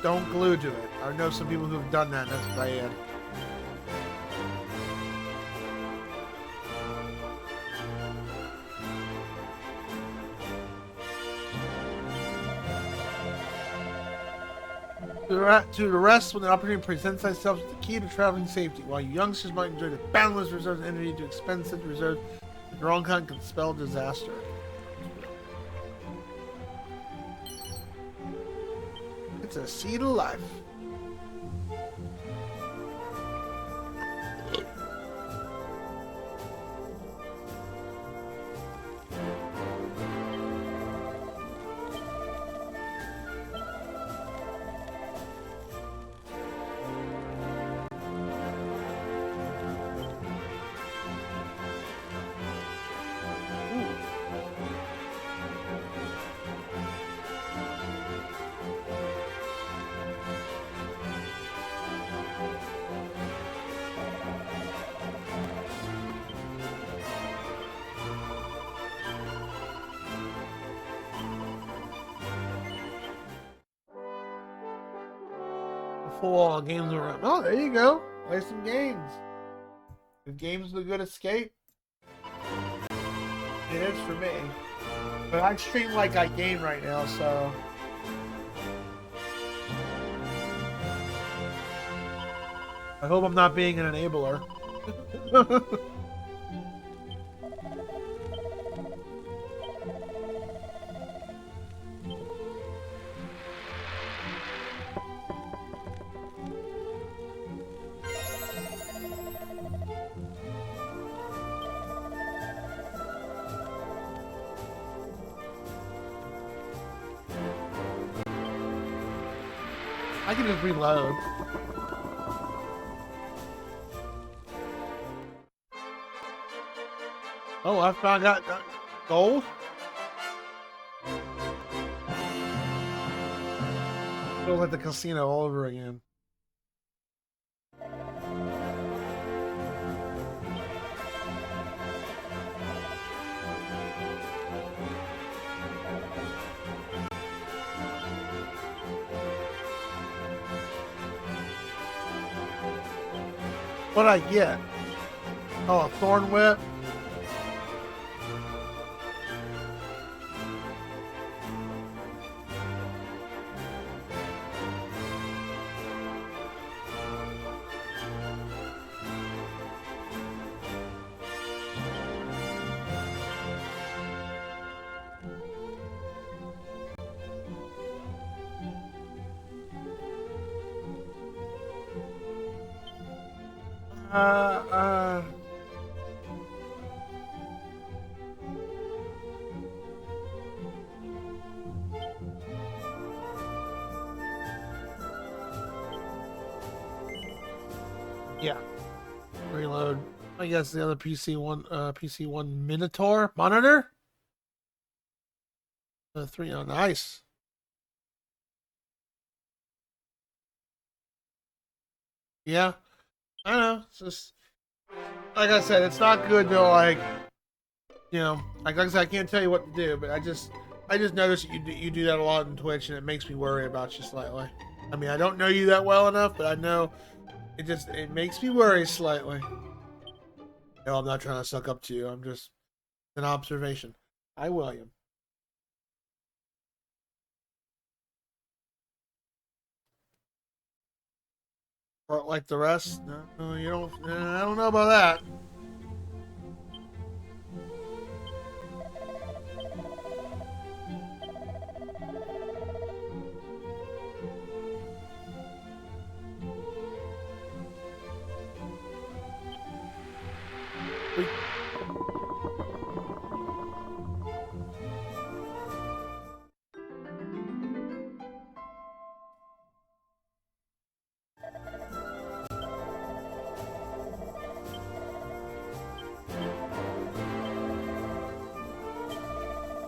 don't glue to it. I know some people who've done that and that's bad. To the rest, when the opportunity presents itself, is the key to traveling safety. While you youngsters might enjoy the boundless reserves and energy to expend such reserves, the wrong kind can spell disaster. It's a seed of life. full games around. Oh, there you go. Play some games. If games are a good escape, it is for me. But I stream like I game right now, so. I hope I'm not being an enabler. I can just reload. Oh, I found got gold. Feels like the casino all over again. What'd I get? Oh, a thorn whip. Yeah. Reload. I guess the other PC1 Minotaur monitor. The 3, oh, nice. Yeah, I know. It's just like I said, it's not good to like like I said, I can't tell you what to do, but I just noticed you do that a lot on Twitch, and it makes me worry about you slightly. I mean, I don't know you that well enough, but I know it makes me worry slightly. No, I'm not trying to suck up to you. I'm just an observation. Hi, William. Or like the rest? No, you don't. I don't know about that.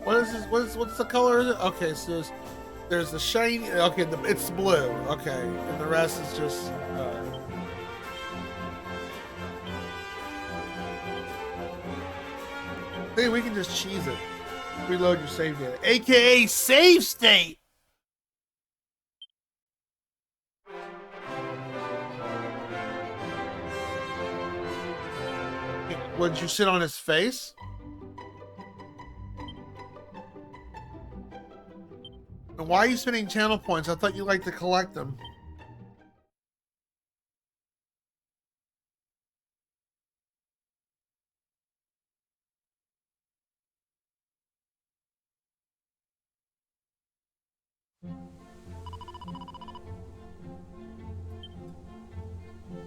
What is this? What's the color? Is it? Okay, so there's the shiny. Okay, it's blue. Okay, and the rest is just. Hey, we can just cheese it. Reload your save data, aka save state. Would you sit on his face? And why are you spending channel points? I thought you liked to collect them.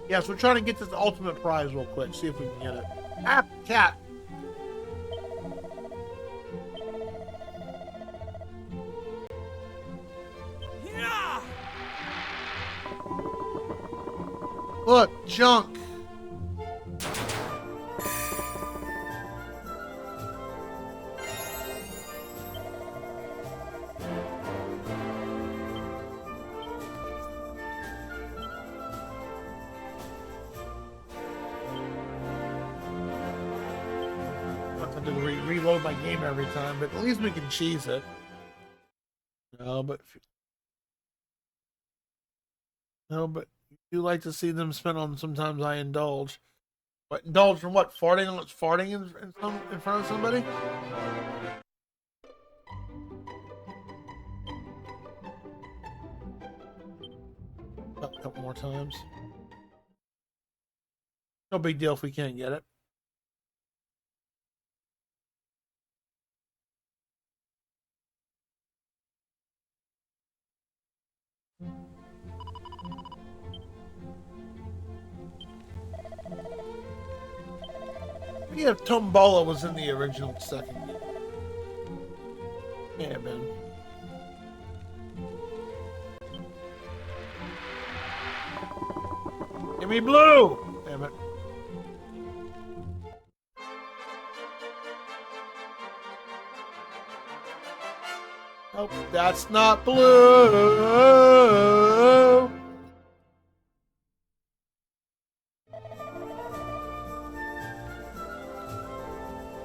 Yes, we're trying to get this ultimate prize real quick. See if we can get it. Ah, cat. Look, junk. I have to reload my game every time, but at least we can cheese it. No, but No, but you like to see them spent on. Sometimes I indulge. But indulge from what? Farting in front of somebody? A couple more times. No big deal if we can't get it. Yeah, Tombola was in the original second. Yeah, man. Give me blue! Damn it. Oh, that's not blue!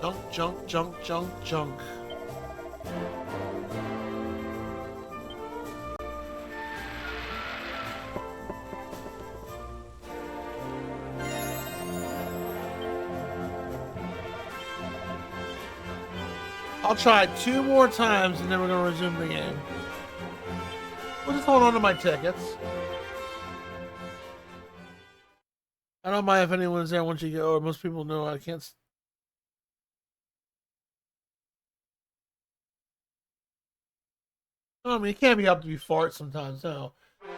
Junk, junk, junk, junk, junk. I'll try it 2 more times and then we're gonna resume the game. We'll just hold on to my tickets. I don't mind if anyone's there once you go, or most people know I can't. I mean, it can't be up to be fart sometimes, no.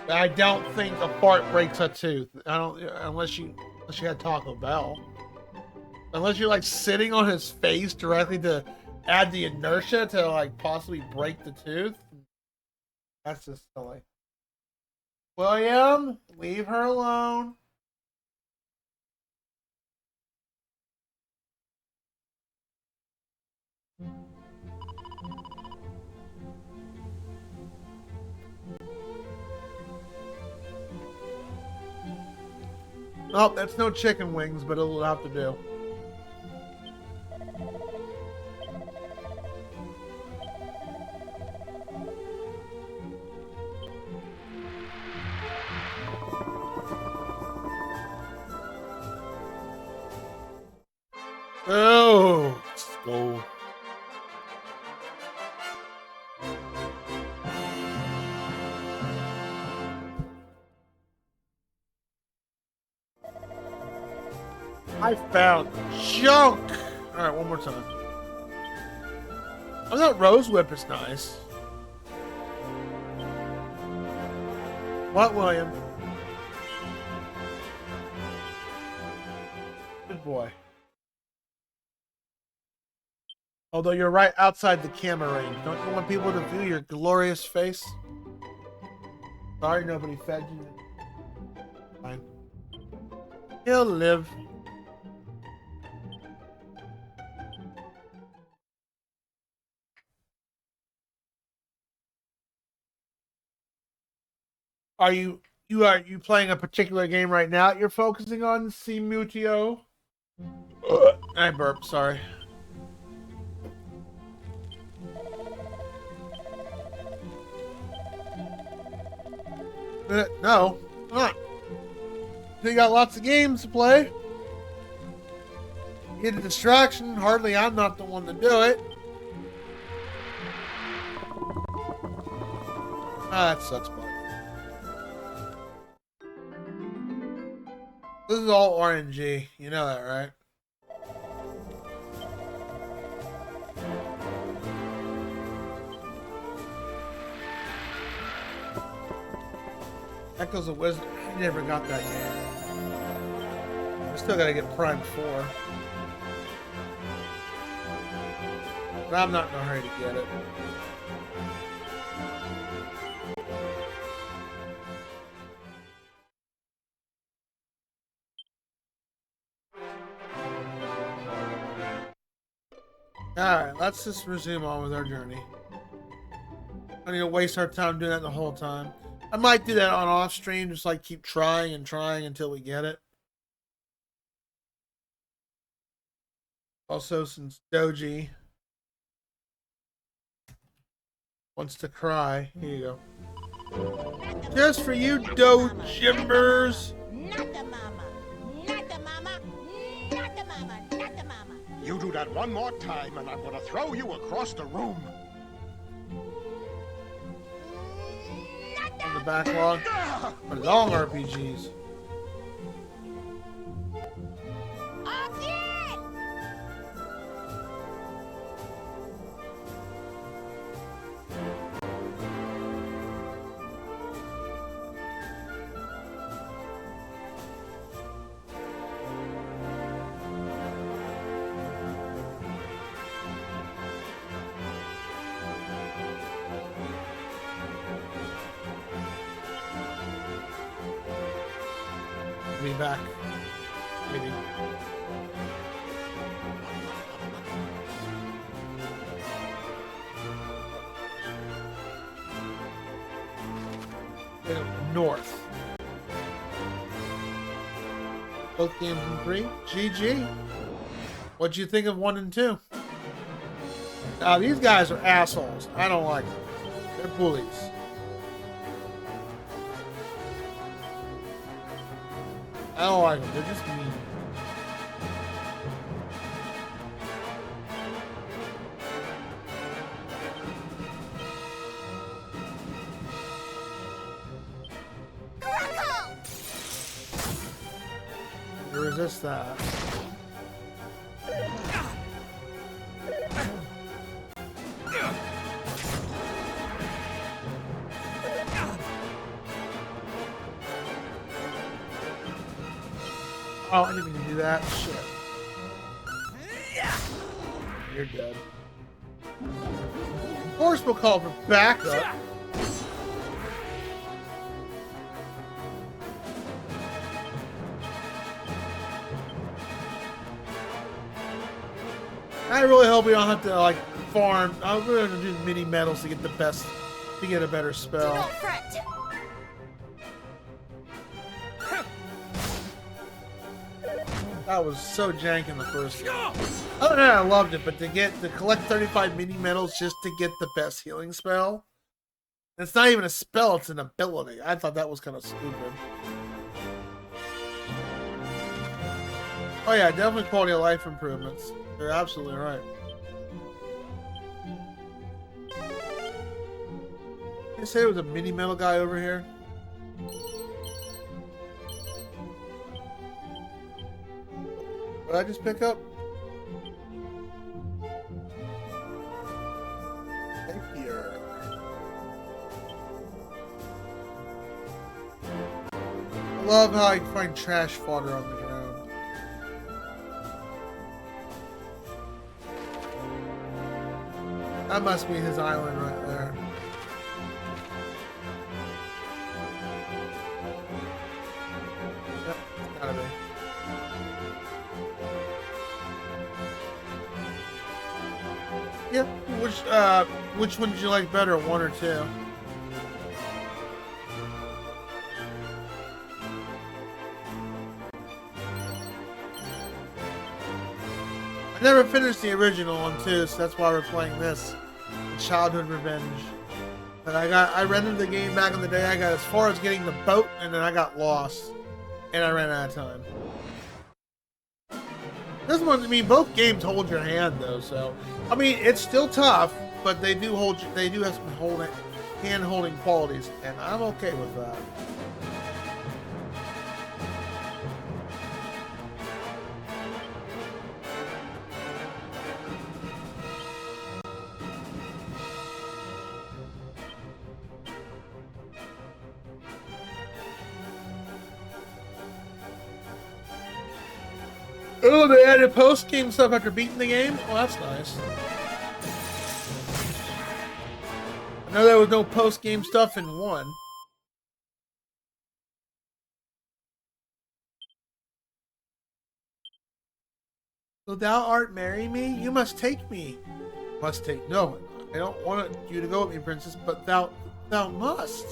But I don't think a fart breaks a tooth. I don't, unless you had Taco Bell. Unless you're like sitting on his face directly to add the inertia to like possibly break the tooth. That's just silly. William, leave her alone. Oh, that's no chicken wings, but it'll have to do. Oh, let's go. I found junk. All right, one more time. Oh, that rose whip is nice. What, William? Good boy. Although you're right outside the camera range. Don't you want people to view your glorious face? Sorry, nobody fed you. Fine. He'll live. Are you playing a particular game right now that you're focusing on, Simutio? I burped, sorry. No, not. You got lots of games to play. Get a distraction. Hardly I'm not the one to do it. Ah, that sucks, bud. This is all RNG. You know that, right? Echoes of Wisdom. I never got that game. I still gotta get Prime 4. But I'm not in a hurry to get it. Alright, let's just resume on with our journey. I need to waste our time doing that the whole time. I might do that on off stream, just like keep trying and trying until we get it. Also, since Doji wants to cry, here you go. Just for you, dough jimbers. You do that one more time, and I'm gonna throw you across the room. On the backlog. But long RPGs. Be back. Maybe. North. Both games in 3. GG. What'd you think of 1 and 2? Now these guys are assholes. I don't like them. They're bullies. I don't like them. They're just mean. You resist that. Oh, I didn't even do that. Shit. You're dead. Of course we'll call for backup. I really hope we don't have to like farm. I'm going to do mini medals to get the best, to get a better spell. Do not fret. That was so jank in the first game. Other than that, I loved it, but to collect 35 mini medals just to get the best healing spell. It's not even a spell, it's an ability. I thought that was kind of stupid. Oh yeah, definitely quality of life improvements. You're absolutely right. Did you say there was a mini medal guy over here? What did I just pick up? Rapier. I love how I find trash fodder on the ground. That must be his island right there. Yep, it's gotta be. Yep. Which one did you like better, 1 or 2? I never finished the original one too, so that's why we're playing this. Childhood Revenge. And I rented the game back in the day. I got as far as getting the boat, and then I got lost, and I ran out of time. This one, I mean, both games hold your hand though, so I mean, it's still tough, but they do hold you. They do have some hand-holding qualities, and I'm okay with that. Oh, they added post-game stuff after beating the game? Oh, that's nice. I know there was no post-game stuff in 1. So thou art marry me? You must take me. Must take. No, I don't want you to go with me, princess, but thou must.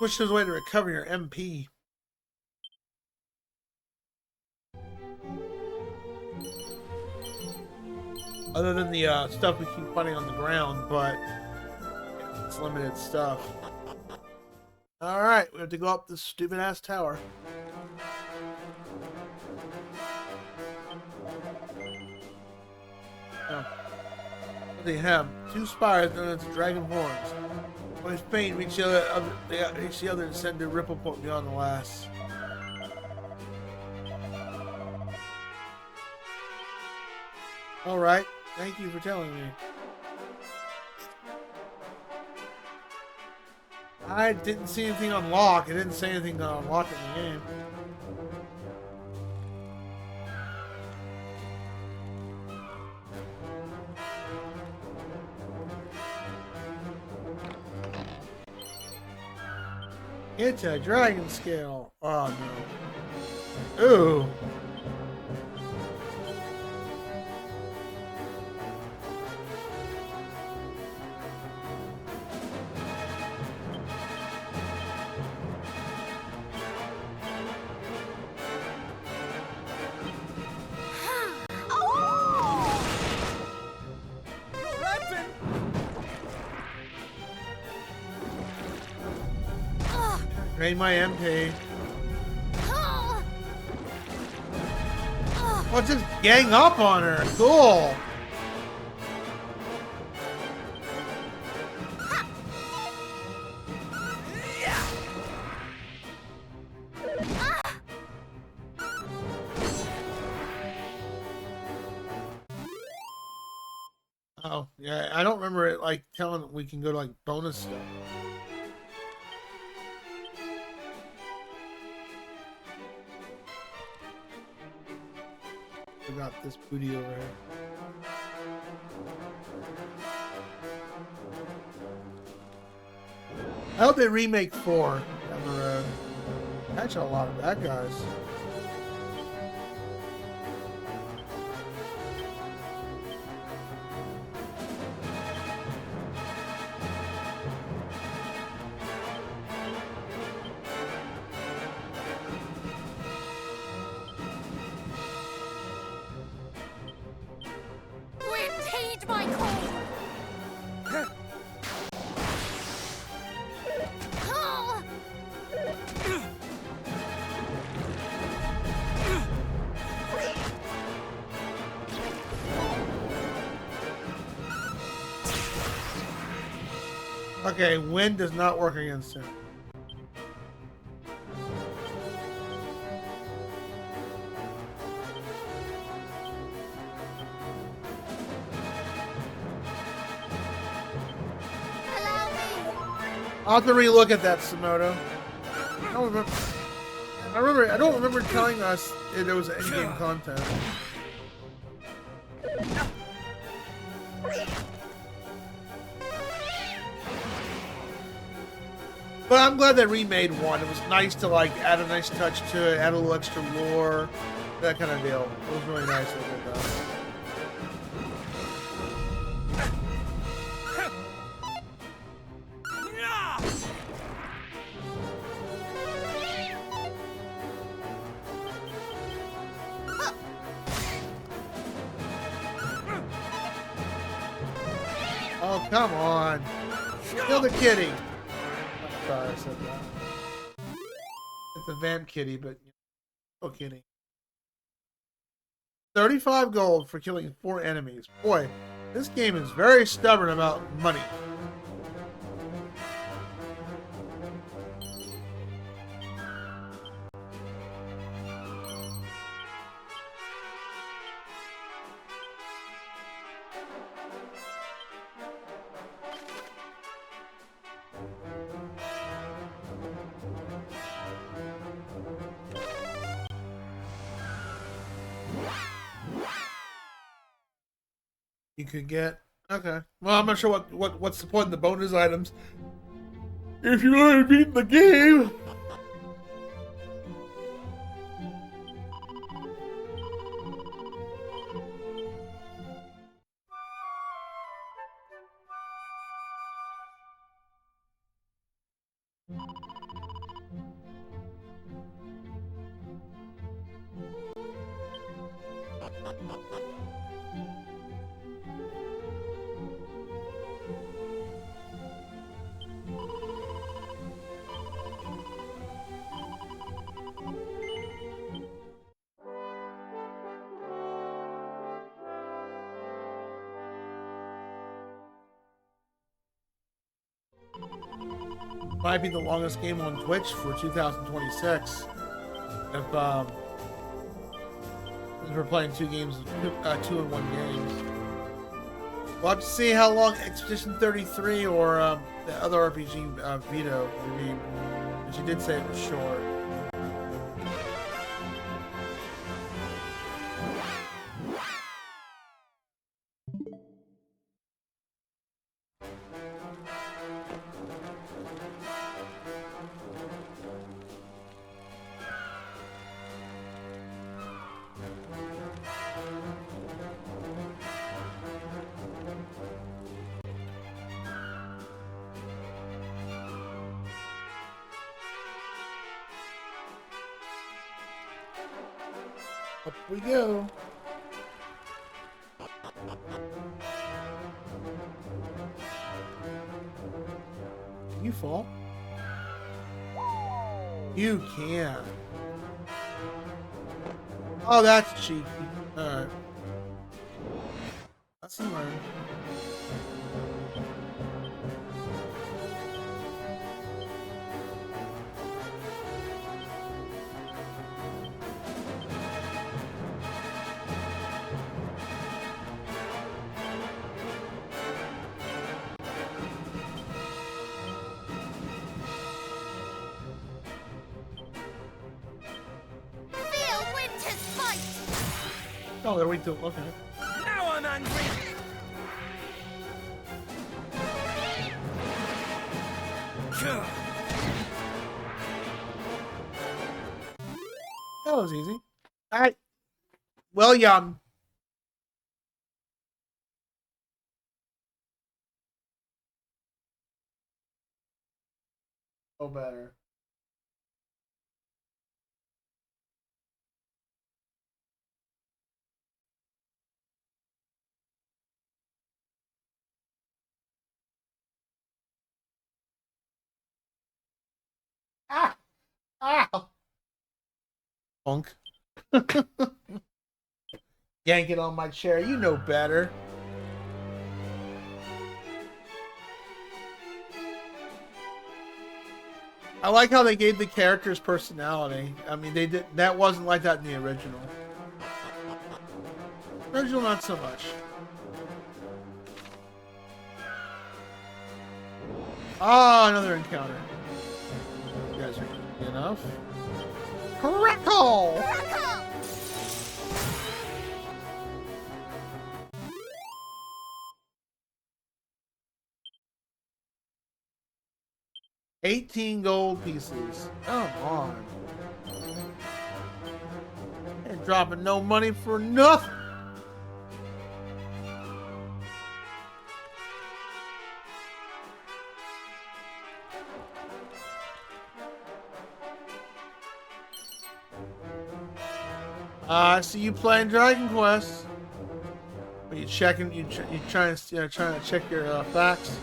Which is a way to recover your MP. Other than the stuff we keep finding on the ground, but it's limited stuff. Alright, we have to go up this stupid ass tower. Oh. What do they have? 2 spires known as dragon horns. When it's faint, reach the other and send a ripple point beyond the last. Alright, thank you for telling me. I didn't see anything unlock. It didn't say anything to unlock in the game. It's a dragon scale. Oh no. Ooh. Drain my MP. Well, just gang up on her. Cool. Oh, yeah. I don't remember it like telling we can go to like bonus stuff. We got this booty over here. I hope they remake 4 down the road. Catch a lot of bad guys. Okay, wind does not work against him. I'll have to relook at that, Samoto. I don't remember. I don't remember telling us if there was in-game content. But I'm glad they remade 1. It was nice to like add a nice touch to it, add a little extra lore, that kind of deal. It was really nice. Oh, come on. Kill the kitty. I'm sorry I said that. It's a vamp kitty, but oh, kitty. 35 gold for killing 4 enemies. Boy, this game is very stubborn about money. You could get okay. Well, I'm not sure what's the point of the bonus items if you already beat the game. Might be the longest game on Twitch for 2026. If we're playing two games, two in one game. We'll have to see how long Expedition 33 or the other RPG Vito will be. But she did say it was short. Up we go. Can you fall? You can. Oh, that's cheeky. Alright. That's the learn. Oh, they're waiting till. Okay. Now I'm angry! That was easy. Alright. Well, yum. Oh, better. Ah! Ah! Punk. Yank it on my chair. You know better. I like how they gave the characters personality. I mean, they did. That wasn't like that in the original. Original, not so much. Ah, another encounter. You guys are good enough. Crackle! 18 gold pieces. Come on. Ain't dropping no money for nothing. I see you playing Dragon Quest. Are you checking? You trying to check your facts?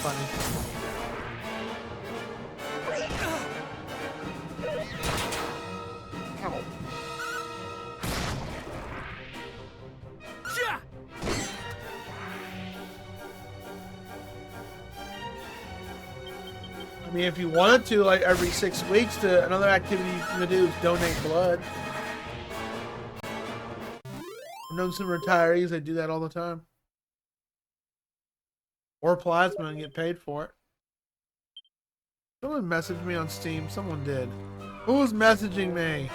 Funny. Ow. I mean, if you wanted to, like every 6 weeks, to another activity you can do is donate blood. I've known some retirees that do that all the time. Or plasma and get paid for it. Someone messaged me on Steam. Someone did. Who's messaging me?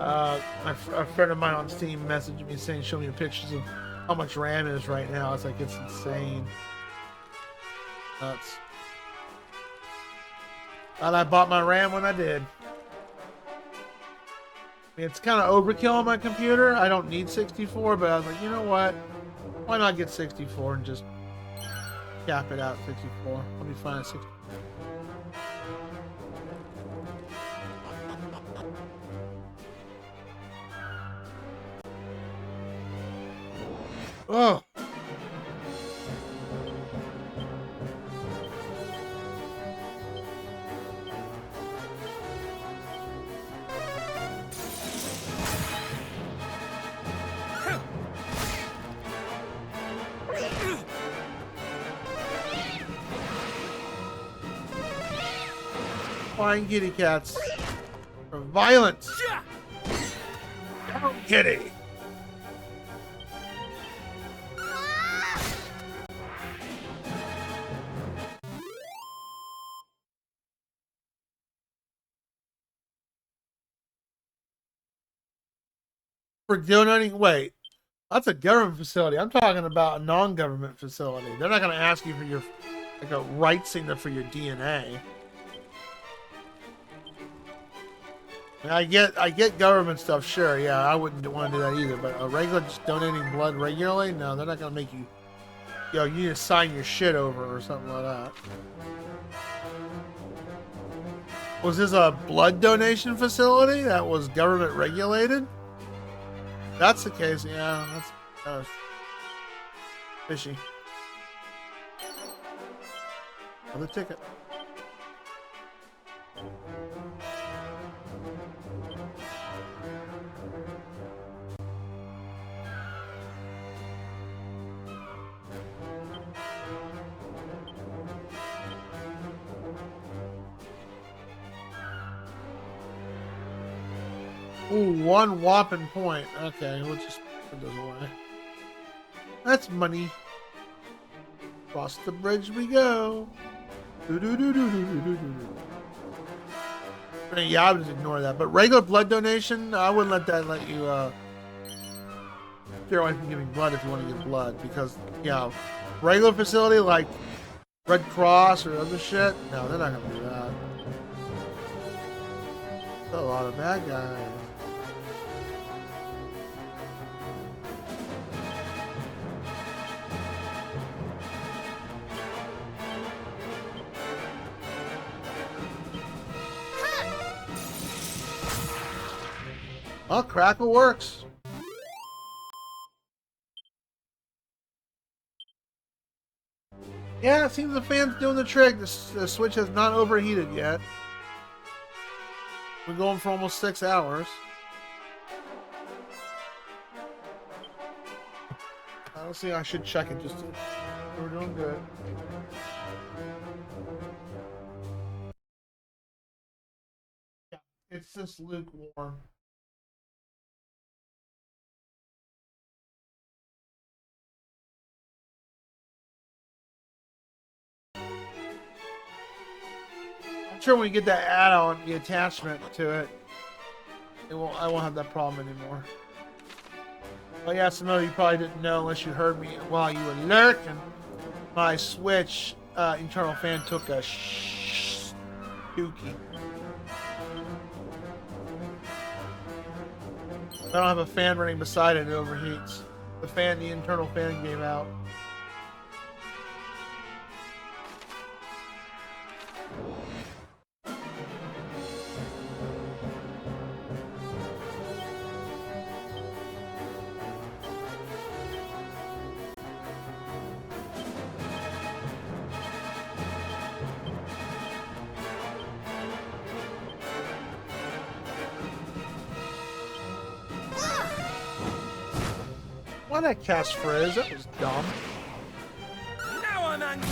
A friend of mine on Steam messaged me saying, show me pictures of how much RAM is right now. It's like, it's insane. Nuts. And I bought my RAM when I did. I mean, it's kind of overkill on my computer. I don't need 64, but I was like, you know what? Why not get 64 and just cap it out at 64? Let me find a 64. Oh. Flying kitty cats are violent. Down, kitty. For donating, wait, that's a government facility. I'm talking about a non-government facility. They're not going to ask you for your, like, a right signature for your DNA. I get government stuff, sure, yeah, I wouldn't want to do that either, but a regular, just donating blood regularly, no, they're not going to make you, yo, you need to sign your shit over or something like that. Was this a blood donation facility that was government regulated? If that's the case, yeah, that's kind of fishy. Another ticket. Ooh, one whopping point. Okay, we'll just put those away. That's money. Across the bridge we go. Yeah, I would just ignore that. But regular blood donation, I wouldn't let that let you steer away from giving blood if you want to give blood. Because, yeah, regular facility like Red Cross or other shit, no, they're not going to do that. There's a lot of bad guys. Well, Crackle works. Yeah, it seems the fan's doing the trick. The Switch has not overheated yet. We're going for almost 6 hours. Let's see, I should check it just to... We're doing good. Yeah, it's just lukewarm. I'm sure when we get that add-on, the attachment to it, I won't have that problem anymore. Oh yeah, some of you probably didn't know unless you heard me while you were lurking. My Switch internal fan took a dookie. I don't have a fan running beside it, it overheats. The internal fan gave out. Why did I cast Frizz? That was dumb. Now I'm angry.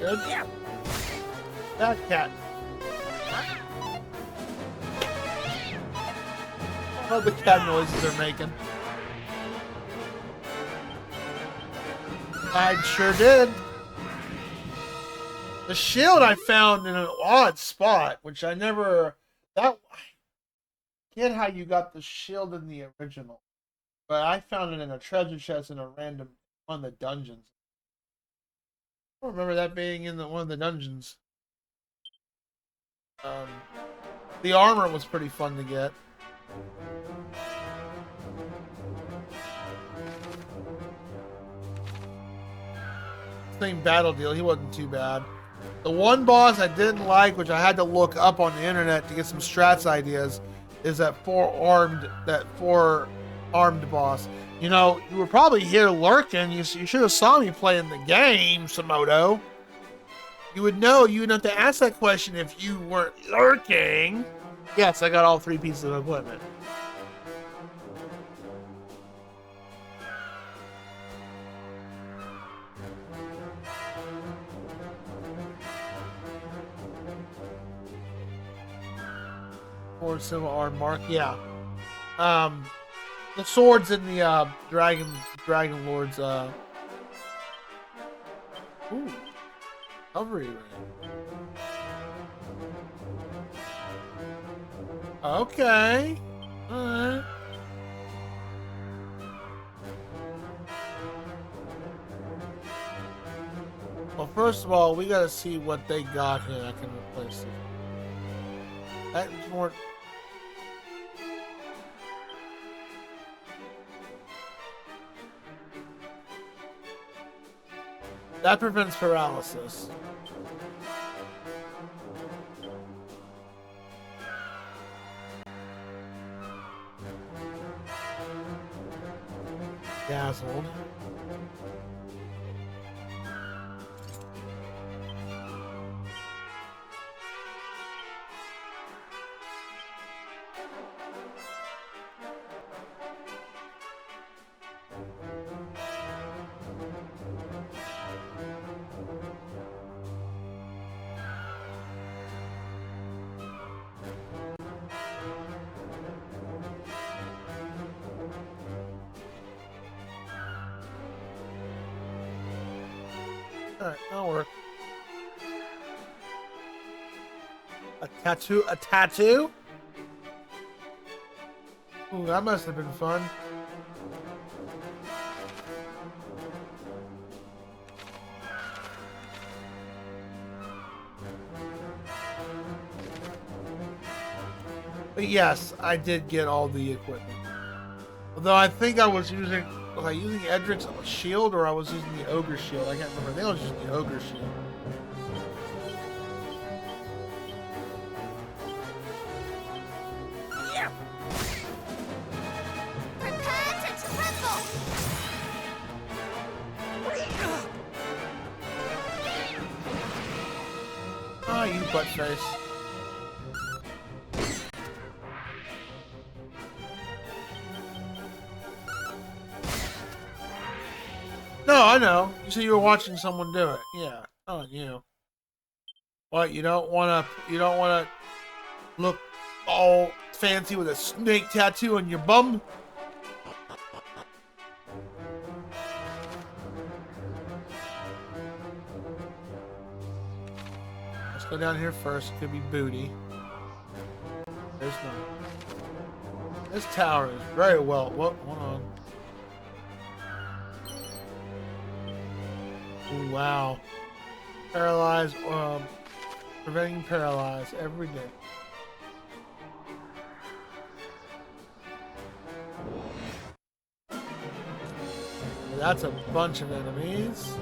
Good. That cat. Oh, the cat noises they're making. I sure did. The shield I found in an odd spot, which I never... I get how you got the shield in the original. But I found it in a treasure chest in a random one of the dungeons. I don't remember that being in one of the dungeons. The armor was pretty fun to get. Same battle deal, he wasn't too bad. The one boss I didn't like, which I had to look up on the internet to get some strats ideas, is that four-armed boss. You know, you were probably here lurking. You should have saw me playing the game, Samoto. You would know. You wouldn't have to ask that question if you weren't lurking. Yes, I got all 3 pieces of equipment. Or silver arm mark, yeah. The swords in the Dragon Lord's ooh. Recovery ring. Okay. Alright. Well, first of all, we gotta see what they got here that can replace it. That's more. That prevents paralysis. Dazzled. Alright, that'll work. A tattoo? A tattoo? Ooh, that must have been fun. But yes, I did get all the equipment. Although I think I was using... Was I using Edric's shield or I was using the ogre shield? I can't remember. I think I was using the ogre shield. Yeah. Prepare to tremble. Ah, you butt face. No, I know. You said you were watching someone do it. Yeah. Oh, you. What? You don't want to look all fancy with a snake tattoo on your bum? Let's go down here first. Could be booty. There's no. This tower is very well. What? Hold on. Ooh, wow. Paralyzed, preventing paralyzed every day. That's a bunch of enemies.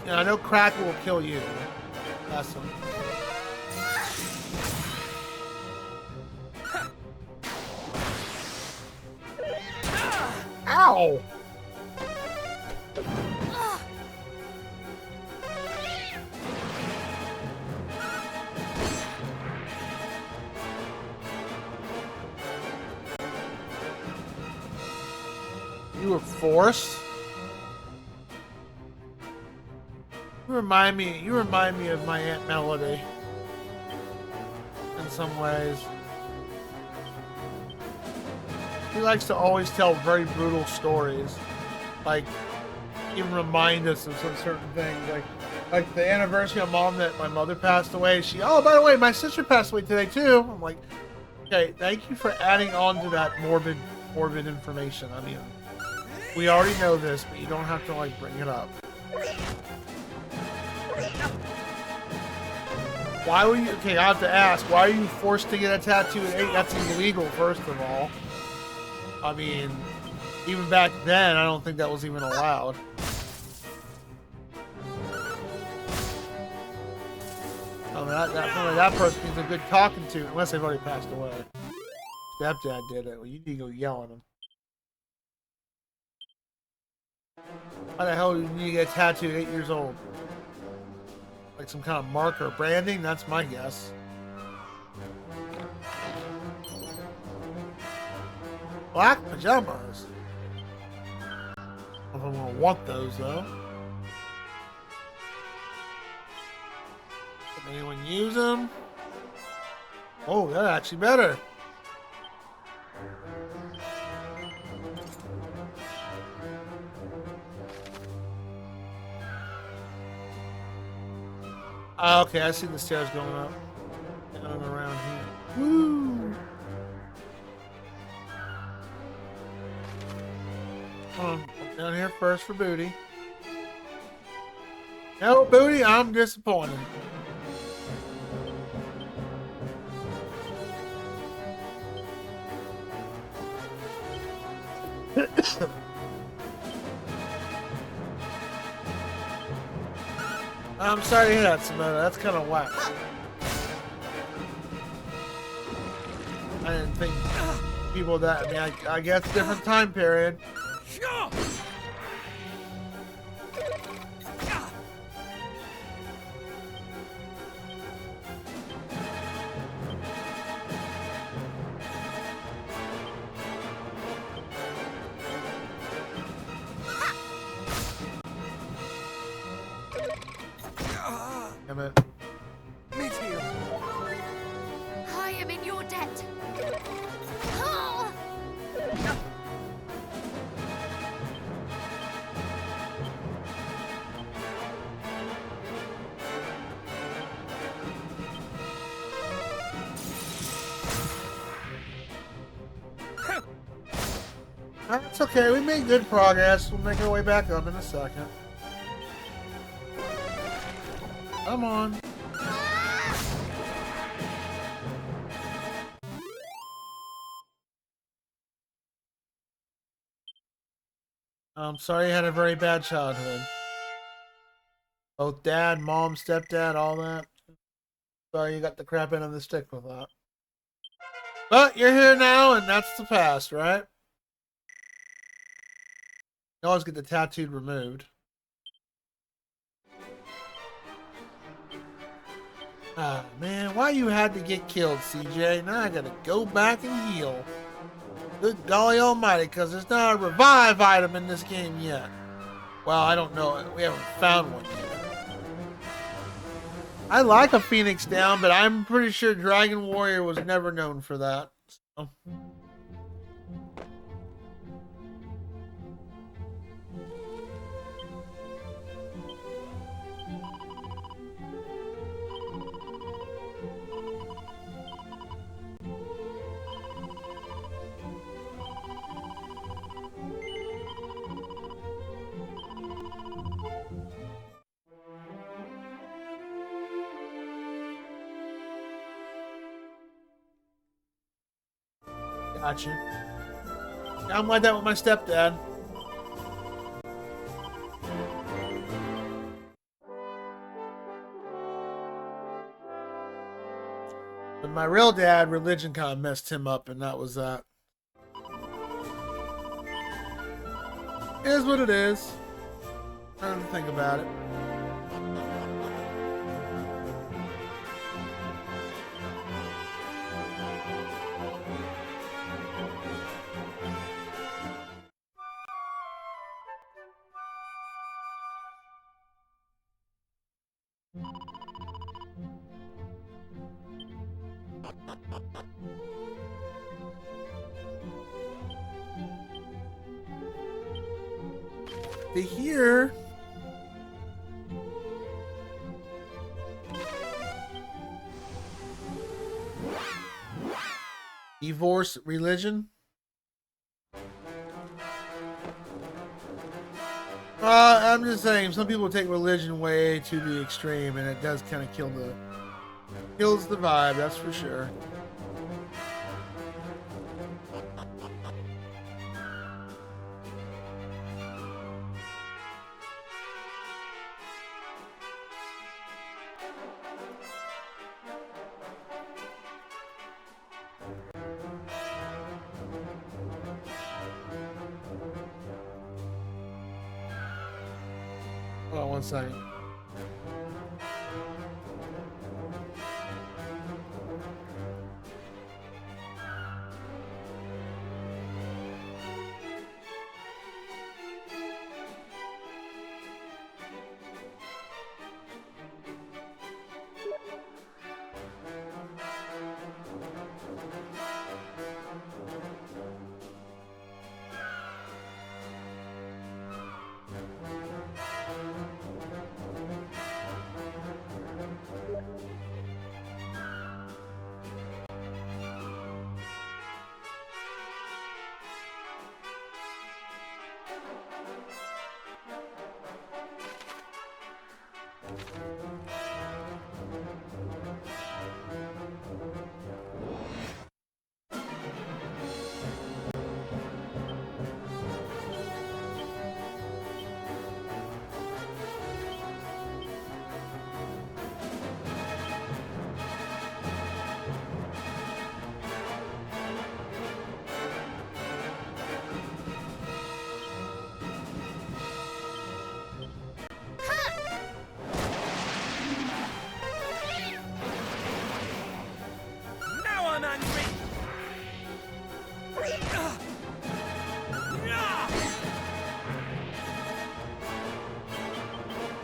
I know Kraken will kill you. That's him. Ow! You were forced? You remind me of my Aunt Melody. In some ways. He likes to always tell very brutal stories. Like, even remind us of some certain things. Like the anniversary of Mom that my mother passed away. Oh, by the way, my sister passed away today too. I'm like, okay, thank you for adding on to that morbid information. I mean, we already know this, but you don't have to like bring it up. Why were you? Okay, I have to ask. Why are you forced to get a tattoo at 8? That's illegal, first of all. I mean, even back then, I don't think that was even allowed. I mean, that person needs a good talking to, unless they've already passed away. Stepdad did it. Well, you need to go yell at him. Why the hell do you need to get a tattoo at 8 years old? Like some kind of marker. Branding? That's my guess. Black pajamas. I don't know if I'm gonna want those though. Can anyone use them? Oh, that's actually better. Okay, I see the stairs going up. Down and around here. Woo! Come on, down here first for booty. No booty, I'm disappointed. I'm sorry to hear that, Simona. That's kind of whack. I didn't think people that. I mean, I guess different time period. Damn it. Me too. I am in your debt. Oh! That's okay. We made good progress. We'll make our way back up in a second. Come on. I'm sorry you had a very bad childhood. Both dad, mom, stepdad, all that. Sorry you got the crap end of the stick with that. But you're here now, and that's the past, right? You always get the tattooed removed. Ah, man, why you had to get killed, CJ? Now I gotta go back and heal. Good golly almighty, because there's not a revive item in this game yet. Well, I don't know. We haven't found one yet. I like a Phoenix down, but I'm pretty sure Dragon Warrior was never known for that. So. Gotcha. I'm like that with my stepdad. But my real dad, religion kind of messed him up, and that was that. It is what it is. I don't think about it. To here. Divorce religion. I'm just saying, some people take religion way to the extreme, and it does kind of kills the vibe. That's for sure. Hold on one second. Now I'm angry.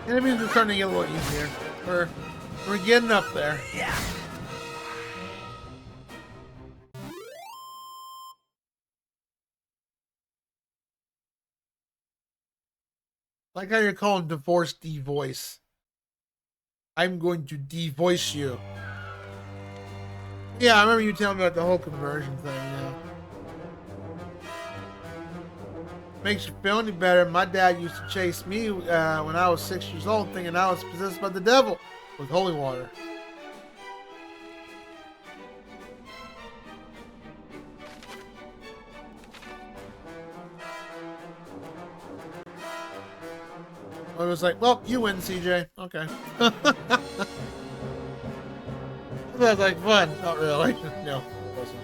Enemies are starting to get a little easier. We're getting up there. Like how you're calling divorce devoice. I'm going to devoice you. Yeah, I remember you telling me about the whole conversion thing, yeah. Makes you feel any better. My dad used to chase me when I was 6 years old, thinking I was possessed by the devil with holy water. I was like, well, you win, CJ. Okay. That was like fun. Not really. No, it wasn't.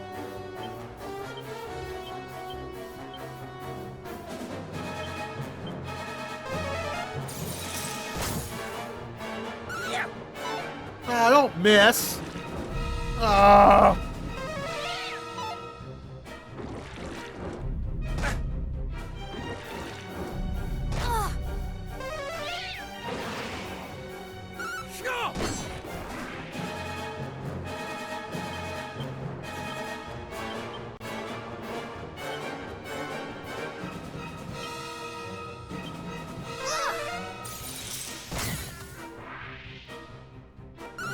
Oh, don't miss. Oh.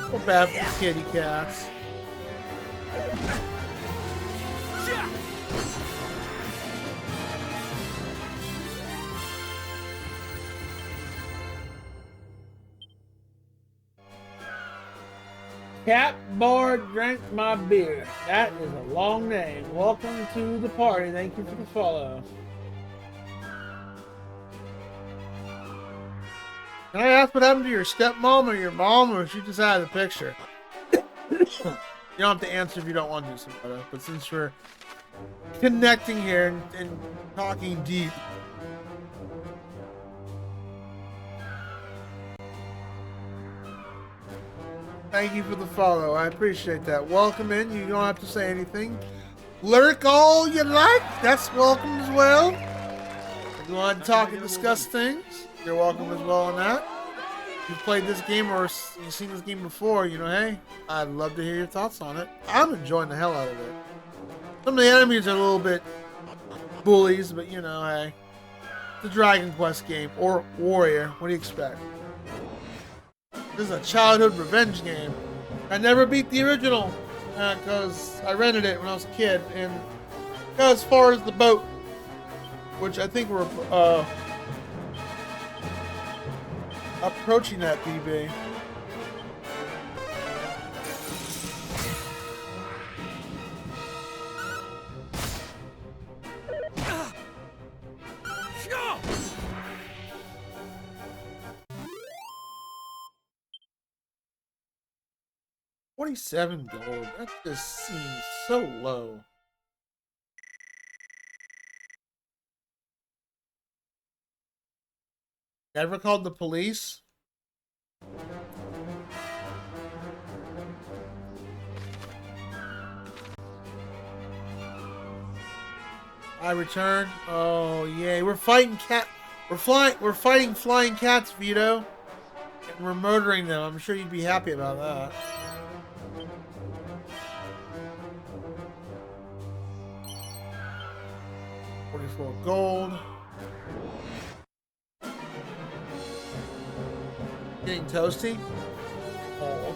Feel bad for the kitty cats. Cat Bar drank my beer. That is a long name. Welcome to the party. Thank you for the follow. Can I ask what happened to your stepmom or your mom, or she just had a picture? You don't have to answer if you don't want to, Samantha, but since we're connecting here and talking deep. Thank you for the follow. I appreciate that. Welcome in. You don't have to say anything. Lurk all you like. That's welcome as well. If you want to talk and discuss things, you're welcome as well on that. you've played this game or you've seen this game before, you know, hey, I'd love to hear your thoughts on it. I'm enjoying the hell out of it. Some of the enemies are a little bit bullies, but you know, hey, it's a Dragon Quest game or Warrior. What do you expect? This is a childhood revenge game. I never beat the original because I rented it when I was a kid, and got as far as the boat, which I think we're approaching that PB. $47 gold. That just seems so low. Ever called the police? I return. Oh yay! We're fighting cat. We're fighting flying cats, Vito. And we're murdering them. I'm sure you'd be happy about that. $44 gold. Getting toasty? Oh.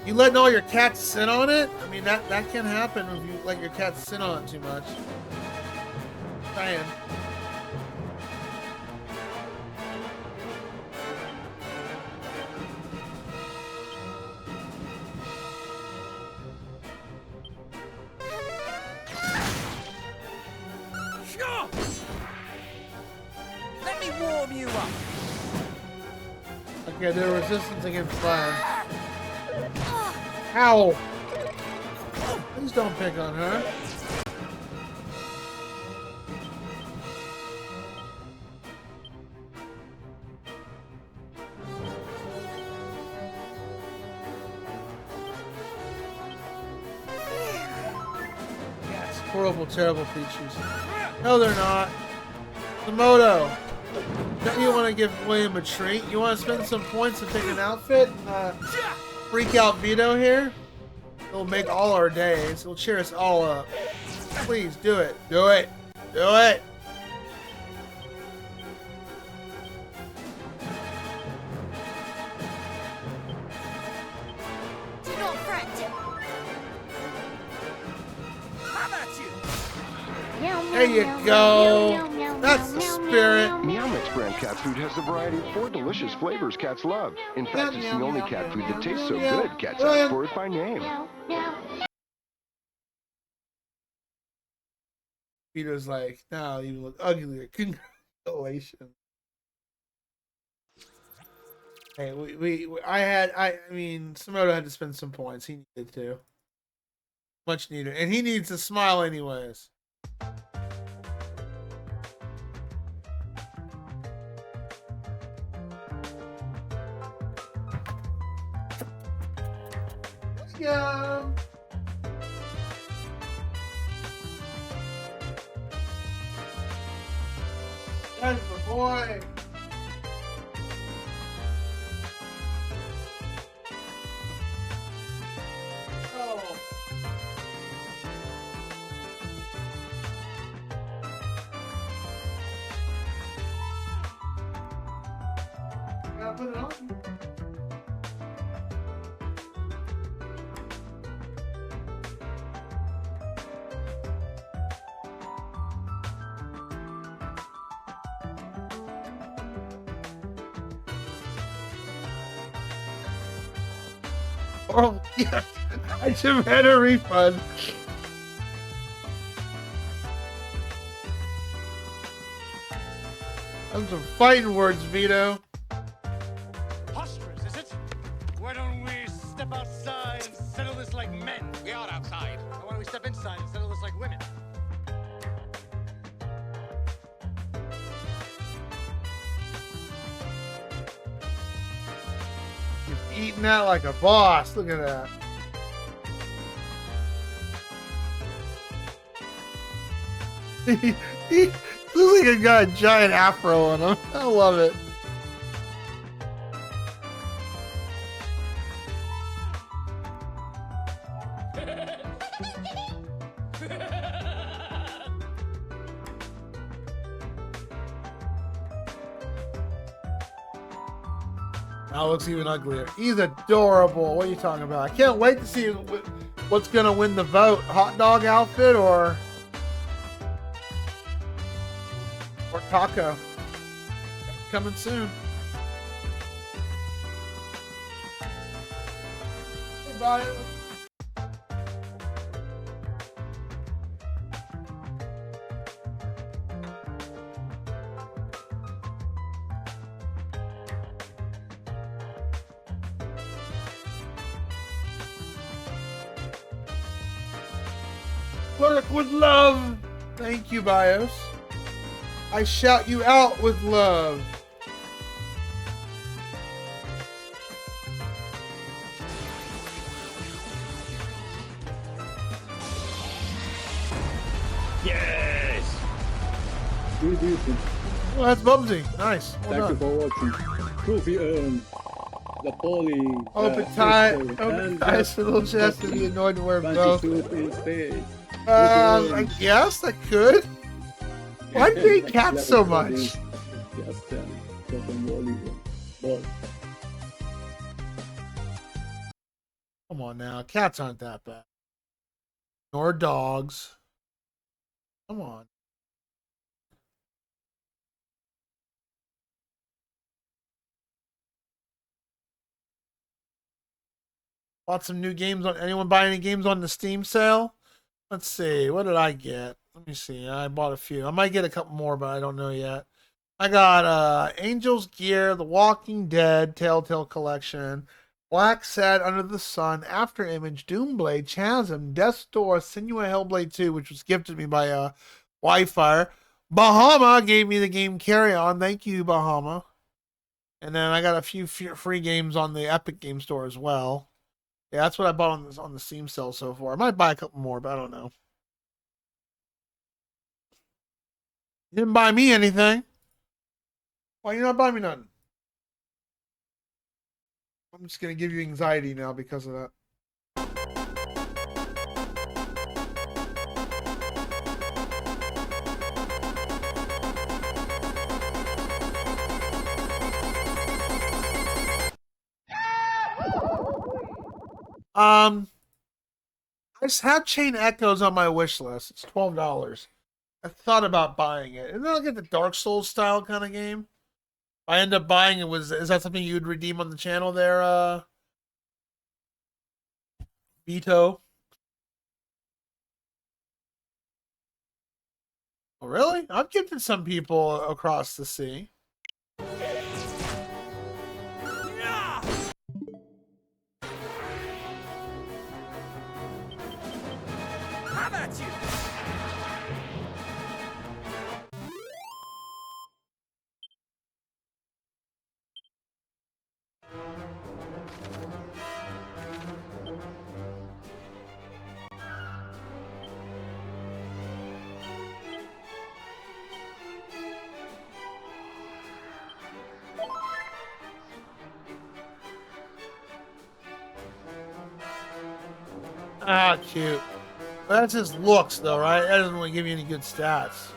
You letting all your cats sit on it? I mean, that can happen if you let your cats sit on it too much. Saying. Let me warm you up. Okay, they're resistant against fire. Ow! Please don't pick on her. Yes, horrible, terrible creatures. No, they're not. Komodo. Don't you want to give William a treat? You want to spend some points and pick an outfit and freak out Vito here? It'll make all our days. It'll cheer us all up. Please do it. Do it. Do it. Do not fret. How about you? There you go. That's the spirit. Meowmix brand cat food has a variety of 4 delicious flavors cats love. In fact, it's the only cat food that tastes so good, cats ask for it by name. Vito's like, no, you look uglier. Congratulations. Hey, I mean, Samoto had to spend some points. He needed to. Much needed. And he needs to smile anyways. Let's go. That's the boy. Oh. Gotta put it on. Oh, yeah. I should have had a refund. Those some fighting words, Vito. Preposterous, is it? Why don't we step outside and settle this like men? We are outside. Why don't we step inside and settle this like women? He's eating that like a boss. Look at that. He looks like he got a giant afro on him. I love it. Now it looks even uglier. He's adorable. What are you talking about? I can't wait to see what's gonna win the vote. Hot dog outfit or taco? Coming soon. Hey, bye. Flirt with love. Thank you, Bios. I shout you out with love. Yes! Well, that's Bubsy. Nice. Well Thank done. you for watching. Trophy earned. The poly. Open ties for little chest to be annoyed to wear both. I guess I could. Why do you hate cats so much? Come on now, cats aren't that bad. Nor dogs. Come on. Bought some new games on. Anyone buy any games on the Steam sale? Let's see. What did I get? Let me see. I bought a few. I might get a couple more, but I don't know yet. I got Angel's Gear, The Walking Dead, Telltale Collection, Black Sad, Under the Sun, After Image, Doomblade, Chasm, Death's Door, Sinua Hellblade 2, which was gifted me by Wi-Fi. Bahama gave me the game Carry On. Thank you, Bahama. And then I got a few free games on the Epic Game Store as well. Yeah, that's what I bought on the Steam sale so far. I might buy a couple more, but I don't know. You didn't buy me anything. Why you not buy me nothing? I'm just gonna give you anxiety now because of that. I just have Chain Echoes on my wish list. It's $12. I thought about buying it. And then I'll get the Dark Souls style kind of game. If I end up buying it, is that something you would redeem on the channel there, Vito? Oh, really? I've gifted some people across the sea. How about you? Ah, cute. But that's his looks, though, right? That doesn't really give you any good stats.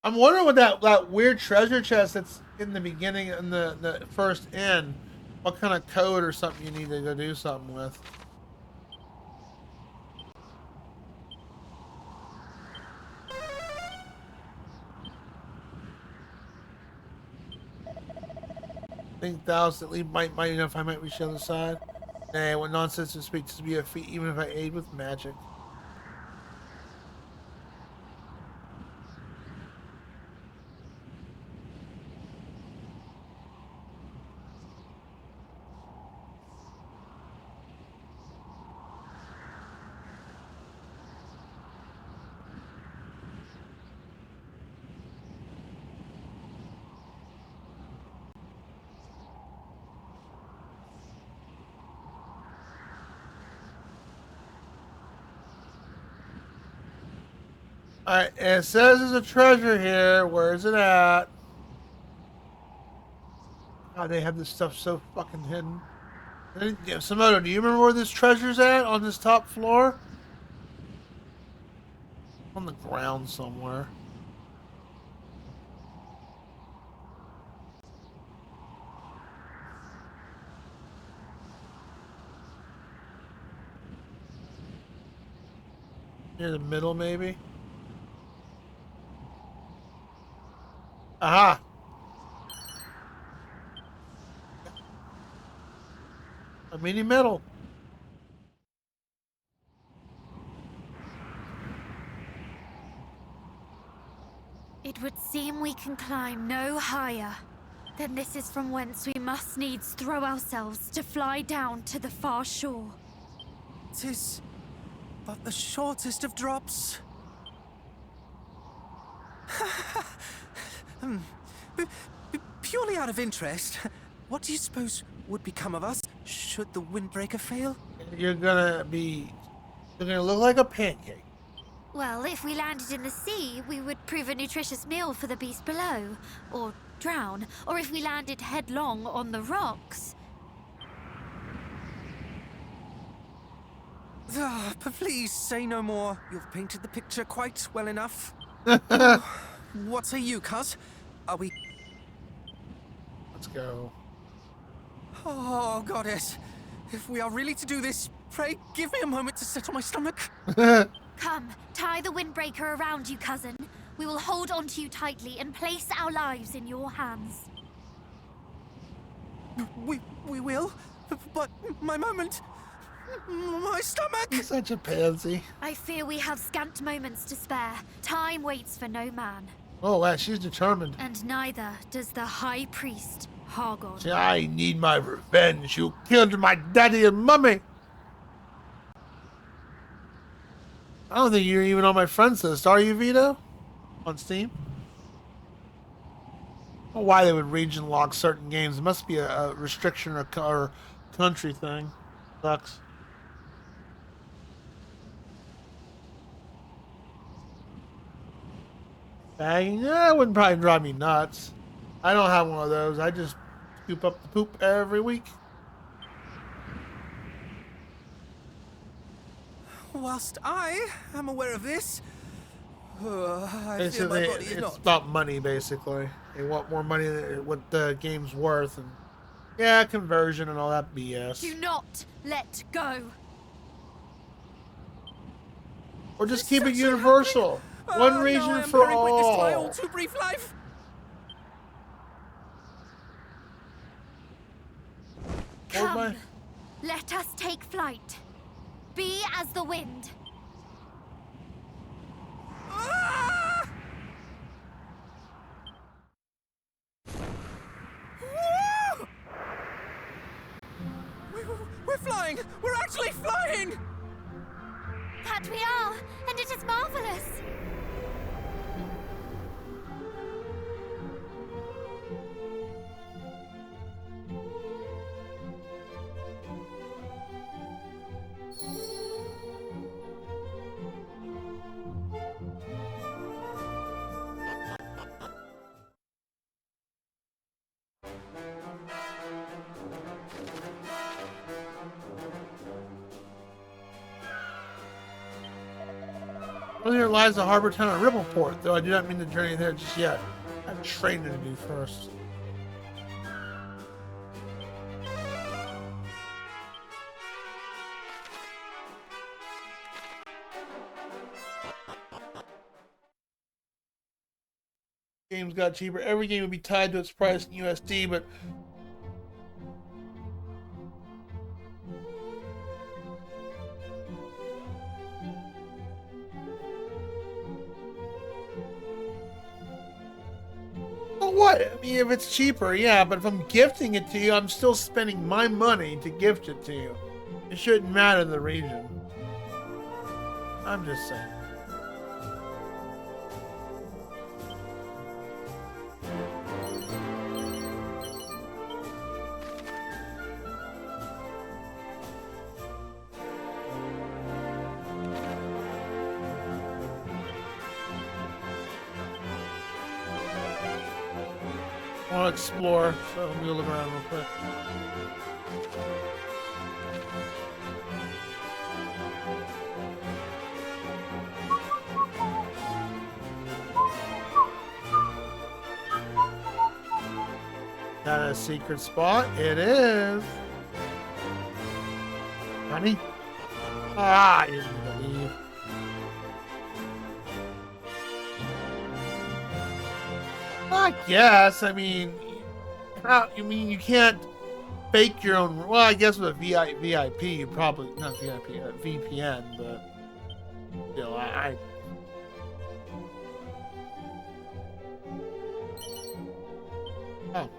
I'm wondering what that weird treasure chest that's in the beginning, in the first end, what kind of code or something you need to go do something with. I think thousand at least might you know if I might reach the other side. Nay, what nonsense to speak to be a feat even if I aid with magic. Alright, it says there's a treasure here. Where is it at? God, they have this stuff so fucking hidden. Yeah, Simoto, do you remember where this treasure's at on this top floor? On the ground somewhere. Near the middle, maybe? Aha! A mini medal. It would seem we can climb no higher. Then this is from whence we must needs throw ourselves to fly down to the far shore. 'Tis but the shortest of drops. Purely out of interest, what do you suppose would become of us should the windbreaker fail? You're gonna look like a pancake. Well, if we landed in the sea, we would prove a nutritious meal for the beast below, or drown, or if we landed headlong on the rocks. But please say no more. You've painted the picture quite well enough. What say you, cuz? Are we... Let's go. Oh, goddess. If we are really to do this, pray give me a moment to settle my stomach. Come, tie the windbreaker around you, cousin. We will hold onto you tightly and place our lives in your hands. We will? But my moment... My stomach! You're such a pansy. I fear we have scant moments to spare. Time waits for no man. Oh, wow, she's determined. And neither does the High Priest, Hargon. See, I need my revenge. You killed my daddy and mummy. I don't think you're even on my friends list, are you, Vito? On Steam? I don't know why they would region lock certain games. It must be a restriction or country thing. Sucks. Bagging? Yeah, it wouldn't probably drive me nuts. I don't have one of those. I just scoop up the poop every week. Whilst I am aware of this, I feel Basically, my body is it's not. about money, basically. They want more money than what the game's worth. And yeah, conversion and all that BS. Do not let go. Or just keep it universal. One region for all. My all too brief life. Come, let us take flight. Be as the wind. Ah! We're flying! We're actually flying! That we are, and it is marvelous. Earlier lies the harbor town of Rippleport, though I do not mean to journey there just yet. I have training to do first. Games got cheaper. Every game would be tied to its price in USD, but what? I mean, if it's cheaper, yeah, but if I'm gifting it to you, I'm still spending my money to gift it to you. It shouldn't matter the region. I'm just saying. I want to explore, so let me look around real quick. That a secret spot? It is. Honey? Ah, I didn't believe. I guess. I mean, you can't fake your own. Well, I guess with a VIP, you probably not VIP, VPN, but still, I oh.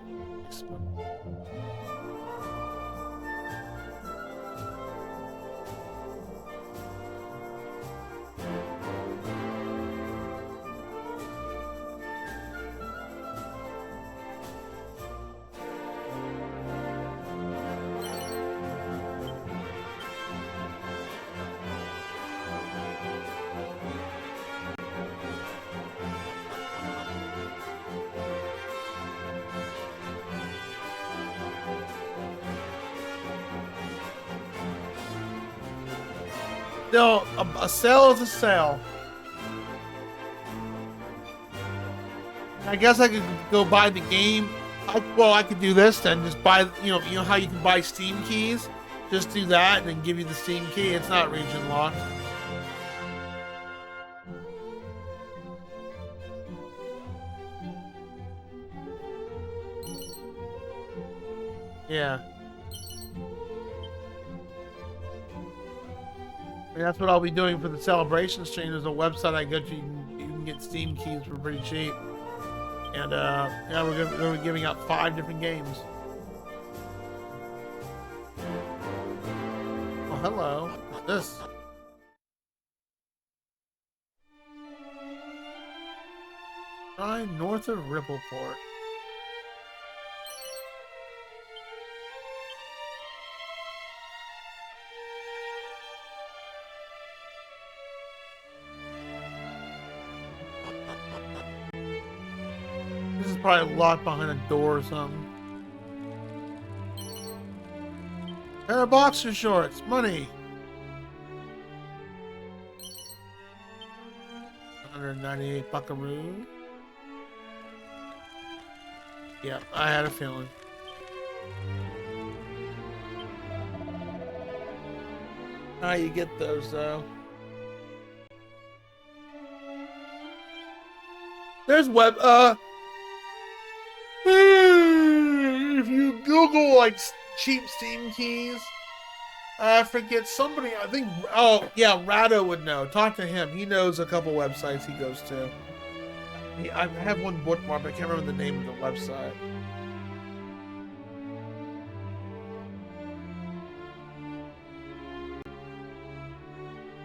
No, a sale is a sale. I guess I could go buy the game. I could do this then. Just buy, you know how you can buy Steam keys. Just do that and then give you the Steam key. It's not region locked. Yeah. And that's what I'll be doing for the celebration stream. There's a website I go to. You can get Steam keys for pretty cheap. And yeah, we're gonna be giving out 5 different games. Oh, hello. What's this? Try north of Rippleport. This is probably locked behind a door or something. Pair of boxer shorts. Money. 198 buckaroo. Yeah, I had a feeling. How you get those though? There's if you Google like cheap Steam keys, I forget somebody. I think. Oh yeah, Rado would know. Talk to him. He knows a couple websites he goes to. I have one bookmark, but I can't remember the name of the website.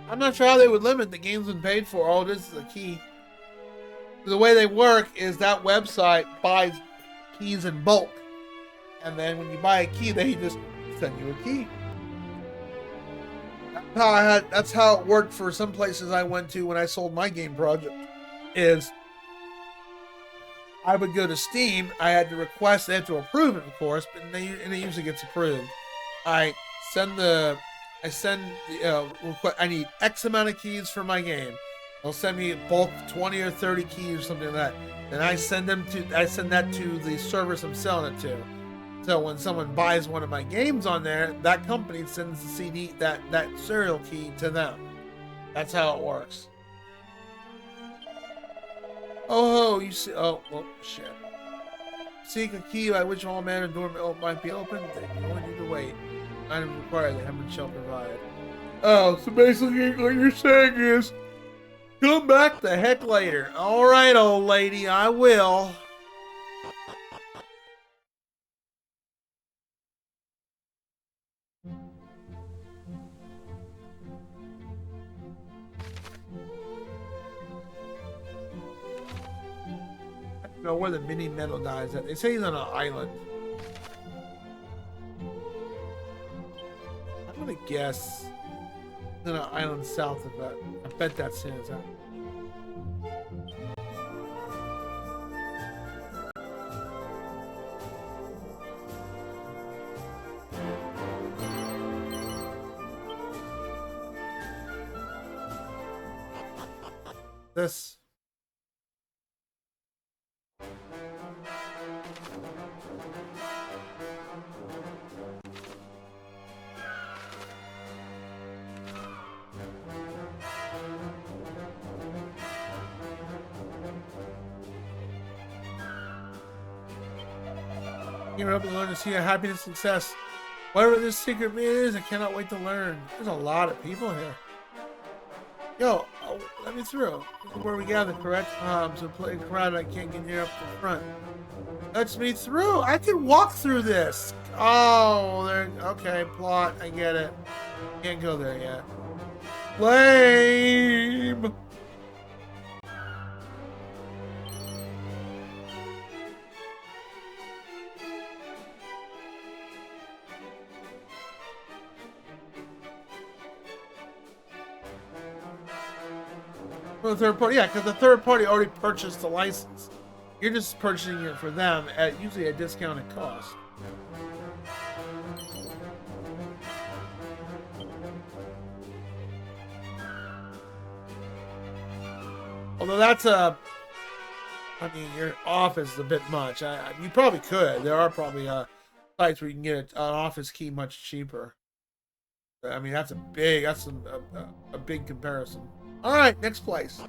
I'm not sure how they would limit the games been paid for. All this is a key. The way they work is that website buys keys in bulk, and then when you buy a key, they just send you a key. That's how it worked for some places I went to when I sold my game project. Is I would go to Steam. I had to request. They have to approve it, of course, but it usually gets approved. I I need X amount of keys for my game. They'll send me bulk 20 or 30 keys or something like that. Then I send that to the service I'm selling it to. So when someone buys one of my games on there, that company sends the CD, that serial key to them. That's how it works. Oh, you see? Oh, well, shit. Seek a key by which all manner of door might be opened. Then you only need to wait. Items required. The hammer shall provide. Oh, so basically what you're saying is, come back the heck later. All right, old lady, I will. I don't know where the mini metal guy is at. They say he's on an island. I'm gonna guess he's on an island south of that. I bet that's his. This. You're up and learn to see a happiness and success. Whatever this secret is, I cannot wait to learn. There's a lot of people here. Yo, let me through. This is where we gather, correct? So play crowd, I can't get near up to the front. Lets me through. I can walk through this. Oh, there. Okay, plot. I get it. Can't go there yet. Lame. For the third party, yeah, because the third party already purchased the license. You're just purchasing it for them at usually a discounted cost. Although that's I mean, your office is a bit much. You probably could. There are probably sites where you can get an office key much cheaper. I mean, that's a big comparison. All right, next place.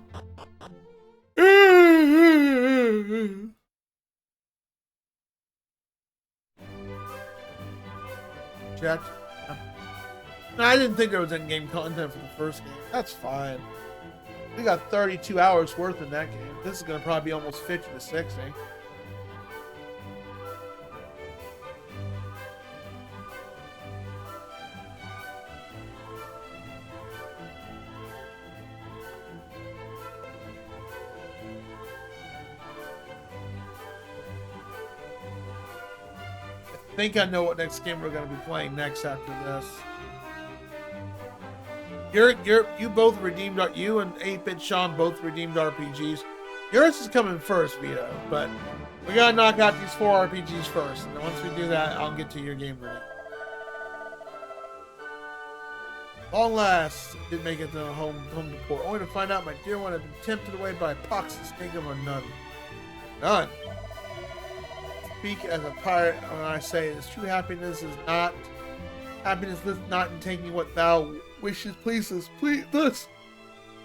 Check. No, I didn't think there was in-game content for the first game. That's fine. We got 32 hours worth in that game. This is going to probably be almost 50 to 60. I think I know what next game we're going to be playing next after this. You both redeemed, you and 8-Bit Sean both redeemed RPGs. Yours is coming first, Vito, but we gotta knock out these 4 RPGs first. And once we do that, I'll get to your game ready. Long last, I did make it to home to port, only to find out my dear one had been tempted away by a pox and snake of a nun. None. Speak as a pirate when I say this. True happiness is not happiness lives not in taking what thou wishes pleases. Please this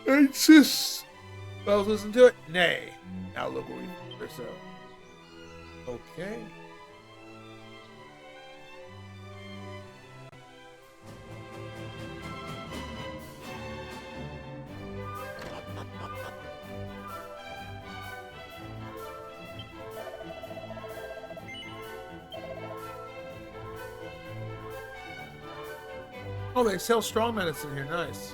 insist. Fellows listen to it? Nay. Now look where we find ourselves. Okay. Oh, they sell strong medicine here. Nice.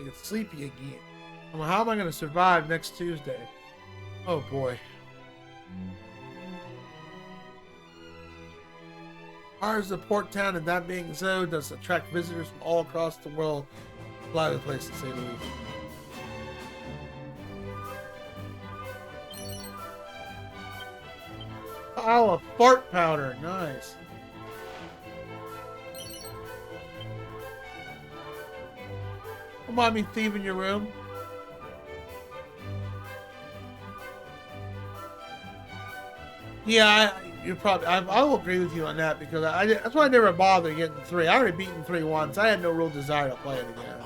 Get sleepy again. Well, how am I going to survive next Tuesday? Oh boy. Ours is a port town, and that being so, does attract visitors from all across the world. A lively place to say the least. Oh, a fart powder. Nice. Don't mind me thieving your room. Yeah, you're probably. I will agree with you on that because that's why I never bothered getting 3. I already beaten 3 once. I had no real desire to play it again.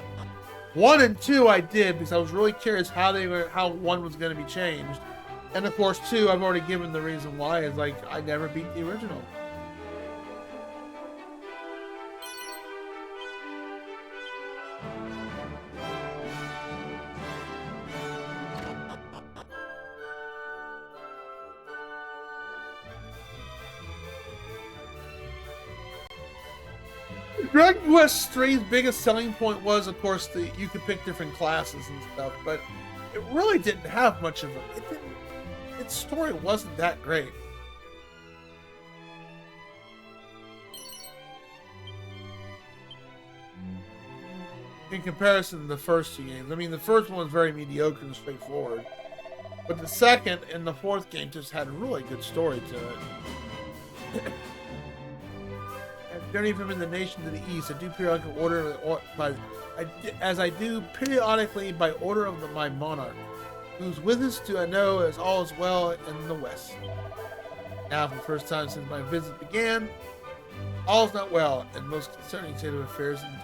1 and 2 I did because I was really curious how 1 was going to be changed, and of course 2 I've already given the reason why. Is like I never beat the original. Dragon Quest III's biggest selling point was, of course, you could pick different classes and stuff, but it really didn't have much of its story wasn't that great. In comparison to the first two games. I mean, the first one was very mediocre and straightforward, but the second and the fourth game just had a really good story to it. Journey from the nation to the east. I do periodically I do periodically by order of my monarch, whose witness do I know as all is well in the west. Now, for the first time since my visit began, all is not well, and most concerning state of affairs indeed.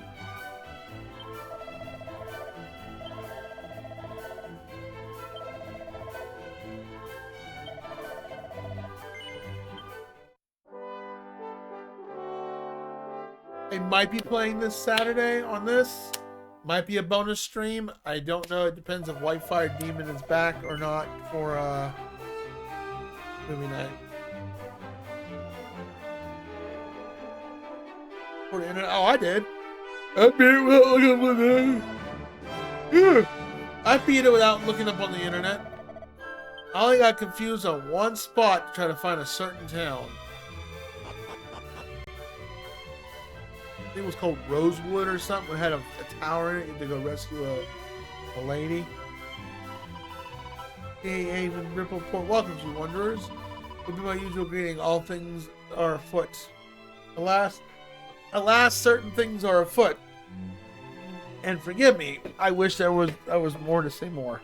I might be playing this Saturday on this. Might be a bonus stream. I don't know. It depends if Whitefire Demon is back or not for movie night. For the internet. Oh, I did. I beat it without looking up on the internet. I beat it without looking up on the internet. I only got confused on one spot to try to find a certain town. I think it was called Rosewood or something. It had a tower in it. You had to go rescue a lady. Hey, Haven, Rippleport. Welcome, you wanderers. Would be my usual greeting. All things are afoot. Alas, certain things are afoot. And forgive me, I wish there was more to say more.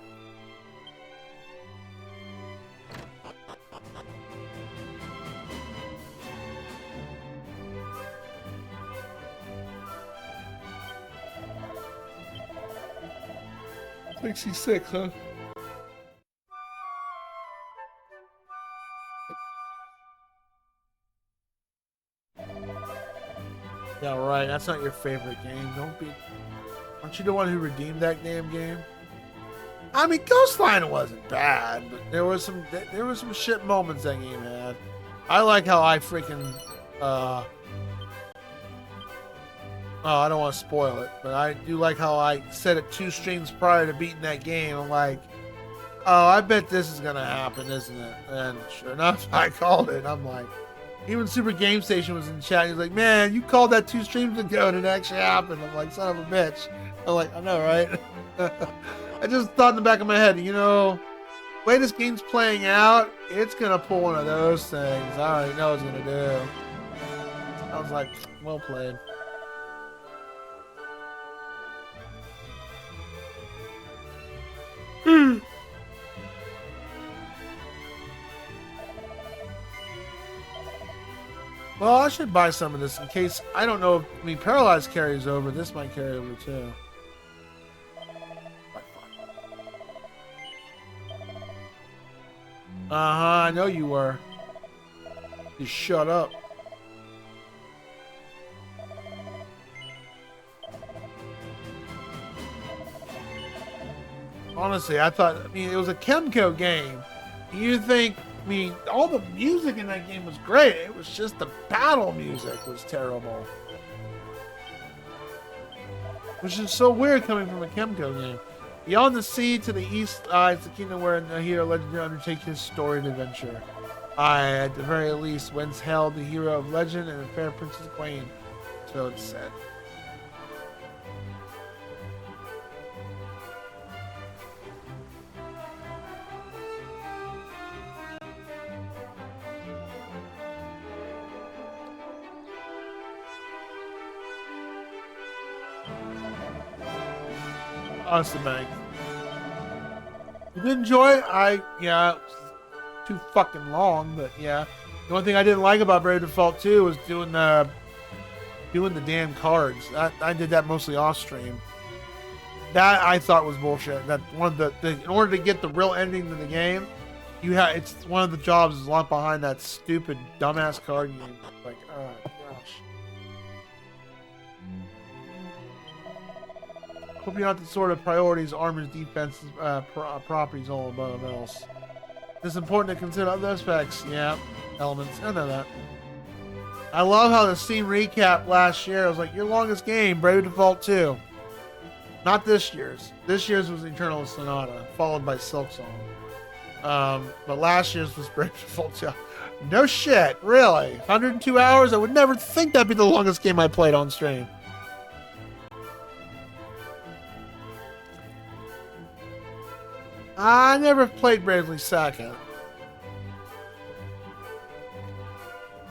'66, huh? Yeah, right. That's not your favorite game. Don't be. Aren't you the one who redeemed that damn game? I mean, Ghostline wasn't bad, but there was some shit moments that game had. I like how I freaking oh, I don't want to spoil it, but I do like how I said it 2 streams prior to beating that game. I'm like, oh, I bet this is gonna happen, isn't it? And sure enough, I called it. I'm like, even Super Game Station was in chat. He's like, man, you called that 2 streams ago and it actually happened. I'm like, son of a bitch. I'm like, I know, right? I just thought in the back of my head, you know, the way this game's playing out, it's gonna pull one of those things. I already know what it's gonna do. I was like, well played. Well, I should buy some of this in case. I don't know if Paralyzed carries over. This might carry over too. I know you were. Just shut up. Honestly, I mean, it was a Kemco game. You think, I mean, all the music in that game was great. It was just the battle music was terrible. Which is so weird coming from a Kemco game. Beyond the sea to the east lies the kingdom where the hero legend undertakes his storied adventure. At the very least, whence hailed the hero of legend and the fair Princess Queen. So it's said. Awesome, man. You did enjoy it? Yeah, it was too fucking long, but yeah. The only thing I didn't like about Brave Default 2 was doing the damn cards. I did that mostly off stream. That I thought was bullshit. That one of the in order to get the real ending to the game, it's one of the jobs is locked behind that stupid dumbass card game. Like, oh gosh. Hope you're not the sort of priorities, armors, defenses, properties, all above else. It's important to consider other aspects. Yeah, elements. I know that. I love how the Steam recap last year was like, your longest game, Brave Default 2. Not this year's. This year's was Eternal Sonata, followed by Silk Song. But last year's was Brave Default 2. No shit, really. 102 hours? I would never think that'd be the longest game I played on stream. I never played Bravely Second.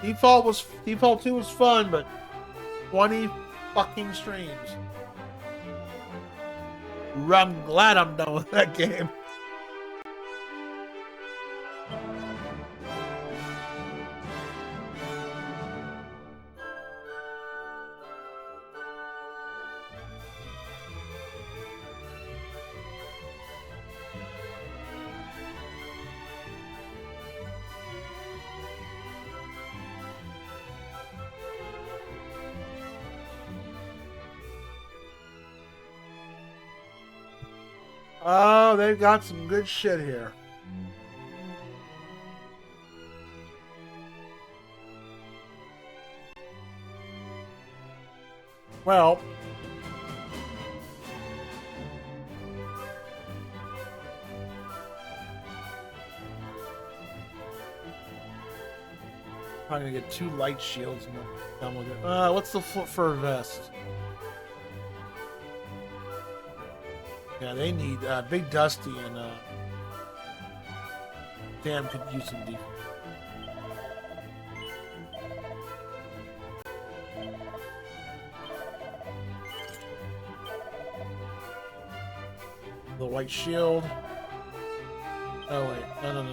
Default 2 was fun, but 20 fucking streams. I'm glad I'm done with that game. Oh, they've got some good shit here. Well, I'm gonna get 2 light shields and done with it. What's the fur vest? Yeah, they need Big Dusty and Damn could use some defense. The white shield. Oh wait, no.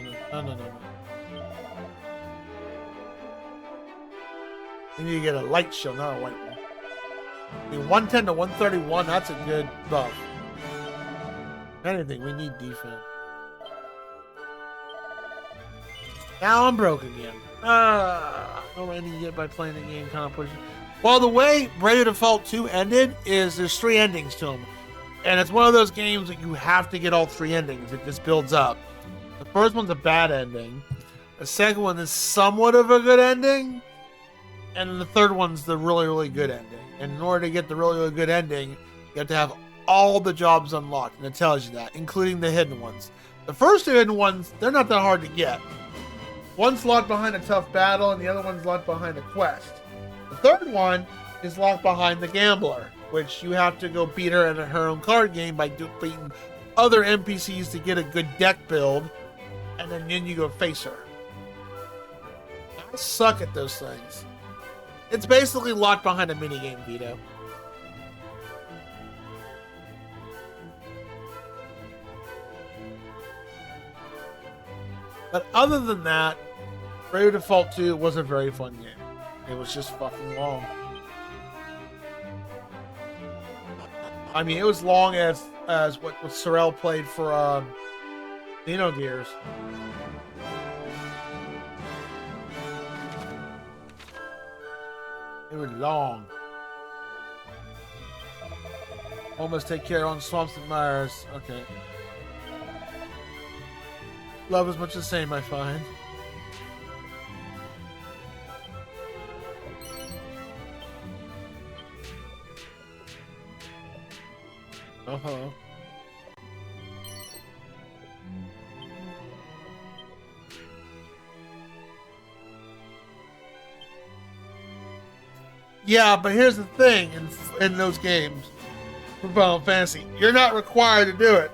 You need to get a light shield, not a white one. The 110 to 131, that's a good buff. If anything, we need defense. Now I'm broke again. No ending yet by playing the game, kind of pushing. Well, the way Brave Default 2 ended is there's 3 endings to them. And it's one of those games that you have to get all 3 endings. It just builds up. The first one's a bad ending. The second one is somewhat of a good ending. And then the third one's the really, really good ending. And in order to get the really, really good ending, you have to have all the jobs unlocked. And it tells you that, including the hidden ones. The first 2 hidden ones, they're not that hard to get. One's locked behind a tough battle, and the other one's locked behind a quest. The third one is locked behind the Gambler, which you have to go beat her in her own card game by beating other NPCs to get a good deck build, and then you go face her. I suck at those things. It's basically locked behind a minigame, Vito. But other than that, Brave Default 2 was a very fun game. It was just fucking long. I mean, it was long as what Sorrel played for Xenogears. It was long. Almost take care on Swamps and Mires. Okay. Love is much the same, I find. Uh-huh. Yeah, but here's the thing in those games for Final Fantasy, you're not required to do it.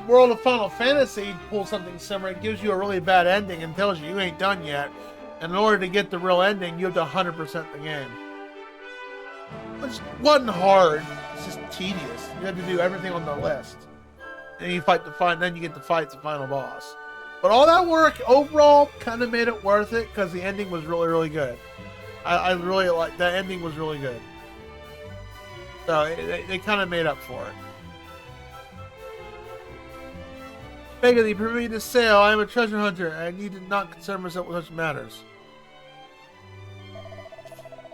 World of Final Fantasy pulls something similar. It gives you a really bad ending and tells you ain't done yet. And in order to get the real ending, you have to 100% the game. Which wasn't hard. It's just tedious. You have to do everything on the list. And you fight then you get to fight the final boss. But all that work overall kind of made it worth it because the ending was really, really good. I really like that ending. Was really good. So they kind of made up for it. Begging thee, permit me to sail. I am a treasure hunter, and I need to not concern myself with such matters.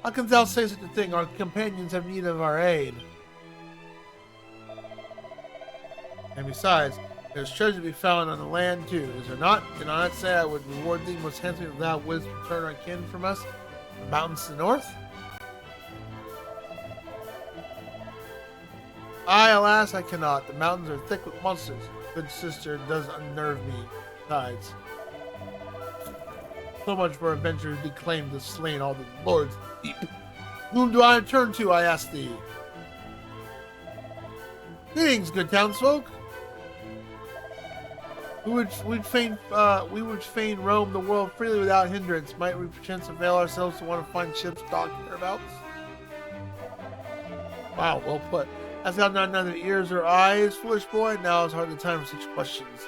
How can thou say such a thing? Our companions have need of our aid. And besides, there's treasure to be found on the land too, is there not? Did I not say I would reward thee most handsomely if thou wouldst return our kin from us? The mountains to the north? I, alas, I cannot. The mountains are thick with monsters. Good sister does unnerve me. Besides, so much for adventurers who claim to slain all the lords deep. Whom do I turn to, I ask thee? Greetings, good townsfolk. We would fain roam the world freely without hindrance. Might we perchance avail ourselves to want to find ships docked hereabouts? Wow, well put. Hast thou not neither ears or eyes, foolish boy? Now is hardly time for such questions.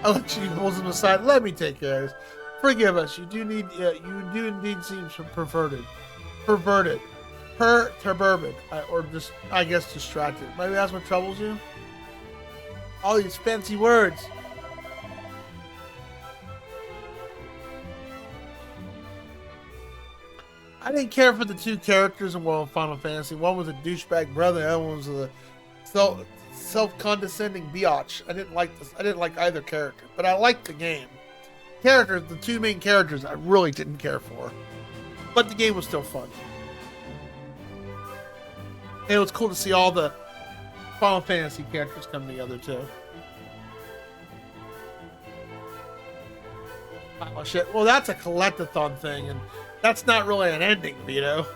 I'll let you hold them aside. Let me take care of this. Forgive us. You do indeed seem perverted. Perturbed. Or just, I guess, distracted. Might we ask what troubles you? All these fancy words. I didn't care for the two characters in World of Final Fantasy. One was a douchebag brother, the other one was a self-condescending biatch. I didn't like either character, but I liked the game. The two main characters, I really didn't care for, but the game was still fun. And it was cool to see all the Final Fantasy characters come together too. Oh shit! Well, that's a collectathon thing, and that's not really an ending, Vito.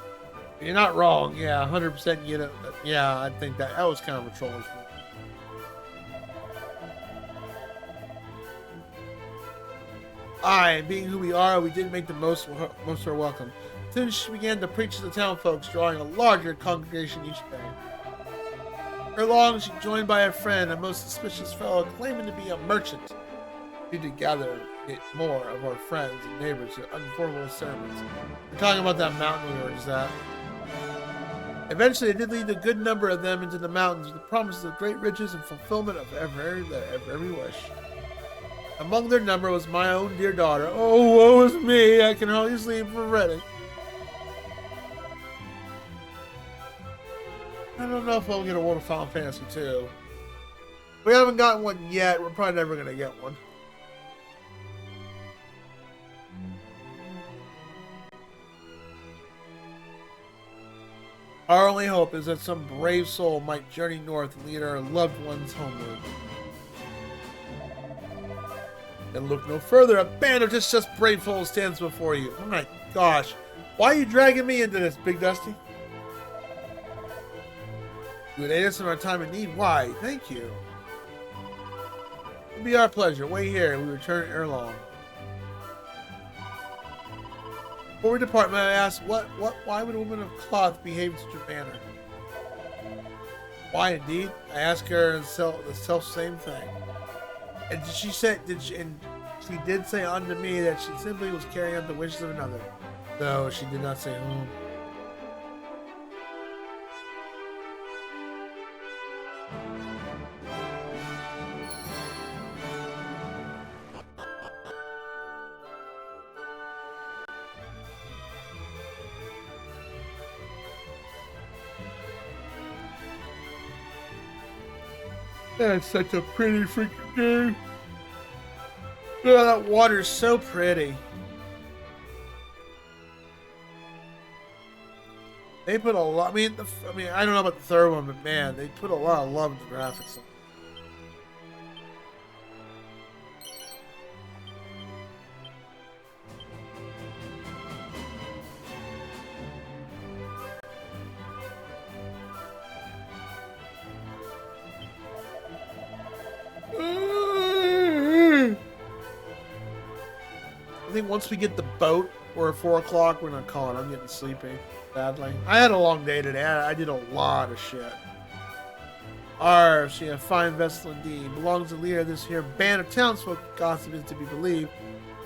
You're not wrong. Yeah, 100%. You know. Yeah, I think that was kind of a trollish one. Aye, being who we are, we did make the most of our welcome. Soon she began to preach to the town folks, drawing a larger congregation each day. Ere long, she joined by a friend, a most suspicious fellow claiming to be a merchant. We need to gather more of our friends and neighbors to unformal sermons. We're talking about that mountain we were just at. Eventually, it did lead a good number of them into the mountains with the promises of great riches and fulfillment of every wish. Among their number was my own dear daughter. Oh, woe is me! I can hardly sleep for fretting. I don't know if we'll get a World of Final Fantasy 2. We haven't gotten one yet. We're probably never going to get one. Our only hope is that some brave soul might journey north and lead our loved ones homeward. And look no further, a band of just brave souls stands before you. Oh my gosh. Why are you dragging me into this, Big Dusty? You would aid us in our time of need. Why? Thank you. It'll be our pleasure. Wait here, we return ere long. Before we depart, may I ask, why would a woman of cloth behave in such a manner? Why, indeed? I asked her the self-same thing. And she did say unto me that she simply was carrying out the wishes of another, though she did not say whom. That's such a pretty freaking game. Yeah, that water's so pretty. They put a lot. I mean, I don't know about the third one, but man, they put a lot of love into the graphics. I think once we get the boat, or at 4 o'clock, we're gonna call it. I'm getting sleepy badly. I had a long day today. I did a lot of shit. She a fine vessel indeed. Belongs to the leader of this here band of townsfolk. Gossip is to be believed.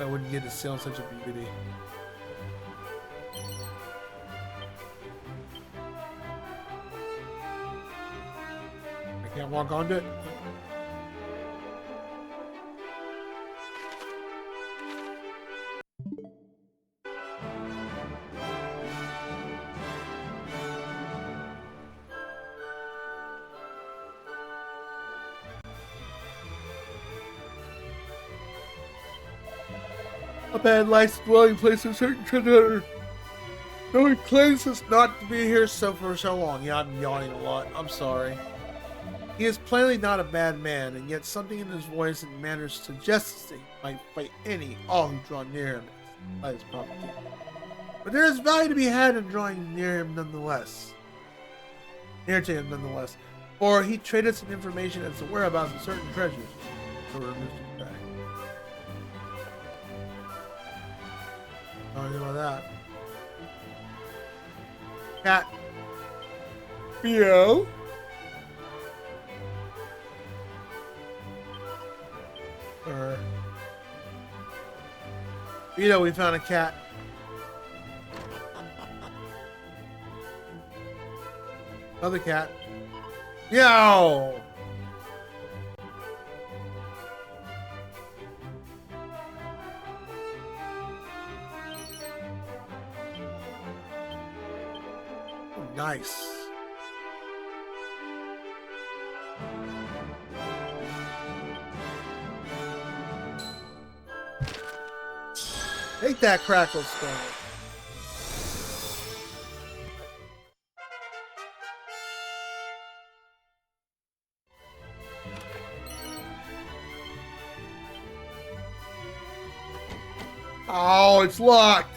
I wouldn't get to see on such a beauty. I can't walk onto it. A man likes dwelling place in certain treasure. No, he claims us not to be here for so long. Yeah, I'm yawning a lot. I'm sorry. He is plainly not a bad man, and yet something in his voice and manner suggests that he might fight all who draw near him by his property. But there is value to be had in drawing near him nonetheless. Near to him nonetheless. For he traded some information as to whereabouts of certain treasures. So we're Mr. Craig. I don't know about that. Cat. Meow. We found a cat. Another cat. Meow. Nice. Take that crackle stone. Oh, it's locked.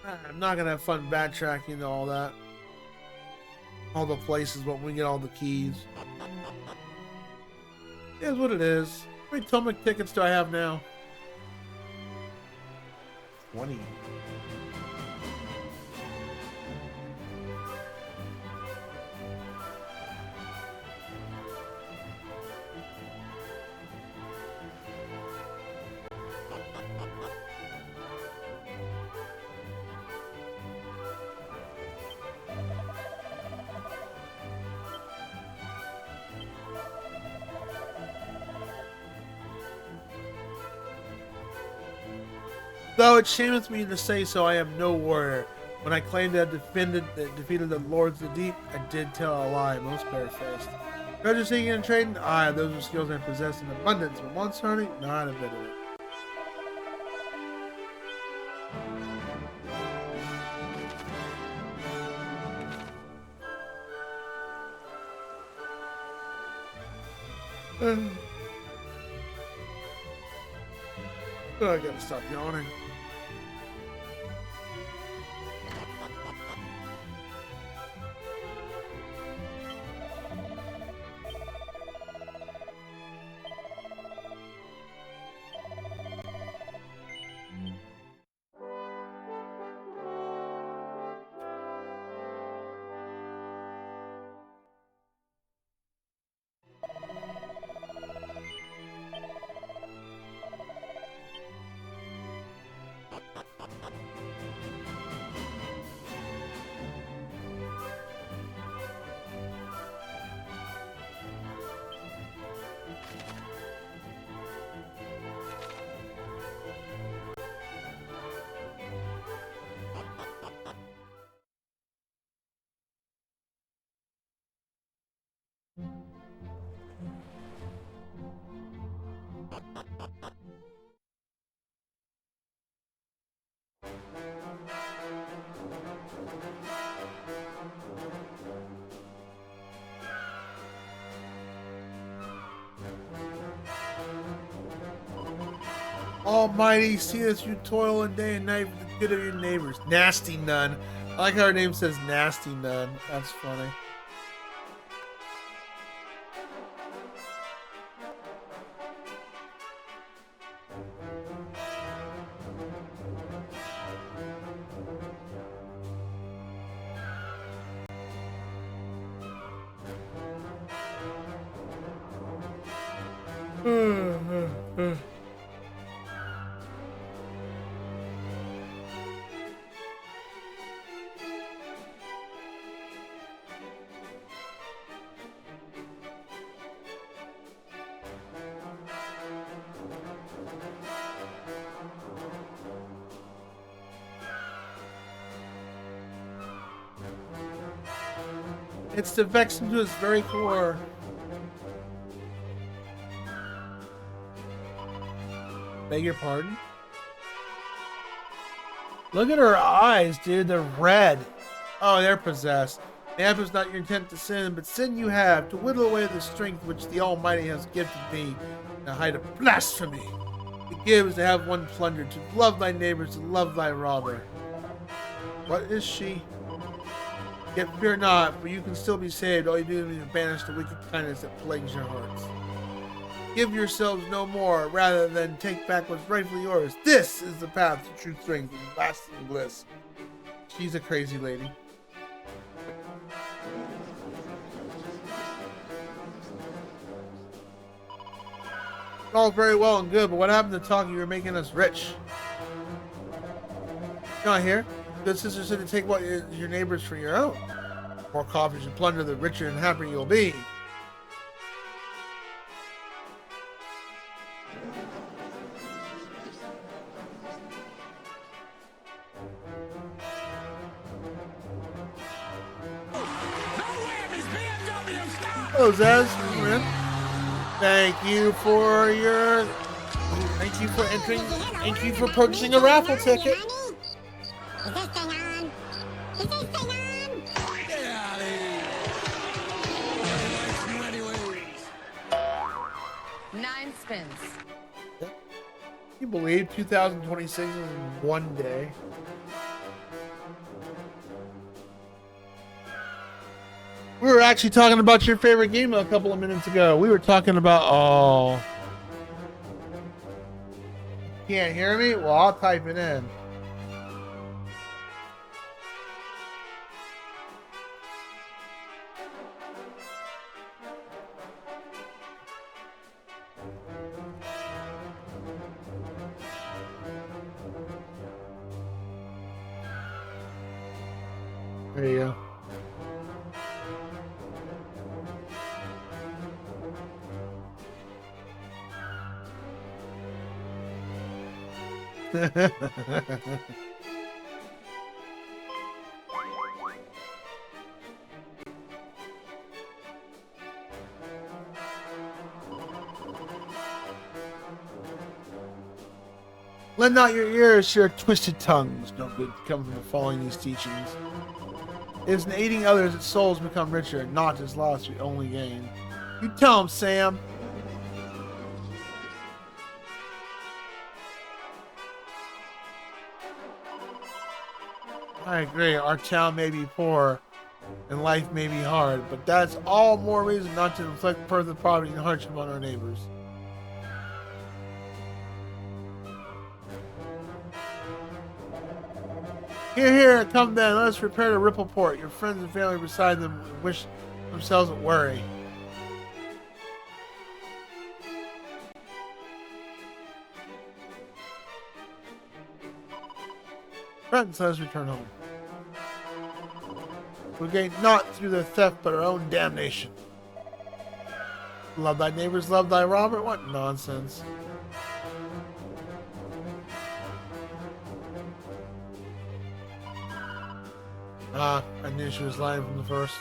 I'm not gonna have fun backtracking into all that. All the places, but we get all the keys. It is what it is. How many Tomic tickets do I have now? 20. Though it shameth me to say so, I am no warrior. When I claimed to have defeated the lords of the deep, I did tell a lie, most barefaced. Treasure seeking and trading, aye, those are skills I possess in abundance, but monster hunting, not a bit of it. I gotta stop yawning. Almighty, see us you toil in day and night for the good of your neighbors. Nasty Nun. I like how her name says Nasty Nun. That's funny. It's to vex him to his very core. Beg your pardon? Look at her eyes, dude. They're red. Oh, they're possessed. Mayhap is not your intent to sin, but sin you have, to whittle away the strength which the Almighty has gifted thee, in the height of blasphemy. To give is to have one plundered, to love thy neighbors, to love thy robber. What is she? Yet fear not, for you can still be saved. All you do is banish the wicked kindness that plagues your hearts. Give yourselves no more, rather than take back what's rightfully yours. This is the path to true strength and lasting bliss. She's a crazy lady. All very well and good, but what happened to talking you were making us rich? Not here. Good sister said to take what is your neighbors for your own. The more coffers you plunder, the richer and happier you'll be. Hello, Zaz. Come in. Thank you for entering. Thank you for purchasing a raffle ticket. Is this thing on? Is this thing on? Get out of here! Nobody likes you anyways. 9 spins. Can you believe 2026 is in one day? We were actually talking about your favorite game a couple of minutes ago. We were talking about, oh. Can't hear me? Well, I'll type it in. There you go. Lend not your ears to your twisted tongues. No good come from following these teachings. It is in aiding others that souls become richer, and not as loss we only gain. You tell him, Sam. I agree. Our town may be poor, and life may be hard, but that's all more reason not to inflict further poverty and hardship on our neighbors. Here, here, come then. Let us repair to Rippleport. Your friends and family beside them wish themselves at worry. Friends, let us return home. We gain not through their theft, but our own damnation. Love thy neighbors, love thy robber? What nonsense. Ah, I knew she was lying from the first.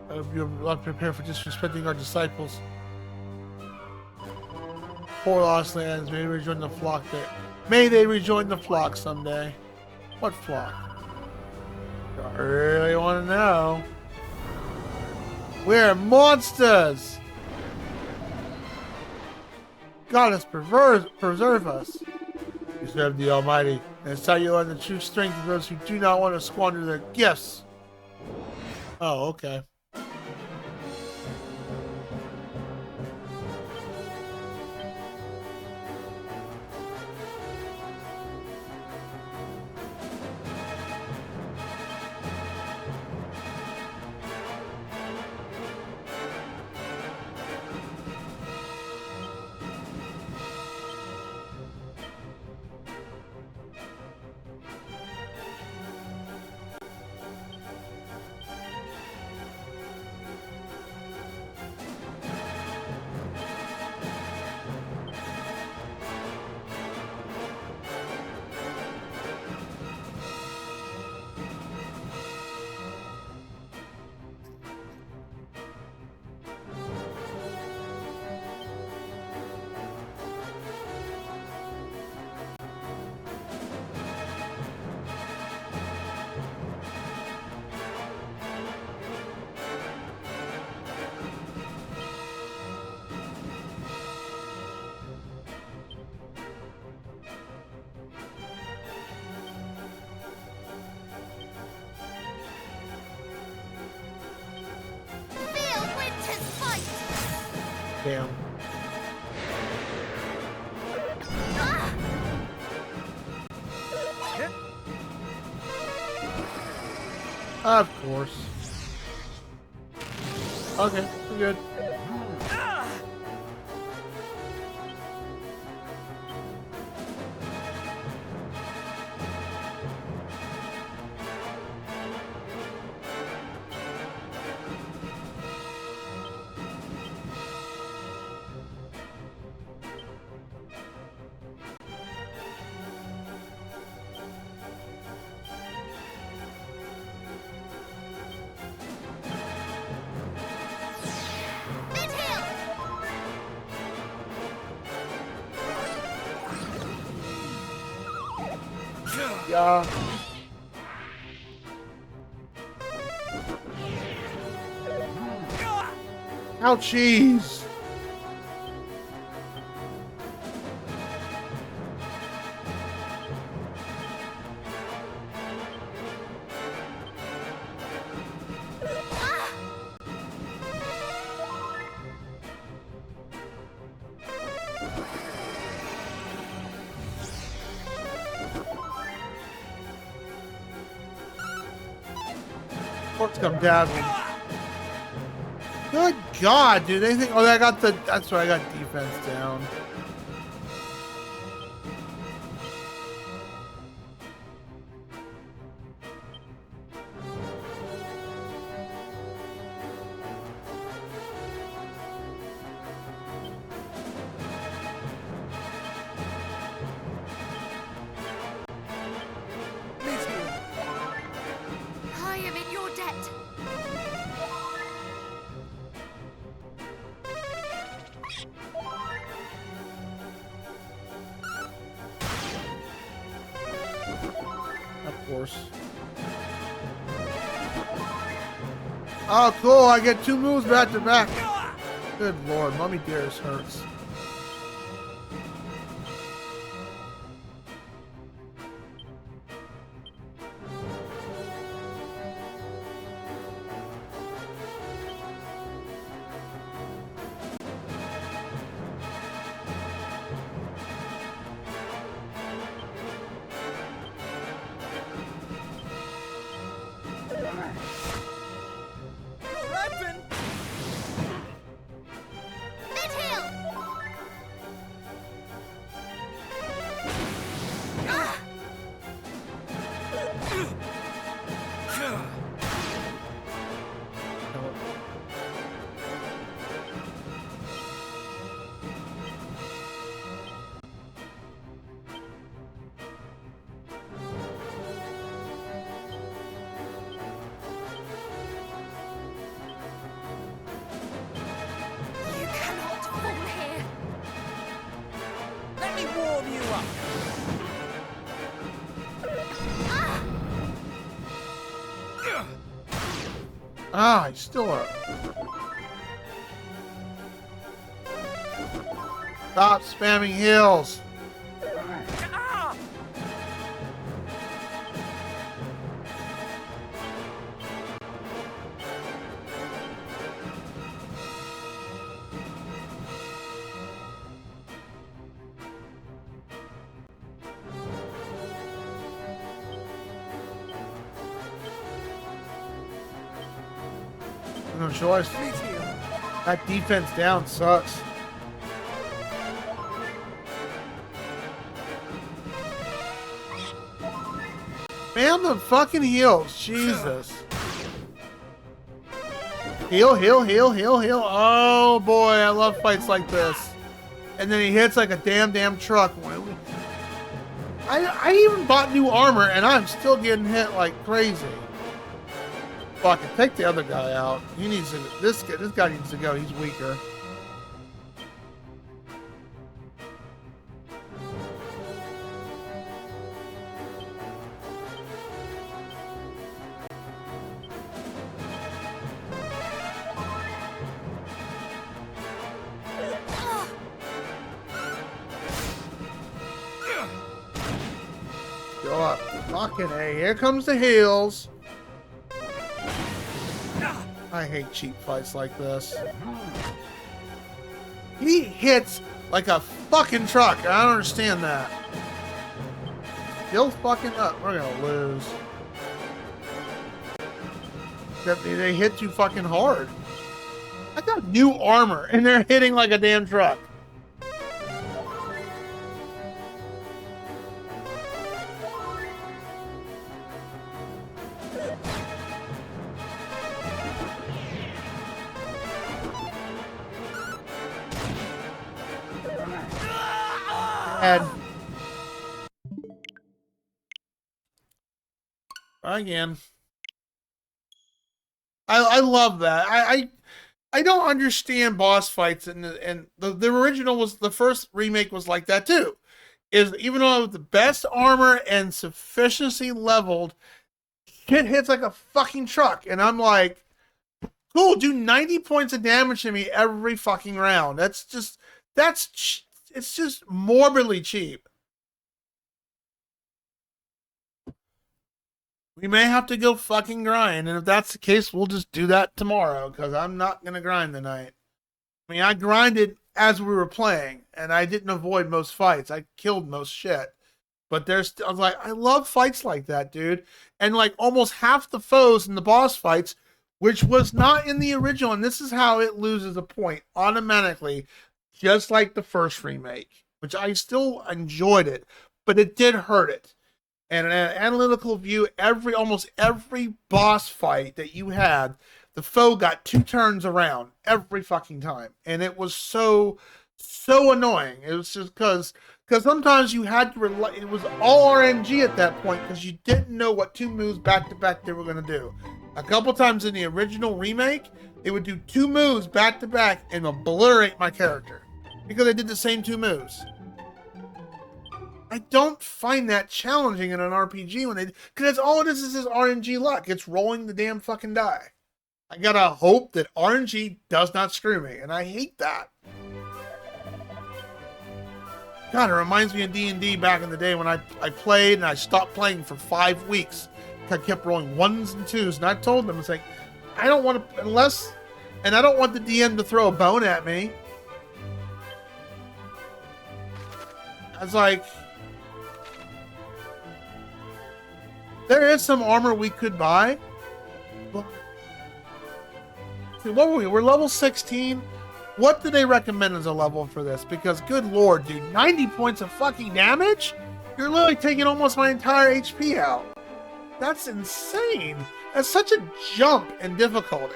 I hope you're not prepared for disrespecting our disciples. Poor lost lands, may they rejoin the flock there. May they rejoin the flock someday. What flock? I really want to know. We're monsters! Goddess, preserve us. You serve the Almighty, and it's how you learn the true strength of those who do not want to squander their gifts. Oh, okay. Damn. Of course. Okay, we're good. Yeah. Ouchies! Forks come dazzling. Good God, dude! They think. Oh, I got the. That's right. I got defense down. I am in your debt. Of course. Oh, cool! I get 2 moves back to back. Good Lord, Mummy Dearest hurts. You cannot fall here. Let me warm you up. Ah, he's still up. Stop spamming heals. No choice. That defense down sucks. Man, the fucking heals. Jesus. Heal, heal, heal, heal, heal. Oh boy, I love fights like this. And then he hits like a damn truck. I even bought new armor and I'm still getting hit like crazy. Fuck it, take the other guy out. He needs to. This guy needs to go. He's weaker. Go up. Fucking A. Here comes the heals. I hate cheap fights like this. He hits like a fucking truck. I don't understand that. Still fucking up. We're gonna lose. They hit too fucking hard. I got new armor and they're hitting like a damn truck. Again. I love that. I don't understand boss fights, and the original was, the first remake was like that too. Is even though it was the best armor and sufficiency leveled, shit hits like a fucking truck, and I'm like, cool, do 90 points of damage to me every fucking round. It's just morbidly cheap. We may have to go fucking grind, and if that's the case, we'll just do that tomorrow, because I'm not going to grind tonight. I mean, I grinded as we were playing, and I didn't avoid most fights. I killed most shit. But I was like, I love fights like that, dude. And like almost half the foes in the boss fights, which was not in the original, and this is how it loses a point automatically, just like the first remake, which I still enjoyed it, but it did hurt it. And in an analytical view, almost every boss fight that you had, the foe got 2 turns around every fucking time. And it was so annoying. It was just because sometimes you had to rely, it was all RNG at that point, because you didn't know what 2 moves back to back they were going to do. A couple times in the original remake, they would do 2 moves back to back and obliterate my character, because they did the same 2 moves. I don't find that challenging in an RPG when because all it is RNG luck. It's rolling the damn fucking die. I gotta hope that RNG does not screw me, and I hate that. God, it reminds me of D&D back in the day when I played and I stopped playing for 5 weeks. I kept rolling 1s and 2s, and I told them, it's like, I don't want to, and I don't want the DM to throw a bone at me. I was like, there is some armor we could buy. But, see, what were we? We're level 16. What do they recommend as a level for this? Because, good lord, dude, 90 points of fucking damage? You're literally taking almost my entire HP out. That's insane. That's such a jump in difficulty.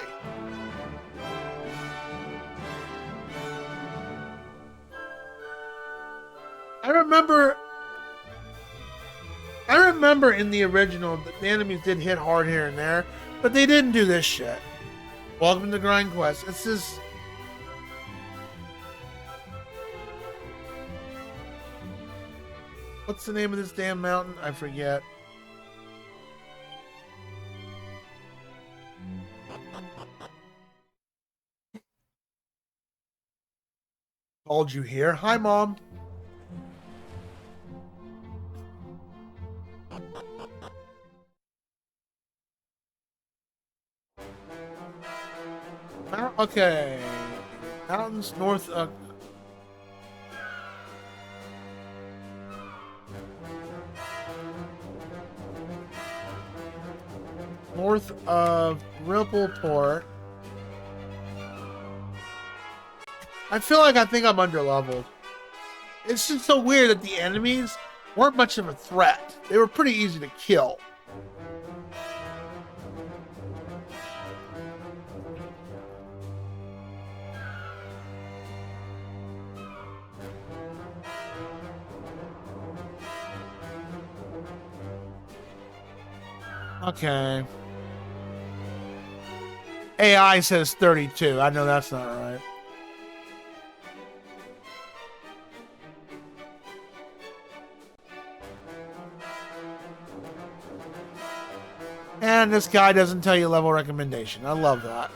I remember in the original that the enemies did hit hard here and there, but they didn't do this shit. Welcome to Grind Quest. It's just... What's the name of this damn mountain? I forget. Called you here? Hi, Mom. Okay. Mountains north of... north of Rippleport. I feel like I think I'm underleveled. It's just so weird that the enemies weren't much of a threat. They were pretty easy to kill. Okay. AI says 32. I know that's not right. And this guy doesn't tell you level recommendation. I love that.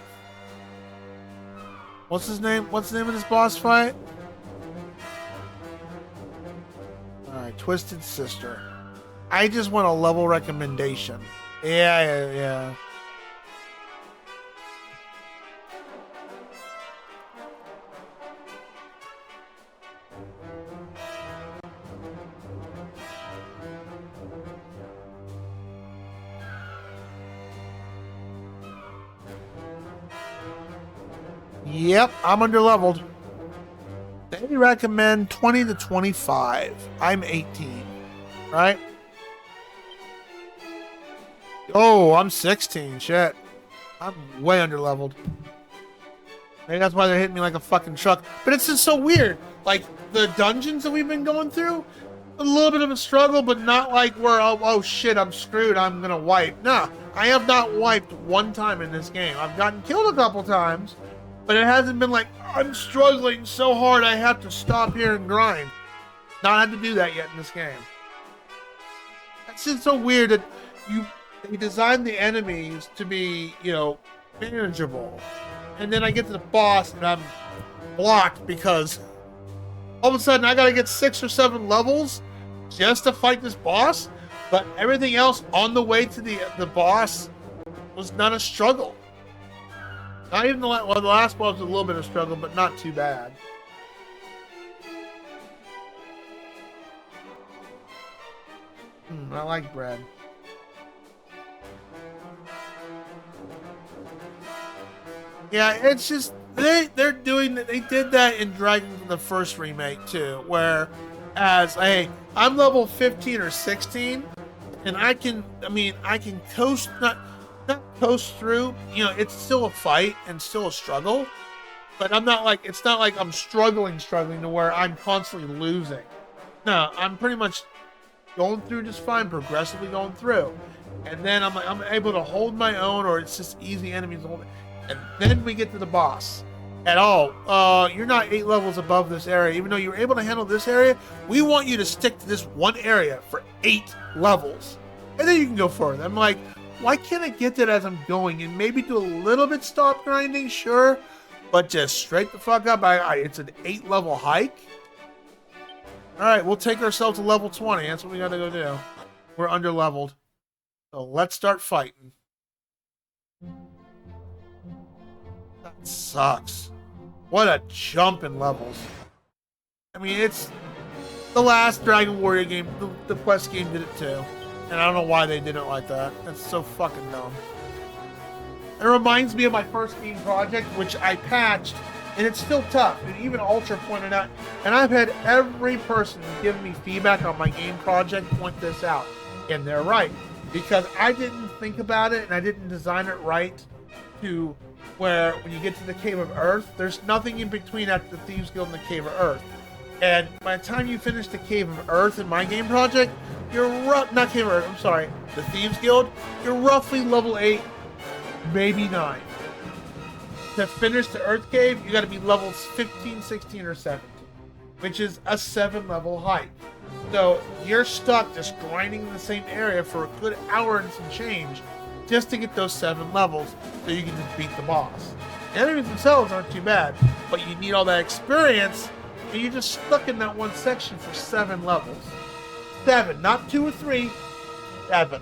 What's his name? What's the name of this boss fight? Alright, Twisted Sister. I just want a level recommendation. Yeah. Yep, I'm underleveled. They recommend 20 to 25. I'm 18, right? Oh, I'm 16. Shit. I'm way underleveled. Maybe that's why they're hitting me like a fucking truck. But it's just so weird. Like, the dungeons that we've been going through, a little bit of a struggle, but not like where, oh shit, I'm screwed, I'm gonna wipe. Nah, I have not wiped one time in this game. I've gotten killed a couple times, but it hasn't been like, I'm struggling so hard I have to stop here and grind. Not had to do that yet in this game. It's just so weird that they designed the enemies to be, you know, manageable. And then I get to the boss and I'm blocked because all of a sudden I gotta get 6 or 7 levels just to fight this boss. But everything else on the way to the boss was not a struggle. Not even the last boss was a little bit of struggle, but not too bad. I like bread. Yeah, it's just they're doing that. They did that in Dragon the first remake too, where as I'm level 15 or 16, and I can coast not coast through. You know, it's still a fight and still a struggle, but I'm not like it's not like I'm struggling to where I'm constantly losing. No, I'm pretty much going through just fine, progressively going through, and then I'm able to hold my own, or it's just easy enemies to hold. And then we get to the boss. At all, you're not 8 levels above this area. Even though you were able to handle this area, we want you to stick to this one area for 8 levels. And then you can go further. I'm like, why can't I get that as I'm going? And maybe do a little bit stop grinding, sure. But just straight the fuck up. It's an 8 level hike. Alright, we'll take ourselves to level 20. That's what we gotta go do. We're under leveled. So let's start fighting. That sucks. What a jump in levels. I mean, it's the last Dragon Warrior game, the Quest game did it too. And I don't know why they did it like that. That's so fucking dumb. It reminds me of my first game project, which I patched, and it's still tough. And even Ultra pointed out, and I've had every person give me feedback on my game project point this out. And they're right. Because I didn't think about it, and I didn't design it right to where when you get to the Cave of Earth, there's nothing in between at the Thieves Guild and the Cave of Earth. And by the time you finish the Cave of Earth in my game project, you're not Cave of Earth, I'm sorry, the Thieves Guild, you're roughly level 8, maybe 9. To finish the Earth Cave, you gotta be levels 15, 16, or 17, which is a 7 level hike. So you're stuck just grinding in the same area for a good hour and some change just to get those 7 levels so you can just beat the boss. The enemies themselves aren't too bad, but you need all that experience, and you're just stuck in that one section for 7 levels. 7, not 2 or 3, 7.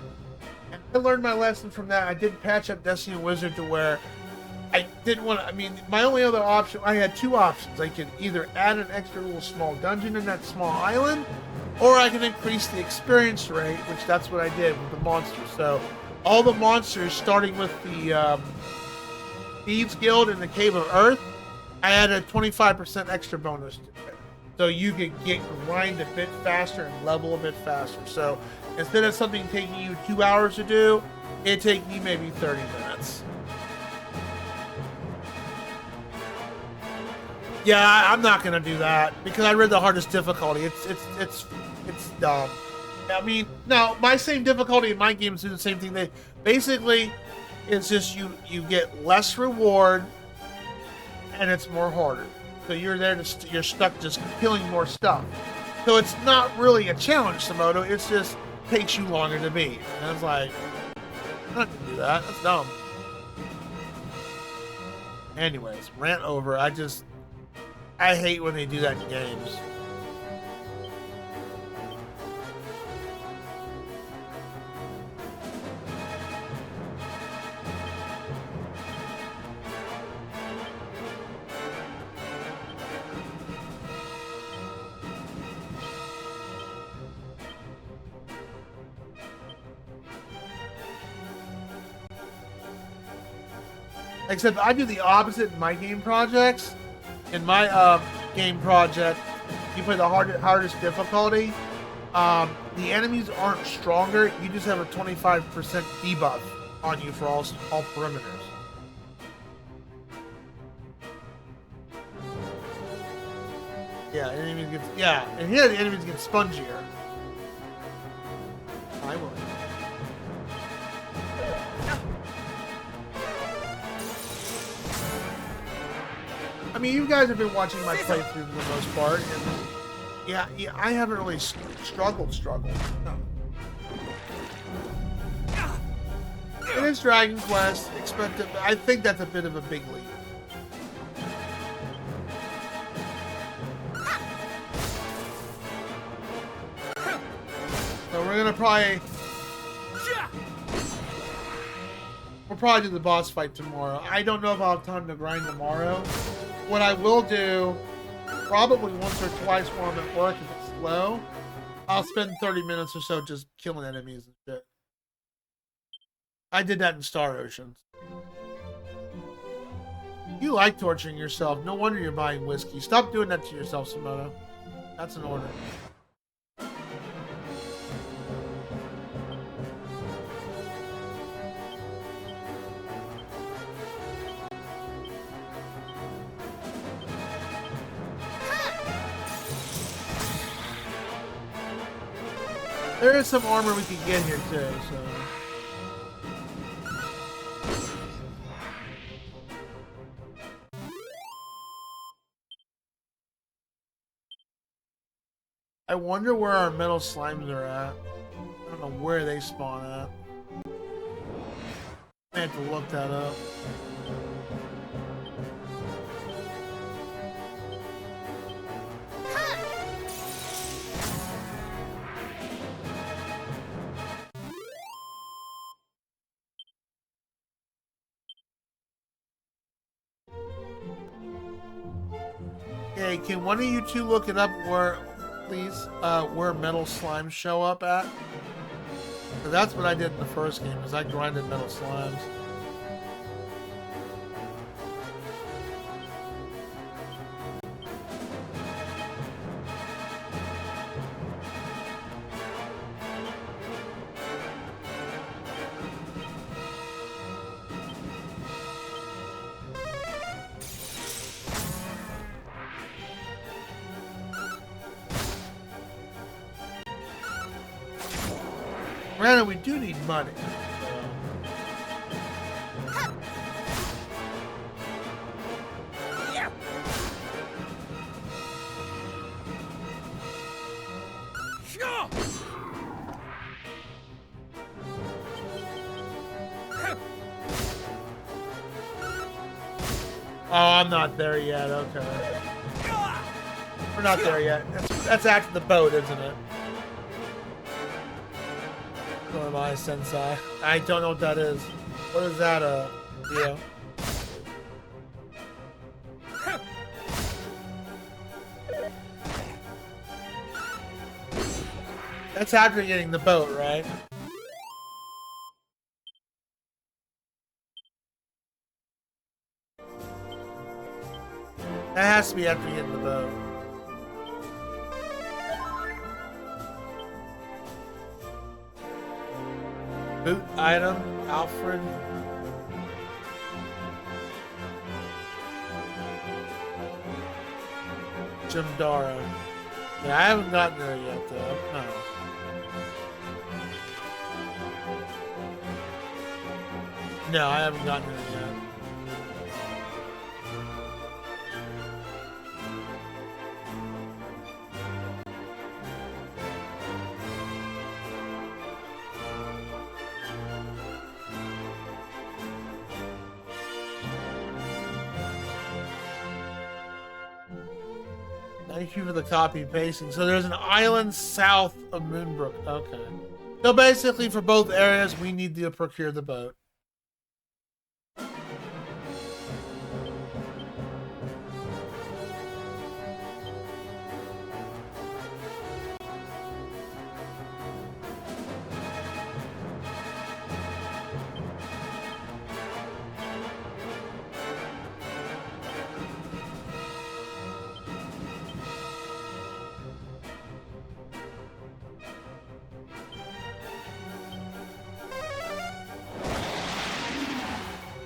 And I learned my lesson from that. I did patch up Destiny Wizard to where I didn't want to, I mean, my only other option, I had 2 options. I could either add an extra little small dungeon in that small island, or I can increase the experience rate, which that's what I did with the monsters. So all the monsters, starting with the Thieves Guild and the Cave of Earth, I added a 25% extra bonus to it. So you could grind a bit faster and level a bit faster. So instead of something taking you 2 hours to do, it'd take you maybe 30 minutes. Yeah, I'm not gonna do that because I read the hardest difficulty. It's dumb. I mean, no, my same difficulty in my games do the same thing. They basically, it's just you get less reward, and it's more harder. So you're you're stuck just killing more stuff. So it's not really a challenge, Samoto. It's just takes you longer to beat. And it's like, I'm not gonna do that. That's dumb. Anyways, rant over. I hate when they do that in games. Except I do the opposite in my game projects. In my game project, you play the hardest difficulty. The enemies aren't stronger. You just have a 25% debuff on you for all perimeters. Yeah, and here the enemies get spongier. I will. I mean, you guys have been watching my playthrough for the most part, and yeah, I haven't really struggled. No. It is Dragon Quest. I think that's a bit of a big leap. So we're gonna we'll probably do the boss fight tomorrow. I don't know if I'll have time to grind tomorrow. What I will do, probably once or twice while I'm at work, if it's slow, I'll spend 30 minutes or so just killing enemies and shit. I did that in Star Ocean. You like torturing yourself. No wonder you're buying whiskey. Stop doing that to yourself, Simono. That's an order. There is some armor we can get here too, so. I wonder where our metal slimes are at. I don't know where they spawn at. I have to look that up. Hey, can one of you two look it up where, please, where metal slimes show up at? So that's what I did in the first game, is I grinded metal slimes. Granted, we do need money. Oh, I'm not there yet. Okay. We're not there yet. That's after the boat, isn't it? Or am I, Sensei? I don't know what that is. What is that, Leo? That's after getting the boat, right? That has to be after getting the boat. Boot item, Alfred. Jimdara. Yeah, I haven't gotten there yet, though. No. No, I haven't gotten there yet. Thank you for the copy and pasting. So there's an island south of Moonbrooke. Okay. So basically, for both areas, we need to procure the boat.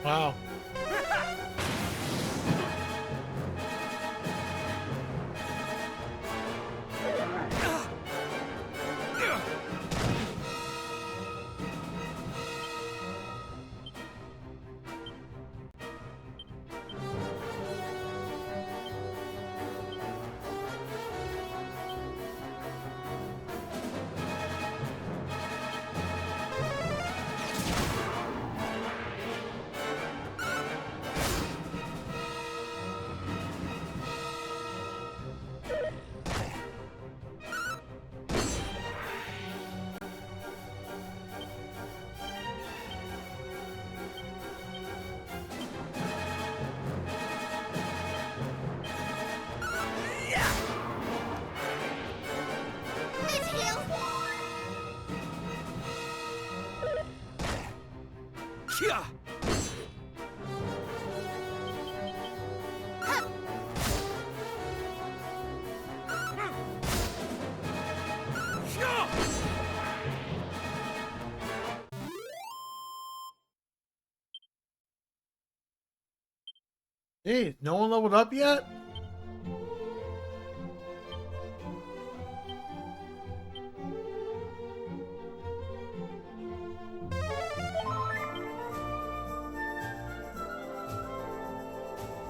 Wow. Yeah. Hey, no one leveled up yet?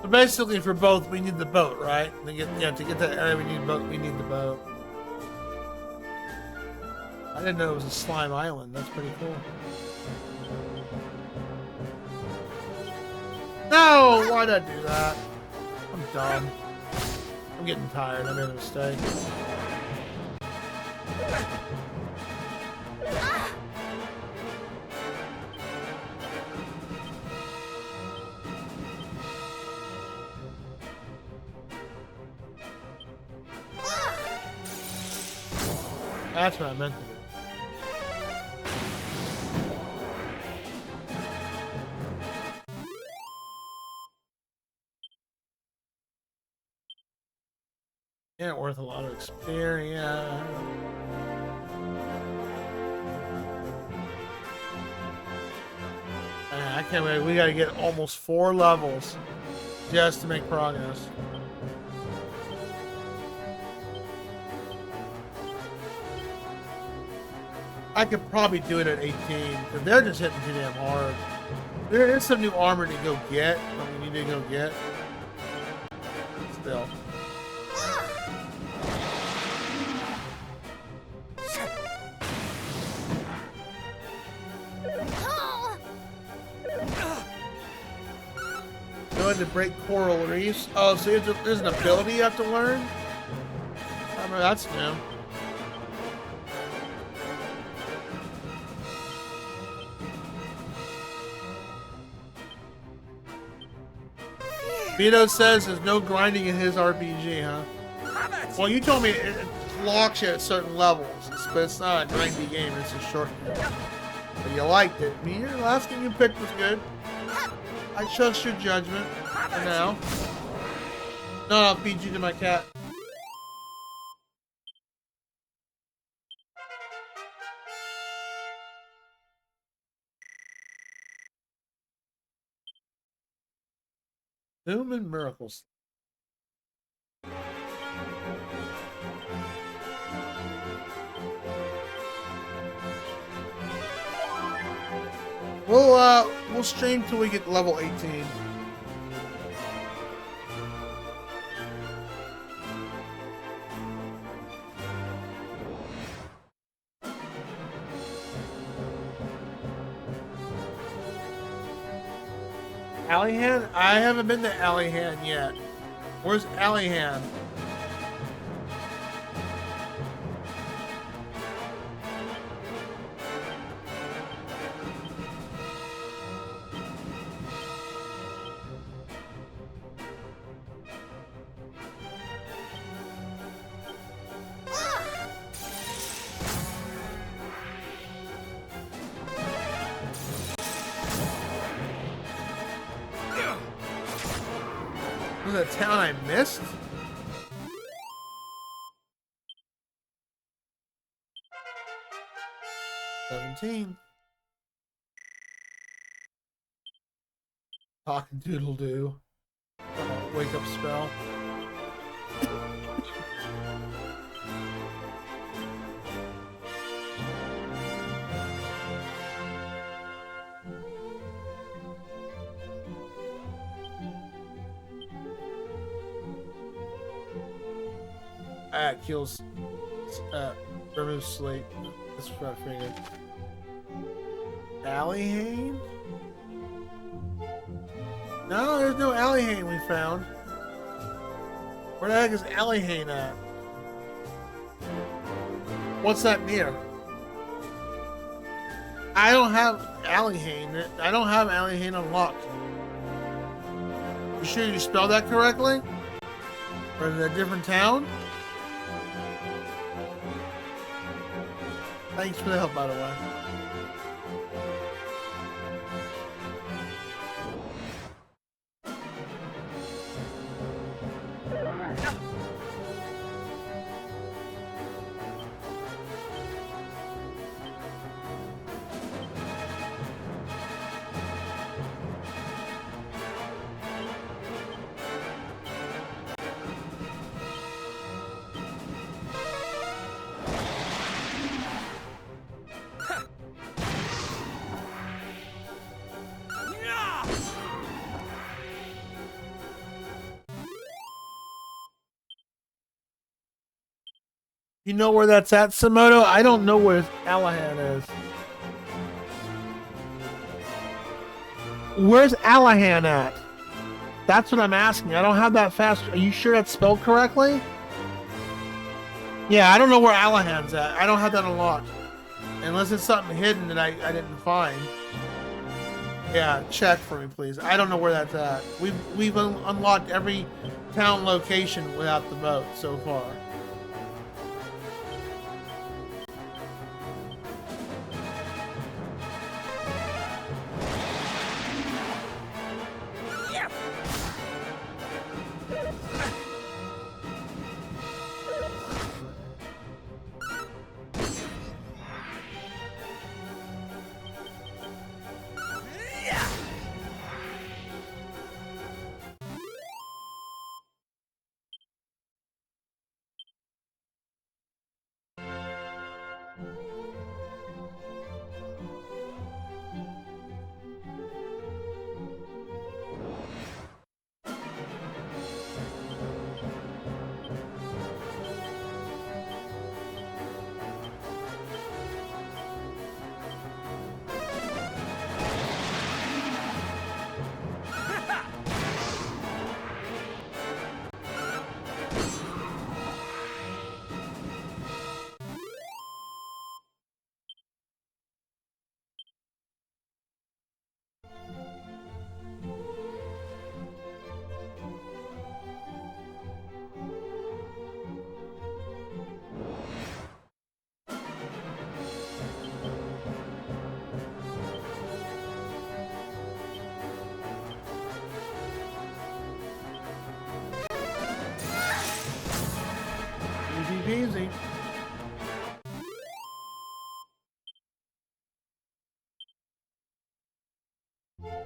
So basically, for both, we need the boat, right? To get that area, we need boat. We need the boat. I didn't know it was a slime island. That's pretty cool. No, why'd I do that? I'm dumb. I'm getting tired. I made a mistake. That's what I meant to do. Yeah, worth a lot of experience. Man, I can't wait. We gotta get almost 4 levels just to make progress. I could probably do it at 18, because they're just hitting too damn hard. There is some new armor to go get, that we need to go get. Still. Going to break coral reefs. Oh, so there's an ability you have to learn? I remember that's new. Vito says there's no grinding in his RPG, huh? Well, you told me it locks you at certain levels, but it's not a grindy game, it's a short game. But you liked it. I mean, your last game you picked was good. I trust your judgment for now. No, I'll feed you to my cat. Doom and Miracles. We'll stream till we get to level 18. Alleyhan? I haven't been to Alleyhan yet. Where's Alleyhan? Was it a town I missed? $17. Talking doodle doo. Wake up spell. Kills. Removes sleep. That's what I figured. Alleyhane? No, there's no Alleyhane we found. Where the heck is Alleyhane at? What's that near? I don't have Alleyhane. I don't have Alleyhane unlocked. You sure you spelled that correctly? Or is it a different town? Thanks for the help, by the way. You know where that's at, Samoto? I don't know where Allahan is. Where's Allahan at? That's what I'm asking. I don't have that fast. Are you sure that's spelled correctly? Yeah, I don't know where Allahan's at. I don't have that unlocked. Unless it's something hidden that I didn't find. Yeah, check for me, please. I don't know where that's at. We've unlocked every town location without the boat so far. Easy.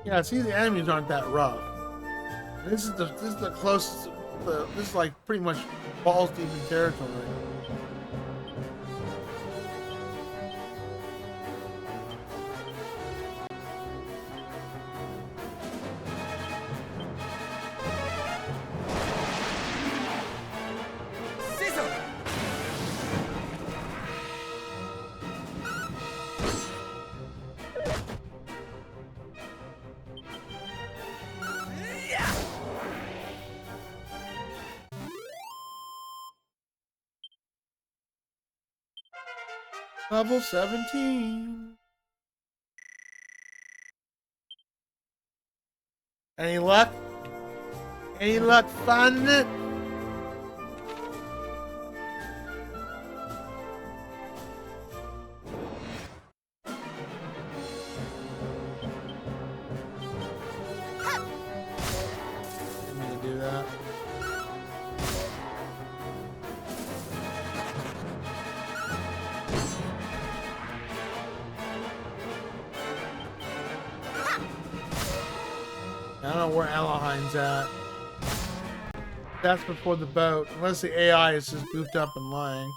Yeah, see, the enemies aren't that rough. This is the closest. This is like pretty much balls deep in territory. Level 17. Any luck? Any luck finding it? Didn't mean to do that. I don't know where Alahine's at. That's before the boat. Unless the AI is just goofed up and lying.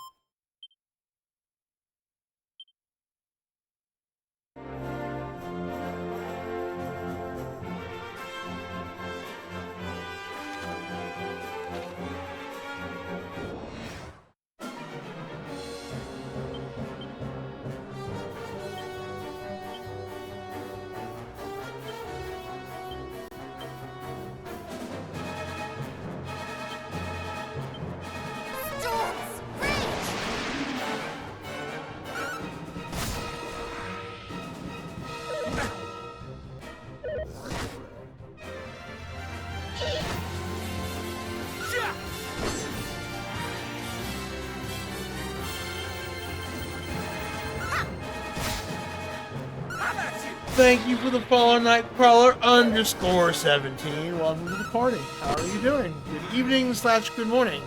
Thank you for the follow, Nightcrawler _17. Welcome to the party. How are you doing? Good evening / good morning.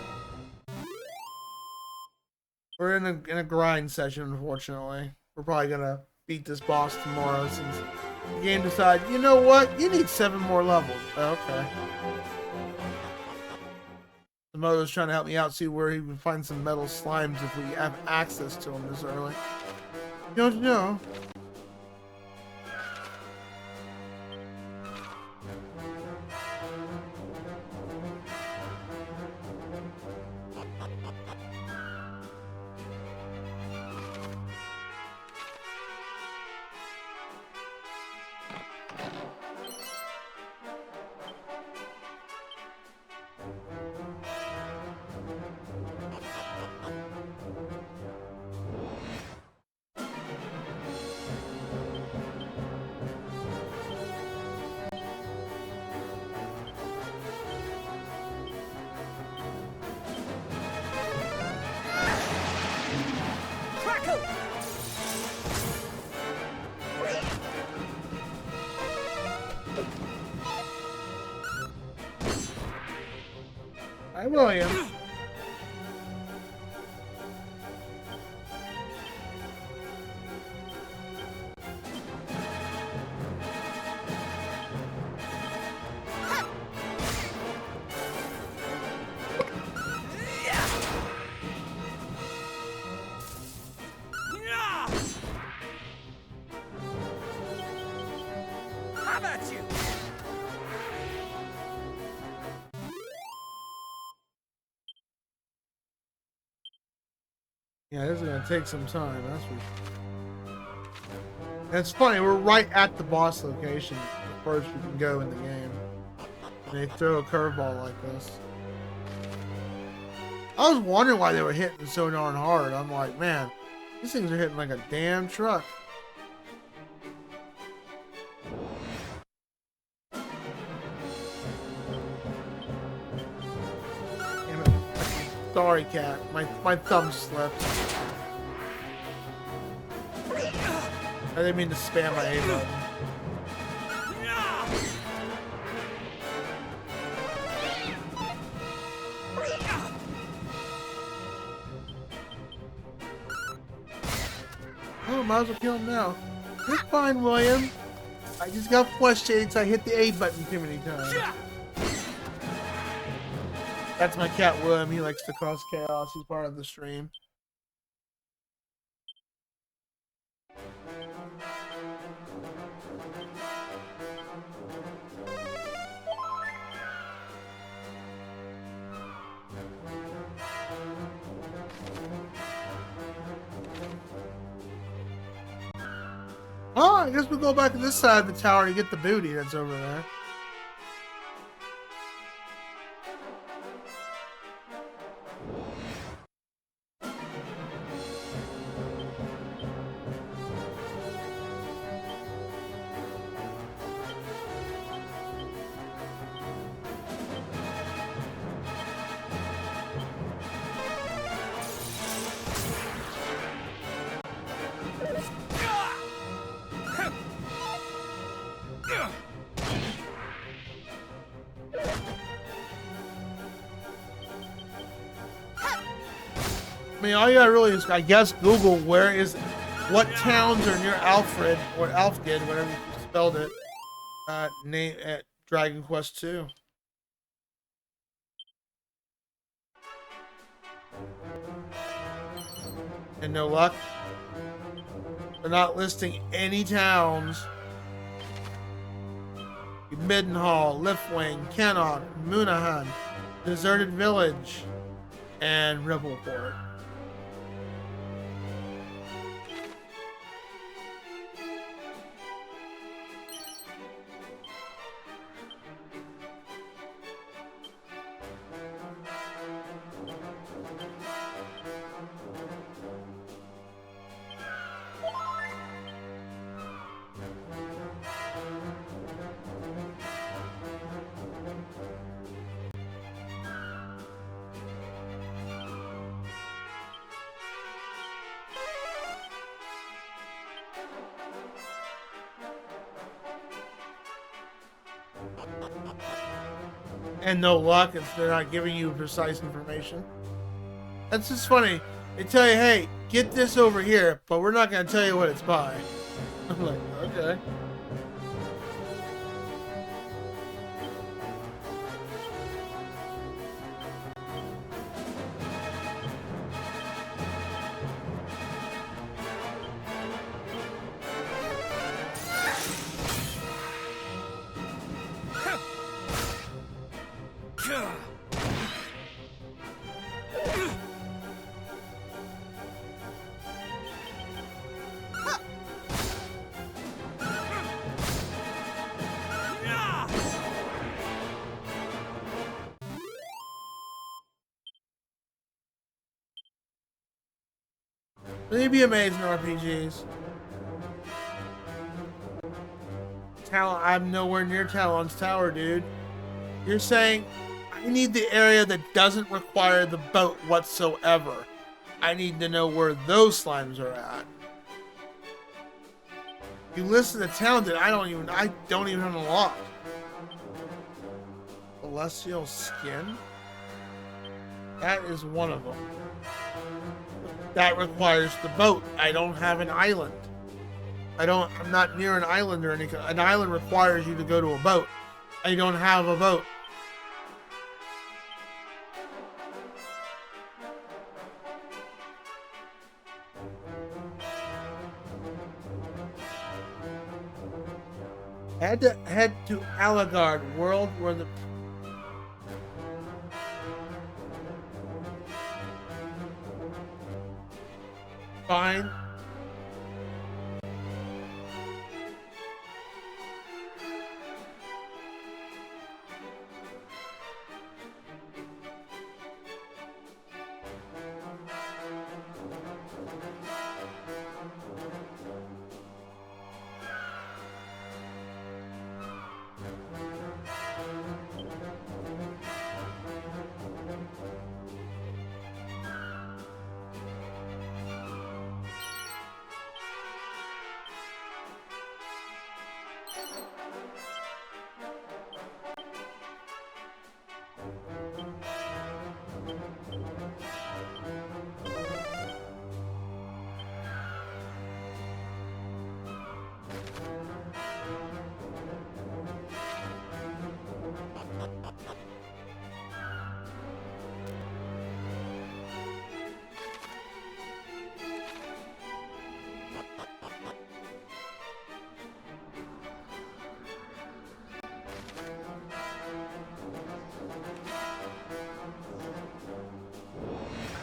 We're in a grind session, unfortunately. We're probably gonna beat this boss tomorrow since the game decides, you know what? You need 7 more levels. Okay. Samoto's trying to help me out, see where he can find some metal slimes if we have access to them this early. Don't know. Hi, William. How about you? Yeah, this is gonna take some time, that's for sure. And it's funny, we're right at the boss location, the first we can go in the game. And they throw a curveball like this. I was wondering why they were hitting so darn hard. I'm like, man, these things are hitting like a damn truck. Damn it. Sorry, cat. My thumb slipped. I didn't mean to spam my A button. Oh, might as well kill him now. You're fine, William. I just got frustrated, so I hit the A button too many times. That's my cat, William. He likes to cause chaos. He's part of the stream. Oh, I guess we'll go back to this side of the tower to get the booty that's over there. I mean, all you gotta really is, I guess, Google what towns are near Alfred, or Alfgid, whatever you spelled it. Dragon Quest II. And no luck. They're not listing any towns. Midenhall, Liftwing, Kenok, Moonahan, Deserted Village, and Rippleport. And no luck, they're not giving you precise information. That's just funny. They tell you, hey, get this over here, but we're not going to tell you what it's by. I'm like, okay. They'd be amazing RPGs. I'm nowhere near Talon's Tower, dude. You're saying I need the area that doesn't require the boat whatsoever. I need to know where those slimes are at. You listen to town that I don't even unlock. Celestial Skin? That is one of them. That requires the boat. I don't have an island. I'm not near an island or anything. An island requires you to go to a boat. I don't have a boat. Had to head to Alagard, world where the fine.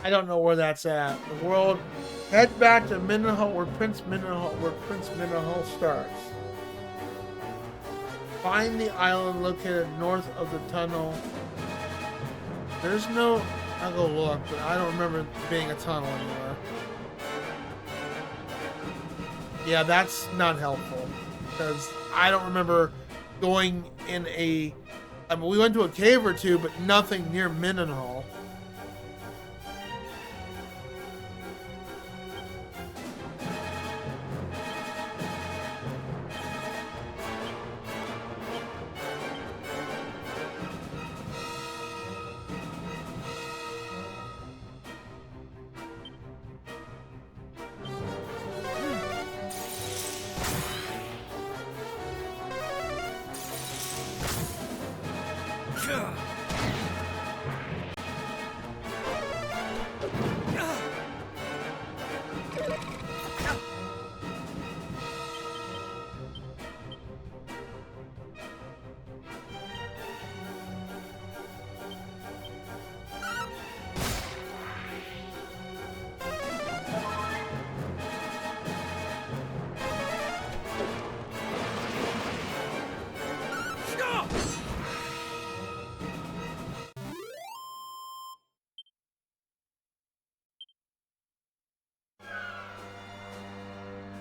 I don't know where that's at. The world. Head back to Midenhall, where Prince Midenhall starts. Find the island located north of the tunnel. There's no. I'll go look, but I don't remember being a tunnel anywhere. Yeah, that's not helpful because I don't remember going in a. I mean, we went to a cave or two, but nothing near Midenhall.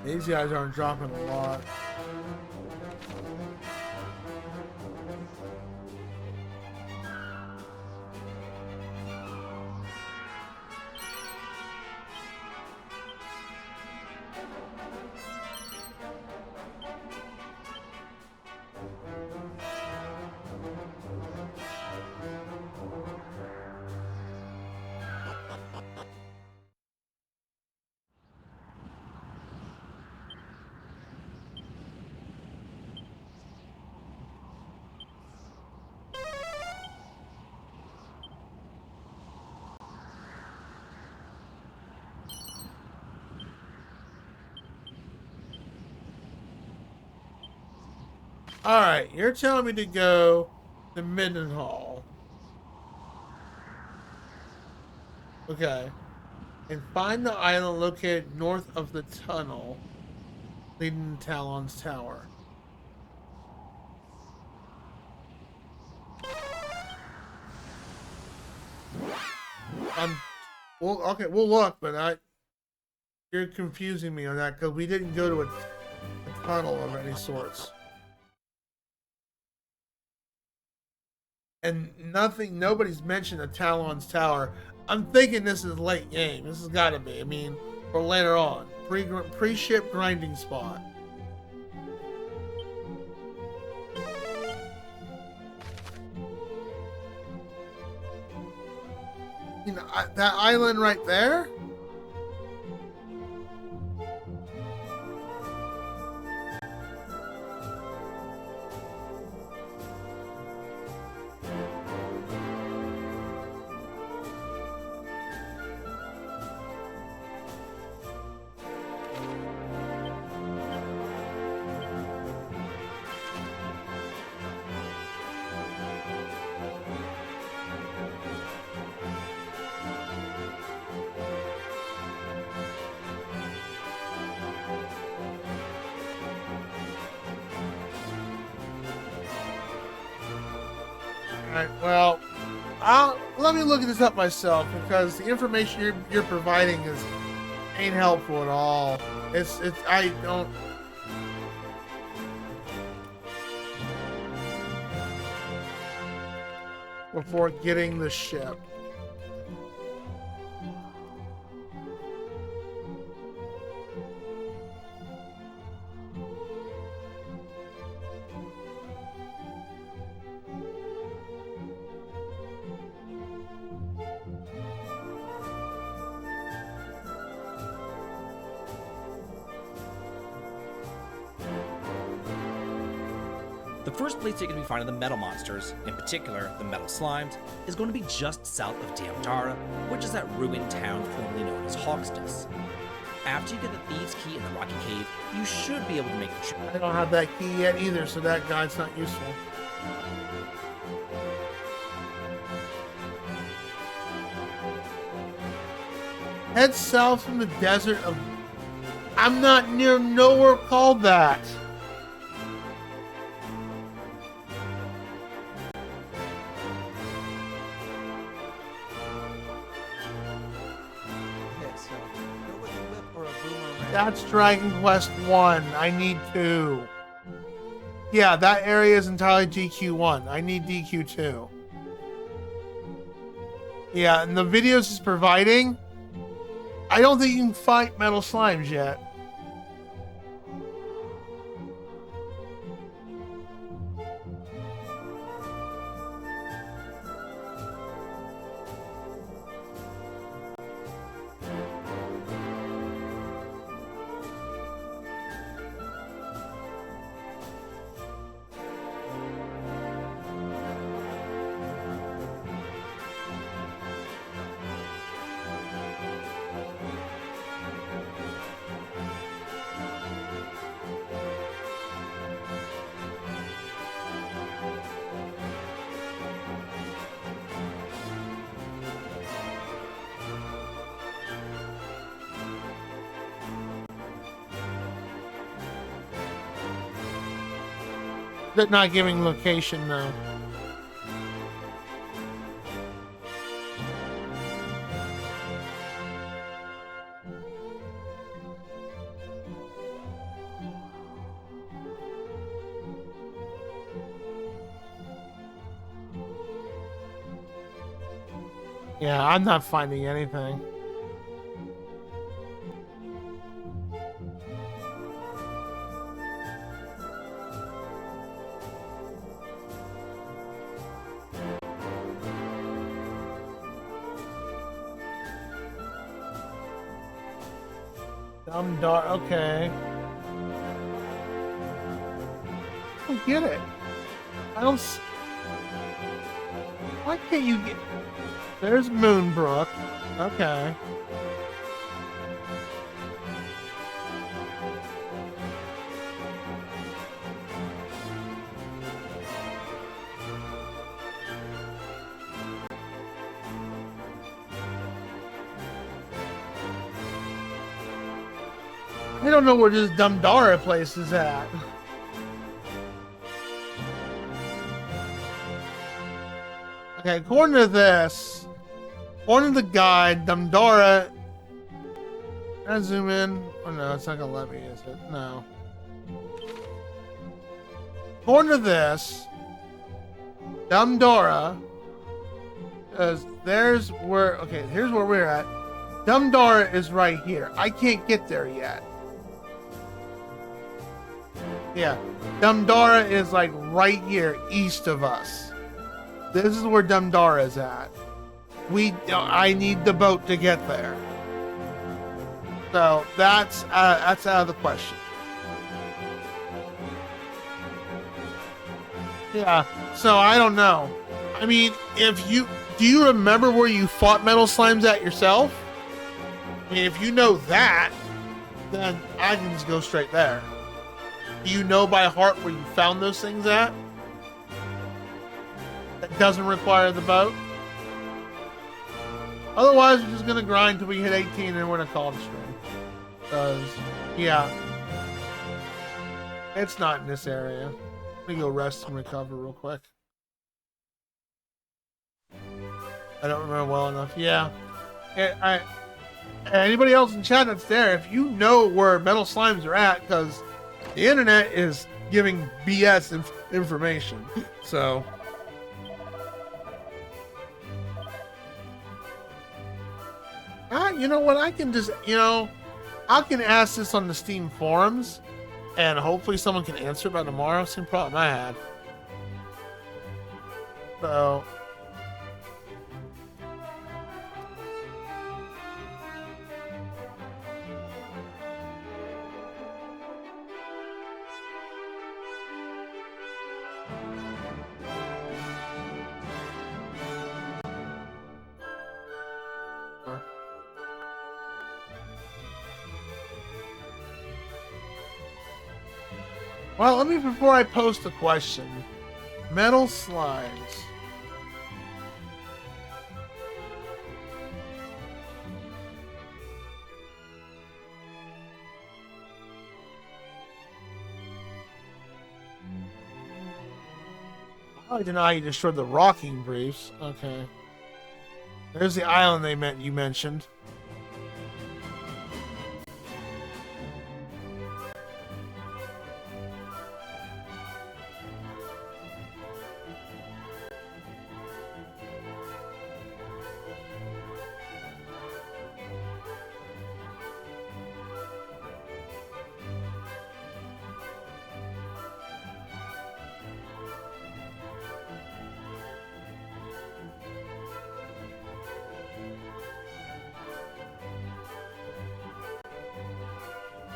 These guys aren't dropping a lot. Alright, you're telling me to go to Mindenhall. Okay. And find the island located north of the tunnel leading to Talon's Tower. Well, okay, we'll look, but you're confusing me on that because we didn't go to a tunnel of any sorts. And nobody's mentioned the Talon's Tower. I'm thinking this is late game. This has got to be. I mean, or later on. Pre-ship grinding spot. You know, that island right there? Alright, well, let me look this up myself because the information you're providing ain't helpful at all. I don't. Before getting the ship. The first place you're going to be finding the metal monsters, in particular the metal slimes, is going to be just south of Damdara, which is that ruined town formerly known as Hawksness. After you get the Thieves' Key in the Rocky Cave, you should be able to make the trip. I don't have that key yet either, so that guide's not useful. Head south from the desert of... I'm not near nowhere called that. That's Dragon Quest 1. I need 2. Yeah, that area is entirely DQ1. I need DQ2. Yeah, and the videos it's providing, I don't think you can fight metal slimes yet. They're not giving location though. Yeah, I'm not finding anything. Dumb dark. Okay. I don't get it. I don't. Why can't you get? There's Moonbrooke. Okay. I don't know where this Dumdara place is at. Okay, according to this, according to the guide, Dumdara. Can I zoom in? Oh no, it's not gonna let me, is it? No. According to this, Dumdara, there's where. Okay, here's where we're at. Dumdara is right here. I can't get there yet. Yeah, Dumdara is like right here, east of us. This is where Dumdara is at. I need the boat to get there. So that's out of the question. Yeah. So I don't know. I mean, do you remember where you fought Metal Slimes at yourself? I mean, if you know that, then I can just go straight there. Do you know by heart where you found those things at? That doesn't require the boat? Otherwise, we're just going to grind till we hit 18 and we're going to call it a stream. Because, yeah. It's not in this area. Let me go rest and recover real quick. I don't remember well enough. Yeah. Anybody else in chat that's there, if you know where Metal Slimes are at, because the internet is giving BS information. So. You know what? I can just, I can ask this on the Steam forums, and hopefully someone can answer by tomorrow. Same problem I had. So. Well, let me, before I post a question, Metal Slimes. I didn't know how you destroyed the rocking briefs. Okay. There's the island you mentioned.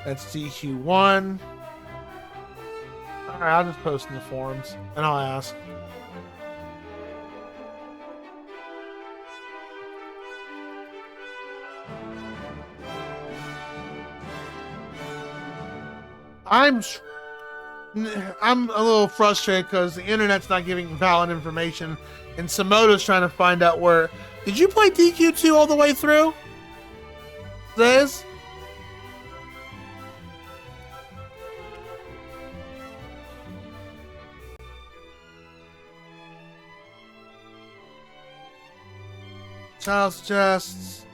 That's DQ1. Alright, I'll just post in the forums, and I'll ask. I'm a little frustrated because the internet's not giving valid information, and Samoto's trying to find out where... Did you play DQ2 all the way through? Liz? Child suggests.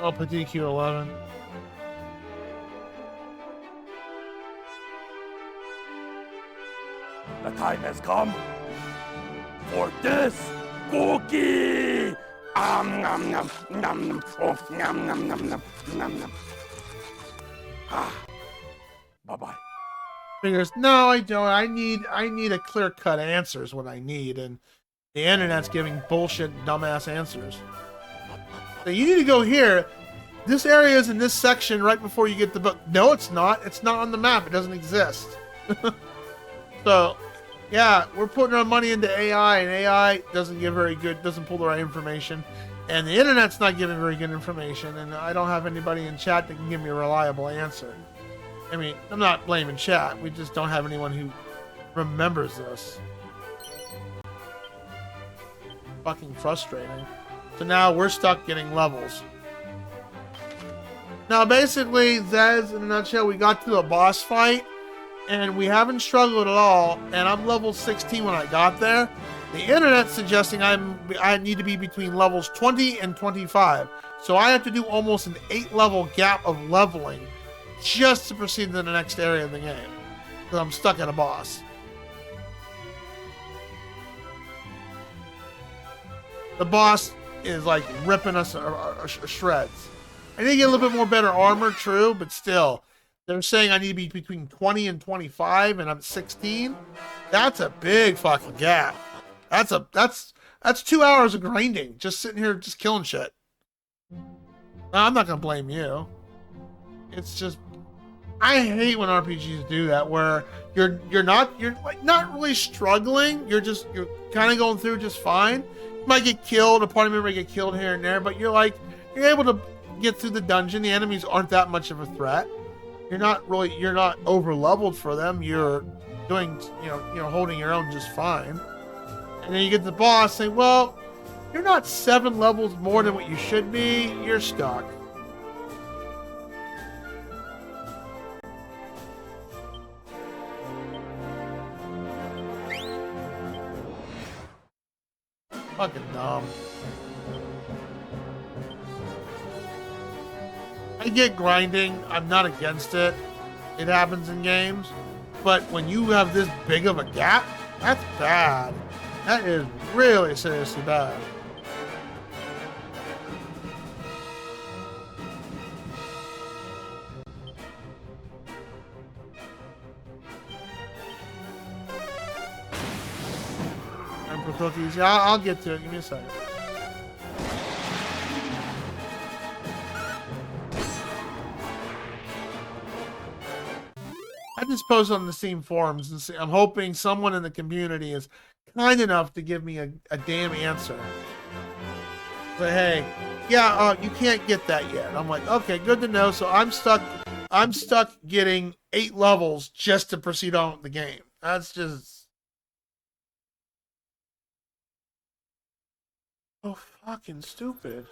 I'll put DQ11. The time has come for this cookie! Nom nom nom, oh nom nom nom nom nom nom. Ah. Bye-bye. Figures, no, I don't. I need a clear-cut answer is what I need, and the internet's giving bullshit, dumbass answers. So you need to go here. This area is in this section right before you get the book. No, it's not. It's not on the map. It doesn't exist. So, yeah, we're putting our money into AI, and AI doesn't pull the right information, and the internet's not giving very good information, and I don't have anybody in chat that can give me a reliable answer. I mean, I'm not blaming chat. We just don't have anyone who remembers this. Fucking frustrating. So now we're stuck getting levels. Now, basically, Zez, in a nutshell, we got to a boss fight, and we haven't struggled at all, and I'm level 16 when I got there. The internet's suggesting I need to be between levels 20 and 25. So I have to do almost an 8-level gap of leveling just to proceed to the next area of the game. Because I'm stuck at a boss. The boss is like ripping us shreds. I need to get a little bit more better armor, true, but still. They're saying I need to be between 20 and 25, and I'm 16. That's a big fucking gap. That's 2 hours of grinding, just sitting here, just killing shit. I'm not gonna blame you. It's just, I hate when RPGs do that, where you're not really struggling. You're kind of going through just fine. You might get killed, a party member might get killed here and there, but you're able to get through the dungeon. The enemies aren't that much of a threat. You're not over leveled for them. You're doing, holding your own just fine. And then you get to the boss, say, well, you're not 7 levels more than what you should be. You're stuck. Fucking dumb. I get grinding. I'm not against it. It happens in games. But when you have this big of a gap, that's bad. That is really seriously bad. And for cookies, yeah, I'll get to it. Give me a second. I just post on the Steam forums and see, I'm hoping someone in the community is kind enough to give me a damn answer. Say, hey, yeah, you can't get that yet. I'm like, okay, good to know. So I'm stuck getting 8 levels just to proceed on with the game. That's just so fucking stupid.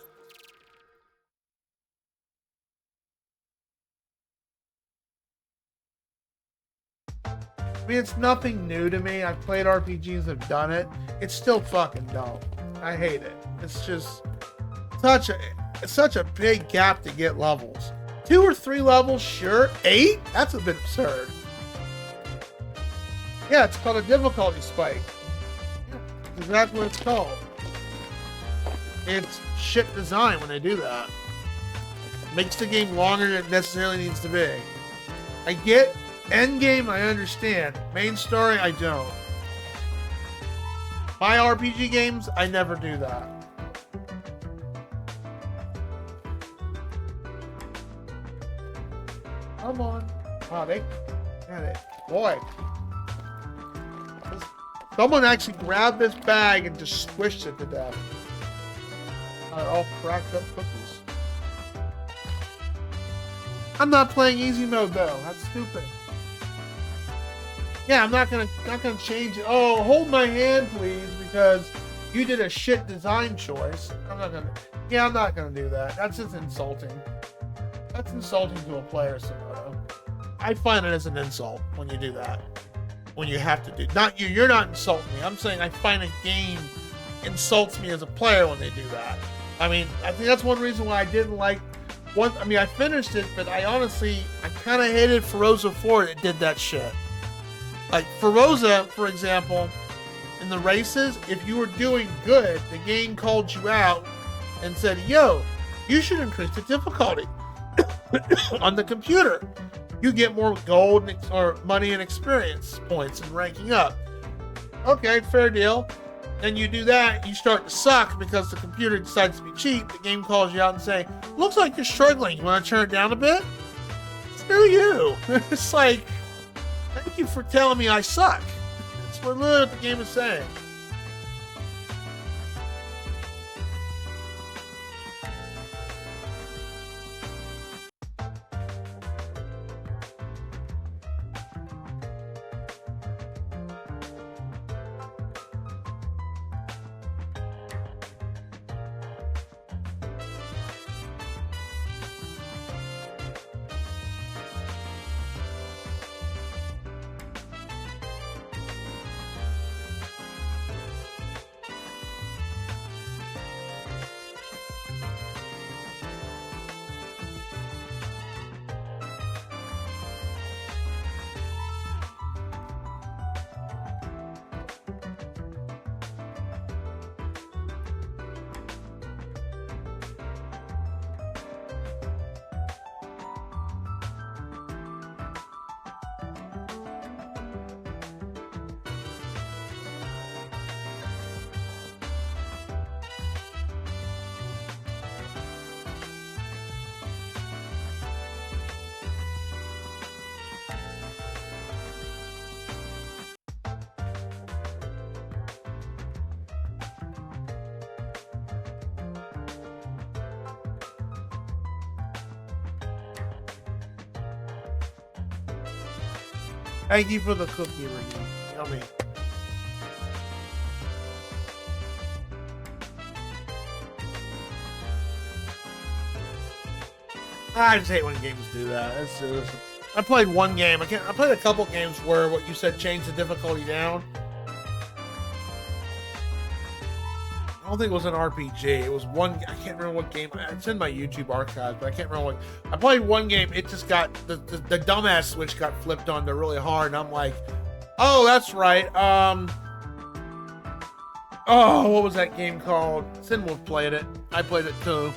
I mean, it's nothing new to me. I've played RPGs that have done it. It's still fucking dumb. I hate it. It's just such a big gap to get levels. 2 or 3 levels, sure. 8? That's a bit absurd. Yeah, it's called a difficulty spike. That's exactly what it's called. It's shit design when they do that. Makes the game longer than it necessarily needs to be. I get end game, I understand. Main story, I don't. My RPG games, I never do that. Come on. Wow, they got it. Boy. Someone actually grabbed this bag and just squished it to death. All cracked up cookies. I'm not playing easy mode though. That's stupid. Yeah, I'm not gonna change it. Oh, hold my hand, please, because you did a shit design choice. I'm not gonna do that. That's just insulting. That's insulting to a player, Somoto. I find it as an insult when you do that. When you have to do, not you. You're not insulting me. I'm saying I find a game insults me as a player when they do that. I mean, I think that's one reason why I didn't like I mean, I finished it, but I kind of hated Feroza 4 that did that shit. Like, Feroza, for example, in the races, if you were doing good, the game called you out and said, yo, you should increase the difficulty on the computer. You get more gold or money and experience points and ranking up. Okay, fair deal. Then you do that, you start to suck because the computer decides to be cheap. The game calls you out and say, looks like you're struggling. You want to turn it down a bit? Screw you. It's like, thank you for telling me I suck. That's literally what the game is saying. Thank you for the cookie review. Yummy. I just hate when games do that. I played one game. I played a couple games where what you said changed the difficulty down. I don't think it was an RPG. It was one. I can't remember what game. It's in my YouTube archive, but I can't remember what. I played one game. It just got the dumbass switch got flipped on there really hard, and I'm like, oh, that's right. Oh, what was that game called? Sinwolf played it. I played it too.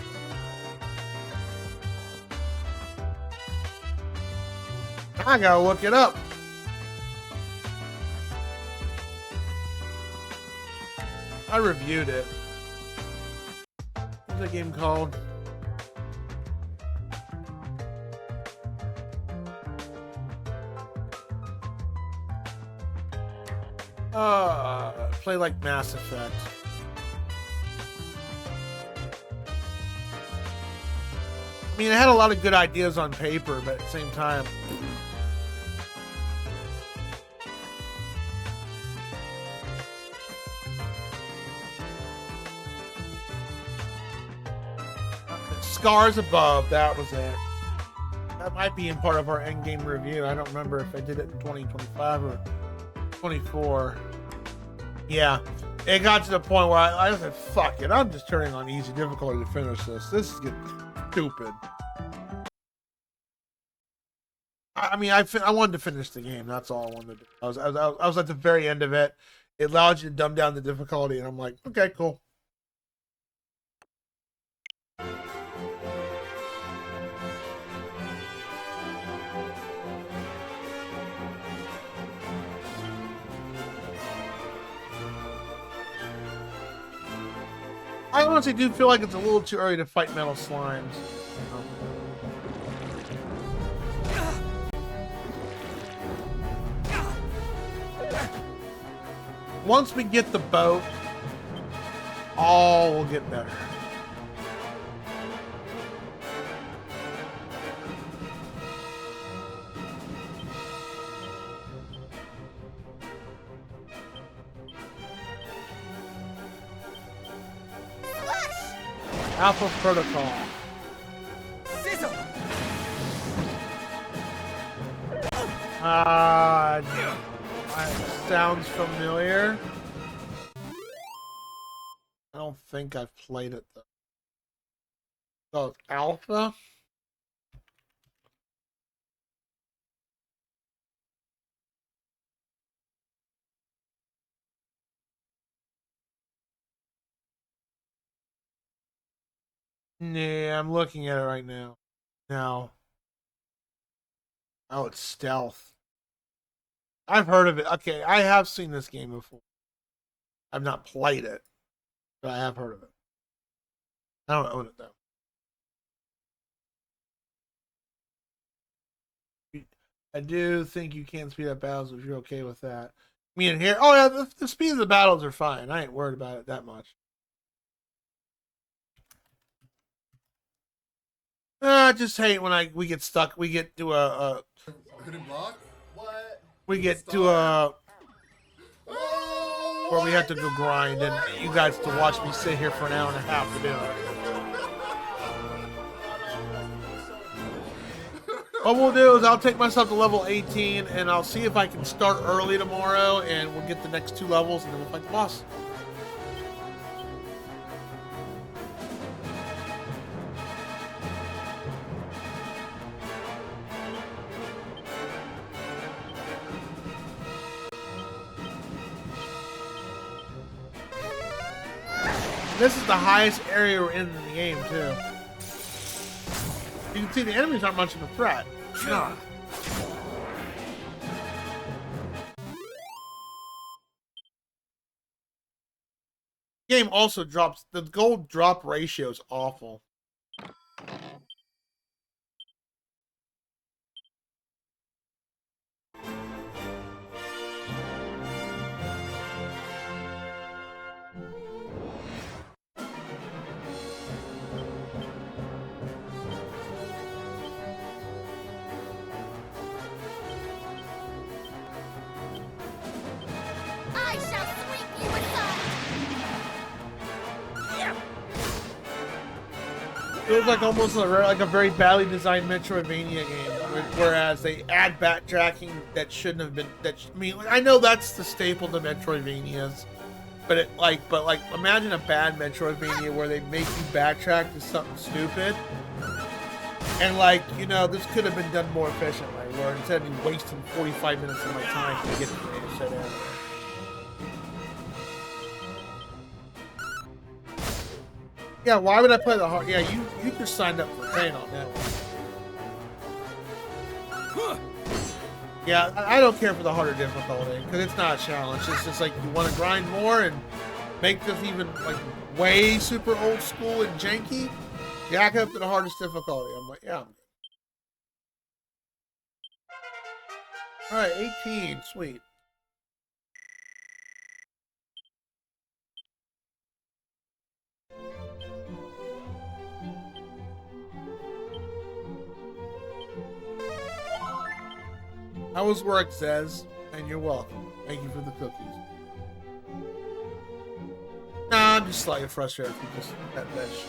I gotta look it up. I reviewed it. What's that game called? Play like Mass Effect. I mean, it had a lot of good ideas on paper, but at the same time, Scars Above, that was it. That might be in part of our endgame review. I don't remember if I did it in 2025 or 24. Yeah, it got to the point where I said, fuck it, I'm just turning on easy difficulty to finish this. This is getting stupid. I mean, I wanted to finish the game. That's all I wanted to do. I was at the very end of it. It allowed you to dumb down the difficulty, and I'm like, okay, cool. I honestly do feel like it's a little too early to fight metal slimes. Once we get the boat, all will get better. Alpha Protocol. Sizzle. Sounds familiar. I don't think I've played it though. Oh, Alpha? Nah, I'm looking at it right now. No. Oh, it's stealth. I've heard of it. Okay, I have seen this game before. I've not played it, but I have heard of it. I don't own it though. I do think you can speed up battles if you're okay with that. Me and here, oh yeah, the speed of the battles are fine. I ain't worried about it that much. I just hate when we get stuck. We get to a What? we get to a where we have to go grind, and you guys to watch me sit here for an hour and a half to do it. What we'll do is I'll take myself to level 18, and I'll see if I can start early tomorrow, and we'll get the next 2 levels, and then we'll fight the boss. This is the highest area we're in the game, too. You can see the enemies aren't much of a threat. No. Game also drops, the gold drop ratio is awful. I shall sweep you aside. Feels like almost like a very badly designed Metroidvania game, whereas they add backtracking that shouldn't have been. I mean, I know that's the staple to Metroidvanias, but imagine a bad Metroidvania where they make you backtrack to something stupid, and this could have been done more efficiently, where instead of me wasting 45 minutes of my time to get to the set in. Yeah, why would I play the hard? Yeah, you just signed up for paying on that one. Yeah, I don't care for the harder difficulty because it's not a challenge. It's just like you want to grind more and make this even way super old school and janky. Jack up to the hardest difficulty. I'm like, yeah, I'm good. All right, 18, sweet. How was work, Zez? And you're welcome. Thank you for the cookies. Nah, I'm just slightly frustrated with just that shit.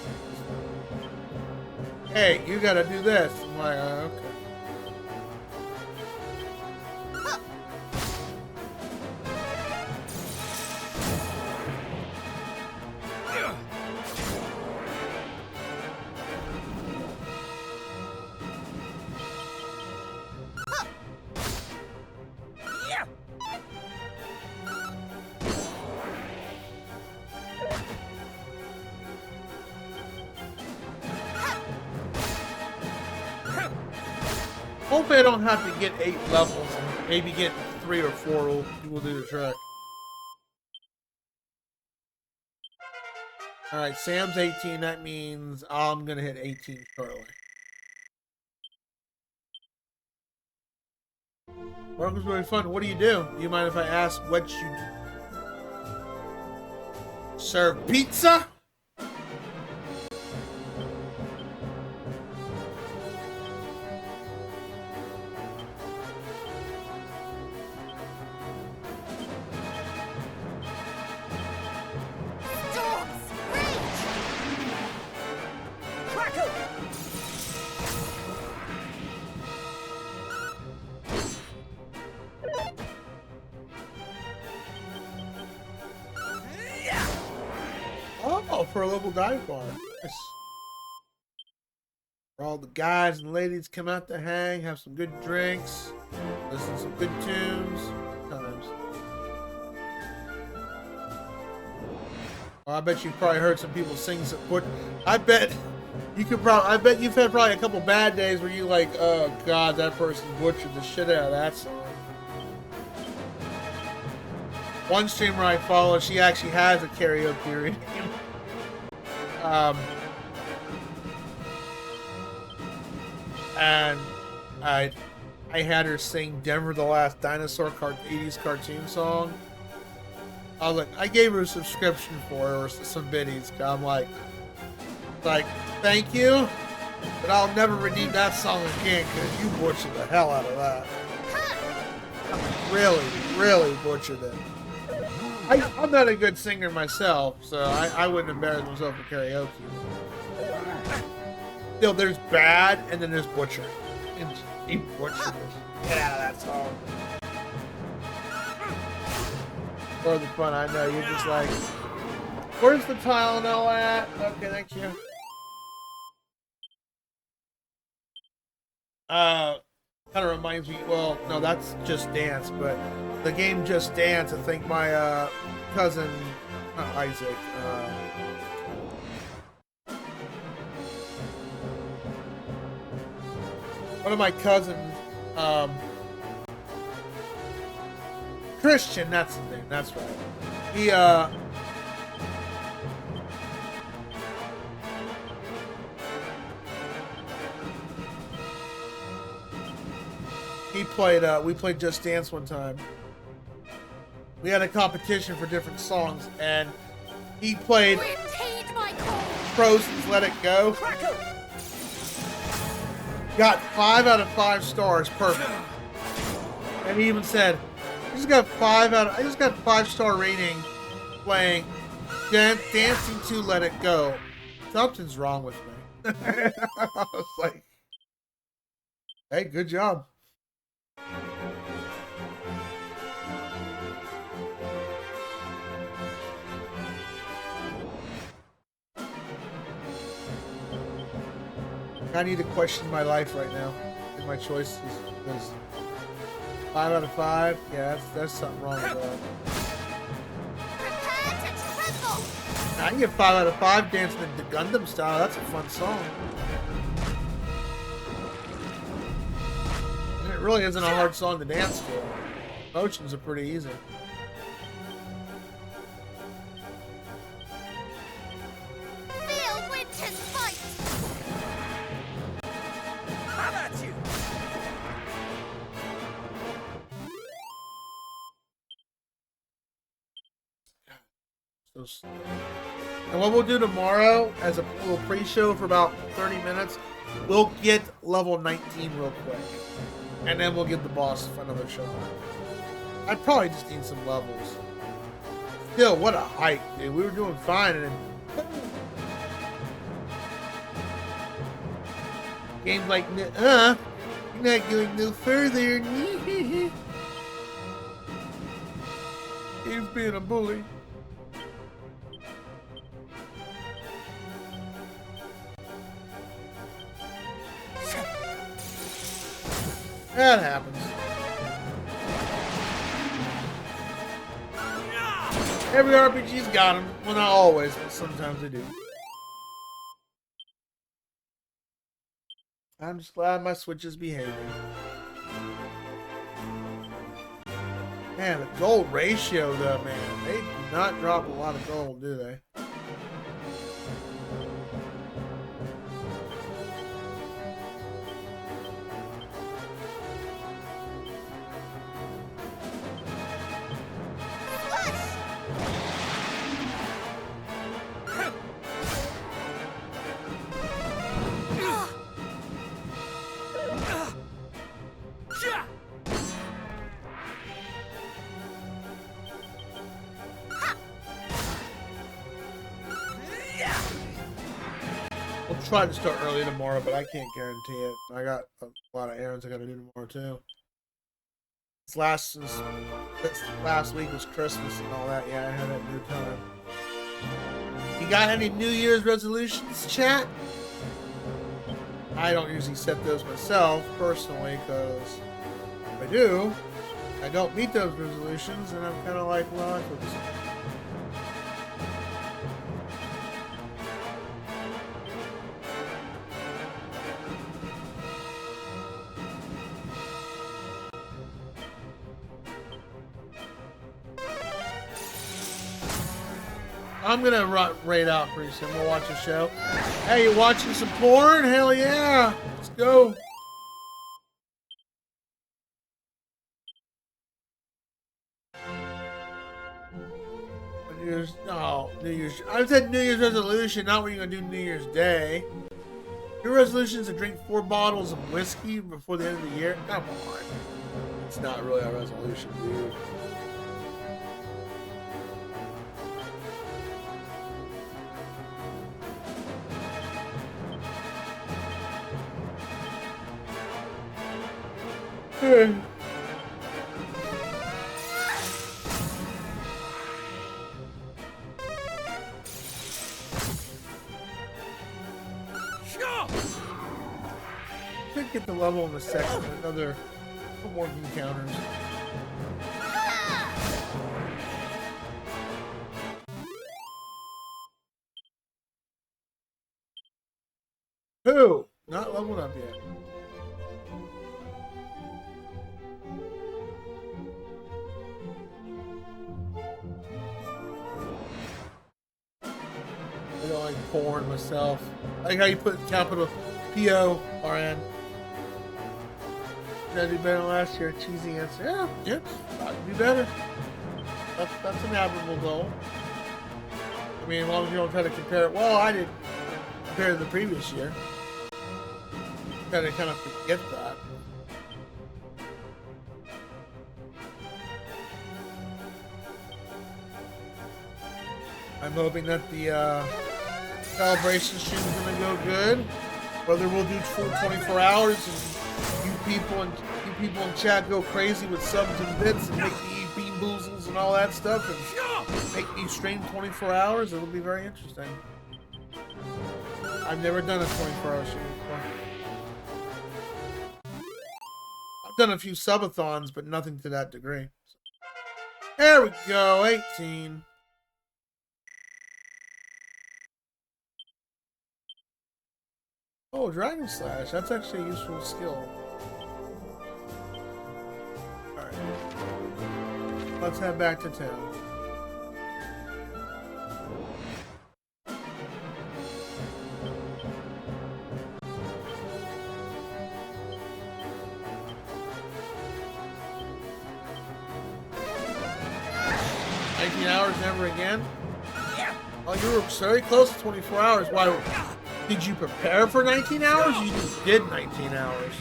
Hey, you gotta do this. I'm like, okay. Hopefully I don't have to get 8 levels, and maybe get 3 or 4 will do the trick. Alright, Sam's 18, that means I'm gonna hit 18 shortly. Work was really fun. What do? Do you mind if I ask what you do? Serve pizza? Oh, for a local dive bar. Nice. Where all the guys and ladies come out to hang, have some good drinks, listen to some good tunes. Times. Oh, I bet you probably heard some people sing some. I bet You could probably, I bet you've had probably a couple bad days where you like, oh god, that person butchered the shit out of that song. One streamer I follow, she actually has a karaoke reading. And I had her sing Denver the Last Dinosaur 80s cartoon song. I was like, I gave her a subscription for her, or some biddies. I'm like, thank you, but I'll never redeem that song again because you butchered the hell out of that. Really, really butchered it. I'm not a good singer myself, so I wouldn't embarrass myself for karaoke. Still, there's bad, and then there's butchering. And he butchered it. Get out of that song. For the fun, I know. You're just like, where's the Tylenol at? Okay, thank you. Kind of reminds me, well, no, that's Just Dance, but the game Just Dance, I think my cousin, not Isaac, one of my cousins, Christian, that's his name, that's right. He played, we played Just Dance one time. We had a competition for different songs, and he played Frozen's Let It Go. Got 5 out of 5 stars, perfect. And he even said, I just got 5-star rating playing Dancing to Let It Go. Something's wrong with me. I was like, hey, good job. I need to question my life right now and my choices, because 5 out of 5, yeah, that's something wrong with that. I can get 5 out of 5 dancing in the Gundam style. That's a fun song. And it really isn't a hard song to dance to. Motions are pretty easy. And what we'll do tomorrow, as a little pre-show for about 30 minutes, we'll get level 19 real quick. And then we'll get the boss for another show. I probably just need some levels. Still, what a hike, dude. We were doing fine, and then... Game's like, you're not going no further. Game's being a bully. That happens. Every RPG's got them. Well, not always, but sometimes they do. I'm just glad my Switch is behaving. Man, the gold ratio, though, man. They do not drop a lot of gold, do they? Try to start early tomorrow, but I can't guarantee it. I got a lot of errands I got to do tomorrow too. This last week was Christmas and all that. Yeah, I had that new time. You got any New Year's resolutions, chat? I don't usually set those myself personally, because if I do, I don't meet those resolutions, and I'm kind of like, well, I focus on. I'm gonna raid out pretty soon. We'll watch a show. Hey, you watching some porn? Hell yeah! Let's go. New Year's. I said New Year's resolution, not what you're gonna do New Year's Day. Your resolution is to drink 4 bottles of whiskey before the end of the year? Come on. It's not really a resolution, dude. Could get the level in the second. Another more encounters. Who? Not leveled up yet. I don't like porn myself. I like how you put capital P-O-R-N. Did I do better last year? Cheesy answer. Yeah, yeah. I could do better. That's an admirable goal. I mean, as long as you don't try to compare it. Well, I did compare to the previous year. Gotta kind of forget that. I'm hoping that the celebration stream is gonna go good. Whether we'll do full 24 hours and you people in chat go crazy with subs and bits and make me eat bean boozles and all that stuff and make me stream 24 hours, it'll be very interesting. I've never done a 24-hour stream before. I've done a few subathons, but nothing to that degree. There we go, 18. Oh, Dragon Slash. That's actually a useful skill. Alright. Let's head back to town. Hours never again? Oh, you were very close to 24 hours. Why? Did you prepare for 19 hours? You just did 19 hours.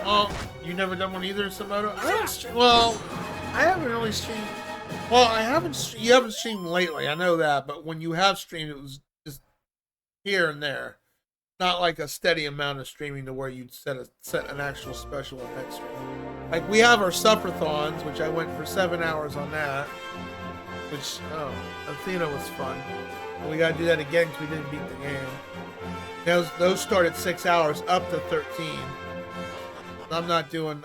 Oh, you never done one either, Samoto? I haven't really streamed. Well, I haven't. You haven't streamed lately. I know that, but when you have streamed, it was just here and there. Not like a steady amount of streaming to where you'd set an actual special event stream. Like we have our sufferthons, which I went for 7 hours on that. Which Athena was fun. And we gotta do that again because we didn't beat the game. Those start at 6 hours up to 13. I'm not doing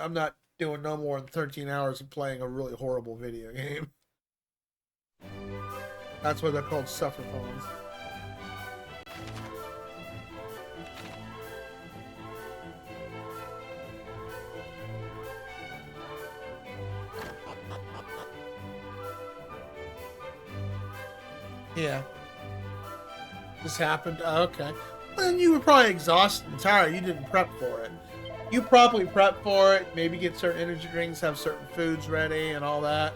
no more than 13 hours of playing a really horrible video game. That's why they're called sufferthons. Yeah. This happened? Oh, okay. Well, then you were probably exhausted and tired. You didn't prep for it. You probably prep for it, maybe get certain energy drinks, have certain foods ready and all that.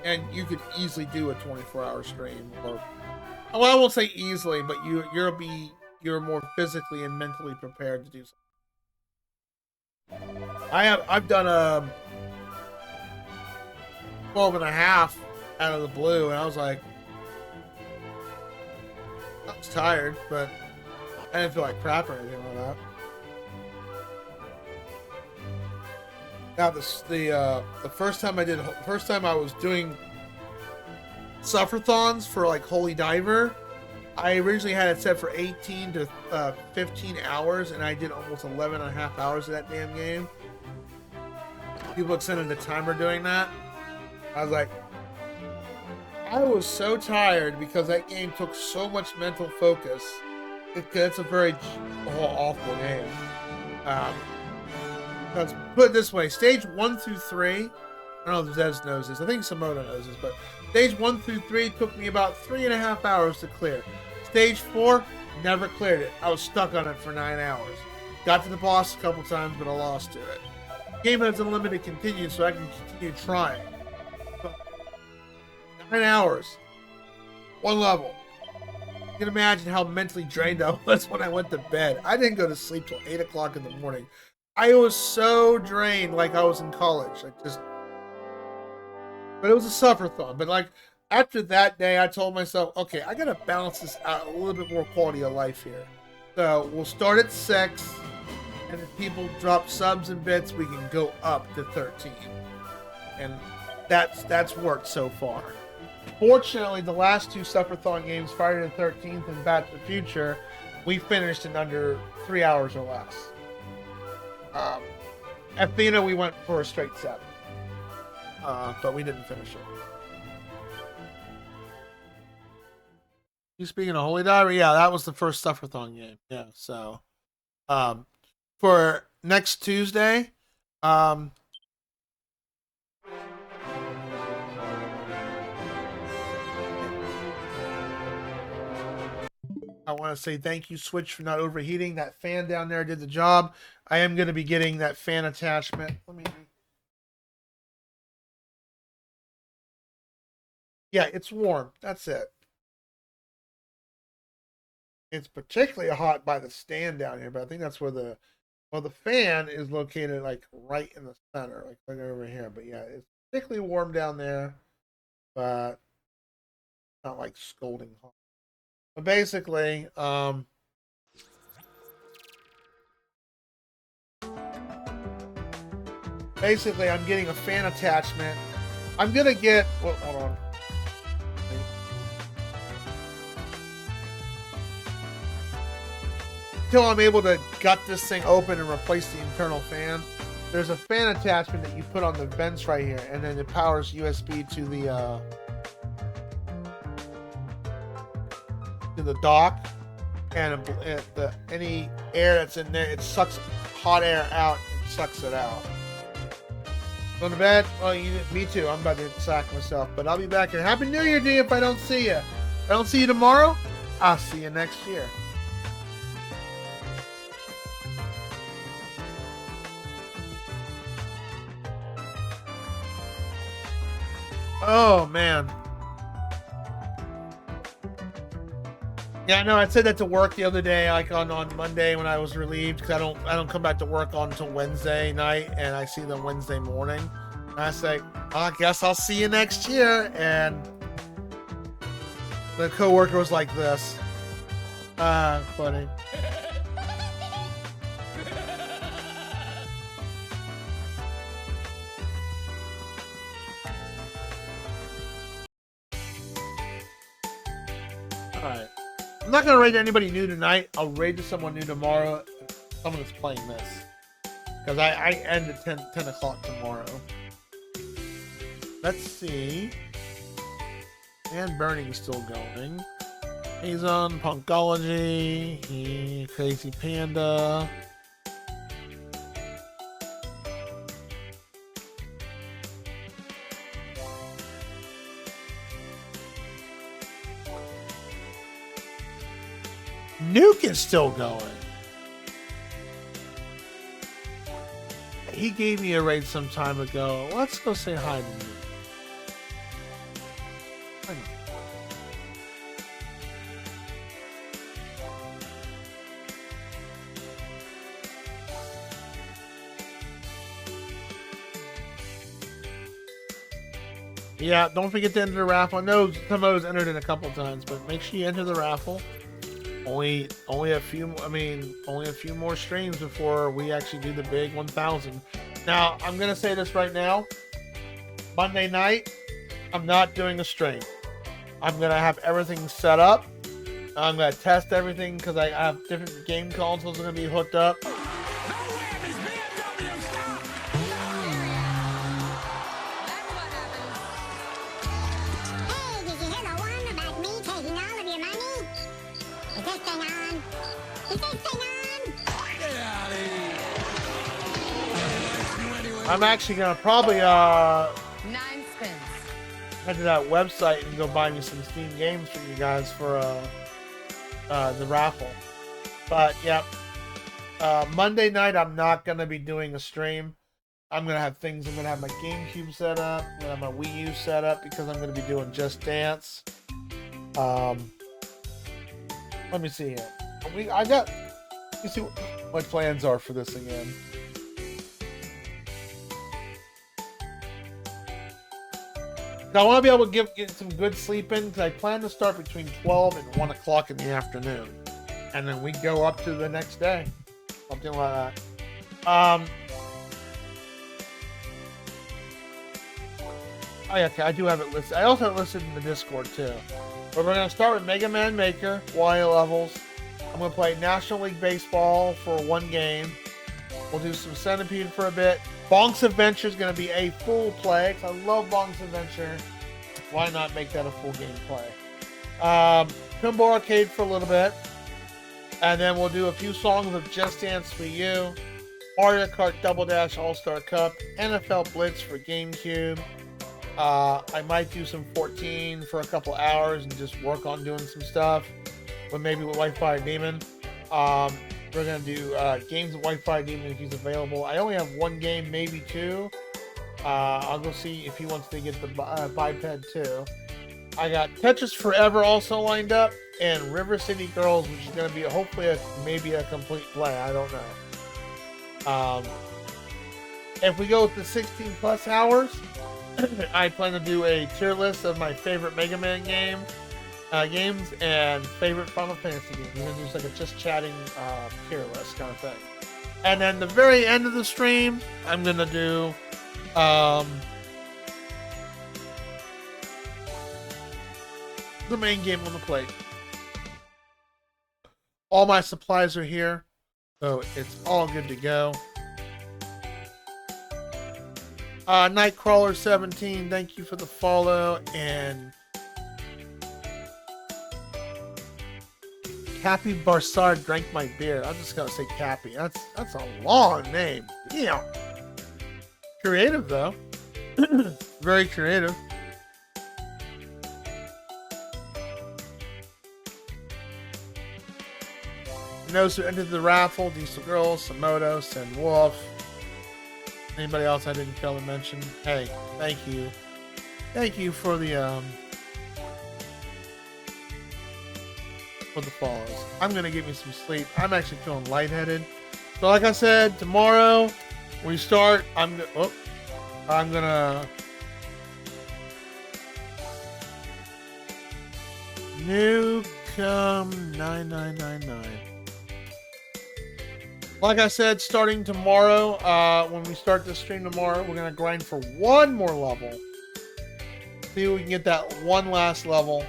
And you could easily do a 24-hour stream. Or, well, I won't say easily, but you're more physically and mentally prepared to do something. I've done a 12.5 out of the blue, and I was like, I was tired, but I didn't feel like crap or anything like that. Now the first time I was doing sufferthons for like Holy Diver, I originally had it set for 18 to 15 hours, and I did almost 11.5 hours of that damn game. People extended the timer doing that. I was like, I was so tired because that game took so much mental focus. It's a very awful game. Let's put it this way: stage 1 through 3. I don't know if Zez knows this. I think Simona knows this, but stage 1 through 3 took me about 3.5 hours to clear. Stage 4, never cleared it. I was stuck on it for 9 hours. Got to the boss a couple times, but I lost to it. The game has unlimited continue, so I can continue trying. 9 hours. One level. You can imagine how mentally drained I was when I went to bed. I didn't go to sleep till 8 o'clock in the morning. I was so drained, like I was in college. But it was a sufferthon. But like after that day, I told myself, okay, I gotta balance this out, a little bit more quality of life here. So we'll start at 6, and if people drop subs and bits, we can go up to 13. And that's worked so far. Fortunately, the last 2 Sufferthon games, Friday the 13th and Back to the Future, we finished in under 3 hours or less. Athena, we went for a straight 7. But we didn't finish it. You speaking of Holy Diver? Yeah, that was the first Sufferthon game. Yeah, so for next Tuesday, I want to say thank you, Switch, for not overheating. That fan down there did the job. I am going to be getting that fan attachment. Yeah, it's warm. That's it. It's particularly hot by the stand down here, but I think that's where the fan is located, like right in the center, like right over here. But yeah, it's particularly warm down there, but not like scalding hot. But basically, I'm getting a fan attachment. I'm gonna get. Well, hold on. Until I'm able to gut this thing open and replace the internal fan, there's a fan attachment that you put on the vents right here, and then it powers USB to the dock, and any air that's in there, it sucks hot air out and sucks it out. Going to bed? Well, me too. I'm about to sack myself, but I'll be back here. Happy New Year, D! If I don't see you, if I don't see you tomorrow, I'll see you next year. Oh man. Yeah, no, I said that to work the other day, like on Monday when I was relieved, because I don't come back to work until Wednesday night, and I see them Wednesday morning. And I say, I guess I'll see you next year. And the coworker was like this. Funny. Alright. I'm not gonna raid anybody new tonight. I'll raid to someone new tomorrow. Someone that's playing this. Because I end at 10 o'clock tomorrow. Let's see. And Burning's still going. He's on Punkology. Crazy Panda. Nuke is still going. He gave me a raid some time ago. Let's go say hi to Nuke. Yeah, don't forget to enter the raffle. I know Tomo's entered it a couple times, but make sure you enter the raffle. Only a few more streams before we actually do the big 1,000. Now, I'm gonna say this right now. Monday night, I'm not doing a stream. I'm gonna have everything set up. I'm gonna test everything because I have different game consoles that are gonna be hooked up. I'm actually gonna probably 9 spins. head to that website and go buy me some Steam games for you guys for the raffle. But yep, Monday night I'm not gonna be doing a stream. I'm gonna have things. I'm gonna have my GameCube set up. I'm gonna have my Wii U set up because I'm gonna be doing Just Dance. Let me see here. Let me see what my plans are for this again. Now, I want to be able to get some good sleep in because I plan to start between 12 and 1 o'clock in the afternoon. And then we go up to the next day. Something like that. Oh, yeah, okay, I do have it listed. I also have it listed in the Discord, too. But we're going to start with Mega Man Maker, Y levels. I'm going to play National League Baseball for 1 game. We'll do some Centipede for a bit. Bonk's Adventure is going to be a full play, because I love Bonk's Adventure. Why not make that a full game play? Pinball Arcade for a little bit. And then we'll do a few songs of Just Dance Wii U, Mario Kart Double Dash All-Star Cup, NFL Blitz for GameCube. I might do some 14 for a couple hours and just work on doing some stuff. But maybe with Wi-Fi Demon. We're going to do games with Wi-Fi Demon if he's available. I only have 1 game, maybe 2. I'll go see if he wants to get the biped too. I got Tetris Forever also lined up, and River City Girls, which is going to be hopefully maybe a complete play. I don't know. If we go with the 16 plus hours, I plan to do a tier list of my favorite Mega Man games and favorite Final Fantasy games. We're going to do like a just chatting tier list kind of thing. And then the very end of the stream, I'm going to do the main game on the plate. All my supplies are here, so it's all good to go. Nightcrawler17, thank you for the follow, and Cappy Barsard drank my beer. I'm just gonna say Cappy. That's a long name. Yeah. Creative though. Very creative. Those who entered the raffle: Diesel Girl, Samoto, Sen Wolf. Anybody else I didn't kill to mention? Hey, thank you. Thank you for the follows. I'm gonna get me some sleep. I'm actually feeling lightheaded. So like I said, tomorrow we start. I'm gonna Newcomb 9999. Like I said, starting tomorrow, when we start the stream tomorrow, we're gonna grind for 1 more level. See if we can get that 1 last level.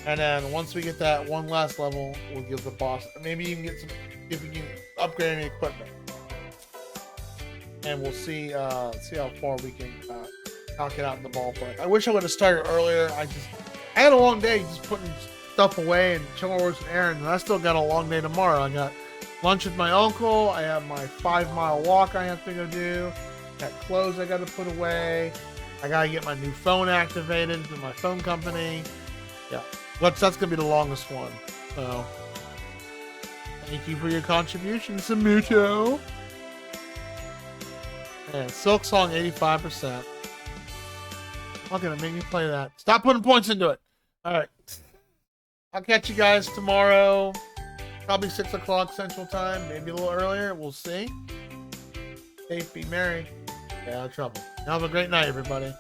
And then once we get that 1 last level, we'll give the boss. Maybe even get some, if we can upgrade any equipment. And we'll see how far we can knock it out in the ballpark. I wish I would have started earlier. I had a long day just putting stuff away and chores and errands. And I still got a long day tomorrow. I got lunch with my uncle. I have my 5-mile walk I have to go do. Got clothes I got to put away. I got to get my new phone activated through my phone company. Yeah. That's going to be the longest one. So, thank you for your contribution, Samuto. And Silk Song 85%. I'm going to make me play that. Stop putting points into it. Alright. I'll catch you guys tomorrow. Probably 6 o'clock Central Time. Maybe a little earlier. We'll see. Safe, be merry. Stay out of trouble. Have a great night, everybody.